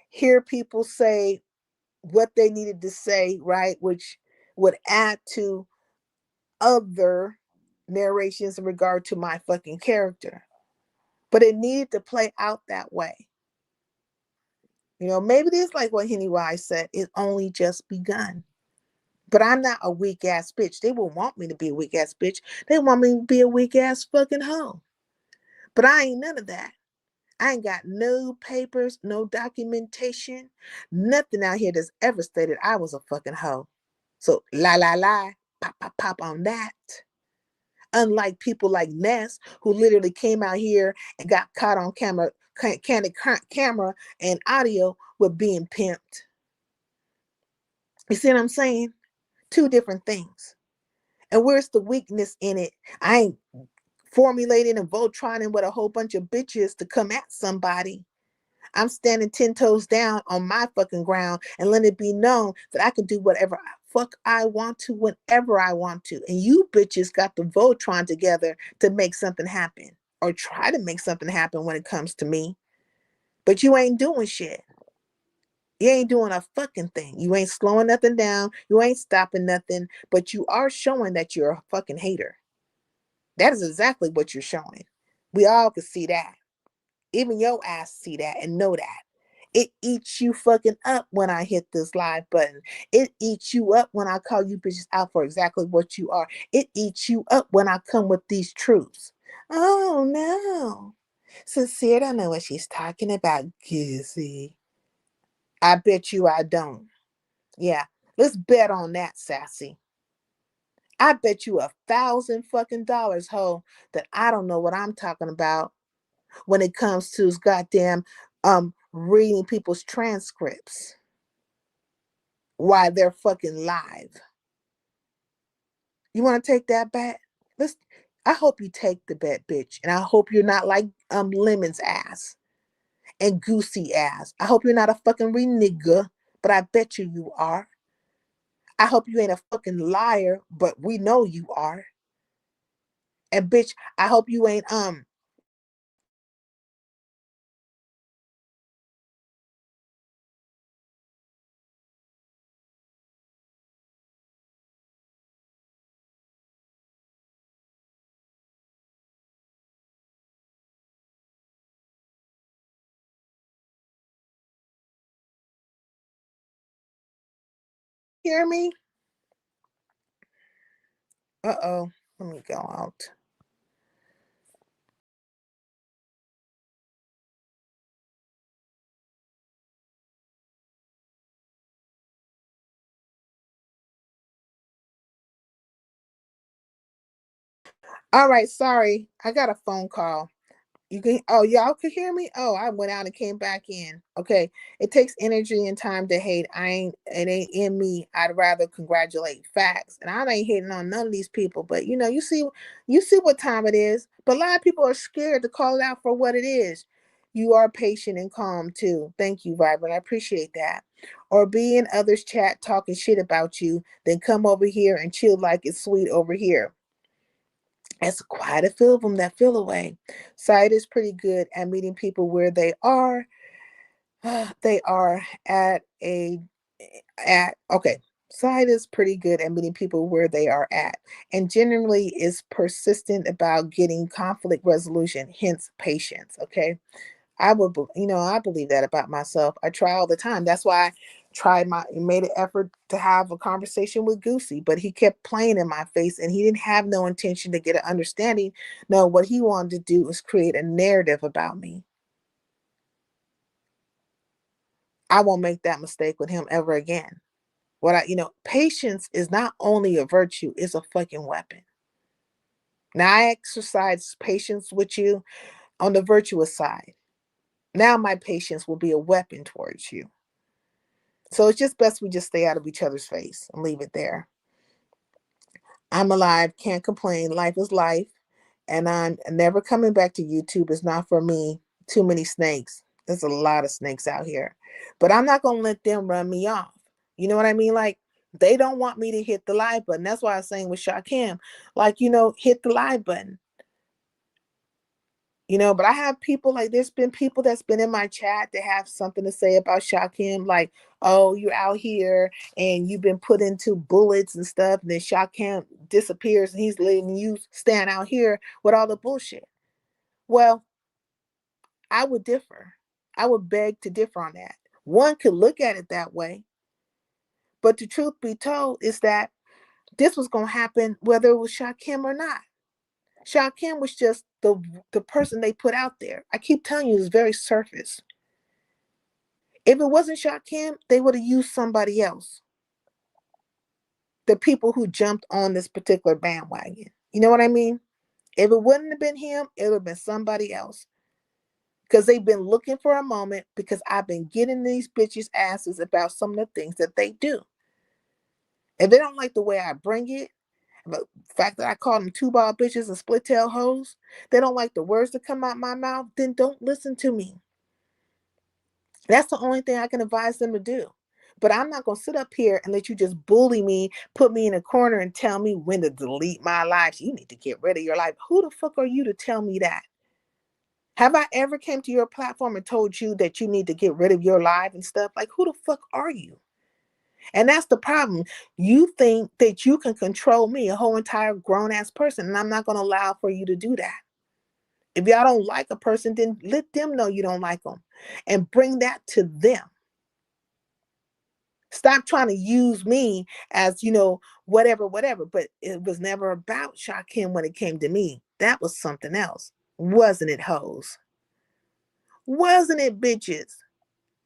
hear people say what they needed to say, right? Which would add to other narrations in regard to my fucking character. But it needed to play out that way. Maybe it is like what Henny Wise said, it's only just begun. But I'm not a weak ass bitch. They will want me to be a weak ass bitch. They want me to be a weak ass fucking hoe. But I ain't none of that. I ain't got no papers, no documentation, nothing out here that's ever stated I was a fucking hoe. So la, pop, pop, pop on that. Unlike people like Ness, who literally came out here and got caught on camera, candid camera and audio with being pimped. You see what I'm saying? Two different things. And where's the weakness in it? I ain't formulating and Voltroning with a whole bunch of bitches to come at somebody. I'm standing 10 toes down on my fucking ground and let it be known that I can do whatever fuck I want to whenever I want to. And you bitches got the Voltron together to make something happen or try to make something happen when it comes to me. But you ain't doing shit. You ain't doing a fucking thing. You ain't slowing nothing down. You ain't stopping nothing. But you are showing that you're a fucking hater. That is exactly what you're showing. We all can see that. Even your ass see that and know that. It eats you fucking up when I hit this live button. It eats you up when I call you bitches out for exactly what you are. It eats you up when I come with these truths. Oh no. Sincere don't know what she's talking about, Gizzy. I bet you I don't. Yeah, let's bet on that, Sassy. I bet you $1,000 fucking dollars, ho, that I don't know what I'm talking about when it comes to goddamn reading people's transcripts while they're fucking live. You want to take that bet? Let's. I hope you take the bet, bitch, and I hope you're not like Lemon's ass and Goosey ass. I hope you're not a fucking renigga, but I bet you are. I hope you ain't a fucking liar, but we know you are. And bitch, I hope you ain't hear me? Uh-oh. Let me go out. All right, sorry. I got a phone call. You can y'all could hear me? Oh, I went out and came back in. Okay. It takes energy and time to hate. It ain't in me. I'd rather congratulate facts. And I ain't hating on none of these people, but you see what time it is. But a lot of people are scared to call it out for what it is. You are patient and calm too. Thank you, Vibrant. I appreciate that. Or be in others' chat talking shit about you, then come over here and chill like it's sweet over here. It's quite a few of them that feel away. Side is pretty good at meeting people where they are. They are at okay. Side is pretty good at meeting people where they are at, and generally is persistent about getting conflict resolution. Hence, patience. Okay, I believe that about myself. I try all the time. That's why I made an effort to have a conversation with Goosey, but he kept playing in my face and he didn't have no intention to get an understanding. No, what he wanted to do was create a narrative about me. I won't make that mistake with him ever again. Patience is not only a virtue, it's a fucking weapon. Now I exercise patience with you on the virtuous side. Now my patience will be a weapon towards you. So it's just best we just stay out of each other's face and leave it there. I'm alive, can't complain. Life is life. And I'm never coming back to YouTube. It's not for me. Too many snakes. There's a lot of snakes out here. But I'm not going to let them run me off. You know what I mean? Like, they don't want me to hit the live button. That's why I was saying with Shakim, like, hit the live button. But I have people like there's been people that's been in my chat that have something to say about Shakim, like, oh, you're out here and you've been put into bullets and stuff, and then Shakim disappears and he's letting you stand out here with all the bullshit. Well, I would differ. I would beg to differ on that. One could look at it that way, but the truth be told is that this was going to happen whether it was Shakim or not. Shakim was just the person they put out there. I keep telling you, it's very surface. If it wasn't Shakim, they would have used somebody else. The people who jumped on this particular bandwagon. You know what I mean? If it wouldn't have been him, it would have been somebody else. Because they've been looking for a moment because I've been getting these bitches' asses about some of the things that they do. If they don't like the way I bring it, the fact that I call them two-ball bitches and split-tail hoes, they don't like the words that come out my mouth, then don't listen to me. That's the only thing I can advise them to do. But I'm not going to sit up here and let you just bully me, put me in a corner and tell me when to delete my life. You need to get rid of your life. Who the fuck are you to tell me that? Have I ever came to your platform and told you that you need to get rid of your life and stuff? Like, who the fuck are you? And that's the problem. You think that you can control me, a whole entire grown ass person, and I'm not going to allow for you to do that. If y'all don't like a person, then let them know you don't like them and bring that to them. Stop trying to use me as, whatever, whatever. But it was never about Shakim when it came to me. That was something else. Wasn't it, hoes? Wasn't it, bitches?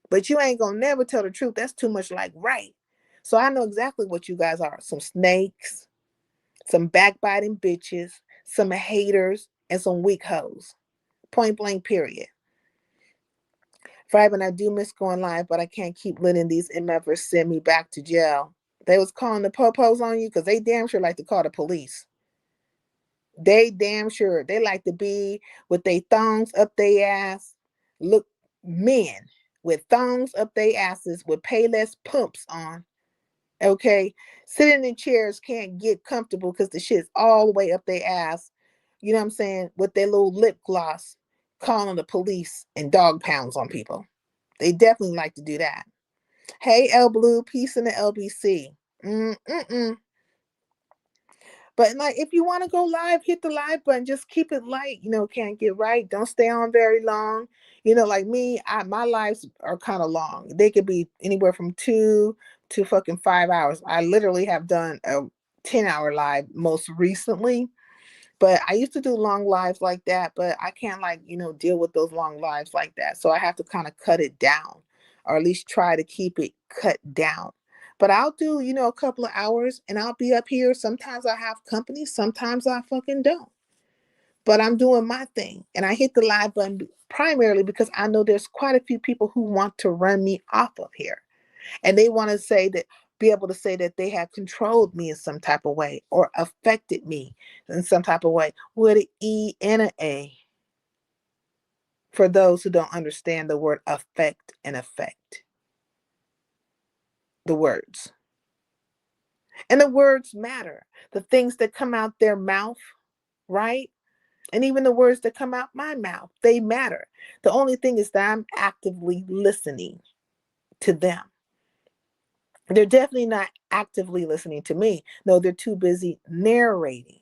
But you ain't gonna never tell the truth. That's too much like right. So I know exactly what you guys are. Some snakes, some backbiting bitches, some haters, and some weak hoes. Point blank, period. Friday, I do miss going live, but I can't keep letting these MFers send me back to jail. They was calling the popos on you because they damn sure like to call the police. They damn sure they like to be with their thongs up their ass. Look, men with thongs up their asses with Payless pumps on. Okay, sitting in chairs can't get comfortable because the shit's all the way up their ass. You know what I'm saying? With their little lip gloss, calling the police and dog pounds on people. They definitely like to do that. Hey, L Blue, peace in the LBC. Mm-mm-mm. But like, if you want to go live, hit the live button. Just keep it light. Can't get right. Don't stay on very long. Like me, my lives are kind of long. They could be anywhere from 2 to fucking 5 hours. I literally have done a 10-hour live most recently. But I used to do long lives like that, but I can't deal with those long lives like that. So I have to kind of cut it down, or at least try to keep it cut down. But I'll do, a couple of hours and I'll be up here. Sometimes I have company, sometimes I fucking don't. But I'm doing my thing. And I hit the live button primarily because I know there's quite a few people who want to run me off of here. And they want to be able to say that they have controlled me in some type of way or affected me in some type of way with an E and an A. For those who don't understand the word affect and affect. The words. And the words matter. The things that come out their mouth, right? And even the words that come out my mouth, they matter. The only thing is that I'm actively listening to them. They're definitely not actively listening to me. No, they're too busy narrating,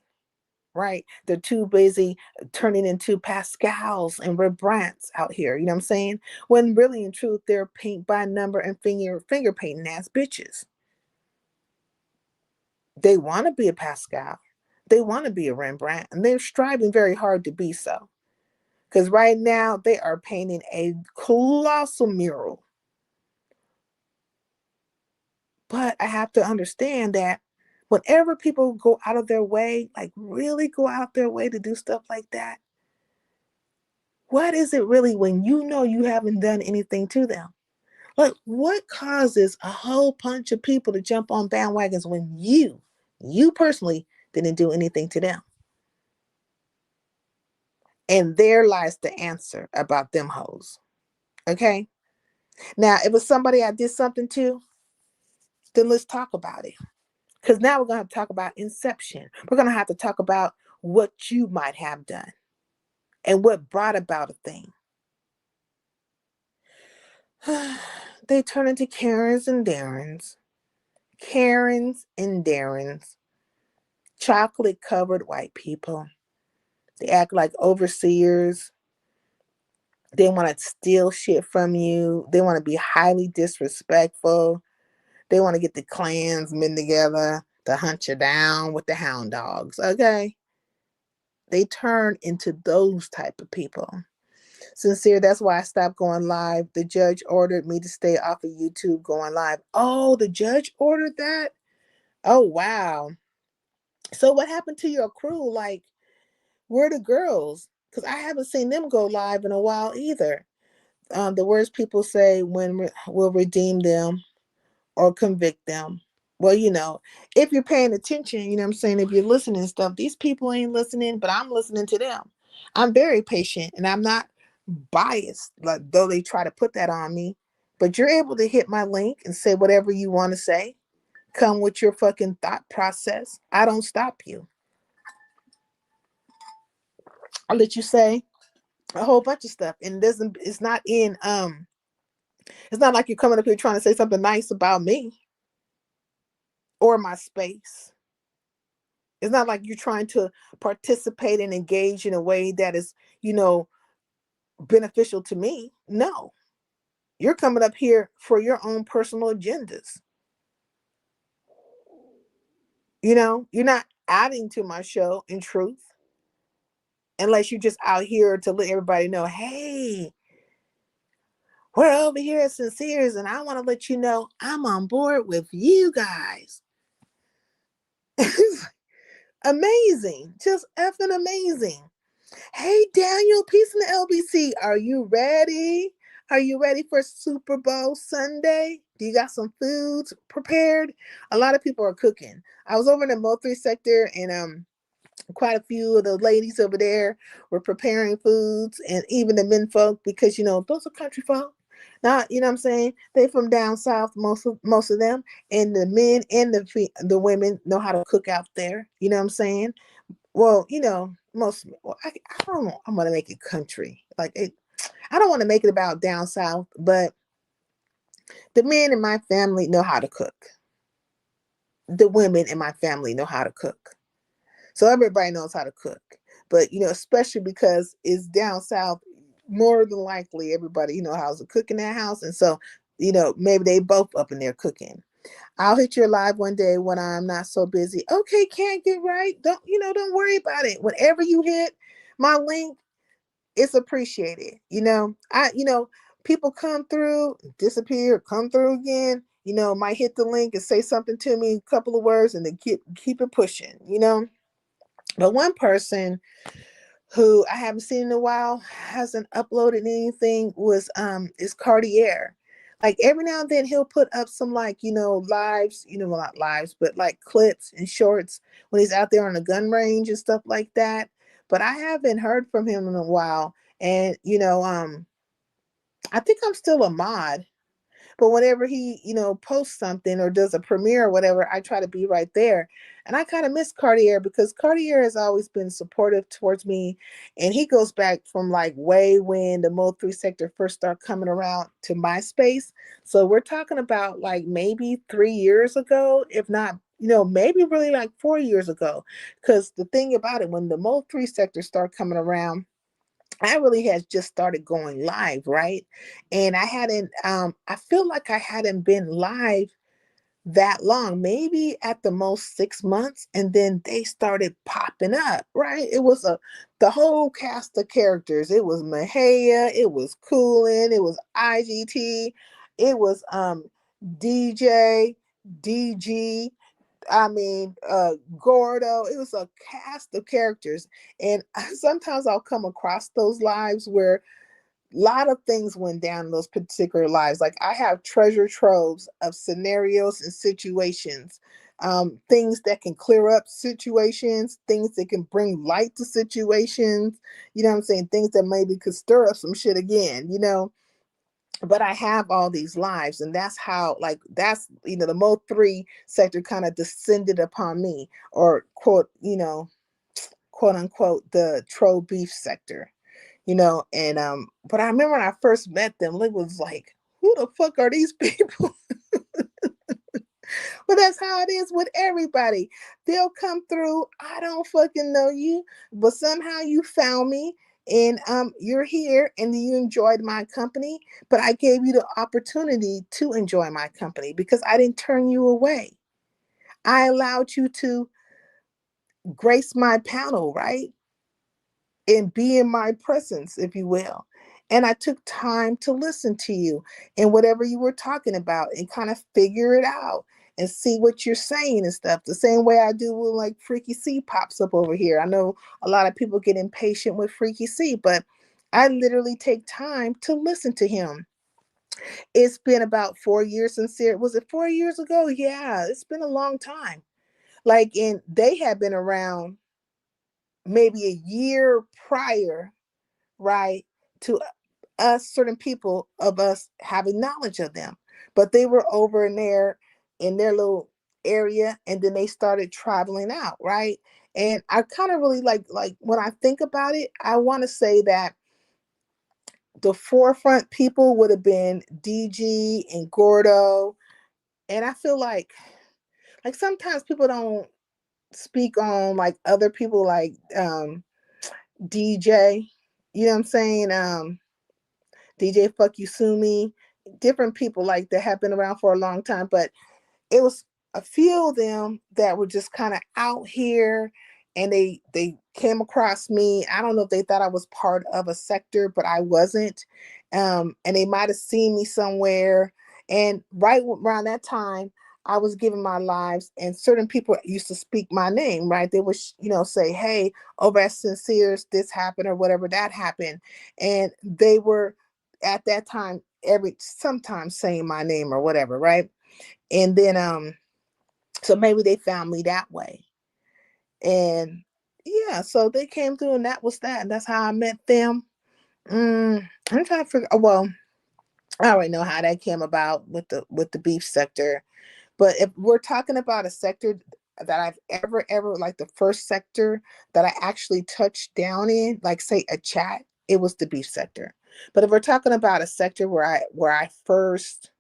right? They're too busy turning into Pascals and Rembrandts out here. You know what I'm saying? When really, in truth, they're paint by number and finger painting ass bitches. They want to be a Pascal. They want to be a Rembrandt, and they're striving very hard to be so. Because right now, they are painting a colossal mural. But I have to understand that whenever people go out of their way, like really go out their way to do stuff like that, what is it really when you haven't done anything to them? Like, what causes a whole bunch of people to jump on bandwagons when you personally didn't do anything to them? And there lies the answer about them hoes. Okay? Now, if it's somebody I did something to, then let's talk about it. Because now we're going to have to talk about inception. We're going to have to talk about what you might have done and what brought about a thing. They turn into Karens and Darrens. Karens and Darrens. Chocolate covered white people. They act like overseers. They want to steal shit from you. They want to be highly disrespectful. They want to get the Klansmen together to hunt you down with the hound dogs. Okay? They turn into those type of people. Sincere, that's why I stopped going live. The judge ordered me to stay off of YouTube going live. Oh, the judge ordered that? Oh, wow. So what happened to your crew? Like, where are the girls? Because I haven't seen them go live in a while either. The words people say when will redeem them or convict them. Well, if you're paying attention, you know what I'm saying? If you're listening and stuff, these people ain't listening, but I'm listening to them. I'm very patient and I'm not biased, like though they try to put that on me. But you're able to hit my link and say whatever you want to say. Come with your fucking thought process. I don't stop you. I'll let you say a whole bunch of stuff. And it's not like you're coming up here trying to say something nice about me or my space. It's not like you're trying to participate and engage in a way that is, beneficial to me. No. You're coming up here for your own personal agendas. You're not adding to my show in truth, unless you're just out here to let everybody know, hey, we're over here at Sincere's, and I want to let you know I'm on board with you guys. Amazing. Just effing amazing. Hey, Daniel, peace in the LBC. Are you ready? Are you ready for Super Bowl Sunday? Do you got some foods prepared? A lot of people are cooking. I was over in the Mo3 sector, and quite a few of the ladies over there were preparing foods, and even the men folk, because those are country folk. Not, you know what I'm saying? They from down south, most of them, and the men and the women know how to cook out there. You know what I'm saying? Well, I don't know. I'm gonna make it country. I don't want to make it about down south, but the men in my family know how to cook. The women in my family know how to cook. So everybody knows how to cook. But, especially because it's down south, more than likely everybody, how to cook in that house. And so, maybe they both up in there cooking. I'll hit your live one day when I'm not so busy. Okay, can't get right. Don't worry about it. Whenever you hit my link, it's appreciated. People come through, disappear, come through again, might hit the link and say something to me, a couple of words, and then keep it pushing. But one person who I haven't seen in a while, hasn't uploaded anything, is Cartier. Like every now and then he'll put up some lives, well, not lives, but like clips and shorts when he's out there on the gun range and stuff like that. But I haven't heard from him in a while. And I think I'm still a mod. But whenever he, posts something or does a premiere or whatever, I try to be right there. And I kind of miss Cartier, because Cartier has always been supportive towards me. And he goes back from like way when the Mo3 sector first started coming around to MySpace. So we're talking about like maybe 3 years ago, if not, maybe really like 4 years ago. Because the thing about it, when the Mo3 sector started coming around, I really had just started going live, right? And I feel like I hadn't been live that long, maybe at the most 6 months. And then they started popping up, right? It was the whole cast of characters. It was Mahaya, it was Coolin, it was IGT, it was DJ, DG, Gordo. It was a cast of characters. And sometimes I'll come across those lives where a lot of things went down in those particular lives. Like I have treasure troves of scenarios and situations, things that can clear up situations, things that can bring light to situations, you know what I'm saying? Things that maybe could stir up some shit again. But I have all these lives, and that's how, the Mo3 sector kind of descended upon me, or quote unquote, the troll beef sector, and but I remember when I first met them, it was like, who the fuck are these people? Well, that's how it is with everybody. They'll come through. I don't fucking know you, but somehow you found me, and you're here and you enjoyed my company. But I gave you the opportunity to enjoy my company because I didn't turn you away. I allowed you to grace my panel, right? And be in my presence, if you will. And I took time to listen to you and whatever you were talking about and kind of figure it out and see what you're saying and stuff. The same way I do when like Freaky C pops up over here. I know a lot of people get impatient with Freaky C, but I literally take time to listen to him. It's been about 4 years since was it 4 years ago? Yeah, it's been a long time. And they had been around maybe a year prior, right, to us, certain people of us having knowledge of them. But they were over in their little area, and then they started traveling out, right? And I kind of really like when I think about it, I want to say that the forefront people would have been DG and Gordo. And I feel like sometimes people don't speak on like other people like DJ. You know what I'm saying? DJ Fuck You Sue Me. Different people like that have been around for a long time, but it was a few of them that were just kind of out here, and they came across me. I don't know if they thought I was part of a sector, but I wasn't. And they might have seen me somewhere, and right around that time I was giving my lives, and certain people used to speak my name, right? They would say, hey, over at Sincere's this happened or whatever that happened. And they were at that time every sometimes saying my name or whatever, right? And then so maybe they found me that way. And yeah, so they came through, and that was that. And that's how I met them. I'm trying to figure, well, I already know how that came about with the beef sector. But if we're talking about a sector that I've ever like the first sector that I actually touched down in, like say a chat, it was the beef sector. But if we're talking about a sector where I first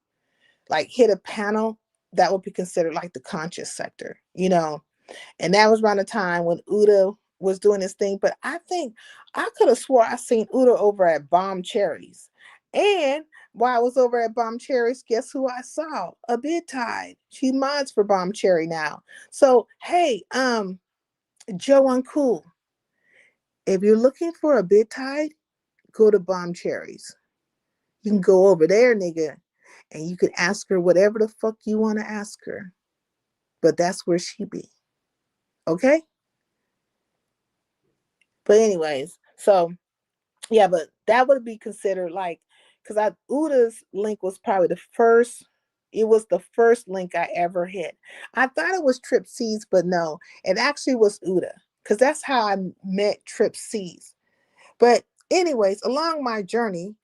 like hit a panel, that would be considered like the conscious sector, And that was around the time when Uda was doing his thing. But I think I could have swore I seen Uda over at Bomb Cherries. And while I was over at Bomb Cherries, guess who I saw? A Bit Tide. She mods for Bomb Cherry now. So hey, Joe Uncool, if you're looking for a Bit Tide, go to Bomb Cherries. You can go over there, nigga, and you can ask her whatever the fuck you want to ask her. But that's where she be. Okay? But anyways, so yeah, but that would be considered like, because Uda's link was probably it was the first link I ever hit. I thought it was Trip C's, but no, it actually was Uda, because that's how I met Trip C's. But anyways, along my journey,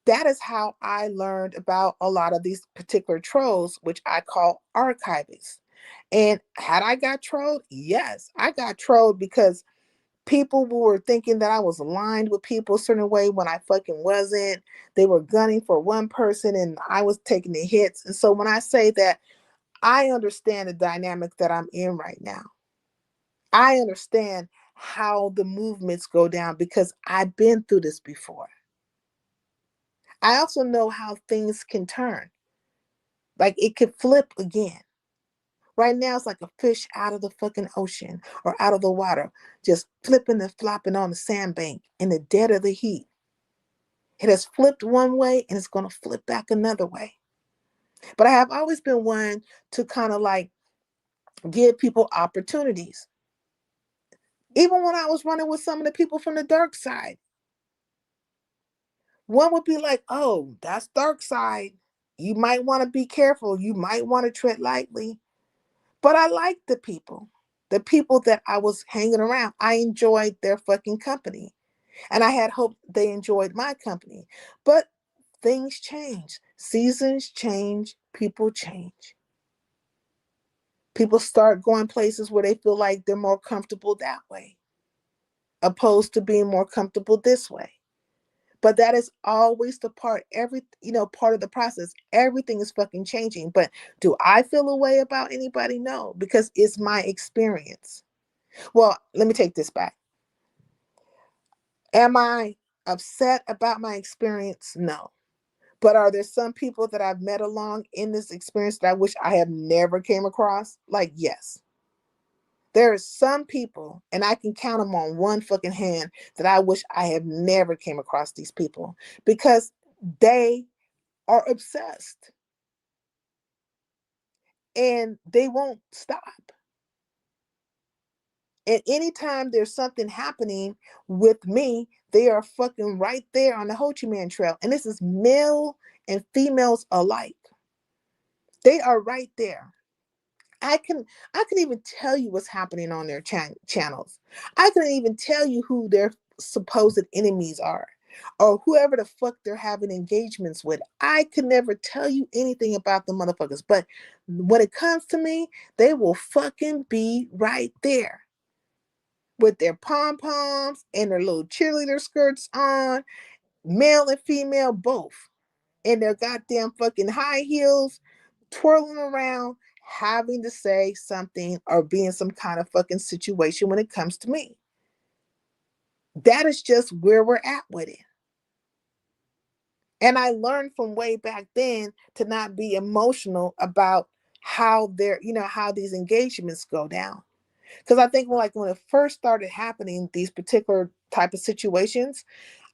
that is how I learned about a lot of these particular trolls, which I call archivists. And had I got trolled? Yes, I got trolled because people were thinking that I was aligned with people a certain way when I fucking wasn't. They were gunning for one person and I was taking the hits. And so when I say that, I understand the dynamic that I'm in right now. I understand how the movements go down because I've been through this before. I also know how things can turn. Like it could flip again. Right now, it's like a fish out of the fucking ocean or out of the water, just flipping and flopping on the sandbank in the dead of the heat. It has flipped one way and it's going to flip back another way. But I have always been one to kind of like give people opportunities. Even when I was running with some of the people from the dark side, one would be like, oh, that's dark side. You might want to be careful. You might want to tread lightly. But I liked the people that I was hanging around. I enjoyed their fucking company. And I had hoped they enjoyed my company. But things change. Seasons change. People change. People start going places where they feel like they're more comfortable that way, opposed to being more comfortable this way. But that is always the part of the process. Everything is fucking changing. But do I feel a way about anybody? No, because it's my experience. Well, let me take this back. Am I upset about my experience? No. But are there some people that I've met along in this experience that I wish I have never came across? Like, yes. There are some people, and I can count them on one fucking hand, that I wish I have never came across these people because they are obsessed and they won't stop. And anytime there's something happening with me, they are fucking right there on the Ho Chi Minh Trail. And this is male and females alike. They are right there. I can even tell you what's happening on their channels. I can even tell you who their supposed enemies are. or whoever the fuck they're having engagements with. I could never tell you anything about the motherfuckers, but when it comes to me, they will fucking be right there with their pom poms and their little cheerleader skirts on, male and female both, and their goddamn fucking high heels, twirling around, having to say something or be in some kind of fucking situation when it comes to me. That is just where we're at with it. And I learned from way back then to not be emotional about how they're, how these engagements go down. Because I think when it first started happening, these particular type of situations,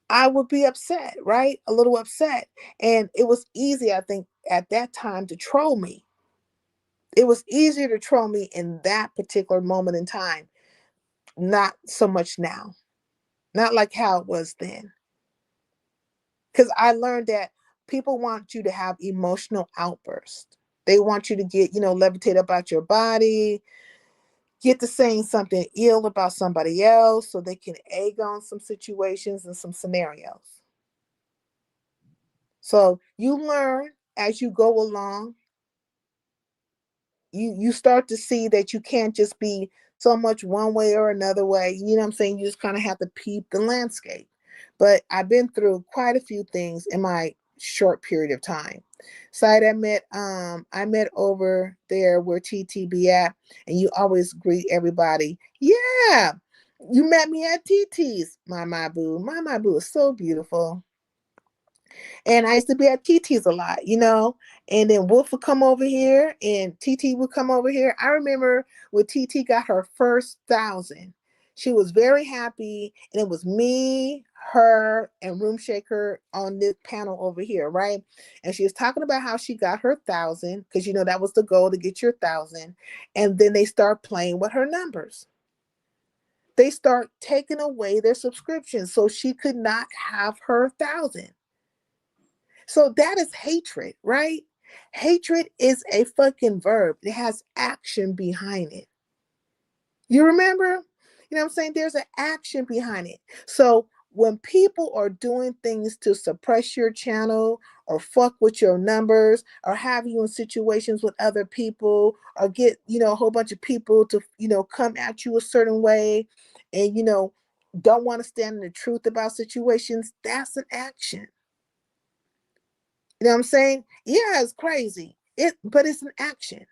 I would be upset, right? A little upset. And it was easy, I think, at that time to troll me. It was easier to troll me in that particular moment in time, not so much now. Not like how it was then. Because I learned that people want you to have emotional outbursts. They want you to get, levitate about your body, get to saying something ill about somebody else so they can egg on some situations and some scenarios. So you learn as you go along. You start to see that you can't just be so much one way or another way. You know what I'm saying? You just kind of have to peep the landscape. But I've been through quite a few things in my short period of time. So I met over there where TT be at, and you always greet everybody. Yeah, you met me at TT's. My boo. My boo is so beautiful. And I used to be at TT's a lot. And then Wolf would come over here and TT would come over here. I remember when TT got her first 1,000. She was very happy. And it was me, her, and Room Shaker on this panel over here, right? And she was talking about how she got her 1,000, because that was the goal, to get your 1,000. And then they start playing with her numbers. They start taking away their subscriptions, so she could not have her 1,000. So that is hatred, right? Hatred is a fucking verb. It has action behind it. You remember? You know what I'm saying? There's an action behind it. So when people are doing things to suppress your channel or fuck with your numbers or have you in situations with other people or get, a whole bunch of people to, come at you a certain way and, don't want to stand in the truth about situations, that's an action. You know what I'm saying? Yeah, it's crazy. But it's an action.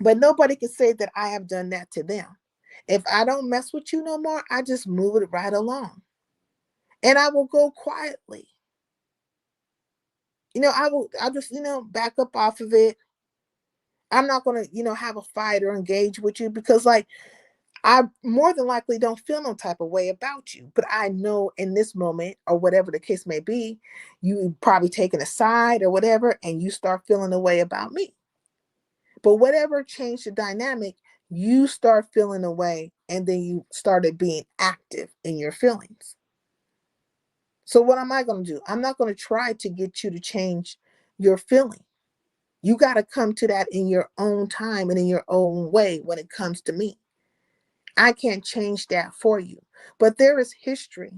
But nobody can say that I have done that to them. If I don't mess with you no more, I just move it right along. And I will go quietly. I'll just, back up off of it. I'm not gonna, have a fight or engage with you because I more than likely don't feel no type of way about you, but I know in this moment or whatever the case may be, you probably taken a side or whatever, and you start feeling a way about me. But whatever changed the dynamic, you start feeling a way, and then you started being active in your feelings. So what am I going to do? I'm not going to try to get you to change your feeling. You got to come to that in your own time and in your own way when it comes to me. I can't change that for you. But there is history.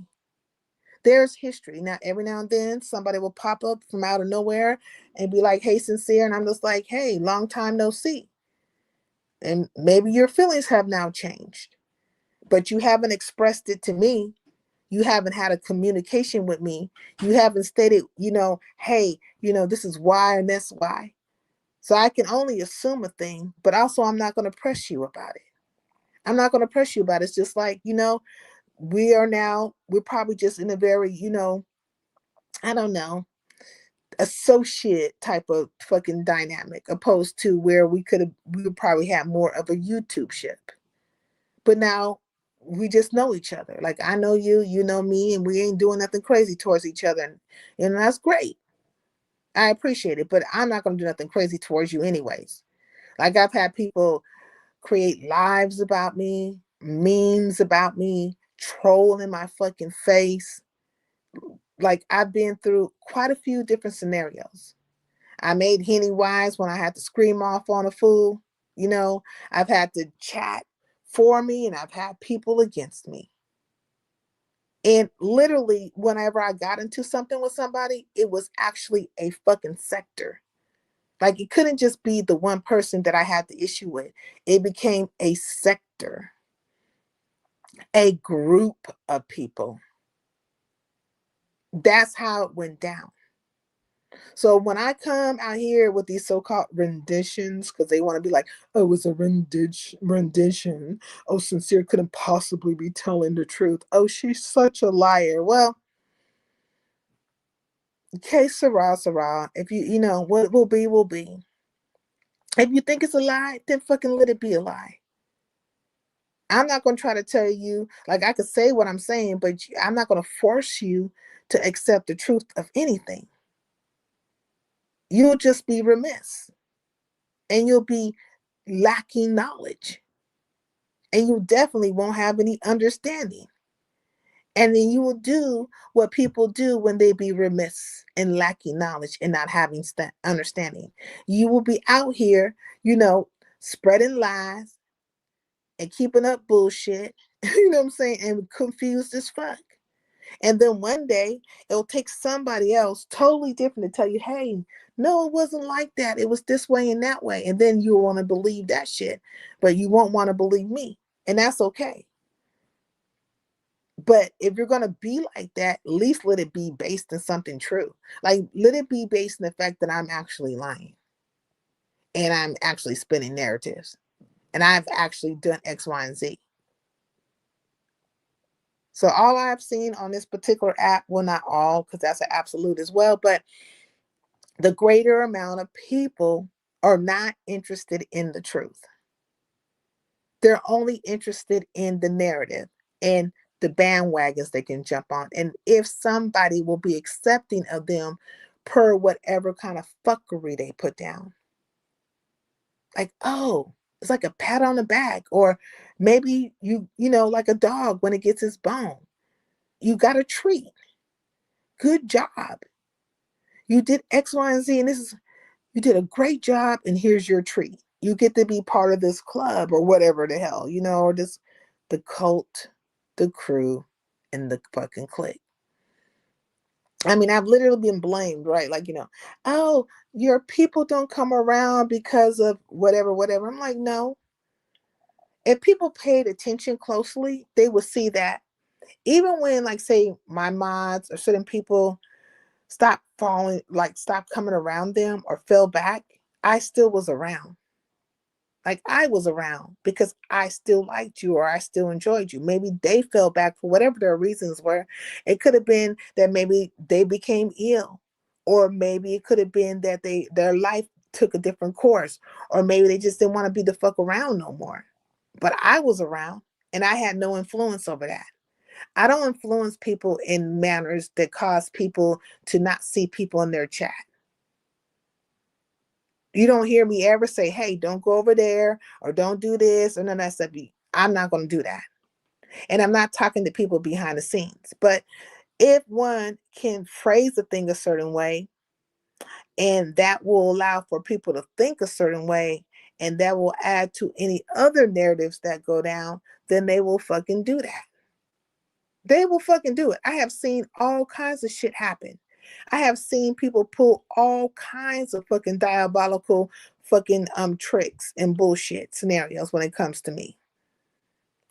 There's history. Now, every now and then, somebody will pop up from out of nowhere and be like, hey, Sincere. And I'm just like, hey, long time no see. And maybe your feelings have now changed, but you haven't expressed it to me. You haven't had a communication with me. You haven't stated, hey, this is why and that's why. So I can only assume a thing, but also I'm not going to press you about it. I'm not going to press you about it. It's just like, we're probably just in a very, I don't know, associate type of fucking dynamic, opposed to where we would probably have more of a YouTube ship. But now we just know each other. Like I know you, you know me, and we ain't doing nothing crazy towards each other. And that's great. I appreciate it, but I'm not going to do nothing crazy towards you anyways. Like I've had people create lives about me, memes about me, troll in my fucking face. Like I've been through quite a few different scenarios. I made Henny wise when I had to scream off on a fool. I've had to chat for me and I've had people against me. And literally, whenever I got into something with somebody, it was actually a fucking sector. Like it couldn't just be the one person that I had the issue with. It became a sector, a group of people. That's how it went down. So when I come out here with these so-called renditions, because they want to be like, oh, it was a rendition. Oh, Sincere couldn't possibly be telling the truth. Oh, she's such a liar. Well, okay, Sarah. If you know, what will be, will be. If you think it's a lie, then fucking let it be a lie. I'm not going to try to tell you, like I could say what I'm saying, but I'm not going to force you to accept the truth of anything. You'll just be remiss and you'll be lacking knowledge and you definitely won't have any understanding. And then you will do what people do when they be remiss and lacking knowledge and not having understanding. You will be out here, spreading lies and keeping up bullshit, you know what I'm saying, and confused as fuck. And then one day it'll take somebody else totally different to tell you, hey, no, it wasn't like that. It was this way and that way. And then you'll want to believe that shit, but you won't want to believe me. And that's okay. But if you're going to be like that, at least let it be based in something true. Like, let it be based in the fact that I'm actually lying and I'm actually spinning narratives and I've actually done X, Y, and Z. So all I've seen on this particular app, well, not all, because that's an absolute as well, but the greater amount of people are not interested in the truth. They're only interested in the narrative and the bandwagons they can jump on. And if somebody will be accepting of them per whatever kind of fuckery they put down. Like, oh, it's like a pat on the back. Or maybe like a dog when it gets its bone. You got a treat. Good job. You did X, Y, and Z, and you did a great job, and here's your treat. You get to be part of this club or whatever the hell, or the cult, the crew, and the fucking clique. I mean, I've literally been blamed, right? Like, oh, your people don't come around because of whatever. I'm like, no. If people paid attention closely, they would see that even when, like, say, my mods or certain people stopped coming around them or fell back, I still was around. Like, I was around because I still liked you or I still enjoyed you. Maybe they fell back for whatever their reasons were. It could have been that maybe they became ill, or maybe it could have been that their life took a different course, or maybe they just didn't want to be the fuck around no more. But I was around and I had no influence over that. I don't influence people in manners that cause people to not see people in their chat. You don't hear me ever say, hey, don't go over there or don't do this or none of that stuff. I'm not going to do that. And I'm not talking to people behind the scenes. But if one can phrase a thing a certain way, and that will allow for people to think a certain way, and that will add to any other narratives that go down, then they will fucking do that. They will fucking do it. I have seen all kinds of shit happen. I have seen people pull all kinds of fucking diabolical fucking tricks and bullshit scenarios when it comes to me.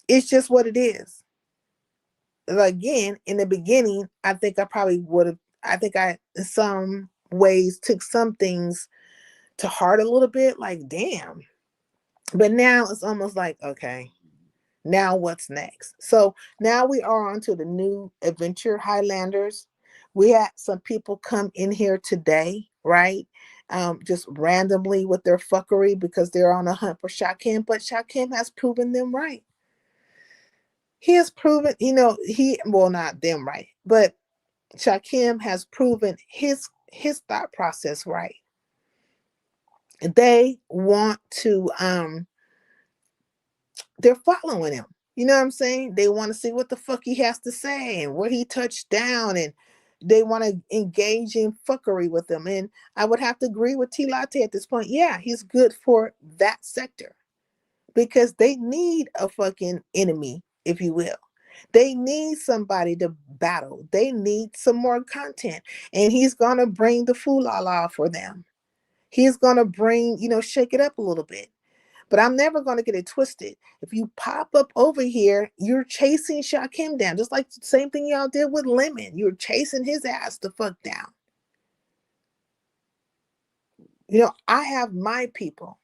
It's just what it is. Again, in the beginning, I think I probably would have, I think I, in some ways, took some things to heart a little bit, like, damn. But now it's almost like, okay, now what's next? So now we are on to the new adventure, Highlanders. We had some people come in here today, right? Just randomly with their fuckery because they're on a hunt for Shakim, but Shakim has proven them right. He has proven, not them right, but Shakim has proven his thought process right. They want to, they're following him. You know what I'm saying? They want to see what the fuck he has to say and where he touched down, and they want to engage in fuckery with him. And I would have to agree with T Latte at this point. Yeah, he's good for that sector because they need a fucking enemy, if you will. They need somebody to battle. They need some more content. And he's going to bring the fool-la-la for them. He's going to bring, shake it up a little bit. But I'm never going to get it twisted. If you pop up over here, you're chasing Shakim down. Just like the same thing y'all did with Lemon. You're chasing his ass the fuck down. I have my people.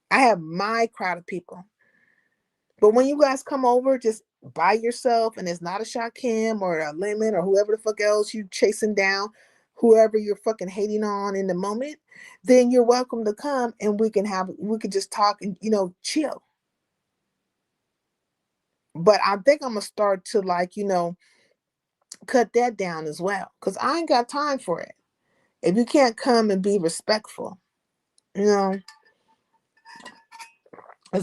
I have my crowd of people. But when you guys come over just by yourself and it's not a Shakim or a Lemon or whoever the fuck else you chasing down, whoever you're fucking hating on in the moment, then you're welcome to come and we can just talk and, chill. But I think I'm going to start to cut that down as well. Because I ain't got time for it. If you can't come and be respectful, there's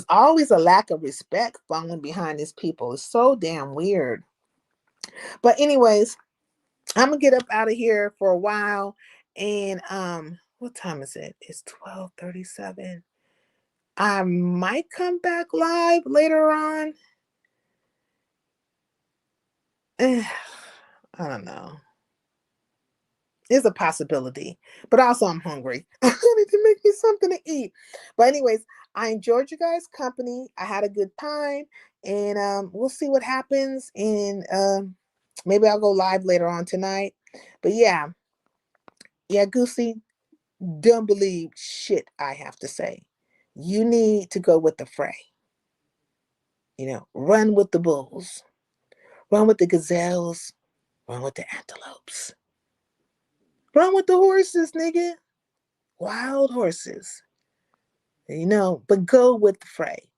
always a lack of respect following behind these people. It's so damn weird. But anyways, I'm going to get up out of here for a while. And what time is it? It's 12:37. I might come back live later on. I don't know. It's a possibility, but also I'm hungry. I need to make me something to eat. But anyways, I enjoyed you guys' company. I had a good time, and we'll see what happens. And maybe I'll go live later on tonight. But yeah, Goosey, don't believe shit I have to say. You need to go with the fray. Run with the bulls, run with the gazelles, run with the antelopes. Run with the horses, nigga. Wild horses. But go with the fray.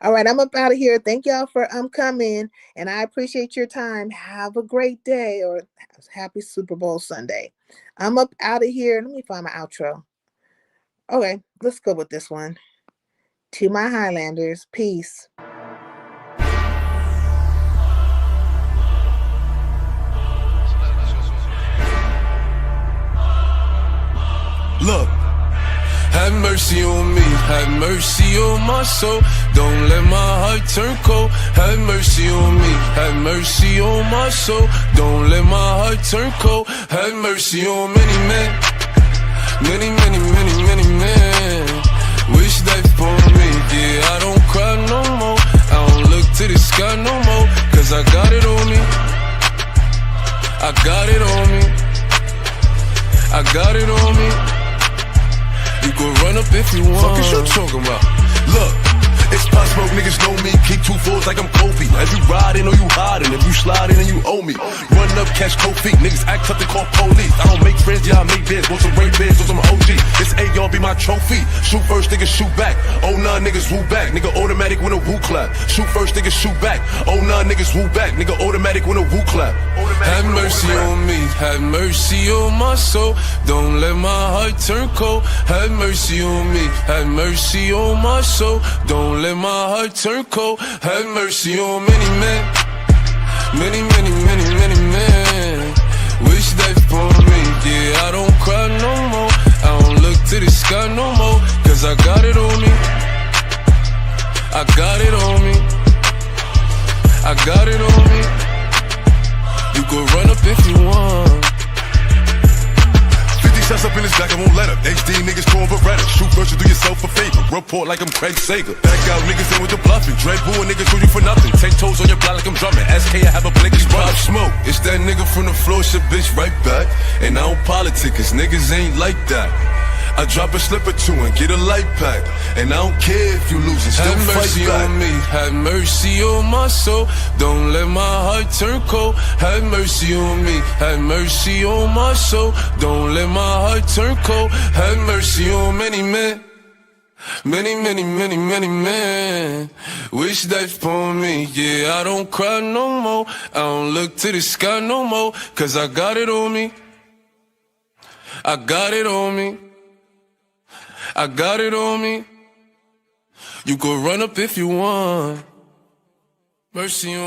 All right, I'm up out of here. Thank y'all for coming, and I appreciate your time. Have a great day, or happy Super Bowl Sunday. I'm up out of here. Let me find my outro. Okay, let's go with this one. To my Highlanders, peace. Look, have mercy on me, have mercy on my soul. Don't let my heart turn cold. Have mercy on me, have mercy on my soul. Don't let my heart turn cold. Have mercy on many men, many, many, many, many men. Wish life upon me, yeah, I don't cry no more. I don't look to the sky no more, cause I got it on me. I got it on me. I got it on me. You can run up if you want. Fuck is you talking about? Look, it's possible niggas know me. Keep 2 fours like I'm Kobe. If you riding or you hiding, if you sliding and you owe me. Run up, catch cold feet. Niggas act up, they call police. I don't make friends, yeah, I make bids. Want some rape bids or some OG. This AR be my trophy. Shoot first, niggas shoot back. Oh nah, niggas woo back. Nigga automatic when a woo clap. Shoot first, niggas shoot back. Oh nah, niggas woo back. Nigga automatic when a woo clap. Have mercy on me, have mercy on my soul. Don't let my heart turn cold. Have mercy on me, have mercy on my soul. Don't let my heart turn cold. Have mercy on many men, many, many, many, many men. Wish life upon me, yeah, I don't cry no more. I don't look to the sky no more, cause I got it on me. I got it on me. I got it on me. You can run up if you want. 50 shots up in his back, I won't let up. HD niggas throwing Beretta. Shoot first, you do yourself a favor. Report like I'm Craig Sager. Back out niggas in with the bluffing. Dread boo and niggas who you for nothing. 10 toes on your block like I'm drumming. SK, I have a blinkish pop smoke. It's that nigga from the floor, shit bitch right back. And I don't politic, cause niggas ain't like that. I drop a slip or two and get a light pack. And I don't care if you lose it, still fight back. Have mercy on me, have mercy on my soul. Don't let my heart turn cold. Have mercy on me, have mercy on my soul. Don't let my heart turn cold. Have mercy on many men, many, many, many, many men. Wish life upon me, yeah, I don't cry no more. I don't look to the sky no more, cause I got it on me. I got it on me. I got it on me. You could run up if you want. Mercy on